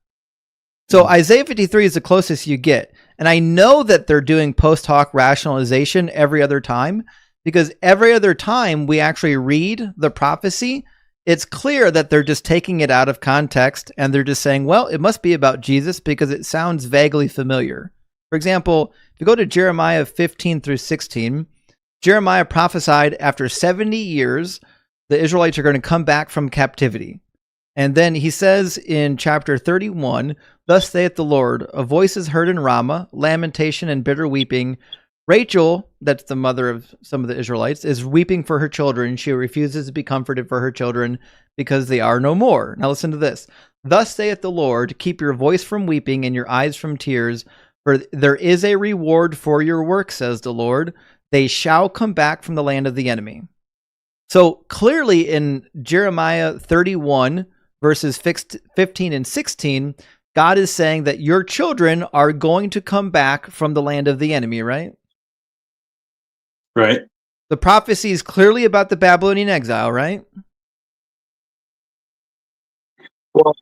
So Isaiah 53 is the closest you get. And I know that they're doing post hoc rationalization every other time, because every other time we actually read the prophecy, it's clear that they're just taking it out of context and they're just saying, well, it must be about Jesus because it sounds vaguely familiar. For example, if you go to Jeremiah 15 through 16, Jeremiah prophesied after 70 years, the Israelites are going to come back from captivity. And then he says in chapter 31, thus saith the Lord, a voice is heard in Ramah, lamentation and bitter weeping, Rachel, that's the mother of some of the Israelites, is weeping for her children. She refuses to be comforted for her children because they are no more. Now listen to this. Thus saith the Lord, keep your voice from weeping and your eyes from tears, for there is a reward for your work, says the Lord. They shall come back from the land of the enemy. So clearly in Jeremiah 31, verses 15 and 16, God is saying that your children are going to come back from the land of the enemy, right? Right. The prophecy is clearly about the Babylonian exile, right? Well,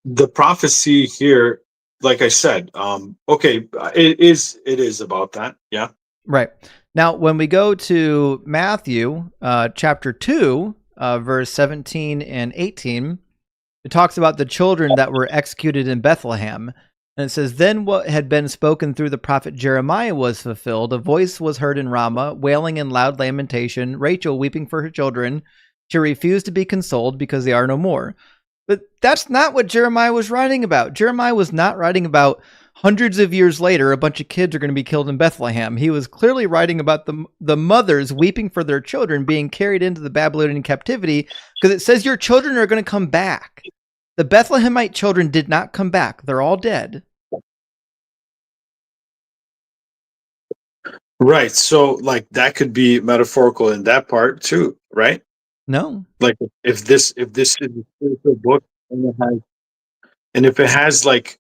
the prophecy here, like I said, okay, it is about that. Yeah. Right. Now, when we go to Matthew chapter 2, verse 17 and 18, it talks about the children that were executed in Bethlehem. And it says, then what had been spoken through the prophet Jeremiah was fulfilled. A voice was heard in Ramah, wailing in loud lamentation, Rachel weeping for her children. She refused to be consoled because they are no more. But that's not what Jeremiah was writing about. Jeremiah was not writing about hundreds of years later, a bunch of kids are going to be killed in Bethlehem. He was clearly writing about the mothers weeping for their children being carried into the Babylonian captivity, because it says your children are going to come back. The Bethlehemite children did not come back. They're all dead. Right. So, like, that could be metaphorical in that part too, right? No. Like, if this is a spiritual book and if it has like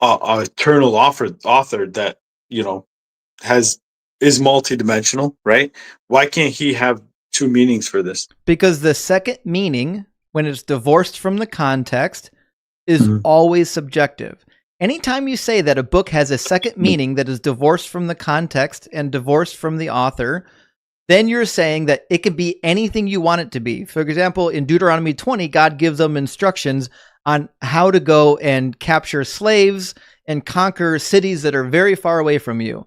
a eternal author that is multidimensional, right? Why can't he have two meanings for this? Because the second meaning, when it's divorced from the context, is always subjective. Anytime you say that a book has a second meaning that is divorced from the context and divorced from the author, then you're saying that it can be anything you want it to be. For example, in Deuteronomy 20, God gives them instructions on how to go and capture slaves and conquer cities that are very far away from you.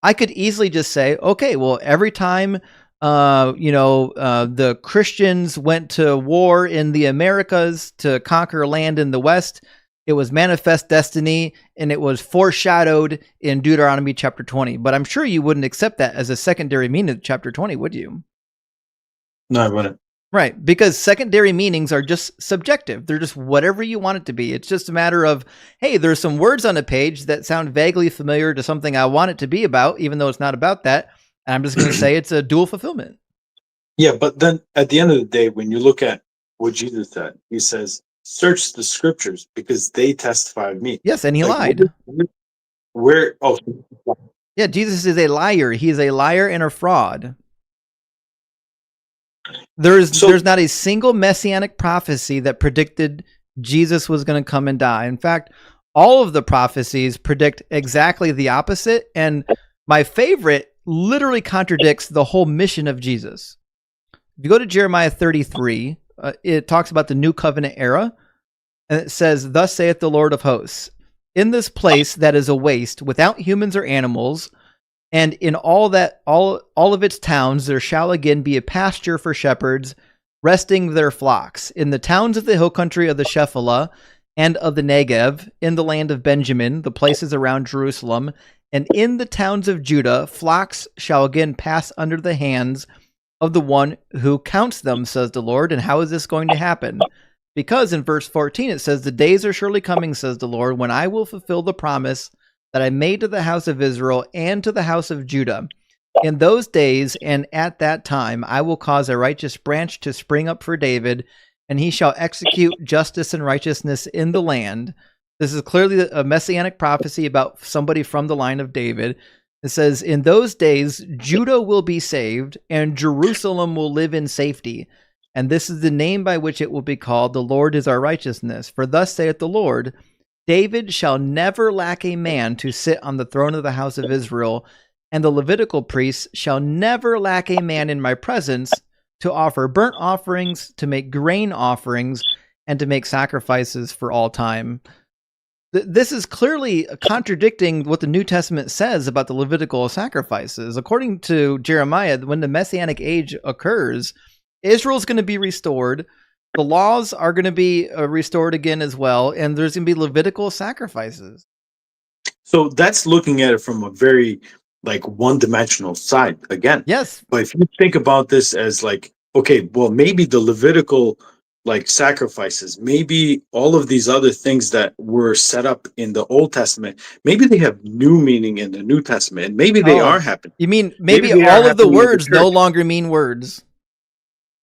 I could easily just say, okay, well, every time the Christians went to war in the Americas to conquer land in the West, it was manifest destiny, and it was foreshadowed in Deuteronomy chapter 20. But I'm sure you wouldn't accept that as a secondary meaning of chapter 20, would you? No, I wouldn't. Right, because secondary meanings are just subjective. They're just whatever you want it to be. It's just a matter of, hey, there's some words on a page that sound vaguely familiar to something I want it to be about, even though it's not about that. And I'm just going to say it's a dual fulfillment. Yeah, but then at the end of the day, when you look at what Jesus said, he says, search the scriptures because they testify of me. Yes, and he lied. Yeah, Jesus is a liar. He is a liar and a fraud. There's not a single messianic prophecy that predicted Jesus was going to come and die. In fact, all of the prophecies predict exactly the opposite. And my favorite literally contradicts the whole mission of Jesus. If you go to Jeremiah 33, it talks about the new covenant era. And it says, thus saith the Lord of hosts, in this place that is a waste, without humans or animals, and in all of its towns there shall again be a pasture for shepherds, resting their flocks. In the towns of the hill country of the Shephelah and of the Negev, in the land of Benjamin, the places around Jerusalem, and in the towns of Judah, flocks shall again pass under the hands of the one who counts them, says the Lord. And how is this going to happen? Because in verse 14 it says, the days are surely coming, says the Lord, when I will fulfill the promise that I made to the house of Israel and to the house of Judah. In those days and at that time, I will cause a righteous branch to spring up for David, and he shall execute justice and righteousness in the land. This is clearly a messianic prophecy about somebody from the line of David. It says, in those days, Judah will be saved, and Jerusalem will live in safety. And this is the name by which it will be called, the Lord is our righteousness. For thus saith the Lord, David shall never lack a man to sit on the throne of the house of Israel, and the Levitical priests shall never lack a man in my presence to offer burnt offerings, to make grain offerings, and to make sacrifices for all time. This is clearly contradicting what the New Testament says about the Levitical sacrifices. According to Jeremiah, when the Messianic age occurs, Israel's going to be restored. The laws are going to be restored again as well, and there's going to be Levitical sacrifices. So that's looking at it from a very like one-dimensional side again. Yes. But if you think about this as like, okay, well, maybe the Levitical like sacrifices, maybe all of these other things that were set up in the Old Testament, maybe they have new meaning in the New Testament, and maybe they are happening. You mean maybe they are all of the happening in the words no church. longer mean words?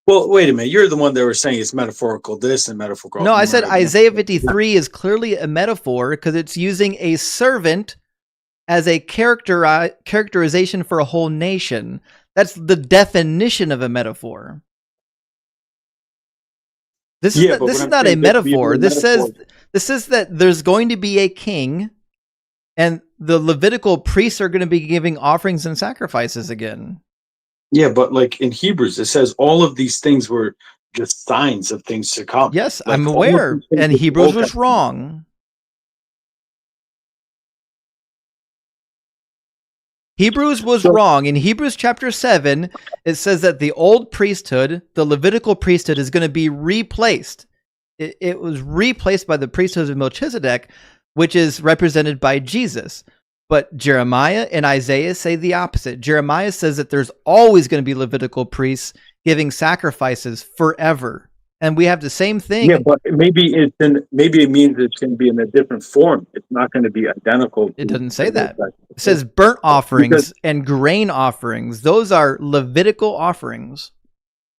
Well, wait a minute. You're the one that were saying it's metaphorical this and metaphorical. No, I said Isaiah 53 is clearly a metaphor because it's using a servant as a characterization for a whole nation. That's the definition of a metaphor. This is not a metaphor. This says that there's going to be a king, and the Levitical priests are going to be giving offerings and sacrifices again. Yeah, but like in Hebrews, it says all of these things were just signs of things to come. Yes, Like, I'm all of aware, these things and were Hebrews Old was Testament. wrong. Hebrews was wrong. In Hebrews chapter 7, it says that the old priesthood, the Levitical priesthood, is going to be replaced. It was replaced by the priesthood of Melchizedek, which is represented by Jesus. But Jeremiah and Isaiah say the opposite. Jeremiah says that there's always going to be Levitical priests giving sacrifices forever. And we have the same thing. Yeah, but maybe it means it's going to be in a different form. It's not going to be identical. It doesn't say that. It says burnt offerings and grain offerings. Those are Levitical offerings.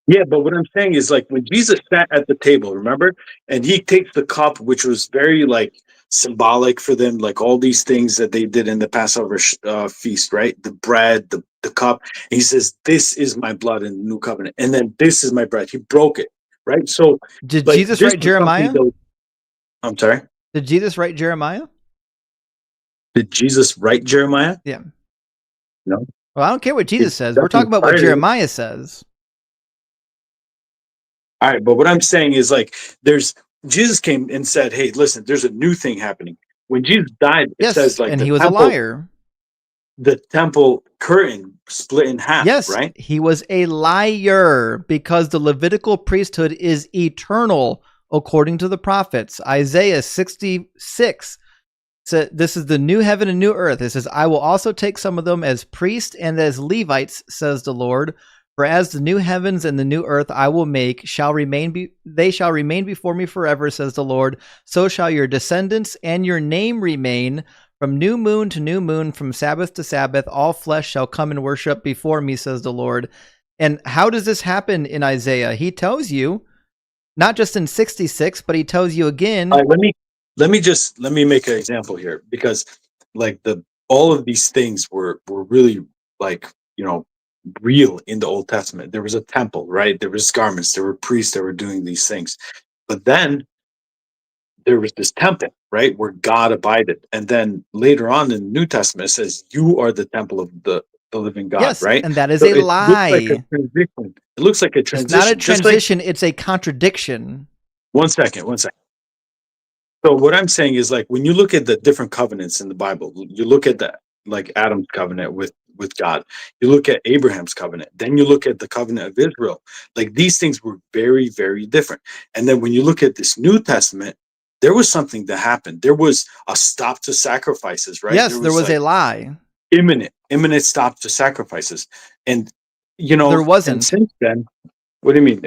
Yeah, but what I'm saying is like when Jesus sat at the table, remember? And he takes the cup, which was very like symbolic for them, like all these things that they did in the Passover feast, right? The bread, the cup. And he says, "This is my blood in the new covenant." And then this is my bread. He broke it, right? So did like, Jesus write Jeremiah? I'm sorry? Did Jesus write Jeremiah? Did Jesus write Jeremiah? Yeah. No. Well, I don't care what Jesus says. We're talking about what Jeremiah says. All right, but what I'm saying is like Jesus came and said, "Hey, listen, there's a new thing happening." When Jesus died, it says like and the he was temple, a liar. The temple curtain split in half, Yes, right? He was a liar because the Levitical priesthood is eternal according to the prophets. Isaiah 66 said, "This is the new heaven and new earth." It says, "I will also take some of them as priests and as Levites, says the Lord. For as the new heavens and the new earth I will make they shall remain before me forever, says the Lord. So shall your descendants and your name remain. From new moon to new moon, from Sabbath to Sabbath, all flesh shall come and worship before me, says the Lord." And how does this happen in Isaiah? He tells you, not just in 66, but he tells you again. Let me make an example here, because like all of these things were really like, real in the Old Testament. There was a temple, right? There was garments, there were priests that were doing these things. But then there was this temple, right, where God abided. And then later on in the New Testament, it says, "You are the temple of the living God," yes, right? And that is so a lie. It looks like a transition. It's not a transition, it's a contradiction. One second. So what I'm saying is, like, when you look at the different covenants in the Bible, you look at like Adam's covenant with God, you look at Abraham's covenant, then you look at the covenant of Israel. Like, these things were very, very different. And then when you look at this New Testament, there was something that happened. There was a stop to sacrifices, right? Yes, there was like a lie. Imminent stop to sacrifices. And, there wasn't. And since then, what do you mean?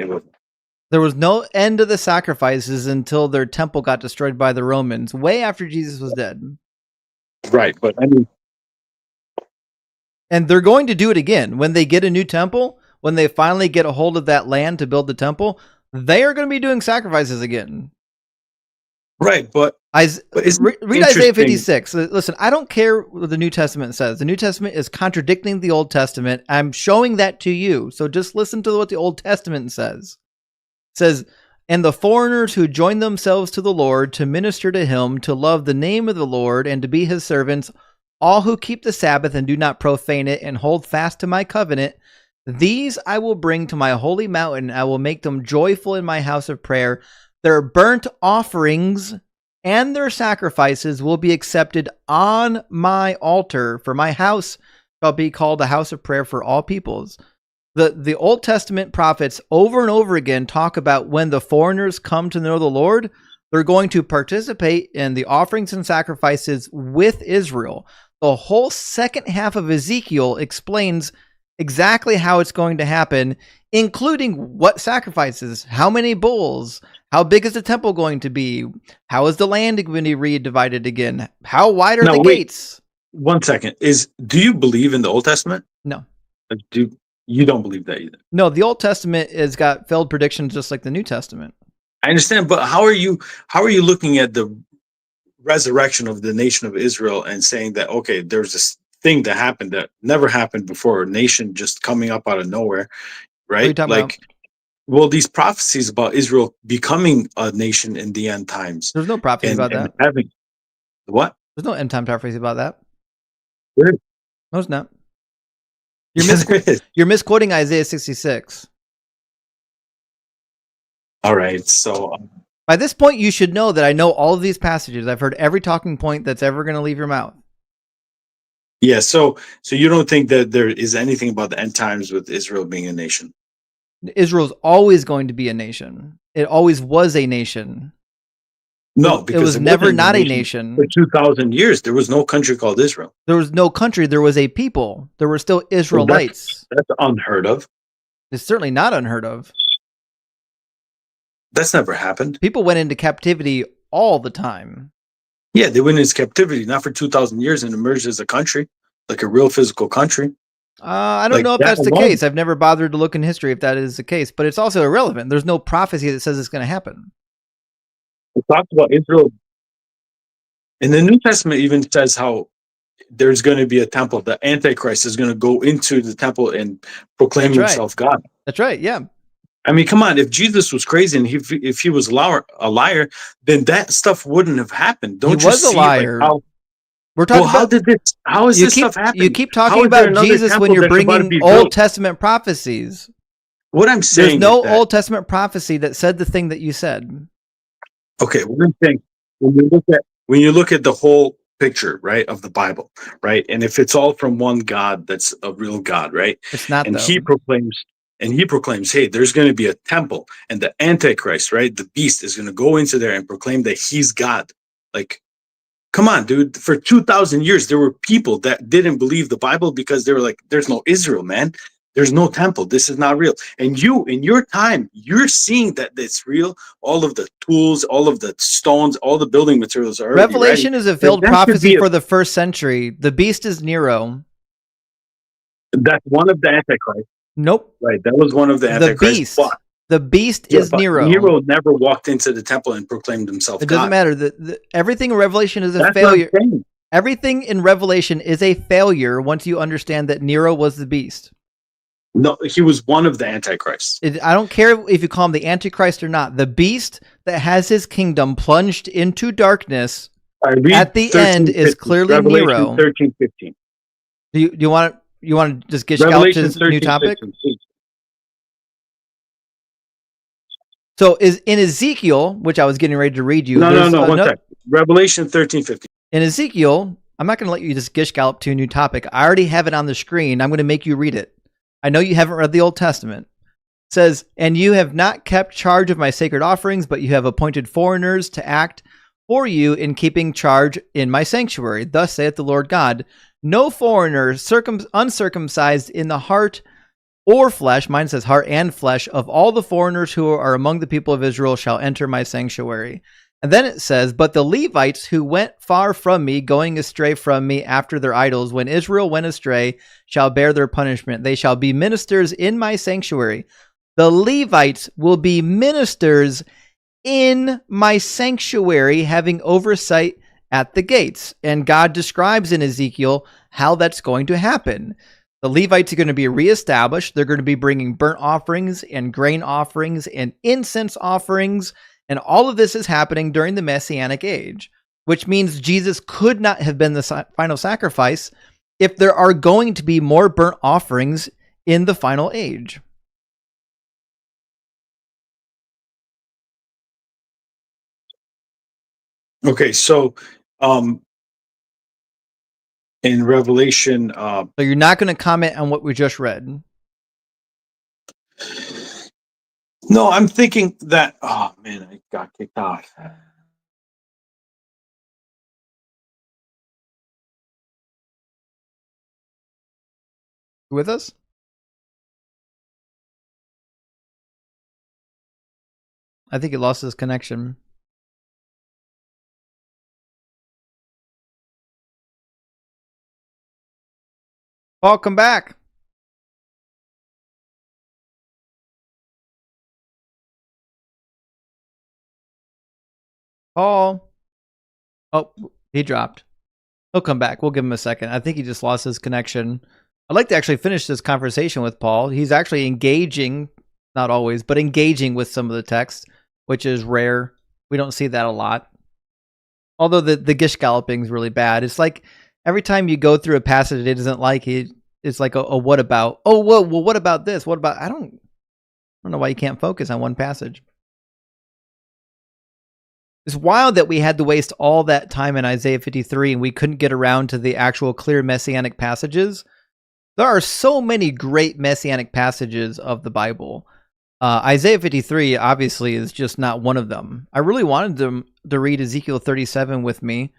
There was no end to the sacrifices until their temple got destroyed by the Romans, way after Jesus was dead. Right, but I mean... And they're going to do it again. When they get a new temple, when they finally get a hold of that land to build the temple, they are going to be doing sacrifices again. Right, but read Isaiah 56. Listen, I don't care what the New Testament says. The New Testament is contradicting the Old Testament. I'm showing that to you. So just listen to what the Old Testament says. It says, "And the foreigners who join themselves to the Lord to minister to him, to love the name of the Lord and to be his servants, all who keep the Sabbath and do not profane it and hold fast to my covenant, these I will bring to my holy mountain. I will make them joyful in my house of prayer. Their burnt offerings and their sacrifices will be accepted on my altar, for my house shall be called a house of prayer for all peoples." The Old Testament prophets over and over again talk about when the foreigners come to know the Lord, they're going to participate in the offerings and sacrifices with Israel. The whole second half of Ezekiel explains exactly how it's going to happen, including what sacrifices, how many bulls, how big is the temple going to be, how is the land going to be redivided again, how wide are Now, the wait. gates. 1 second. Do you believe in the Old Testament? No. You don't believe that either? No, the Old Testament has got failed predictions just like the New Testament. I understand, but how are you looking at the resurrection of the nation of Israel and saying that, okay, there's this thing that happened that never happened before, a nation just coming up out of nowhere, What are you right? talking Like, about? well, these prophecies about Israel becoming a nation in the end times. There's no prophecy about and that. having what? There's no end time prophecy about that. There is. No, it's not. Yes, there is. You're misquoting Isaiah 66. All right, so By this point, you should know that I know all of these passages. I've heard every talking point that's ever going to leave your mouth. yeah, so you don't think that there is anything about the end times with Israel being a nation? Israel's always going to be a nation. It always was a nation. No, It because was never wasn't not a nation. for 2,000 years. There was no country called Israel. There was no country. There was a people. There were still Israelites. That's unheard of. It's certainly not unheard of. That's never happened. People went into captivity all the time. Yeah, they went into captivity, not for 2,000 years, and emerged as a country, like a real physical country. I don't Like know if that that's the alone. case. I've never bothered to look in history if that is the case, but it's also irrelevant. There's no prophecy that says it's going to happen. It talks about Israel. And the New Testament even says how there's going to be a temple. The Antichrist is going to go into the temple and proclaim That's right. himself God. That's right. Yeah. I mean, come on. If Jesus was crazy and if he was a liar, then that stuff wouldn't have happened. Don't He you was a see? liar. Like, We're talking how about. did this? How is this stuff You happening? keep How talking is there about another Jesus when temple you're that's about to bringing be Old built? Testament prophecies. What I'm saying There's no is that, Old Testament prophecy that said the thing that you said. okay, what I'm saying, when you look at the whole picture, right, of the Bible, right, and if it's all from one God, that's a real God, right, It's not, and though. he proclaims, hey, there's going to be a temple, and the Antichrist, right, the beast, is going to go into there and proclaim that he's God. Like, come on, dude. For 2,000 years, there were people that didn't believe the Bible because they were like, there's no Israel, man. There's no temple. This is not real. And you, in your time, you're seeing that it's real. All of the tools, all of the stones, all the building materials are already Revelation ready. is a failed That should prophecy be for the first century. The beast is Nero. That's one of the Antichrist. Nope. Right. That was one of the The Antichrist. beast. The beast is but Nero. Nero never walked into the temple and proclaimed himself It doesn't God. matter. Everything in Revelation is a That's failure. what I'm saying. Everything in Revelation is a failure once you understand that Nero was the beast. No, he was one of the Antichrists. I don't care if you call him the Antichrist or not. The beast that has his kingdom plunged into darkness at the end is clearly Revelation Nero. 13:15. Do you want to just get out to Revelation this new topic? 13:15. So is in Ezekiel, which I was getting ready to read you. No. One sec. Revelation 13:15. In Ezekiel, I'm not going to let you just gish gallop to a new topic. I already have it on the screen. I'm going to make you read it. I know you haven't read the Old Testament. It says, "And you have not kept charge of my sacred offerings, but you have appointed foreigners to act for you in keeping charge in my sanctuary. Thus saith the Lord God, no foreigner uncircumcised in the heart or flesh," mine says heart and flesh, "of all the foreigners who are among the people of Israel shall enter my sanctuary." And then it says, "But the Levites who went far from me, going astray from me after their idols, when Israel went astray, shall bear their punishment. They shall be ministers in my sanctuary." The Levites will be ministers in my sanctuary, having oversight at the gates. And God describes in Ezekiel how that's going to happen. The Levites are going to be reestablished. They're going to be bringing burnt offerings and grain offerings and incense offerings. And all of this is happening during the Messianic age, which means Jesus could not have been the final sacrifice if there are going to be more burnt offerings in the final age. Okay, so in Revelation, So you're not going to comment on what we just read. no, I'm thinking that, oh man, I got kicked off. You with us? I think he lost his connection. Paul, come back. Paul. Oh, he dropped. He'll come back. We'll give him a second. I think he just lost his connection. I'd like to actually finish this conversation with Paul. He's actually engaging, not always, but engaging with some of the text, which is rare. We don't see that a lot. Although the gish galloping is really bad. It's like every time you go through a passage it doesn't like, it's like a what about? Oh, well, what about this? What about? I don't know why you can't focus on one passage. It's wild that we had to waste all that time in Isaiah 53 and we couldn't get around to the actual clear messianic passages. There are so many great messianic passages of the Bible. Isaiah 53 obviously is just not one of them. I really wanted to read Ezekiel 37 with me.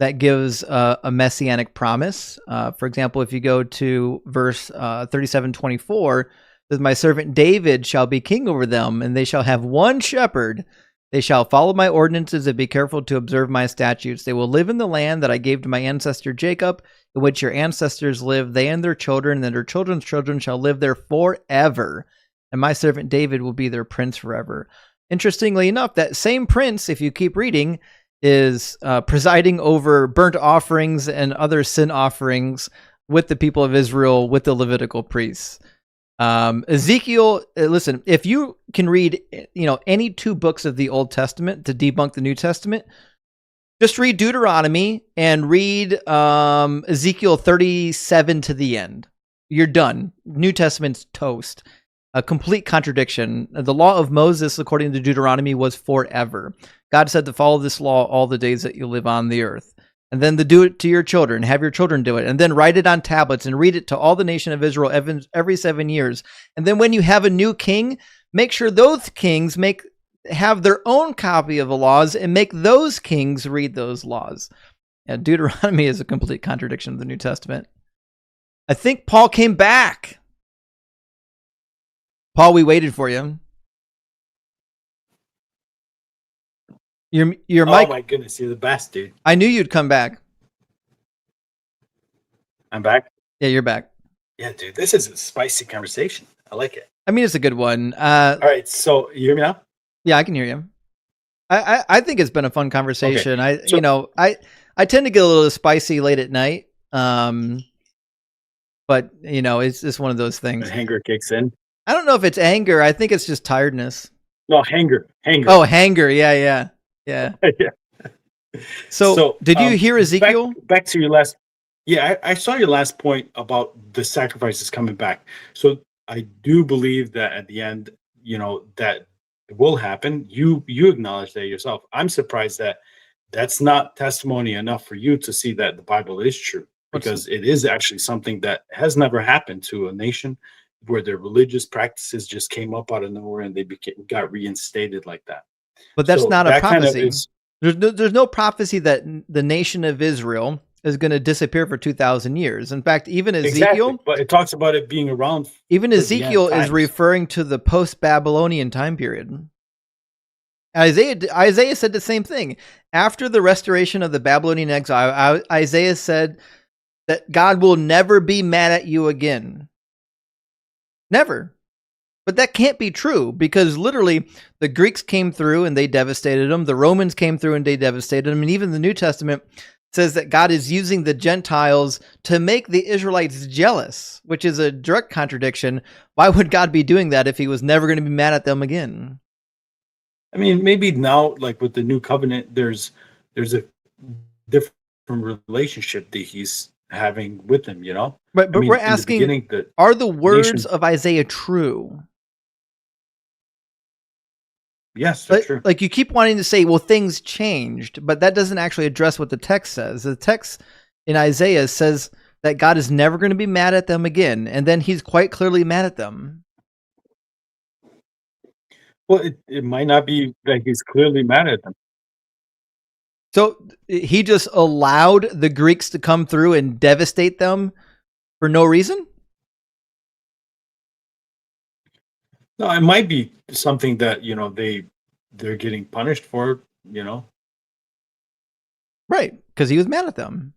That gives a messianic promise. For example, if you go to verse 37:24, says, "My servant David shall be king over them, and they shall have one shepherd. They shall follow my ordinances and be careful to observe my statutes. They will live in the land that I gave to my ancestor Jacob, in which your ancestors lived, they and their children, and their children's children shall live there forever. And my servant David will be their prince forever." Interestingly enough, that same prince, if you keep reading, is presiding over burnt offerings and other sin offerings with the people of Israel, with the Levitical priests. Ezekiel, listen, if you can read, any two books of the Old Testament to debunk the New Testament, just read Deuteronomy and read Ezekiel 37 to the end. You're done. New Testament's toast. A complete contradiction. The law of Moses, according to Deuteronomy, was forever. God said to follow this law all the days that you live on the earth. And then to do it to your children, have your children do it, and then write it on tablets and read it to all the nation of Israel every 7 years. And then when you have a new king, make sure those kings have their own copy of the laws and make those kings read those laws. And Deuteronomy is a complete contradiction of the New Testament. I think Paul came back. Paul, we waited for you. Your mic. Oh my goodness, you're the best, dude. I knew you'd come back. I'm back. Yeah, you're back. Yeah, dude, this is a spicy conversation. I like it. I mean, it's a good one. All right, so you hear me now? Yeah, I can hear you. I think it's been a fun conversation. Okay. I tend to get a little spicy late at night. But it's just one of those things. The hanger kicks in. I don't know if it's anger. I think it's just tiredness. No, hanger. Oh, hanger. Yeah. Yeah. So did you hear Ezekiel? Back to your last. Yeah, I saw your last point about the sacrifices coming back. So I do believe that at the end, that will happen. You acknowledge that yourself. I'm surprised that that's not testimony enough for you to see that the Bible is true, because it is actually something that has never happened to a nation where their religious practices just came up out of nowhere and they got reinstated like that. But that's not a prophecy. Kind of There's no prophecy that the nation of Israel is going to disappear for 2,000 years. In fact, even Ezekiel, exactly, but it talks about it being around. Even Ezekiel is referring to the post-Babylonian time period. Isaiah said the same thing. After the restoration of the Babylonian exile, Isaiah said that God will never be mad at you again. Never. But that can't be true, because literally the Greeks came through and they devastated them. The Romans came through and they devastated them. And even the New Testament says that God is using the Gentiles to make the Israelites jealous, which is a direct contradiction. Why would God be doing that if he was never going to be mad at them again? I mean, maybe now, like with the new covenant, there's a different relationship that he's having with them, But we're asking, are the words of Isaiah true? Yes, they're true. Like you keep wanting to say, well, things changed, but that doesn't actually address what the text says. The text in Isaiah says that God is never going to be mad at them again, and then he's quite clearly mad at them. Well, it might not be that he's clearly mad at them. So he just allowed the Greeks to come through and devastate them for no reason? No, it might be something that they're getting punished for. Right, because he was mad at them.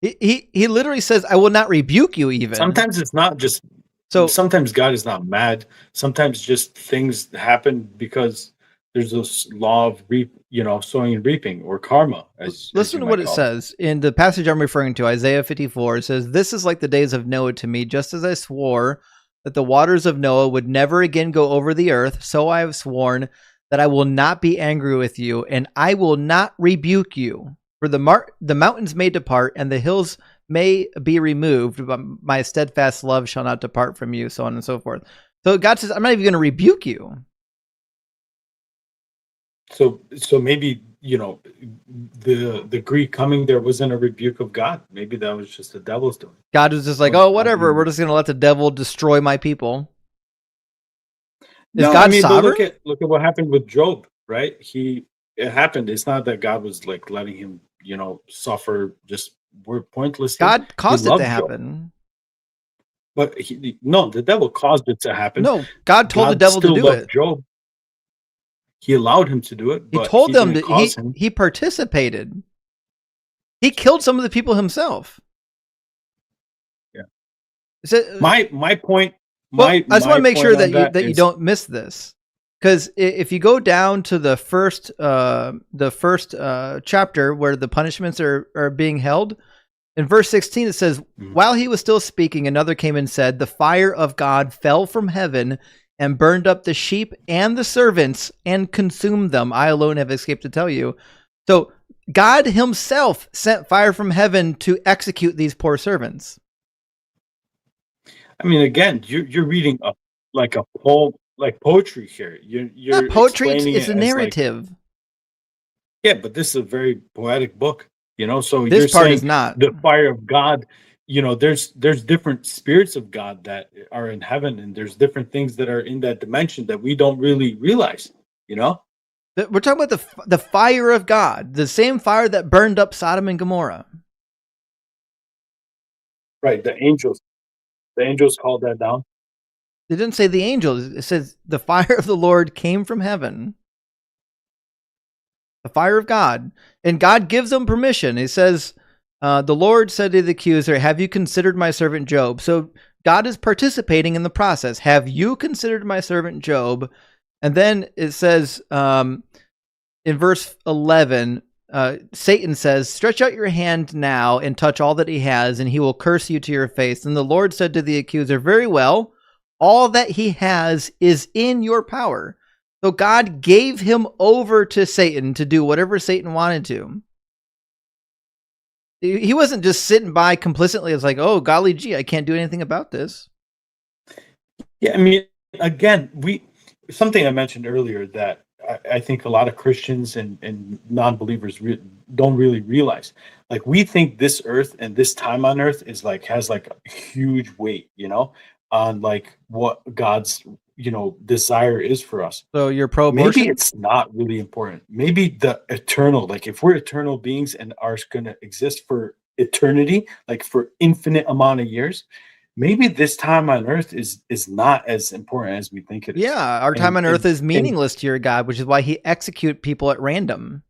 He literally says, "I will not rebuke you." Even Sometimes it's not just. so. Sometimes God is not mad. Sometimes just things happen because there's this law of sowing and reaping, or karma, as Listen you to what might it call it. says in the passage I'm referring to, Isaiah 54. It says, "This is like the days of Noah to me, just as I swore that the waters of Noah would never again go over the earth, so I have sworn that I will not be angry with you, and I will not rebuke you. For the mountains may depart, and the hills may be removed, but my steadfast love shall not depart from you," so on and so forth. So God says, I'm not even going to rebuke you. So maybe the Greek coming there wasn't a rebuke of God. Maybe that was just the devil's doing. God was just like, oh, whatever. We're just going to let the devil destroy my people. Is God sovereign? Look at what happened with Job, right? It happened. It's not that God was like letting him, suffer just pointlessly. God caused it to happen. But the devil caused it to happen. No, God told the devil to do it. Job. He allowed him to do it. He told them that he participated. He killed some of the people himself. Yeah. So, my point. I just want to make sure that you don't miss this, because if you go down to the first chapter where the punishments are being held, in verse 16 it says, "While he was still speaking, another came and said, 'The fire of God fell from heaven and burned up the sheep and the servants and consumed them. I alone have escaped to tell you.'" So God himself sent fire from heaven to execute these poor servants. I mean, again, you're reading poetry here. You're not poetry; it's a narrative. Yeah, but this is a very poetic book. So this you're part saying is not the fire of God. There's different spirits of God that are in heaven, and there's different things that are in that dimension that we don't really realize. We're talking about the fire of God, the same fire that burned up Sodom and Gomorrah. Right, the angels called that down. It didn't say the angels. It says the fire of the Lord came from heaven. The fire of God. And God gives them permission. He says, the Lord said to the accuser, "Have you considered my servant Job?" So God is participating in the process. Have you considered my servant Job? And then it says in verse 11, Satan says, "Stretch out your hand now and touch all that he has, and he will curse you to your face." And the Lord said to the accuser, "Very well, all that he has is in your power." So God gave him over to Satan to do whatever Satan wanted to. He wasn't just sitting by complicitly. It's like, oh, golly gee, I can't do anything about this. Yeah, I mean, again, something I mentioned earlier that I think a lot of Christians and non-believers don't really realize. Like, we think this earth and this time on earth has a huge weight, on what God's desire is for us. So you're pro-abortion? Maybe it's not really important. Maybe the eternal, if we're eternal beings and are going to exist for eternity, for infinite amount of years, maybe this time on earth is not as important as we think it is. Yeah, our time on earth is meaningless to your God, which is why he execute people at random.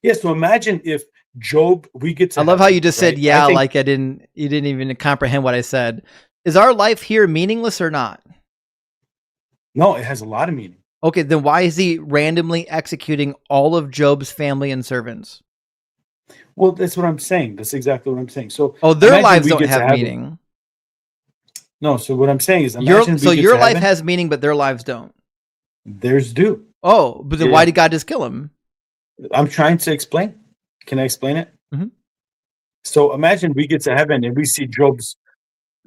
Yeah, so imagine if Job, we get to I love how you just said, yeah, you didn't even comprehend what I said. Is our life here meaningless or not? No, it has a lot of meaning. Okay, then why is he randomly executing all of Job's family and servants? Well, that's what I'm saying. That's exactly what I'm saying. So, their lives don't have meaning. No, so what I'm saying is, your life has meaning, but their lives don't. Theirs do. Oh, but then why did God just kill him? I'm trying to explain. Can I explain it? Mm-hmm. So imagine we get to heaven and we see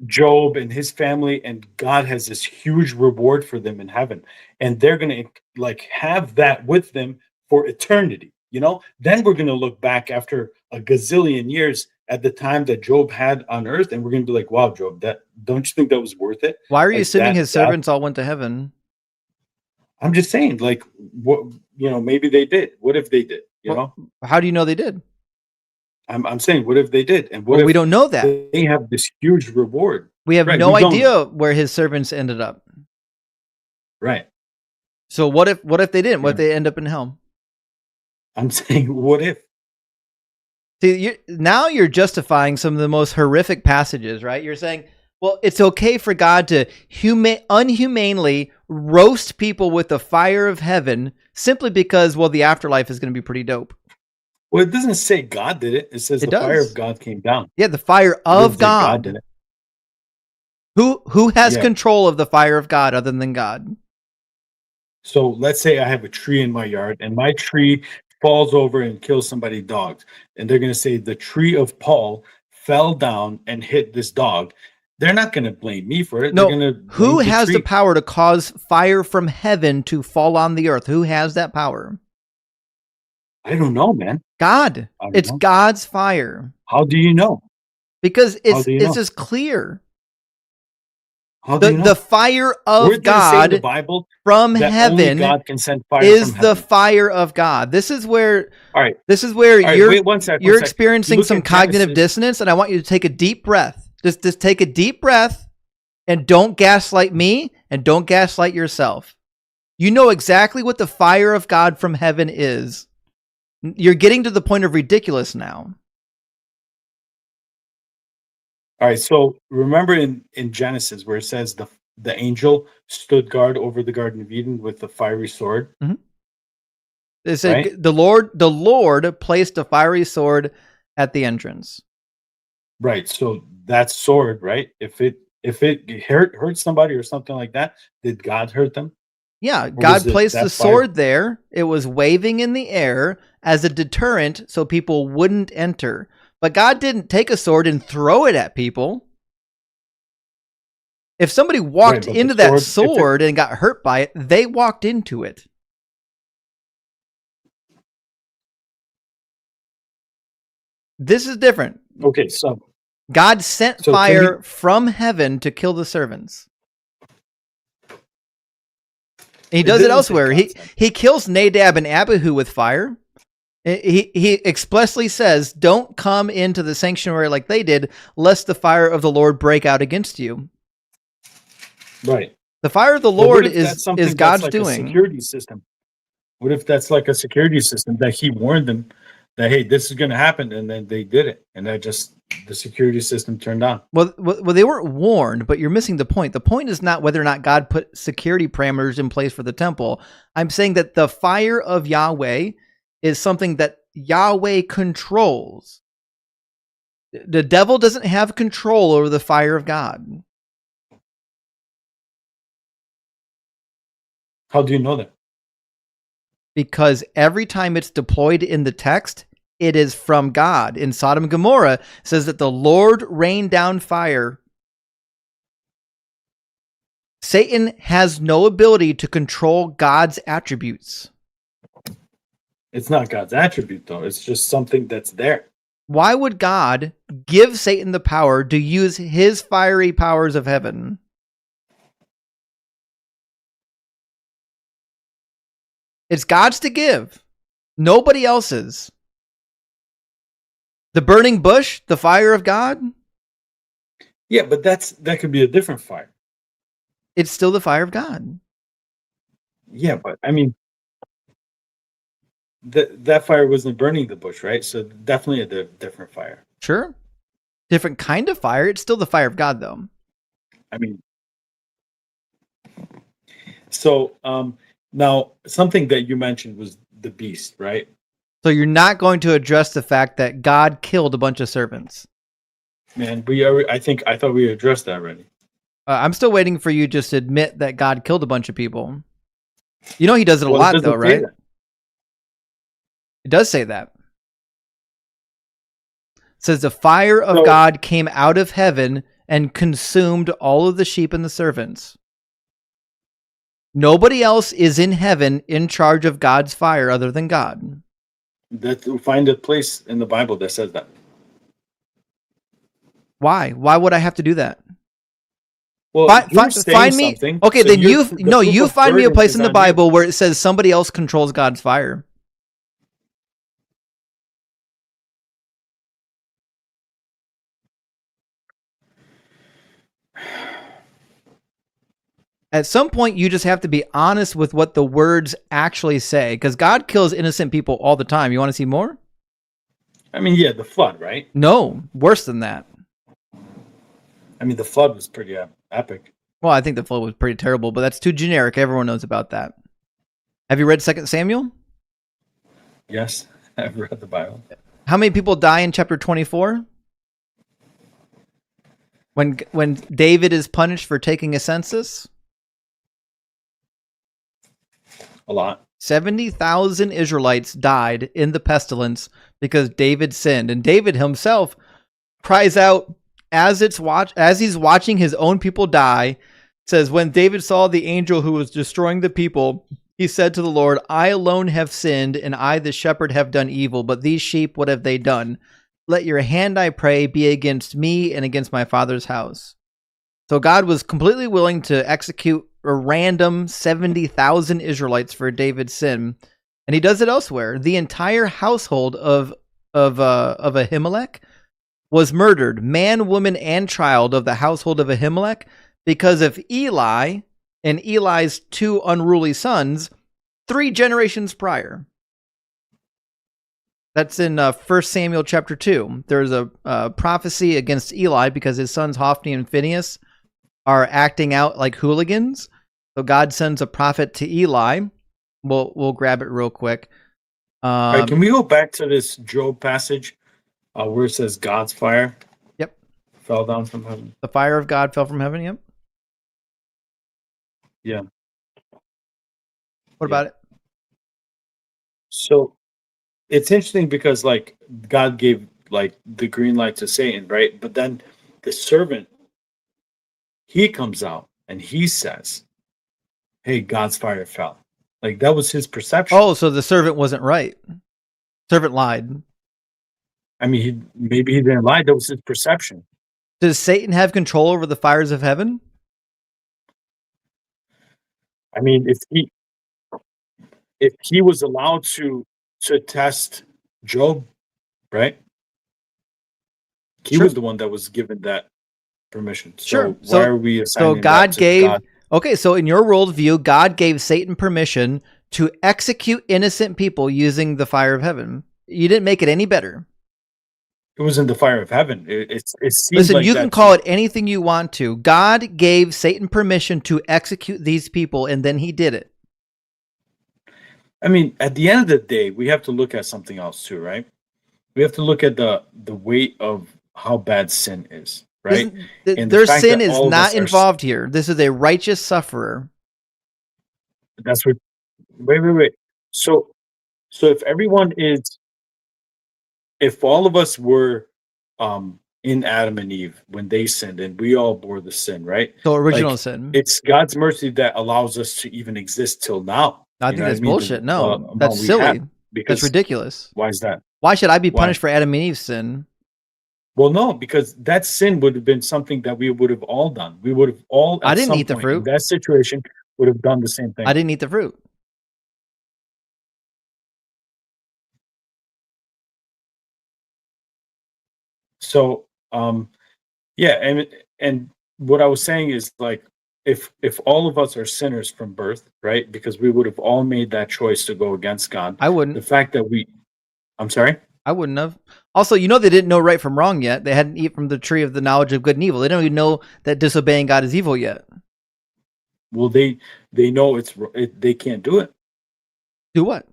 Job and his family, and God has this huge reward for them in heaven, and they're going to have that with them for eternity. Then we're going to look back after a gazillion years at the time that Job had on earth, and we're going to be like, wow, Job, don't you think that was worth it? Why are you assuming his servants all went to heaven? I'm just saying, what, maybe they did. What if they did? How do you know they did? I'm saying, what if they did? And what if we don't know that? They have this huge reward. We have no idea where his servants ended up. Right. So what if they didn't? What if Yeah. they end up in hell? I'm saying, what if? See, now you're justifying some of the most horrific passages, right? You're saying, well, it's okay for God to unhumanely roast people with the fire of heaven simply because, well, the afterlife is going to be pretty dope. Well, it doesn't say God did it. It says It the fire does. of God came down. Yeah, the fire It of doesn't say God did God. it. Who has Yeah. control of the fire of God other than God? So let's say I have a tree in my yard and my tree falls over and kills somebody's dogs. And they're going to say the tree of Paul fell down and hit this dog. They're not going to blame me for it. They're No, going to blame who the has the tree. power to cause fire from heaven to fall on the earth? Who has that power? I don't know, man. God. I don't It's know. God's fire. How do you know? Because How do you know? just clear. How do you The know? fire Where of does it say in the God Bible from that only heaven God can send fire is from the heaven? fire of God. This is where All right. you're Wait, one sec. you're experiencing Look some at cognitive Genesis. dissonance, and I want you to take a deep breath. Just take a deep breath and don't gaslight me and don't gaslight yourself. You know exactly what the fire of God from heaven is. You're getting to the point of ridiculous now. All right. So remember in Genesis where it says the angel stood guard over the Garden of Eden with the fiery sword, It said right? the Lord placed a fiery sword at the entrance. Right. So that sword, right? If it hurt somebody or something like that, did God hurt them? Yeah, Or was God it placed the that fire? sword there. It was waving in the air as a deterrent so people wouldn't enter. But God didn't take a sword and throw it at people. If somebody walked Right, but the into that sword, if it, sword and got hurt by it, they walked into it. This is different. okay, so God sent can fire from heaven to kill the servants. And he it does it doesn't say elsewhere. God sent. He kills Nadab and Abihu with fire. He expressly says, "Don't come into the sanctuary like they did, lest the fire of the Lord break out against you." Right. The fire of the But what Lord if that's is something that's God's like a doing. security system? What if that's like a security system that he warned them that, hey, this is going to happen, and then they did it, and that just the security system turned on? Well, they weren't warned, but you're missing the point. The point is not whether or not God put security parameters in place for the temple. I'm saying that the fire of Yahweh is something that Yahweh controls. The devil doesn't have control over the fire of God. How do you know that? Because every time it's deployed in the text, it is from God. In Sodom and Gomorrah, it says that the Lord rained down fire. Satan has no ability to control God's attributes. It's not God's attribute, though. It's just something that's there. Why would God give Satan the power to use his fiery powers of heaven? It's God's to give. Nobody else's. The burning bush, the fire of God? Yeah, but that could be a different fire. It's still the fire of God. Yeah, but I mean, that fire wasn't burning the bush, right? So definitely a different fire. Sure. Different kind of fire. It's still the fire of God, though. I mean, so now something that you mentioned was the beast, right? So you're not going to address the fact that God killed a bunch of servants. Man, I thought we addressed that already. I'm still waiting for you just to admit that God killed a bunch of people. You know he does it a Well, it lot, doesn't though, say right? that. It does say that. It says the fire of So- God came out of heaven and consumed all of the sheep and the servants. Nobody else is in heaven in charge of God's fire other than God. Find a place in the Bible that says that. Why? Why would I have to do that? Well, you're saying Find me. something. Okay, so then the proof you of find me a burden place is in the on you. Bible where it says somebody else controls God's fire. At some point, you just have to be honest with what the words actually say, because God kills innocent people all the time. You want to see more? I mean, yeah, the flood, right? No, worse than that. I mean, the flood was pretty epic. Well, I think the flood was pretty terrible, but that's too generic. Everyone knows about that. Have you read 2 Samuel? Yes, I've read the Bible. How many people die in chapter 24? When David is punished for taking a census? A lot. 70,000 Israelites died in the pestilence because David sinned. And David himself cries out as he's watching his own people die, says, when David saw the angel who was destroying the people, he said to the Lord, I alone have sinned, and I, the shepherd, have done evil. But these sheep, what have they done? Let your hand, I pray, be against me and against my father's house. So God was completely willing to execute a random 70,000 Israelites for David's sin. And he does it elsewhere. The entire household of Ahimelech was murdered, man, woman, and child of the household of Ahimelech, because of Eli and Eli's 2 unruly sons 3 generations prior. That's in 1 Samuel chapter 2. There's a prophecy against Eli because his sons Hophni and Phinehas are acting out like hooligans. So God sends a prophet to Eli. We'll grab it real quick. All right, can we go back to this Job passage where it says God's fire? Yep. Fell down from heaven. The fire of God fell from heaven. Yep. Yeah. What about it? So it's interesting because like God gave like the green light to Satan, right? But then the servant, he comes out and he says, hey, God's fire fell. Like that was his perception. Oh, so the servant wasn't right. Servant lied. I mean, maybe he didn't lie. That was his perception. Does Satan have control over the fires of heaven? I mean, if he was allowed to test Job, right? He Sure. was the one that was given that permission. So Sure. why are we assigning So God that to gave. God? Okay, so in your worldview, God gave Satan permission to execute innocent people using the fire of heaven. You didn't make it any better. It was in the fire of heaven. It seems Listen, like you that can to call me. it anything you want to. God gave Satan permission to execute these people, and then he did it. I mean, at the end of the day, we have to look at something else too, right? We have to look at the weight of how bad sin is, right? And the Their fact sin that is all of not us are- involved here. This is a righteous sufferer. That's what. Wait. So if everyone is, if all of us were in Adam and Eve when they sinned and we all bore the sin, right? So original Like, sin. It's God's mercy that allows us to even exist till now. I You think know what that's I mean? bullshit. The No, amount that's we silly. have, That's because ridiculous. why is that? Why should I be Why? punished for Adam and Eve's sin? Well, no, because that sin would have been something that we would have all done. We would have all, I at didn't some eat the point fruit. in that situation, would have done the same thing. I didn't eat the fruit. So, yeah, and what I was saying is like, if all of us are sinners from birth, right? Because we would have all made that choice to go against God. I wouldn't. The fact that I'm sorry. I wouldn't have. Also, you know they didn't know right from wrong yet. They hadn't eaten from the tree of the knowledge of good and evil. They don't even know that disobeying God is evil yet. Well, they know they can't do it. Do what?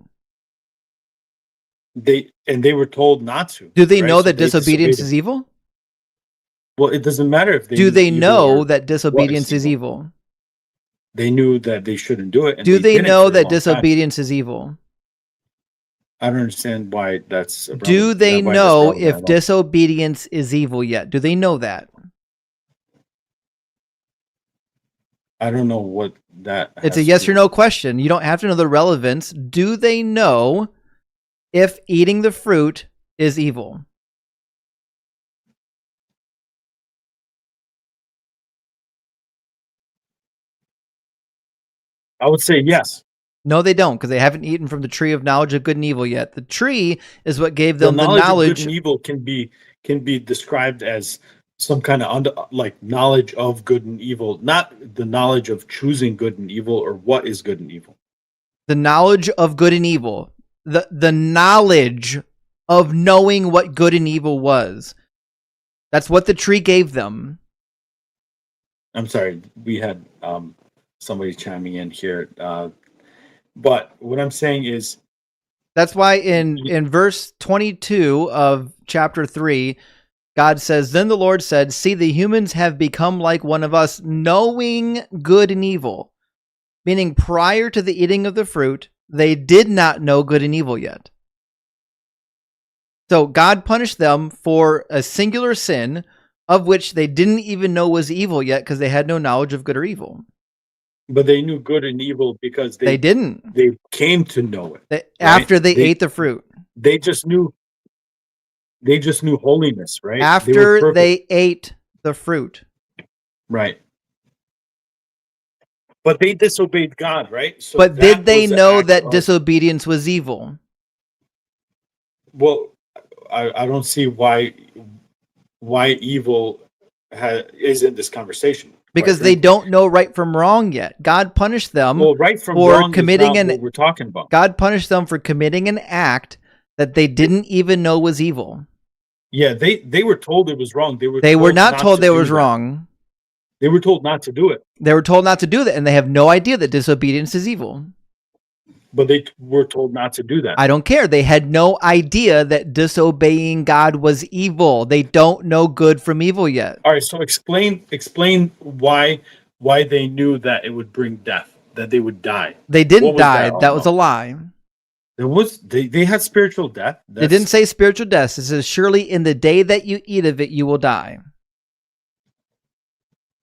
They were told not to. Do they right? know So that they disobedience disobeyed is it. evil? Well, it doesn't matter if they Do they evil know or that what disobedience is evil? They knew that they shouldn't do it. And Do they didn't know for a that long time. disobedience is evil? I don't understand why that's. Do they know if disobedience is evil yet? Do they know that? I don't know what that. It's a yes or no question. You don't have to know the relevance. Do they know if eating the fruit is evil? I would say yes. No, they don't, because they haven't eaten from the tree of knowledge of good and evil yet. The tree is what gave them the knowledge. Of good and evil can be described as some kind of like knowledge of good and evil, not the knowledge of choosing good and evil or what is good and evil. The knowledge of good and evil. The knowledge of knowing what good and evil was. That's what the tree gave them. I'm sorry, we had somebody chiming in here. But what I'm saying is, that's why in verse 22 of chapter 3, God says, "Then the Lord said, see, the humans have become like one of us, knowing good and evil." Meaning prior to the eating of the fruit, they did not know good and evil yet. So God punished them for a singular sin of which they didn't even know was evil yet because they had no knowledge of good or evil. but they knew good and evil because They didn't. They came to know it After they ate the fruit. They just knew holiness, right? After they ate the fruit. Right. But they disobeyed God, right? So but did they was the know act that of- disobedience was evil? Well, I don't see why evil is in this conversation. Because they don't know right from wrong yet. God punished them right from for wrong committing is not what we're talking about. God punished them for committing an act that they didn't even know was evil. Yeah, they were told it was wrong. They were not told it was wrong. They were told not to do it. They were told not to do that, and they have no idea that disobedience is evil. But they were told not to do that. I don't care. They had no idea that disobeying God was evil. They don't know good from evil yet. All right, so explain why they knew that it would bring death, that they would die. They didn't die. That was a lie. They had spiritual death. It didn't say spiritual death. It says, surely in the day that you eat of it, you will die.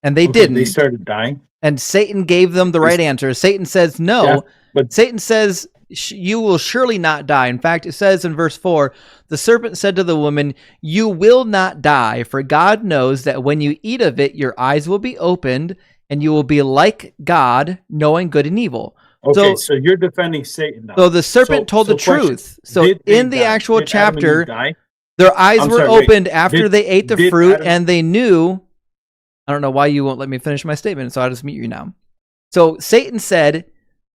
And they didn't. They started dying. And Satan gave them the right answer. Satan says no. Yeah, but Satan says, you will surely not die. In fact, it says in verse 4, the serpent said to the woman, you will not die, for God knows that when you eat of it, your eyes will be opened, and you will be like God, knowing good and evil. Okay, so you're defending Satan now. So the serpent told the truth. So in the actual Did Adam and Eve chapter, die? their eyes I'm were sorry, wait. opened after they ate the did fruit, Adam- and they knew. I don't know why you won't let me finish my statement, so I'll just mute you now. So Satan said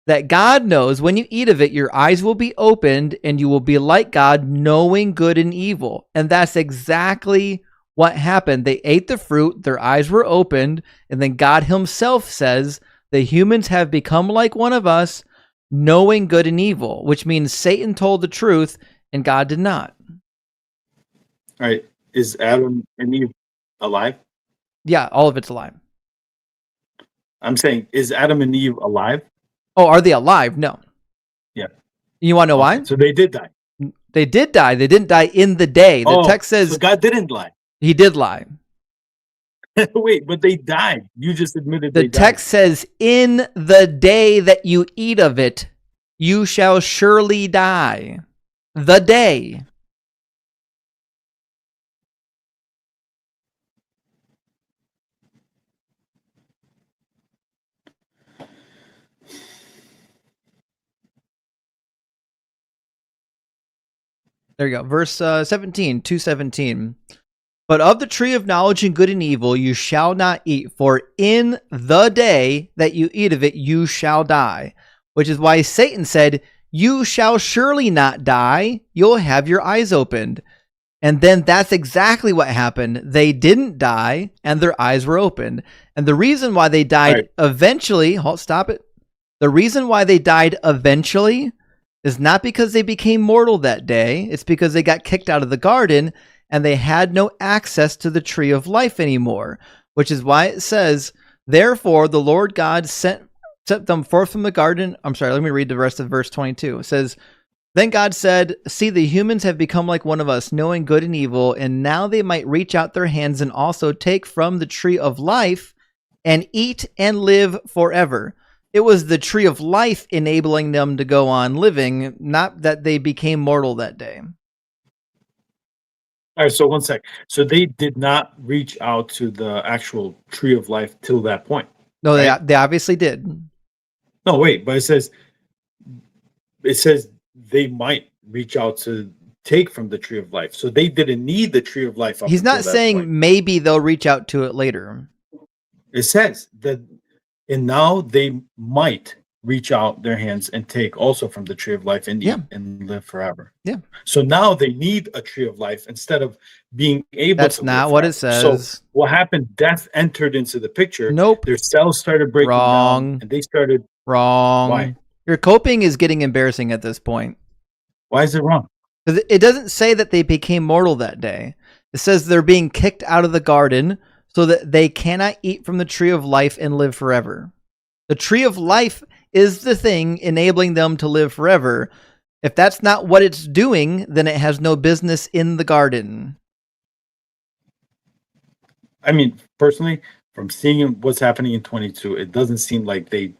that God knows when you eat of it, your eyes will be opened, and you will be like God, knowing good and evil. And that's exactly what happened. They ate the fruit, their eyes were opened, and then God himself says, the humans have become like one of us, knowing good and evil, which means Satan told the truth and God did not. All right, is Adam and Eve alive? Yeah, all of it's alive. I'm saying, is Adam and Eve alive? Oh, are they alive? No. Yeah. You want to know why? So they did die. They did die. They didn't die in the day. The text says so God didn't lie. He did lie. Wait, but they died. You just admitted The they died. text says, in the day that you eat of it, you shall surely die. The day. There you go. Verse 17, 2:17. But of the tree of knowledge and good and evil you shall not eat, for in the day that you eat of it, you shall die. Which is why Satan said, you shall surely not die. You'll have your eyes opened. And then that's exactly what happened. They didn't die, and their eyes were opened. And the reason why they died eventually, stop it. The reason why they died eventually is not because they became mortal that day. It's because they got kicked out of the garden and they had no access to the tree of life anymore, which is why it says, therefore the Lord God sent them forth from the garden. I'm sorry, let me read the rest of verse 22. It says, then God said, see, the humans have become like one of us, knowing good and evil, and now they might reach out their hands and also take from the tree of life and eat and live forever. It was the tree of life enabling them to go on living, not that they became mortal that day. All right, so one sec. So they did not reach out to the actual tree of life till that point. No, right? they obviously did. No, wait, but it says they might reach out to take from the tree of life. So they didn't need the tree of life. He's not saying point. maybe they'll reach out to it later. It says that, and now they might reach out their hands and take also from the tree of life and eat and live forever. Yeah. So now they need a tree of life instead of being able That's to not live what it forever. says. So what happened? Death entered into the picture. Nope. Their cells started breaking down and they started. Wrong. Why? Your coping is getting embarrassing at this point. Why is it wrong? Because it doesn't say that they became mortal that day. It says they're being kicked out of the garden so that they cannot eat from the tree of life and live forever. The tree of life is the thing enabling them to live forever. If that's not what it's doing, then it has no business in the garden. I mean, personally, from seeing what's happening in 22, it doesn't seem like they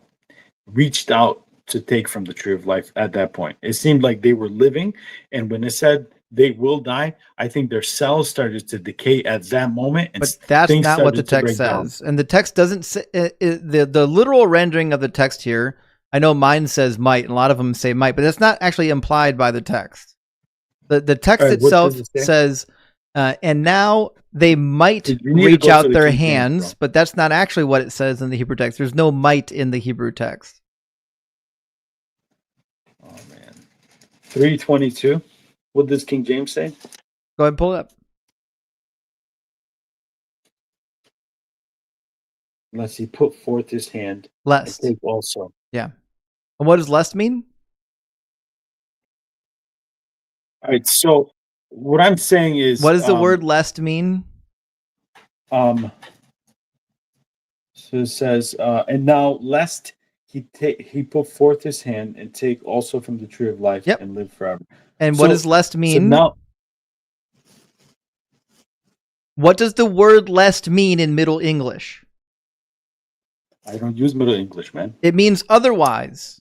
reached out to take from the tree of life at that point. It seemed like they were living, and when it said they will die, I think their cells started to decay at that moment. And but that's not what the text says. And the text doesn't say, the literal rendering of the text here, I know mine says might, and a lot of them say might, but that's not actually implied by the text. The text itself says, and now they might reach out their hands, but that's not actually what it says in the Hebrew text. There's no might in the Hebrew text. Oh, man. 3:22. What does King James say? Go ahead and pull it up. Unless he put forth his hand. Lest. I think also. Yeah. And what does lest mean? All right. So what I'm saying is, what does the word lest mean? So it says, and now lest he put forth his hand and take also from the tree of life and live forever. And what does lest mean? So now, what does the word lest mean in Middle English? I don't use Middle English, man. It means otherwise.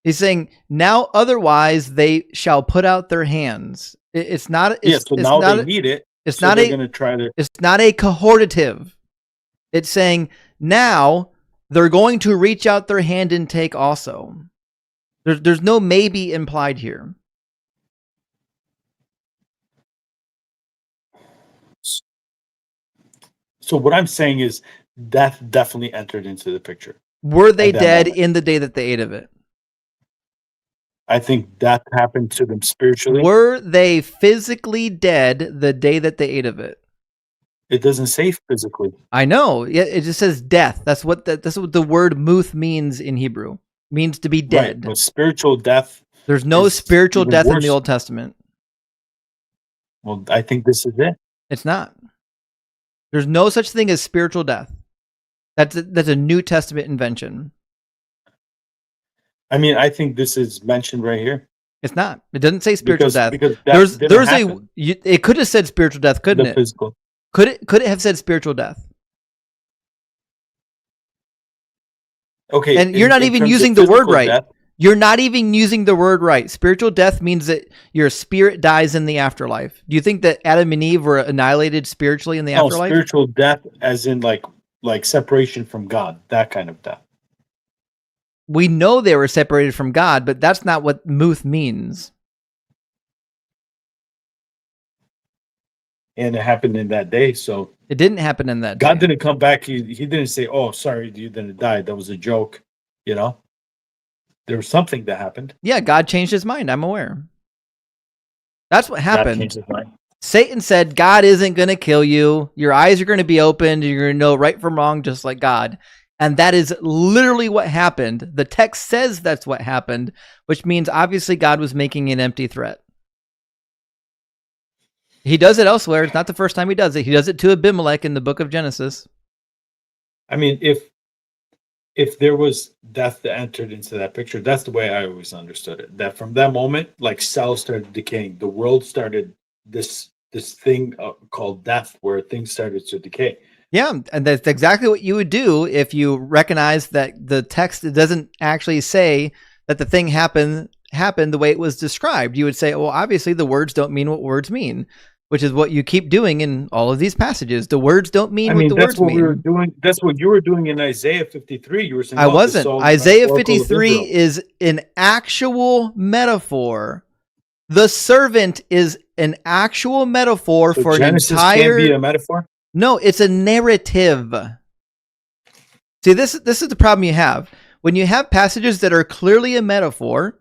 He's saying, now otherwise they shall put out their hands. It's not. So now they need it. It's so not they're going to try to. It's not a cohortative. It's saying now they're going to reach out their hand and take also. There's no maybe implied here. So what I'm saying is death definitely entered into the picture. Were they dead in the day that they ate of it? I think that happened to them spiritually. Were they physically dead the day that they ate of it? It doesn't say physically. I know. It just says death. That's what the word muth means in Hebrew. It means to be dead. Right, but spiritual death. There's no spiritual death in the Old Testament. Well, I think this is it. It's not. There's no such thing as spiritual death. That's a New Testament invention. I mean, I think this is mentioned right here. It's not. It doesn't say spiritual death. Because it could have said spiritual death, couldn't it? Physical. Could it have said spiritual death? Okay. And you're not even using the word right. You're not even using the word right. Spiritual death means that your spirit dies in the afterlife. Do you think that Adam and Eve were annihilated spiritually in the afterlife? Spiritual death as in like separation from God, that kind of death. We know they were separated from God, but that's not what muth means. And it happened in that day, so it didn't happen in that day. God didn't come back. He didn't say, "Oh, sorry, you didn't die. That was a joke." You know, there was something that happened. Yeah, God changed his mind. I'm aware. That's what happened. God changed his mind. Satan said, "God isn't going to kill you. Your eyes are going to be opened. You're going to know right from wrong, just like God." And that is literally what happened. The text says that's what happened, which means obviously God was making an empty threat. He does it elsewhere. It's not the first time he does it. He does it to Abimelech in the book of Genesis. I mean, if there was death that entered into that picture, that's the way I always understood it. That from that moment, like cells started decaying. The world started this thing called death, where things started to decay. Yeah, and that's exactly what you would do if you recognize that the text doesn't actually say that the thing happened the way it was described. You would say, well, obviously the words don't mean what words mean, which is what you keep doing in all of these passages. The words don't mean what the words mean. We were doing. That's what you were doing in Isaiah 53. You were saying, I wasn't. Isaiah 53 is an actual metaphor The servant is an actual metaphor So for Genesis an can't entire. be a metaphor. No, it's a narrative. See, this is the problem you have. When you have passages that are clearly a metaphor,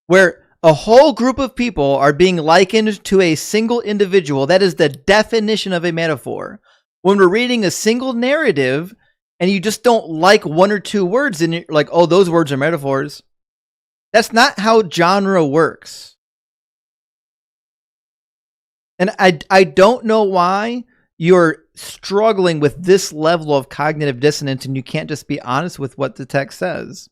where a whole group of people are being likened to a single individual, that is the definition of a metaphor. When we're reading a single narrative and you just don't like one or two words and you're like, oh, those words are metaphors. That's not how genre works. And I don't know why you're struggling with this level of cognitive dissonance and you can't just be honest with what the text says.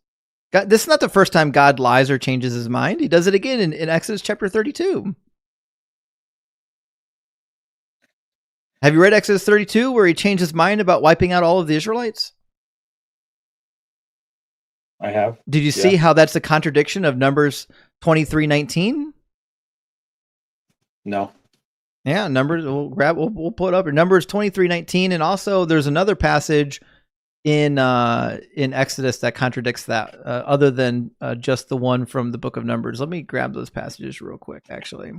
God, this is not the first time God lies or changes his mind. He does it again in Exodus chapter 32. Have you read Exodus 32 where he changed his mind about wiping out all of the Israelites? I have. Did you see how that's a contradiction of Numbers 23:19? No. Yeah, Numbers. We'll put up Numbers 23:19, and also there's another passage in Exodus that contradicts that, other than just the one from the book of Numbers. Let me grab those passages real quick, actually.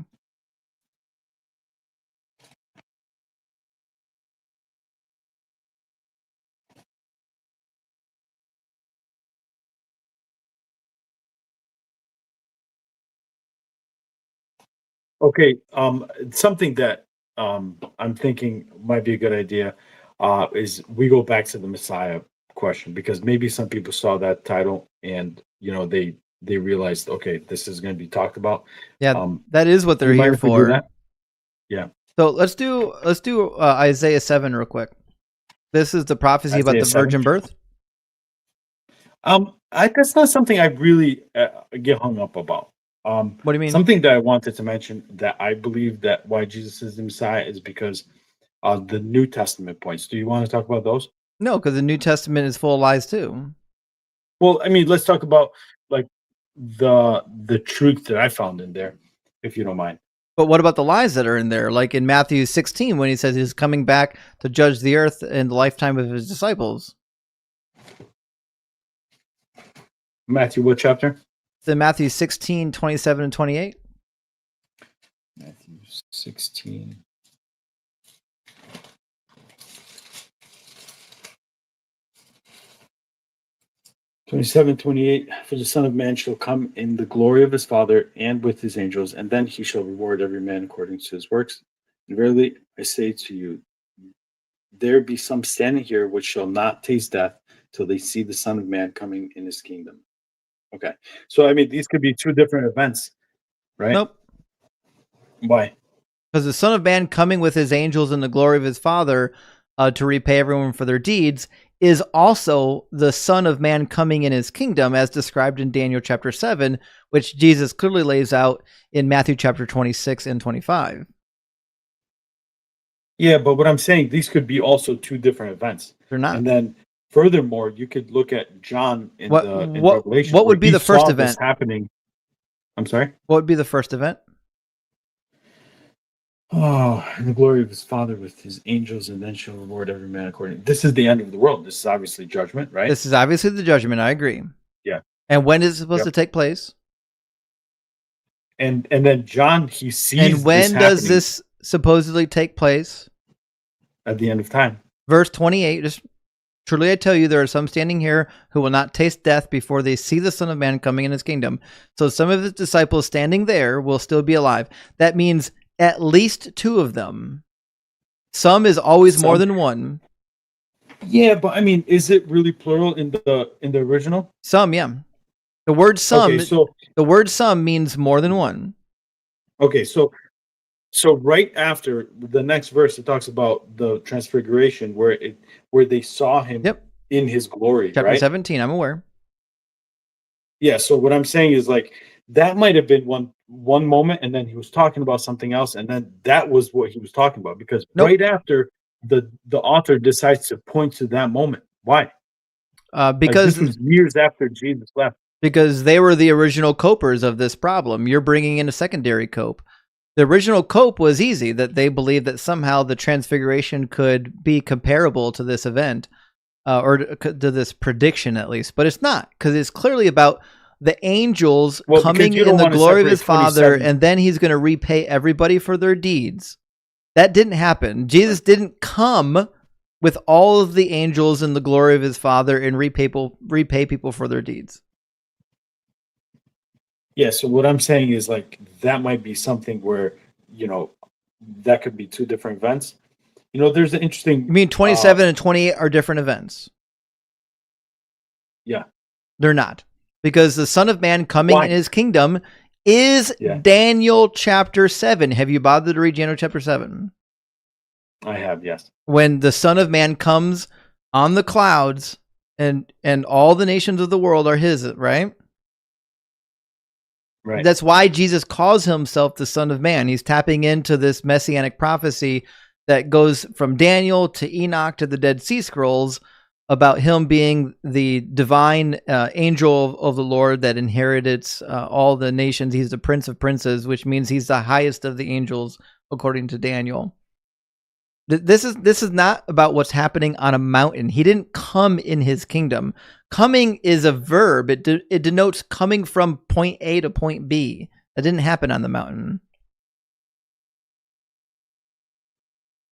Okay. Something that I'm thinking might be a good idea is we go back to the Messiah question, because maybe some people saw that title and they realized, okay, this is going to be talked about. Yeah, that is what they're here for. Yeah. So let's do Isaiah 7 real quick. This is the prophecy about the virgin birth. That's not something I really get hung up about. What do you mean? Something that I wanted to mention that I believe that why Jesus is the Messiah is because the New Testament points. Do you want to talk about those? No, because the New Testament is full of lies too. Well, I mean, let's talk about like the truth that I found in there, if you don't mind. But what about the lies that are in there? Like in Matthew 16, when he says he's coming back to judge the earth in the lifetime of his disciples. Matthew, what chapter? It's in Matthew 16, 27 and 28. Matthew 16. (27, 28). For the Son of Man shall come in the glory of his Father and with his angels, and then he shall reward every man according to his works. And verily I say to you, there be some standing here which shall not taste death till they see the Son of Man coming in his kingdom. Okay, so I mean, these could be two different events, right? Nope. Why? Because the Son of Man coming with his angels in the glory of his Father to repay everyone for their deeds is also the Son of Man coming in his kingdom, as described in Daniel chapter 7, which Jesus clearly lays out in Matthew chapter 26 and 25. Yeah, but what I'm saying, these could be also two different events. They're not. And then, furthermore, you could look at John in Revelation. What would be the first event happening? I'm sorry. What would be the first event? Oh, in the glory of his Father with his angels, and then shall reward every man according. This is the end of the world. This is obviously judgment, right? This is obviously the judgment. I agree. Yeah. And when is it supposed to take place? And then John, he sees. And when does this supposedly take place? At the end of time. Verse 28. Just truly I tell you, there are some standing here who will not taste death before they see the Son of Man coming in his kingdom. So some of his disciples standing there will still be alive. That means at least two of them. Some is always more than one. Yeah, but I mean, is it really plural in the original? Some, yeah. The word some. Okay, so the word some means more than one. Okay, so right after the next verse, it talks about the transfiguration, where they saw him in his glory. Chapter right? 17. I'm aware. Yeah. So what I'm saying is like that might have been one moment, and then he was talking about something else, and then that was what he was talking about, because right after the author decides to point to that moment. Why? Because this was years after Jesus left. Because they were the original copers of this problem. You're bringing in a secondary cope. The original cope was easy, that they believed that somehow the transfiguration could be comparable to this event, or to this prediction at least. But it's not, because it's clearly about the angels Well, coming because you in don't the want to glory of his separate Father, 27. and then he's going to repay everybody for their deeds. That didn't happen. Jesus didn't come with all of the angels in the glory of his Father and repay people for their deeds. Yeah, so what I'm saying is like that might be something where, you know, that could be two different events. You know, there's an interesting. You mean 27 and 28 are different events? Yeah. They're not. Because the Son of Man coming Why? in his kingdom is Daniel chapter 7. Have you bothered to read Daniel chapter 7? I have, yes. When the Son of Man comes on the clouds and all the nations of the world are his, right? Right. That's why Jesus calls himself the Son of Man. He's tapping into this messianic prophecy that goes from Daniel to Enoch to the Dead Sea Scrolls about him being the divine angel of the Lord that inherited all the nations. He's the Prince of Princes, which means he's the highest of the angels, according to Daniel. This is not about what's happening on a mountain. He didn't come in his kingdom. Coming is a verb. It denotes coming from point A to point B. That didn't happen on the mountain.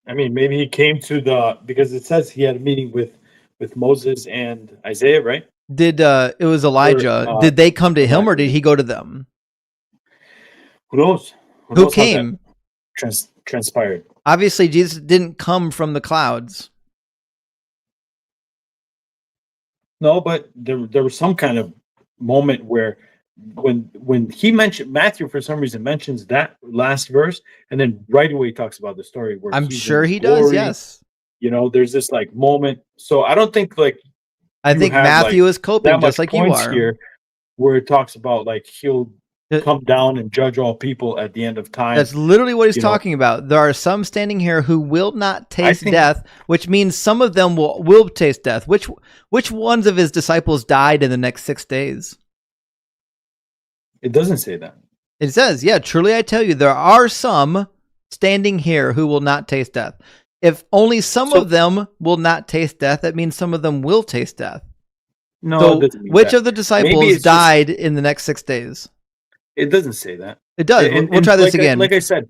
I mean, maybe he came to because it says he had a meeting with Moses and Isaiah, right? It was Elijah. Or, did they come to him or did he go to them? Who knows? Who knows how that came? Transpired. Obviously, Jesus didn't come from the clouds. No, but there was some kind of moment where when he mentioned Matthew for some reason mentions that last verse, and then right away he talks about the story where I'm he's sure in he glory. does. Yes. You know, there's this like moment. So I don't think like I think Matthew is coping that just much like you points are. here, where it talks about like he'll come down and judge all people at the end of time. That's literally what he's You know, talking about. There are some standing here who will not taste think- death, which means some of them will taste death. Which ones of his disciples died in the next 6 days? It doesn't say that. It says, yeah, truly I tell you, there are some standing here who will not taste death. If only some of them will not taste death, that means some of them will taste death. No, So it doesn't mean which that. of the Maybe disciples it's just- died in the next 6 days? It doesn't say that. It does. And- We'll and try this like again. like I said,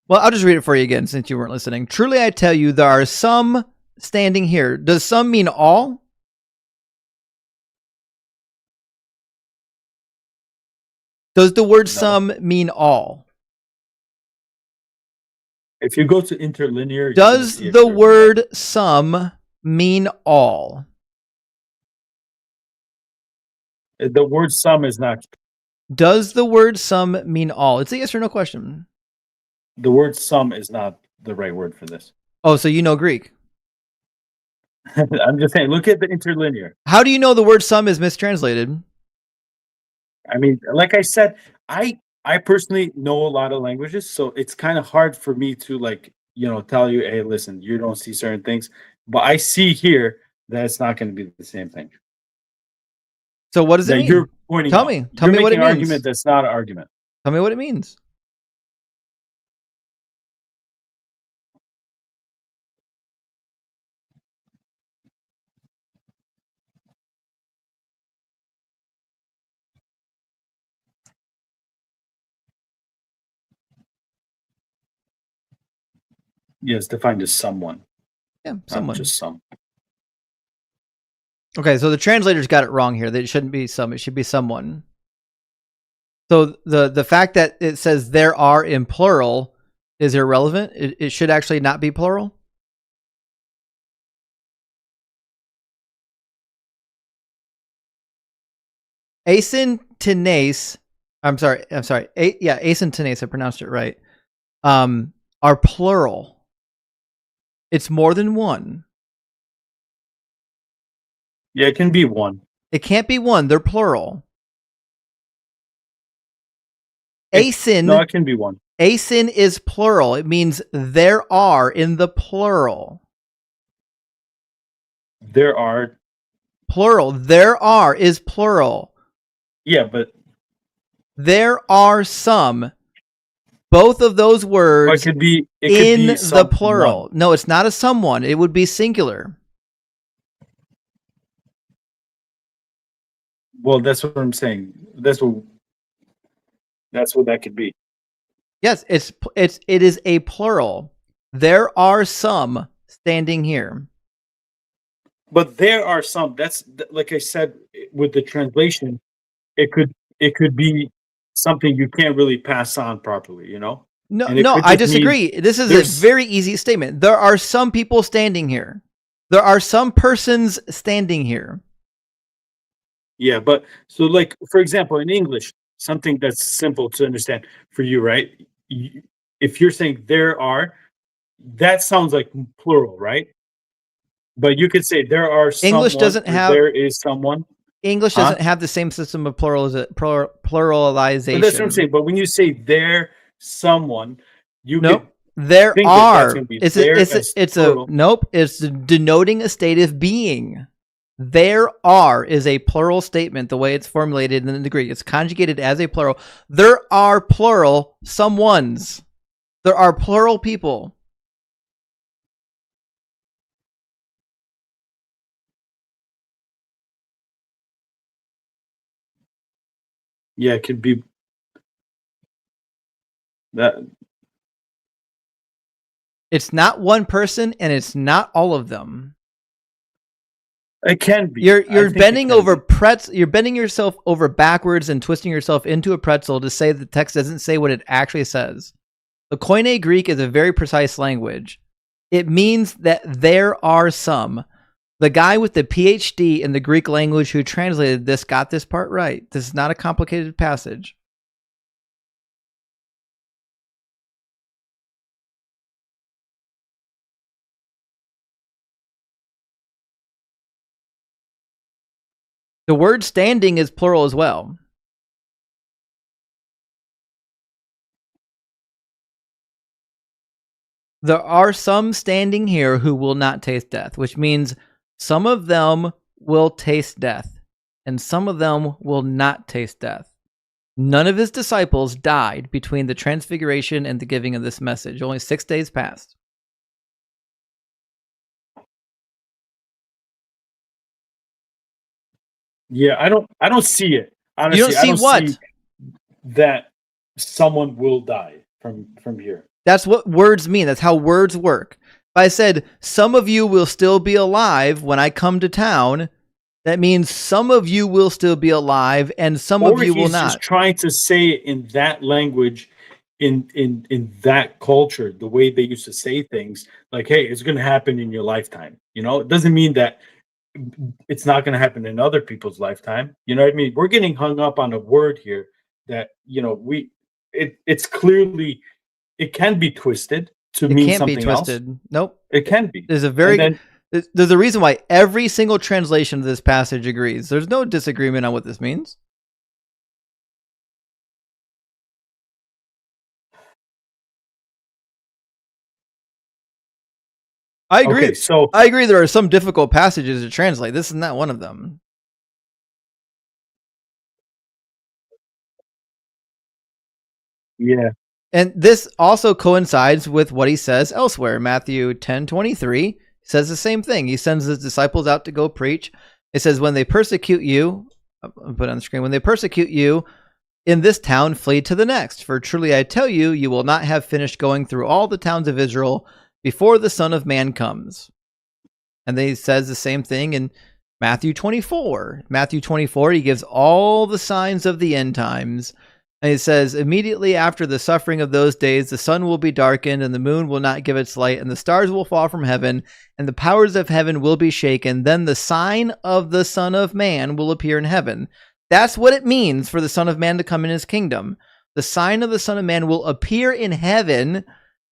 Well, I'll just read it for you again since you weren't listening. Truly I tell you, there are some standing here. Does some mean all? Does the word some mean all? if you go to interlinear, Does the word some mean all? The word "some" is not. Does the word some mean all? It's a yes or no question. The word "some" is not the right word for this. Oh, so you know Greek. I'm just saying. Look at the interlinear. How do you know the word some is mistranslated? I mean, like I said, I personally know a lot of languages, so it's kind of hard for me to tell you, hey, listen, you don't see certain things, but I see here that it's not going to be the same thing. So what does it That mean? you're pointing Tell out. me. You're Tell me what it making an means. argument that's not an argument. Tell me what it means. Yeah, it's defined as someone. Yeah, Not someone. just some. Okay, so the translators got it wrong here. That it shouldn't be some, it should be someone. So the fact that it says there are in plural is irrelevant. It should actually not be plural. Asynthenase, I'm sorry. Asynthenase, I pronounced it right. Are plural. It's more than one. Yeah, it can be one. It can't be one. They're plural. Asyn. No, it can be one. Asyn is plural. It means there are in the plural. There are. Plural. There are is plural. Yeah, but there are some. Both of those words it could be in the someone. plural. No, it's not a someone. It would be singular. Well, that's what I'm saying. That's what that could be. Yes, it is a plural. There are some standing here. But there are some. That's like I said with the translation. It could be something you can't really pass on properly, you know. No, And it no, could I just mean disagree. This is a there's very easy statement. There are some people standing here. There are some persons standing here. yeah, but so like for example in English, something that's simple to understand for you, right? If you're saying there are, that sounds like plural, right? But you could say there are English someone doesn't or have there is someone. English Huh? doesn't have the same system of But that's what I'm pluralization. saying. But when you say there someone, you Nope. could There think that that's are. going to be there as plural. Nope. It's denoting a state of being. There are is a plural statement the way it's formulated in the Greek. It's conjugated as a plural. There are plural someones. There are plural people. Yeah, it could be that. It's not one person and it's not all of them. It can be. You're bending over you're bending yourself over backwards and twisting yourself into a pretzel to say the text doesn't say what it actually says. The Koine Greek is a very precise language. It means that there are some. The guy with the PhD in the Greek language who translated this got this part right. This is not a complicated passage. The word standing is plural as well. There are some standing here who will not taste death, which means some of them will taste death, and some of them will not taste death. None of his disciples died between the transfiguration and the giving of this message. Only 6 days passed. Yeah, I don't see it. Honestly, You don't see what? see that someone will die from here. That's what words mean. That's how words work. If I said, some of you will still be alive when I come to town, that means some of you will still be alive and some of you will he's not. just trying to say it in that language, in that culture, the way they used to say things, like, hey, it's going to happen in your lifetime. You know, it doesn't mean that it's not going to happen in other people's lifetime. You know what I mean? We're getting hung up on a word here that, you know, it's clearly, it can be twisted to mean something else. Nope. It can be. There's a reason why every single translation of this passage agrees. There's no disagreement on what this means. I agree. Okay, so I agree there are some difficult passages to translate. This is not one of them. yeah. And this also coincides with what he says elsewhere. Matthew 10:23 says the same thing. He sends his disciples out to go preach. It says, when they persecute you, I'll put it on the screen, when they persecute you in this town, flee to the next. For truly I tell you, you will not have finished going through all the towns of Israel before the Son of Man comes. And then he says the same thing in Matthew 24. Matthew 24, he gives all the signs of the end times. And he says, immediately after the suffering of those days, the sun will be darkened, and the moon will not give its light, and the stars will fall from heaven, and the powers of heaven will be shaken. Then the sign of the Son of Man will appear in heaven. That's what it means for the Son of Man to come in his kingdom. The sign of the Son of Man will appear in heaven,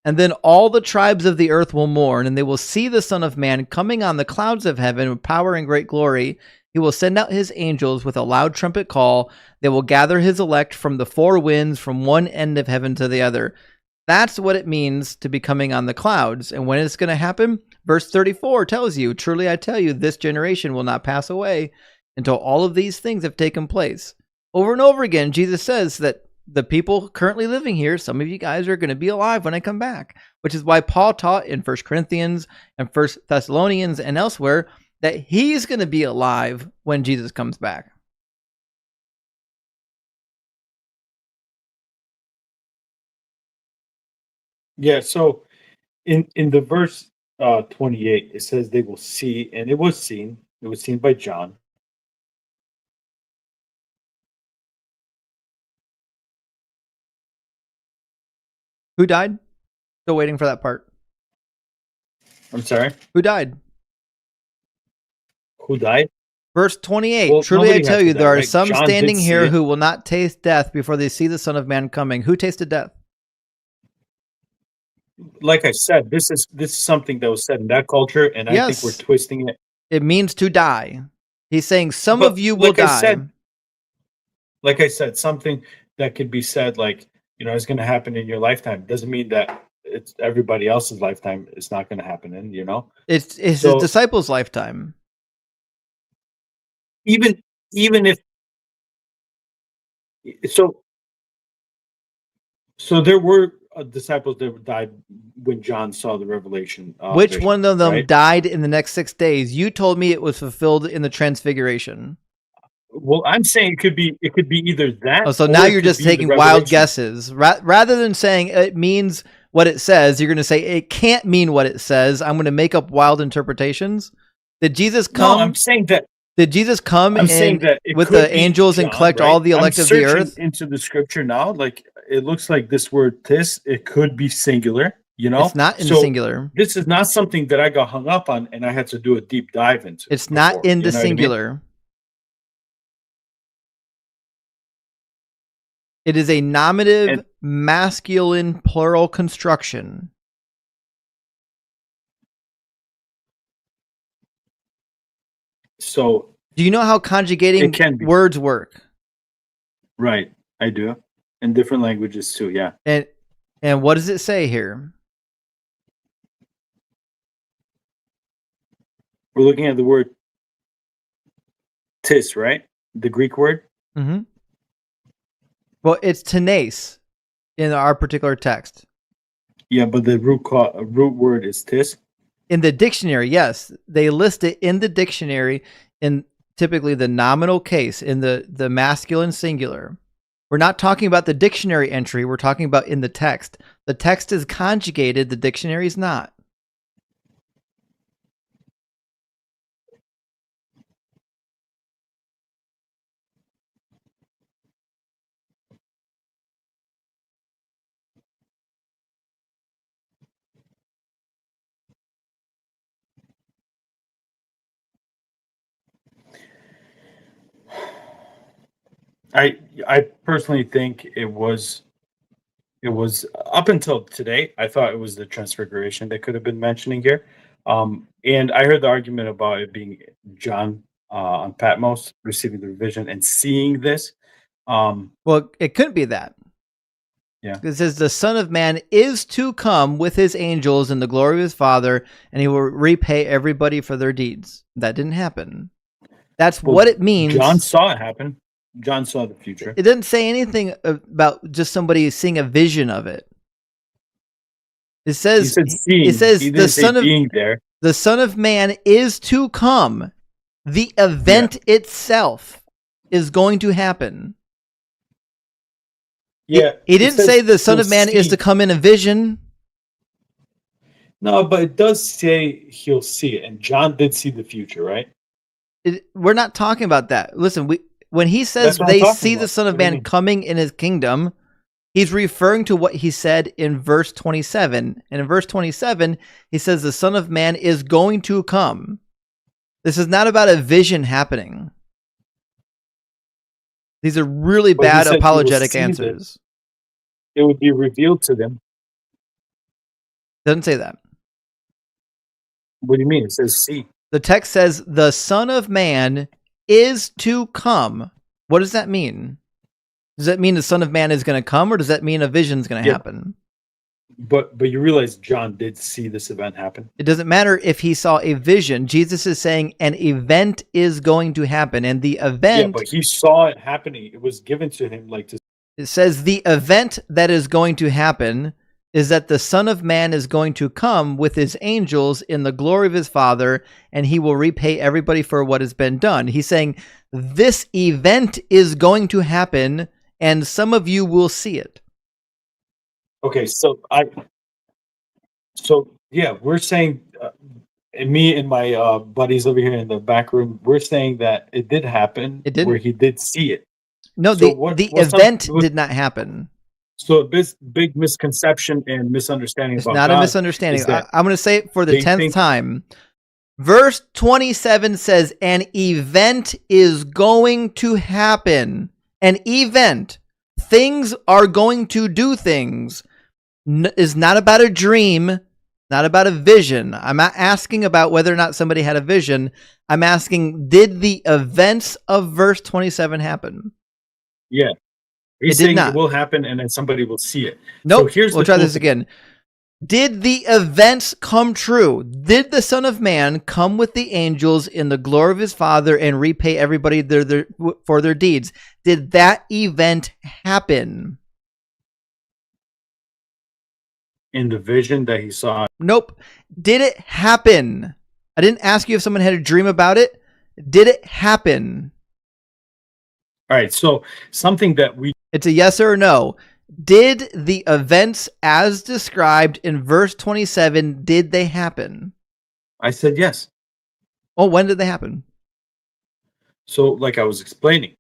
and then all the tribes of the earth will mourn, and they will see the Son of Man coming on the clouds of heaven with power and great glory. He will send out his angels with a loud trumpet call. They will gather his elect from the four winds, from one end of heaven to the other. That's what it means to be coming on the clouds. And when it's going to happen, verse 34 tells you, truly I tell you, this generation will not pass away until all of these things have taken place. Over and over again, Jesus says that the people currently living here, some of you guys are going to be alive when I come back, which is why Paul taught in 1 Corinthians and 1 Thessalonians and elsewhere that he's going to be alive when Jesus comes back. Yeah. So in the verse 28, it says they will see, and it was seen. It was seen by John. Who died? Still waiting for that part. I'm sorry. Who died? Who died? Verse 28. Well, Truly I nobody tell had to you, die, there are right? some John standing did see here it. who will not taste death before they see the Son of Man coming. Who tasted death? Like I said, this is something that was said in that culture, and I think we're Yes. twisting it. It means to die. He's saying some But of you will like I die. said, like I said, something that could be said, like, you know, is going to happen in your lifetime. Doesn't mean that it's everybody else's lifetime. It's not going to happen in, you know. It's his So disciples' lifetime. even if so, there were disciples that died when John saw the revelation. Which vision, one of them right? died in the next 6 days? You told me it was fulfilled in the transfiguration. Well, I'm saying it could be either that. Oh, so or now it you're could just be the taking wild revelation. guesses. Rather than saying it means what it says, you're going to say it can't mean what it says. I'm going to make up wild interpretations. Did Jesus come? No, I'm saying that. Did Jesus come I'm saying that it with could the be angels and John, collect right? all the elect I'm of the searching earth? into the scripture now. Like, it looks like this word "tis." It could be singular. You know, It's not in the so singular. this is not something that I got hung up on, and I had to do a deep dive into. It's not before, in you the know what I mean? singular. It is a nominative And masculine plural construction. so Do you know how it conjugating can be words work? right. I do, in different languages too. Yeah. And what does it say here? We're looking at the word "tis," right? The Greek word. Mm-hmm. Well, it's tenace in our particular text. Yeah, but the root word is "tis." In the dictionary, yes, they list it in the dictionary in typically the nominal case, in the masculine singular. We're not talking about the dictionary entry. We're talking about in the text. The text is conjugated. The dictionary is not. I personally think it was up until today. I thought it was the transfiguration that could have been mentioning here, and I heard the argument about it being John on Patmos receiving the vision and seeing this. Well, it couldn't be that. Yeah. It says the Son of Man is to come with his angels in the glory of his Father, and he will repay everybody for their deeds. That didn't happen. That's Well, what it means. John saw it happen. John saw the future. It doesn't say anything about just somebody seeing a vision of it. It He says said seeing. it says He the didn't say Son of being there. the Son of Man is to come. The event itself is going to happen. Yeah. He it didn't says say the Son he'll of Man is see. to come in a vision. No, but it does say he'll see it, and John did see the future, right? We're not talking about that. Listen, when he says That's what I'm they talking see the about. Son of What do you Man mean? coming in his kingdom, he's referring to what he said in verse 27. And in verse 27, he says the Son of Man is going to come. This is not about a vision happening. These are really But he bad said he will apologetic see this. answers. It would be revealed to them. Doesn't say that. What do you mean? It says see. The text says the Son of Man is to come. What does that mean? Does that mean the Son of Man is going to come, or does that mean a vision is going to happen? But you realize John did see this event happen. It doesn't matter if he saw a vision. Jesus is saying an event is going to happen, and the event. Yeah, but he saw it happening. It was given to him like to. It says the event that is going to happen is that the Son of Man is going to come with his angels in the glory of his Father, and he will repay everybody for what has been done. He's saying this event is going to happen, and some of you will see it. Okay, so So yeah, we're saying, and me and my buddies over here in the back room, we're saying that it did happen. It didn't. Where he did see it. No, So the event did not happen. So a big misconception and misunderstanding It's about not God a misunderstanding. is that I'm going to say it for the they 10th think- time. Verse 27 says, an event is going to happen. An event. Things are going to do things. Is not about a dream, not about a vision. I'm not asking about whether or not somebody had a vision. I'm asking, did the events of verse 27 happen? Yeah. He's It did saying not. it will happen and then somebody will see it. Nope. So here's We'll the try cool this thing. again. Did the events come true? Did the Son of Man come with the angels in the glory of his Father and repay everybody for their deeds? Did that event happen? In the vision that he saw. Nope. Did it happen? I didn't ask you if someone had a dream about it. Did it happen? All right. So something that we. It's a yes or a no. Did the events as described in verse 27, did they happen? I said yes. Oh, when did they happen? So like I was explaining,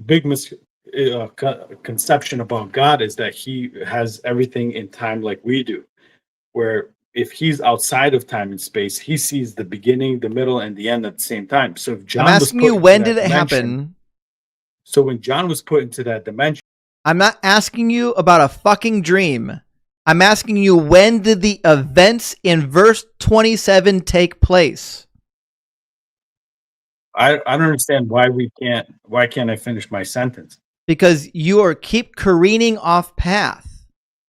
big misconception about God is that he has everything in time like we do, where if he's outside of time and space, he sees the beginning, the middle, and the end at the same time. So if John I'm was asking put you, into when that did it dimension- happen? So when John was put into that dimension, I'm not asking you about a fucking dream. I'm asking you, when did the events in verse 27 take place? I don't understand why can't I finish my sentence? Because you keep careening off path.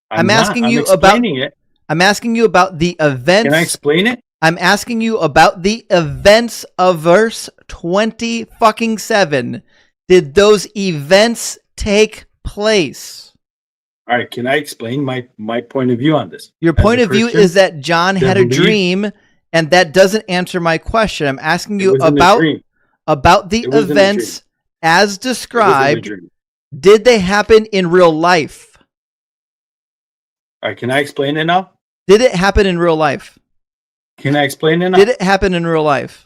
I'm asking you about it. I'm asking you about the events. Can I explain it? I'm asking you about the events of verse 27. Did those events take place? All right, can I explain my point of view on this? Your As point a of view Christian is that John that had a believes- dream, and that doesn't answer my question. I'm asking It you wasn't a about dream. the It wasn't a events as It wasn't a described. dream. Did they happen in real life? All right, can I explain it now? Did it happen in real life? Can I explain it now? Did it happen in real life?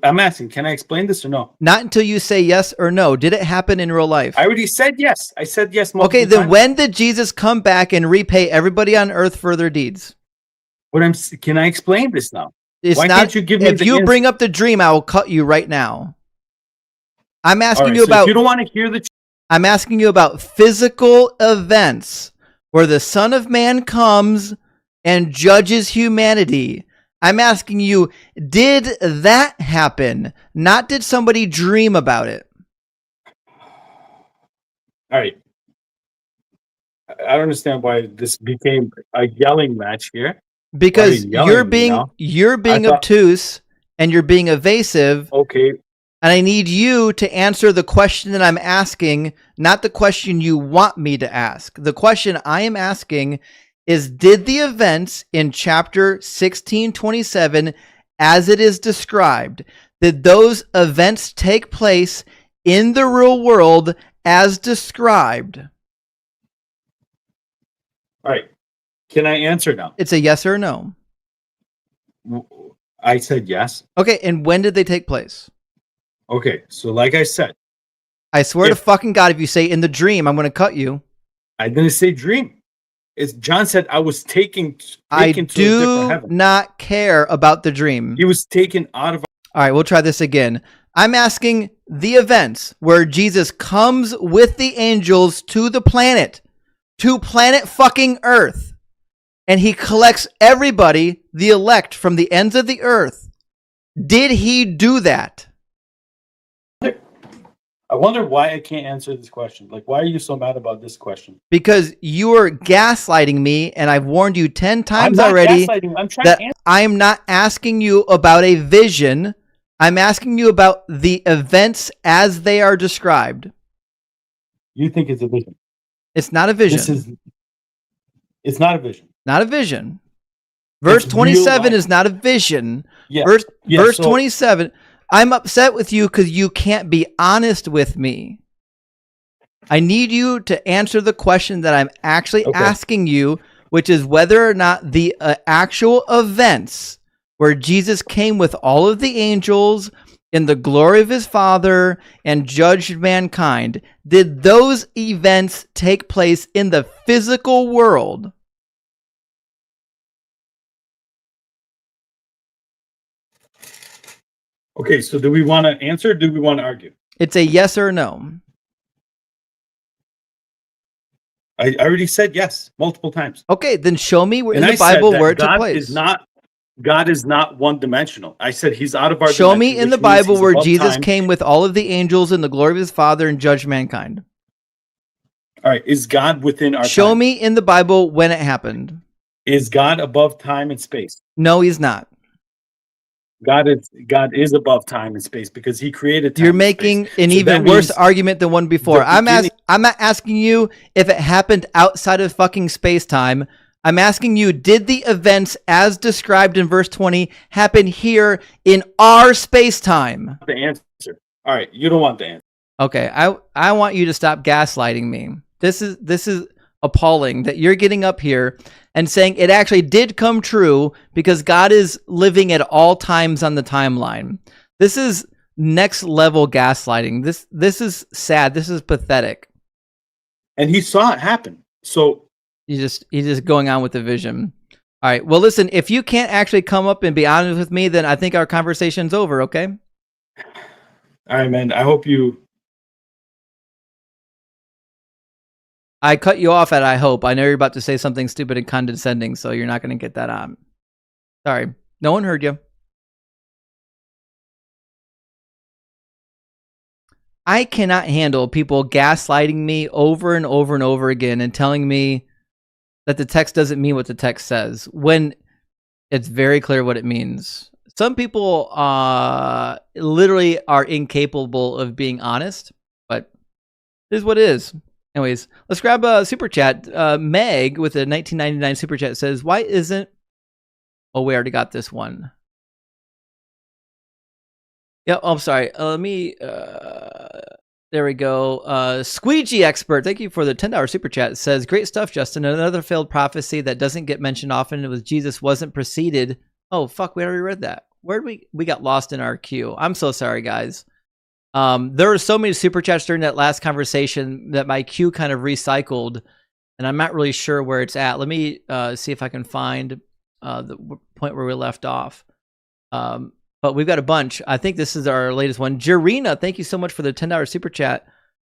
I'm asking, can I explain this or no? Not until you say yes or no. Did it happen in real life? I already said yes. I said yes multiple Okay, then times. when did Jesus come back and repay everybody on earth for their deeds? Can I explain this now? It's Why not. can't you give me if the you answer? bring up the dream, I will cut you right now. I'm All asking right, you so about. if you don't want to hear the I'm asking you about physical events where the Son of Man comes and judges humanity. I'm asking you, did that happen? Not did somebody dream about it? All right. I don't understand why this became a yelling match here. Because Why are you yelling at me now? you're being I thought- obtuse and you're being evasive. Okay. And I need you to answer the question that I'm asking, not the question you want me to ask. The question I am asking is, did the events in chapter 16:27, as it is described, did those events take place in the real world as described? All right. Can I answer now? It's a yes or a no. I said yes. Okay, and when did they take place? Okay. So like I said, I swear to If- fucking God, if you say in the dream, I'm going to cut you. I didn't say dream. It's John said I was taken to I a different do heaven. not care about the dream. He was taken out of. All right, we'll try this again. I'm asking the events where Jesus comes with the angels to planet fucking Earth, and he collects everybody, the elect from the ends of the earth. Did he do that? I wonder why I can't answer this question. Like, why are you so mad about this question? Because you are gaslighting me, and I've warned you 10 I'm times not already gaslighting. I'm trying that to answer. I'm not asking you about a vision. I'm asking you about the events as they are described. You think it's a vision. It's not a vision. It's not a vision. Not a vision. Verse It's real 27 life. is not a vision. Yeah. Verse Yeah, so- 27. I'm upset with you because you can't be honest with me. I need you to answer the question that I'm actually Okay. asking you which is whether or not the actual events where Jesus came with all of the angels in the glory of his Father and judged mankind, did those events take place in the physical world? Okay, so do we want to answer or do we want to argue? It's a yes or no. I already said yes multiple times. Okay, then show me in And I the said Bible that where it took God place. God is not one-dimensional. I said he's out of our Show dimension, me in the which means Bible he's where above Jesus time. came with all of the angels in the glory of his Father and judged mankind. All right, is God within our Show time? me in the Bible when it happened. Is God above time and space? No, he's not. God is above time and space because he created time You're and making space. an So even that worse means argument than one before. the I'm beginning- not asking you if it happened outside of fucking space-time. I'm asking you, did the events as described in verse 20 happen here in our space-time? the answer. All right, you don't want the answer. Okay, I want you to stop gaslighting me. This is appalling that you're getting up here and saying it actually did come true because God is living at all times on the timeline. This is next level gaslighting. This is sad. This is pathetic. And he saw it happen. So He's just going on with the vision. All right. Well, listen, if you can't actually come up and be honest with me, then I think our conversation's over, okay? all right, man. I hope you I cut you off at I hope. I know you're about to say something stupid and condescending, so you're not going to get that on. Sorry. No one heard you. I cannot handle people gaslighting me over and over and over again and telling me that the text doesn't mean what the text says when it's very clear what it means. Some people literally are incapable of being honest, but it is what it is. Anyways, let's grab a super chat. Meg with a 1999 super chat says, why isn't... Oh, we already got this one. Yeah, oh, I'm sorry. Let me... there we go. Squeegee Expert, thank you for the $10 super chat. It says, great stuff, Justin. Another failed prophecy that doesn't get mentioned often. It was Jesus wasn't preceded. Oh, fuck, we already read that. Where did we got lost in our queue. I'm so sorry, guys. There were so many super chats during that last conversation that my queue kind of recycled, and I'm not really sure where it's at. Let me see if I can find the point where we left off. But we've got a bunch. I think this is our latest one. Jarina, thank you so much for the $10 super chat.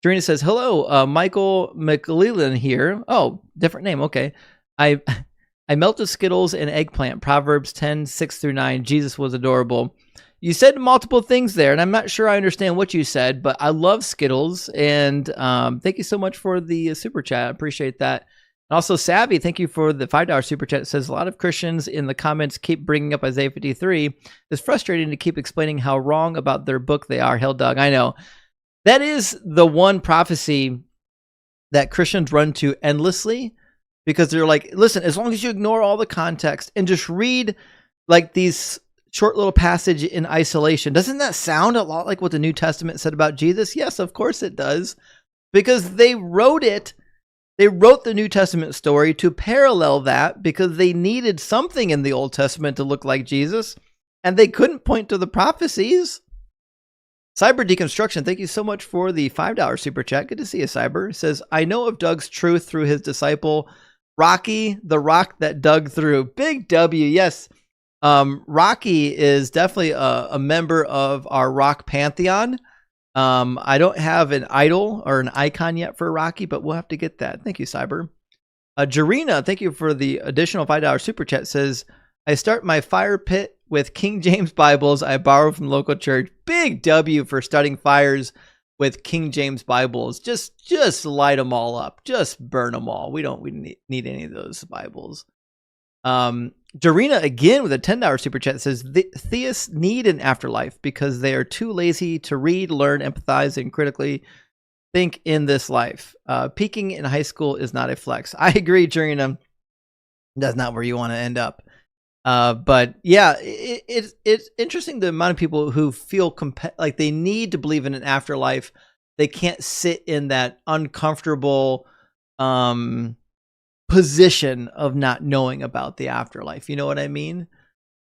Jarina says, hello, Michael McLeland here. Oh, different name. Okay. I melted Skittles and eggplant. Proverbs 10, 6-9. Jesus was adorable. You said multiple things there, and I'm not sure I understand what you said, but I love Skittles, and thank you so much for the super chat. I appreciate that. And also, Savvy, thank you for the $5 super chat. It says, a lot of Christians in the comments keep bringing up Isaiah 53. It's frustrating to keep explaining how wrong about their book they are. Hell, Doug, I know. That is the one prophecy that Christians run to endlessly, because they're like, listen, as long as you ignore all the context and just read like these short little passage in isolation, doesn't that sound a lot like what the New Testament said about Jesus? Yes, of course it does, because they wrote it. They wrote the New Testament story to parallel that because they needed something in the Old Testament to look like Jesus, and they couldn't point to the prophecies. Cyber Deconstruction, thank you so much for the $5 super chat. Good to see you, Cyber. It says, I know of Doug's truth through his disciple, Rocky, the rock that dug through. Big W, yes. Rocky is definitely a member of our rock pantheon. I don't have an idol or an icon yet for Rocky, but we'll have to get that. Thank you, Cyber. Jarina, thank you for the additional $5 super chat. Says, I start my fire pit with King James Bibles I borrow from local church. Big W for starting fires with King James Bibles. Just light them all up. Just burn them all. We need any of those Bibles. Jarina again with a $10 super chat says, theists need an afterlife because they are too lazy to read, learn, empathize, and critically think in this life. Peaking in high school is not a flex. I agree, Jarina. That's not where you want to end up. But yeah, it's interesting the amount of people who feel like they need to believe in an afterlife. They can't sit in that uncomfortable position of not knowing about the afterlife. You know what I mean?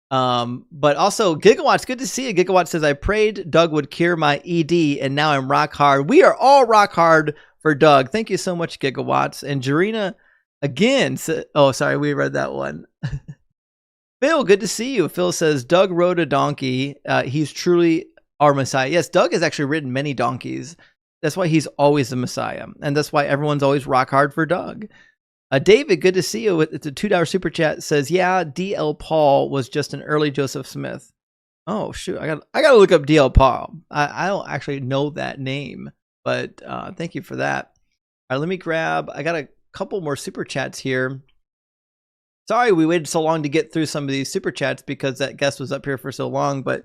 But also Gigawatts, good to see you. Gigawatt says, I prayed Doug would cure my ED and now I'm rock hard. We are all rock hard for Doug. Thank you so much, Gigawatts. And Jarina again, oh, sorry, we read that one. Phil, good to see you. Phil says, Doug rode a donkey. He's truly our Messiah. Yes, Doug has actually ridden many donkeys. That's why he's always the Messiah. And that's why everyone's always rock hard for Doug. David, good to see you. It's a $2 super chat. Says, yeah, D.L. Paul was just an early Joseph Smith. Oh, shoot. I got to look up D.L. Paul. I don't actually know that name, but thank you for that. All right, let me grab, I got a couple more super chats here. Sorry we waited so long to get through some of these super chats because that guest was up here for so long, but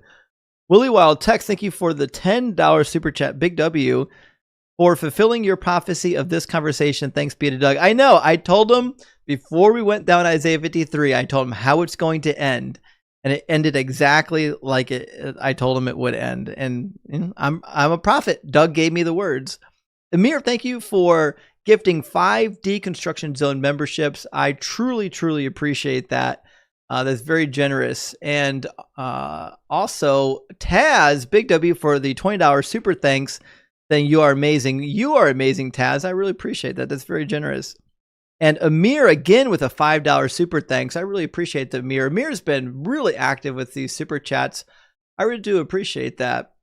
Willie Wild Text, thank you for the $10 super chat. Big W. For fulfilling your prophecy of this conversation, thanks be to Doug. I know, I told him before we went down Isaiah 53, I told him how it's going to end, and it ended exactly like I told him it would end. And I'm a prophet. Doug gave me the words. Amir, thank you for gifting 5 Deconstruction Zone memberships. I truly, truly appreciate that. That's very generous. And also, Taz, Big W, for the $20 super thanks. Saying you are amazing. You are amazing, Taz. I really appreciate that. That's very generous. And Amir again with a $5 super thanks. I really appreciate that, Amir. Amir's been really active with these super chats. I really do appreciate that.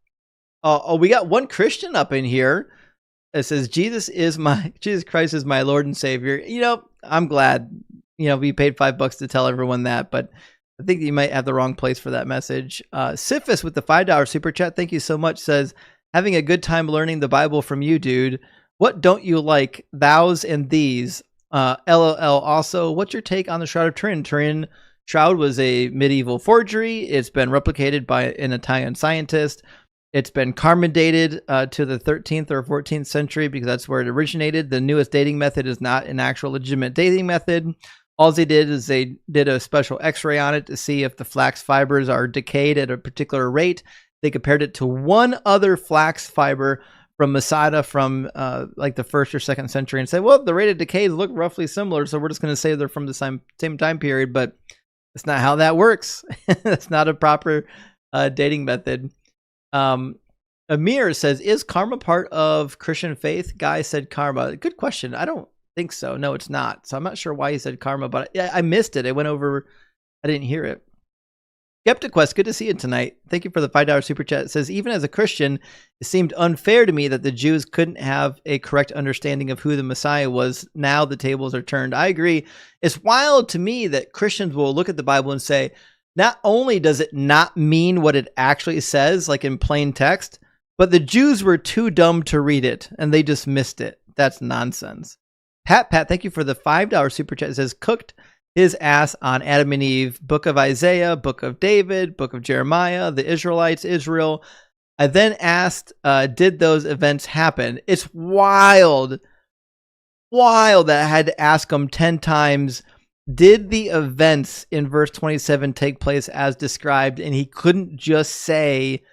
Oh, we got one Christian up in here. It says Jesus Christ is my Lord and Savior. You know, I'm glad. You know, we paid $5 to tell everyone that, but I think you might have the wrong place for that message. Siphus with the $5 super chat. Thank you so much. Says, having a good time learning the Bible from you, dude. What don't you like? Thous and these. LOL. Also, what's your take on the Shroud of Turin? Turin Shroud was a medieval forgery. It's been replicated by an Italian scientist. It's been carbon dated to the 13th or 14th century because that's where it originated. The newest dating method is not an actual legitimate dating method. All they did is they did a special x-ray on it to see if the flax fibers are decayed at a particular rate. They compared it to one other flax fiber from Masada from like the 1st or 2nd century and said, well, the rate of decays look roughly similar, so we're just going to say they're from the same time period, but that's not how that works. That's not a proper dating method. Amir says, is karma part of Christian faith? Guy said karma. Good question. I don't think so. No, it's not. So I'm not sure why he said karma, but I missed it. I went over, I didn't hear it. Skeptic Quest, good to see you tonight. Thank you for the $5 super chat. It says, even as a Christian, it seemed unfair to me that the Jews couldn't have a correct understanding of who the Messiah was. Now the tables are turned. I agree. It's wild to me that Christians will look at the Bible and say, not only does it not mean what it actually says, like in plain text, but the Jews were too dumb to read it and they just missed it. That's nonsense. Pat, thank you for the $5 super chat. It says, cooked his ass on Adam and Eve, book of Isaiah, book of David, book of Jeremiah, the Israelites, Israel. I then asked, did those events happen? It's wild that I had to ask him 10 times, did the events in verse 27 take place as described? And he couldn't just say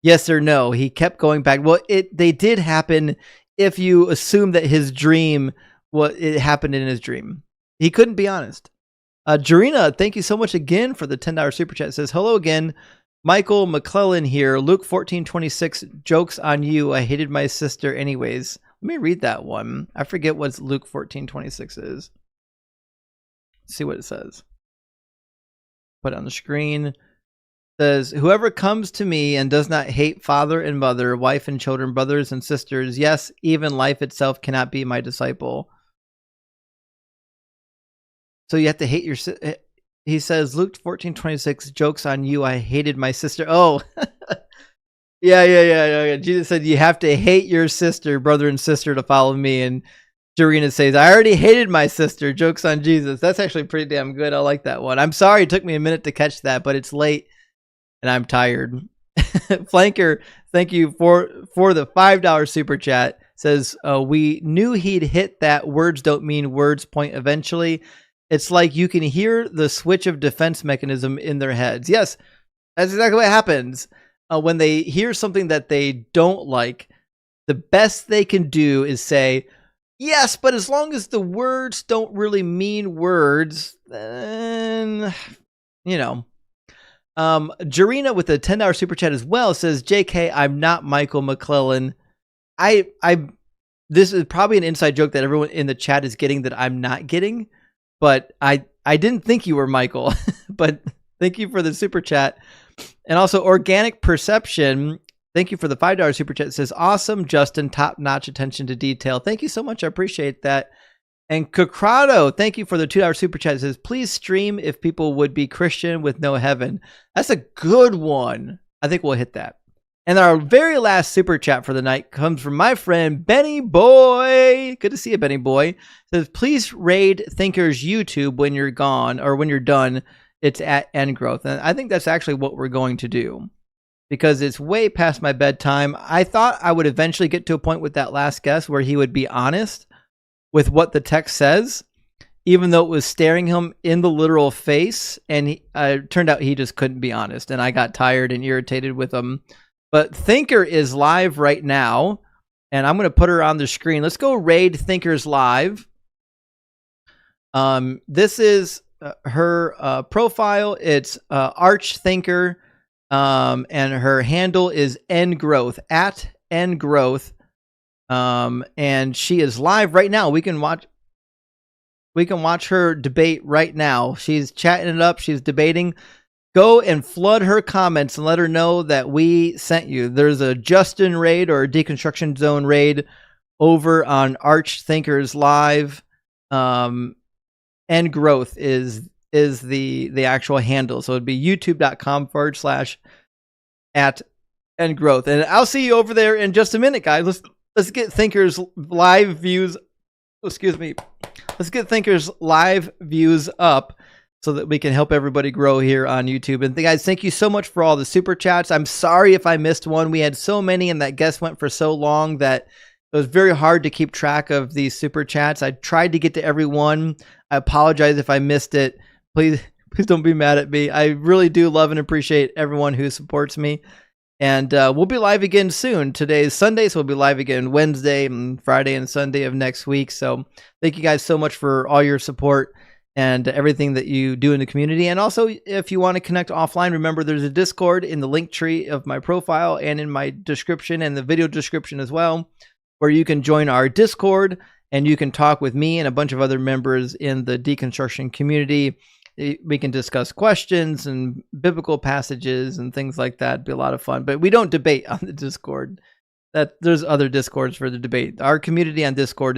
yes or no. He kept going back. Well, they did happen if you assume that his dream, it happened in his dream. He couldn't be honest. Jarina, thank you so much again for the $10 super chat. It says, hello again. Michael McClellan here. Luke 14:26, jokes on you. I hated my sister anyways. Let me read that one. I forget what Luke 14:26 is. Let's see what it says. Put it on the screen. It says, whoever comes to me and does not hate father and mother, wife and children, brothers and sisters, yes, even life itself, cannot be my disciple. So you have to hate your sister. He says, Luke 14:26, jokes on you. I hated my sister. Oh, yeah. Jesus said you have to hate your sister, brother and sister, to follow me. And Jarina says, I already hated my sister. Jokes on Jesus. That's actually pretty damn good. I like that one. I'm sorry it took me a minute to catch that, but it's late and I'm tired. Flanker, thank you for the $5 super chat. Says, we knew he'd hit that words don't mean words point eventually. It's like you can hear the switch of defense mechanism in their heads. Yes, that's exactly what happens. When they hear something that they don't like, the best they can do is say, Yes, but as long as the words don't really mean words, then, you know. Jarena with a $10 super chat as well says, JK, I'm not Michael McClellan. This is probably an inside joke that everyone in the chat is getting that I'm not getting, but I didn't think you were Michael, but thank you for the super chat. And also Organic Perception, thank you for the $5 super chat. It says, awesome, Justin, top-notch attention to detail. Thank you so much. I appreciate that. And Kakrado, thank you for the $2 super chat. It says, please stream if people would be Christian with no heaven. That's a good one. I think we'll hit that. And our very last super chat for the night comes from my friend Benny Boy. Good to see you, Benny Boy. It says, please raid Thinker's YouTube when you're gone or when you're done. It's at End Growth. And I think that's actually what we're going to do because it's way past my bedtime. I thought I would eventually get to a point with that last guest where he would be honest with what the text says, even though it was staring him in the literal face. And it turned out he just couldn't be honest. And I got tired and irritated with him. But Thinker is live right now. And I'm going to put her on the screen. Let's go raid Thinker's live. This is her profile. It's Archthinker. And her handle is ngrowth, at ngrowth. And she is live right now. We can watch her debate right now. She's chatting it up. She's debating. Go and flood her comments and let her know that we sent you. There's a Justin raid or a Deconstruction Zone raid over on Archthinker's live. Ngrowth is the actual handle. So it'd be youtube.com/at ngrowth. And I'll see you over there in just a minute, guys. Let's get Thinker's live views. Excuse me. Let's get Thinker's live views up so that we can help everybody grow here on YouTube. And guys, thank you so much for all the super chats. I'm sorry if I missed one. We had so many and that guest went for so long that it was very hard to keep track of these super chats. I tried to get to everyone. I apologize if I missed it. Please don't be mad at me. I really do love and appreciate everyone who supports me. And we'll be live again soon. Today is Sunday, so we'll be live again Wednesday and Friday and Sunday of next week. So thank you guys so much for all your support and everything that you do in the community. And also, if you want to connect offline, remember there's a Discord in the link tree of my profile and in my description and the video description as well, where you can join our Discord and you can talk with me and a bunch of other members in the Deconstruction community. We can discuss questions and biblical passages and things like that. It'd be a lot of fun, but we don't debate on the Discord. There's other Discords for the debate. Our community on Discord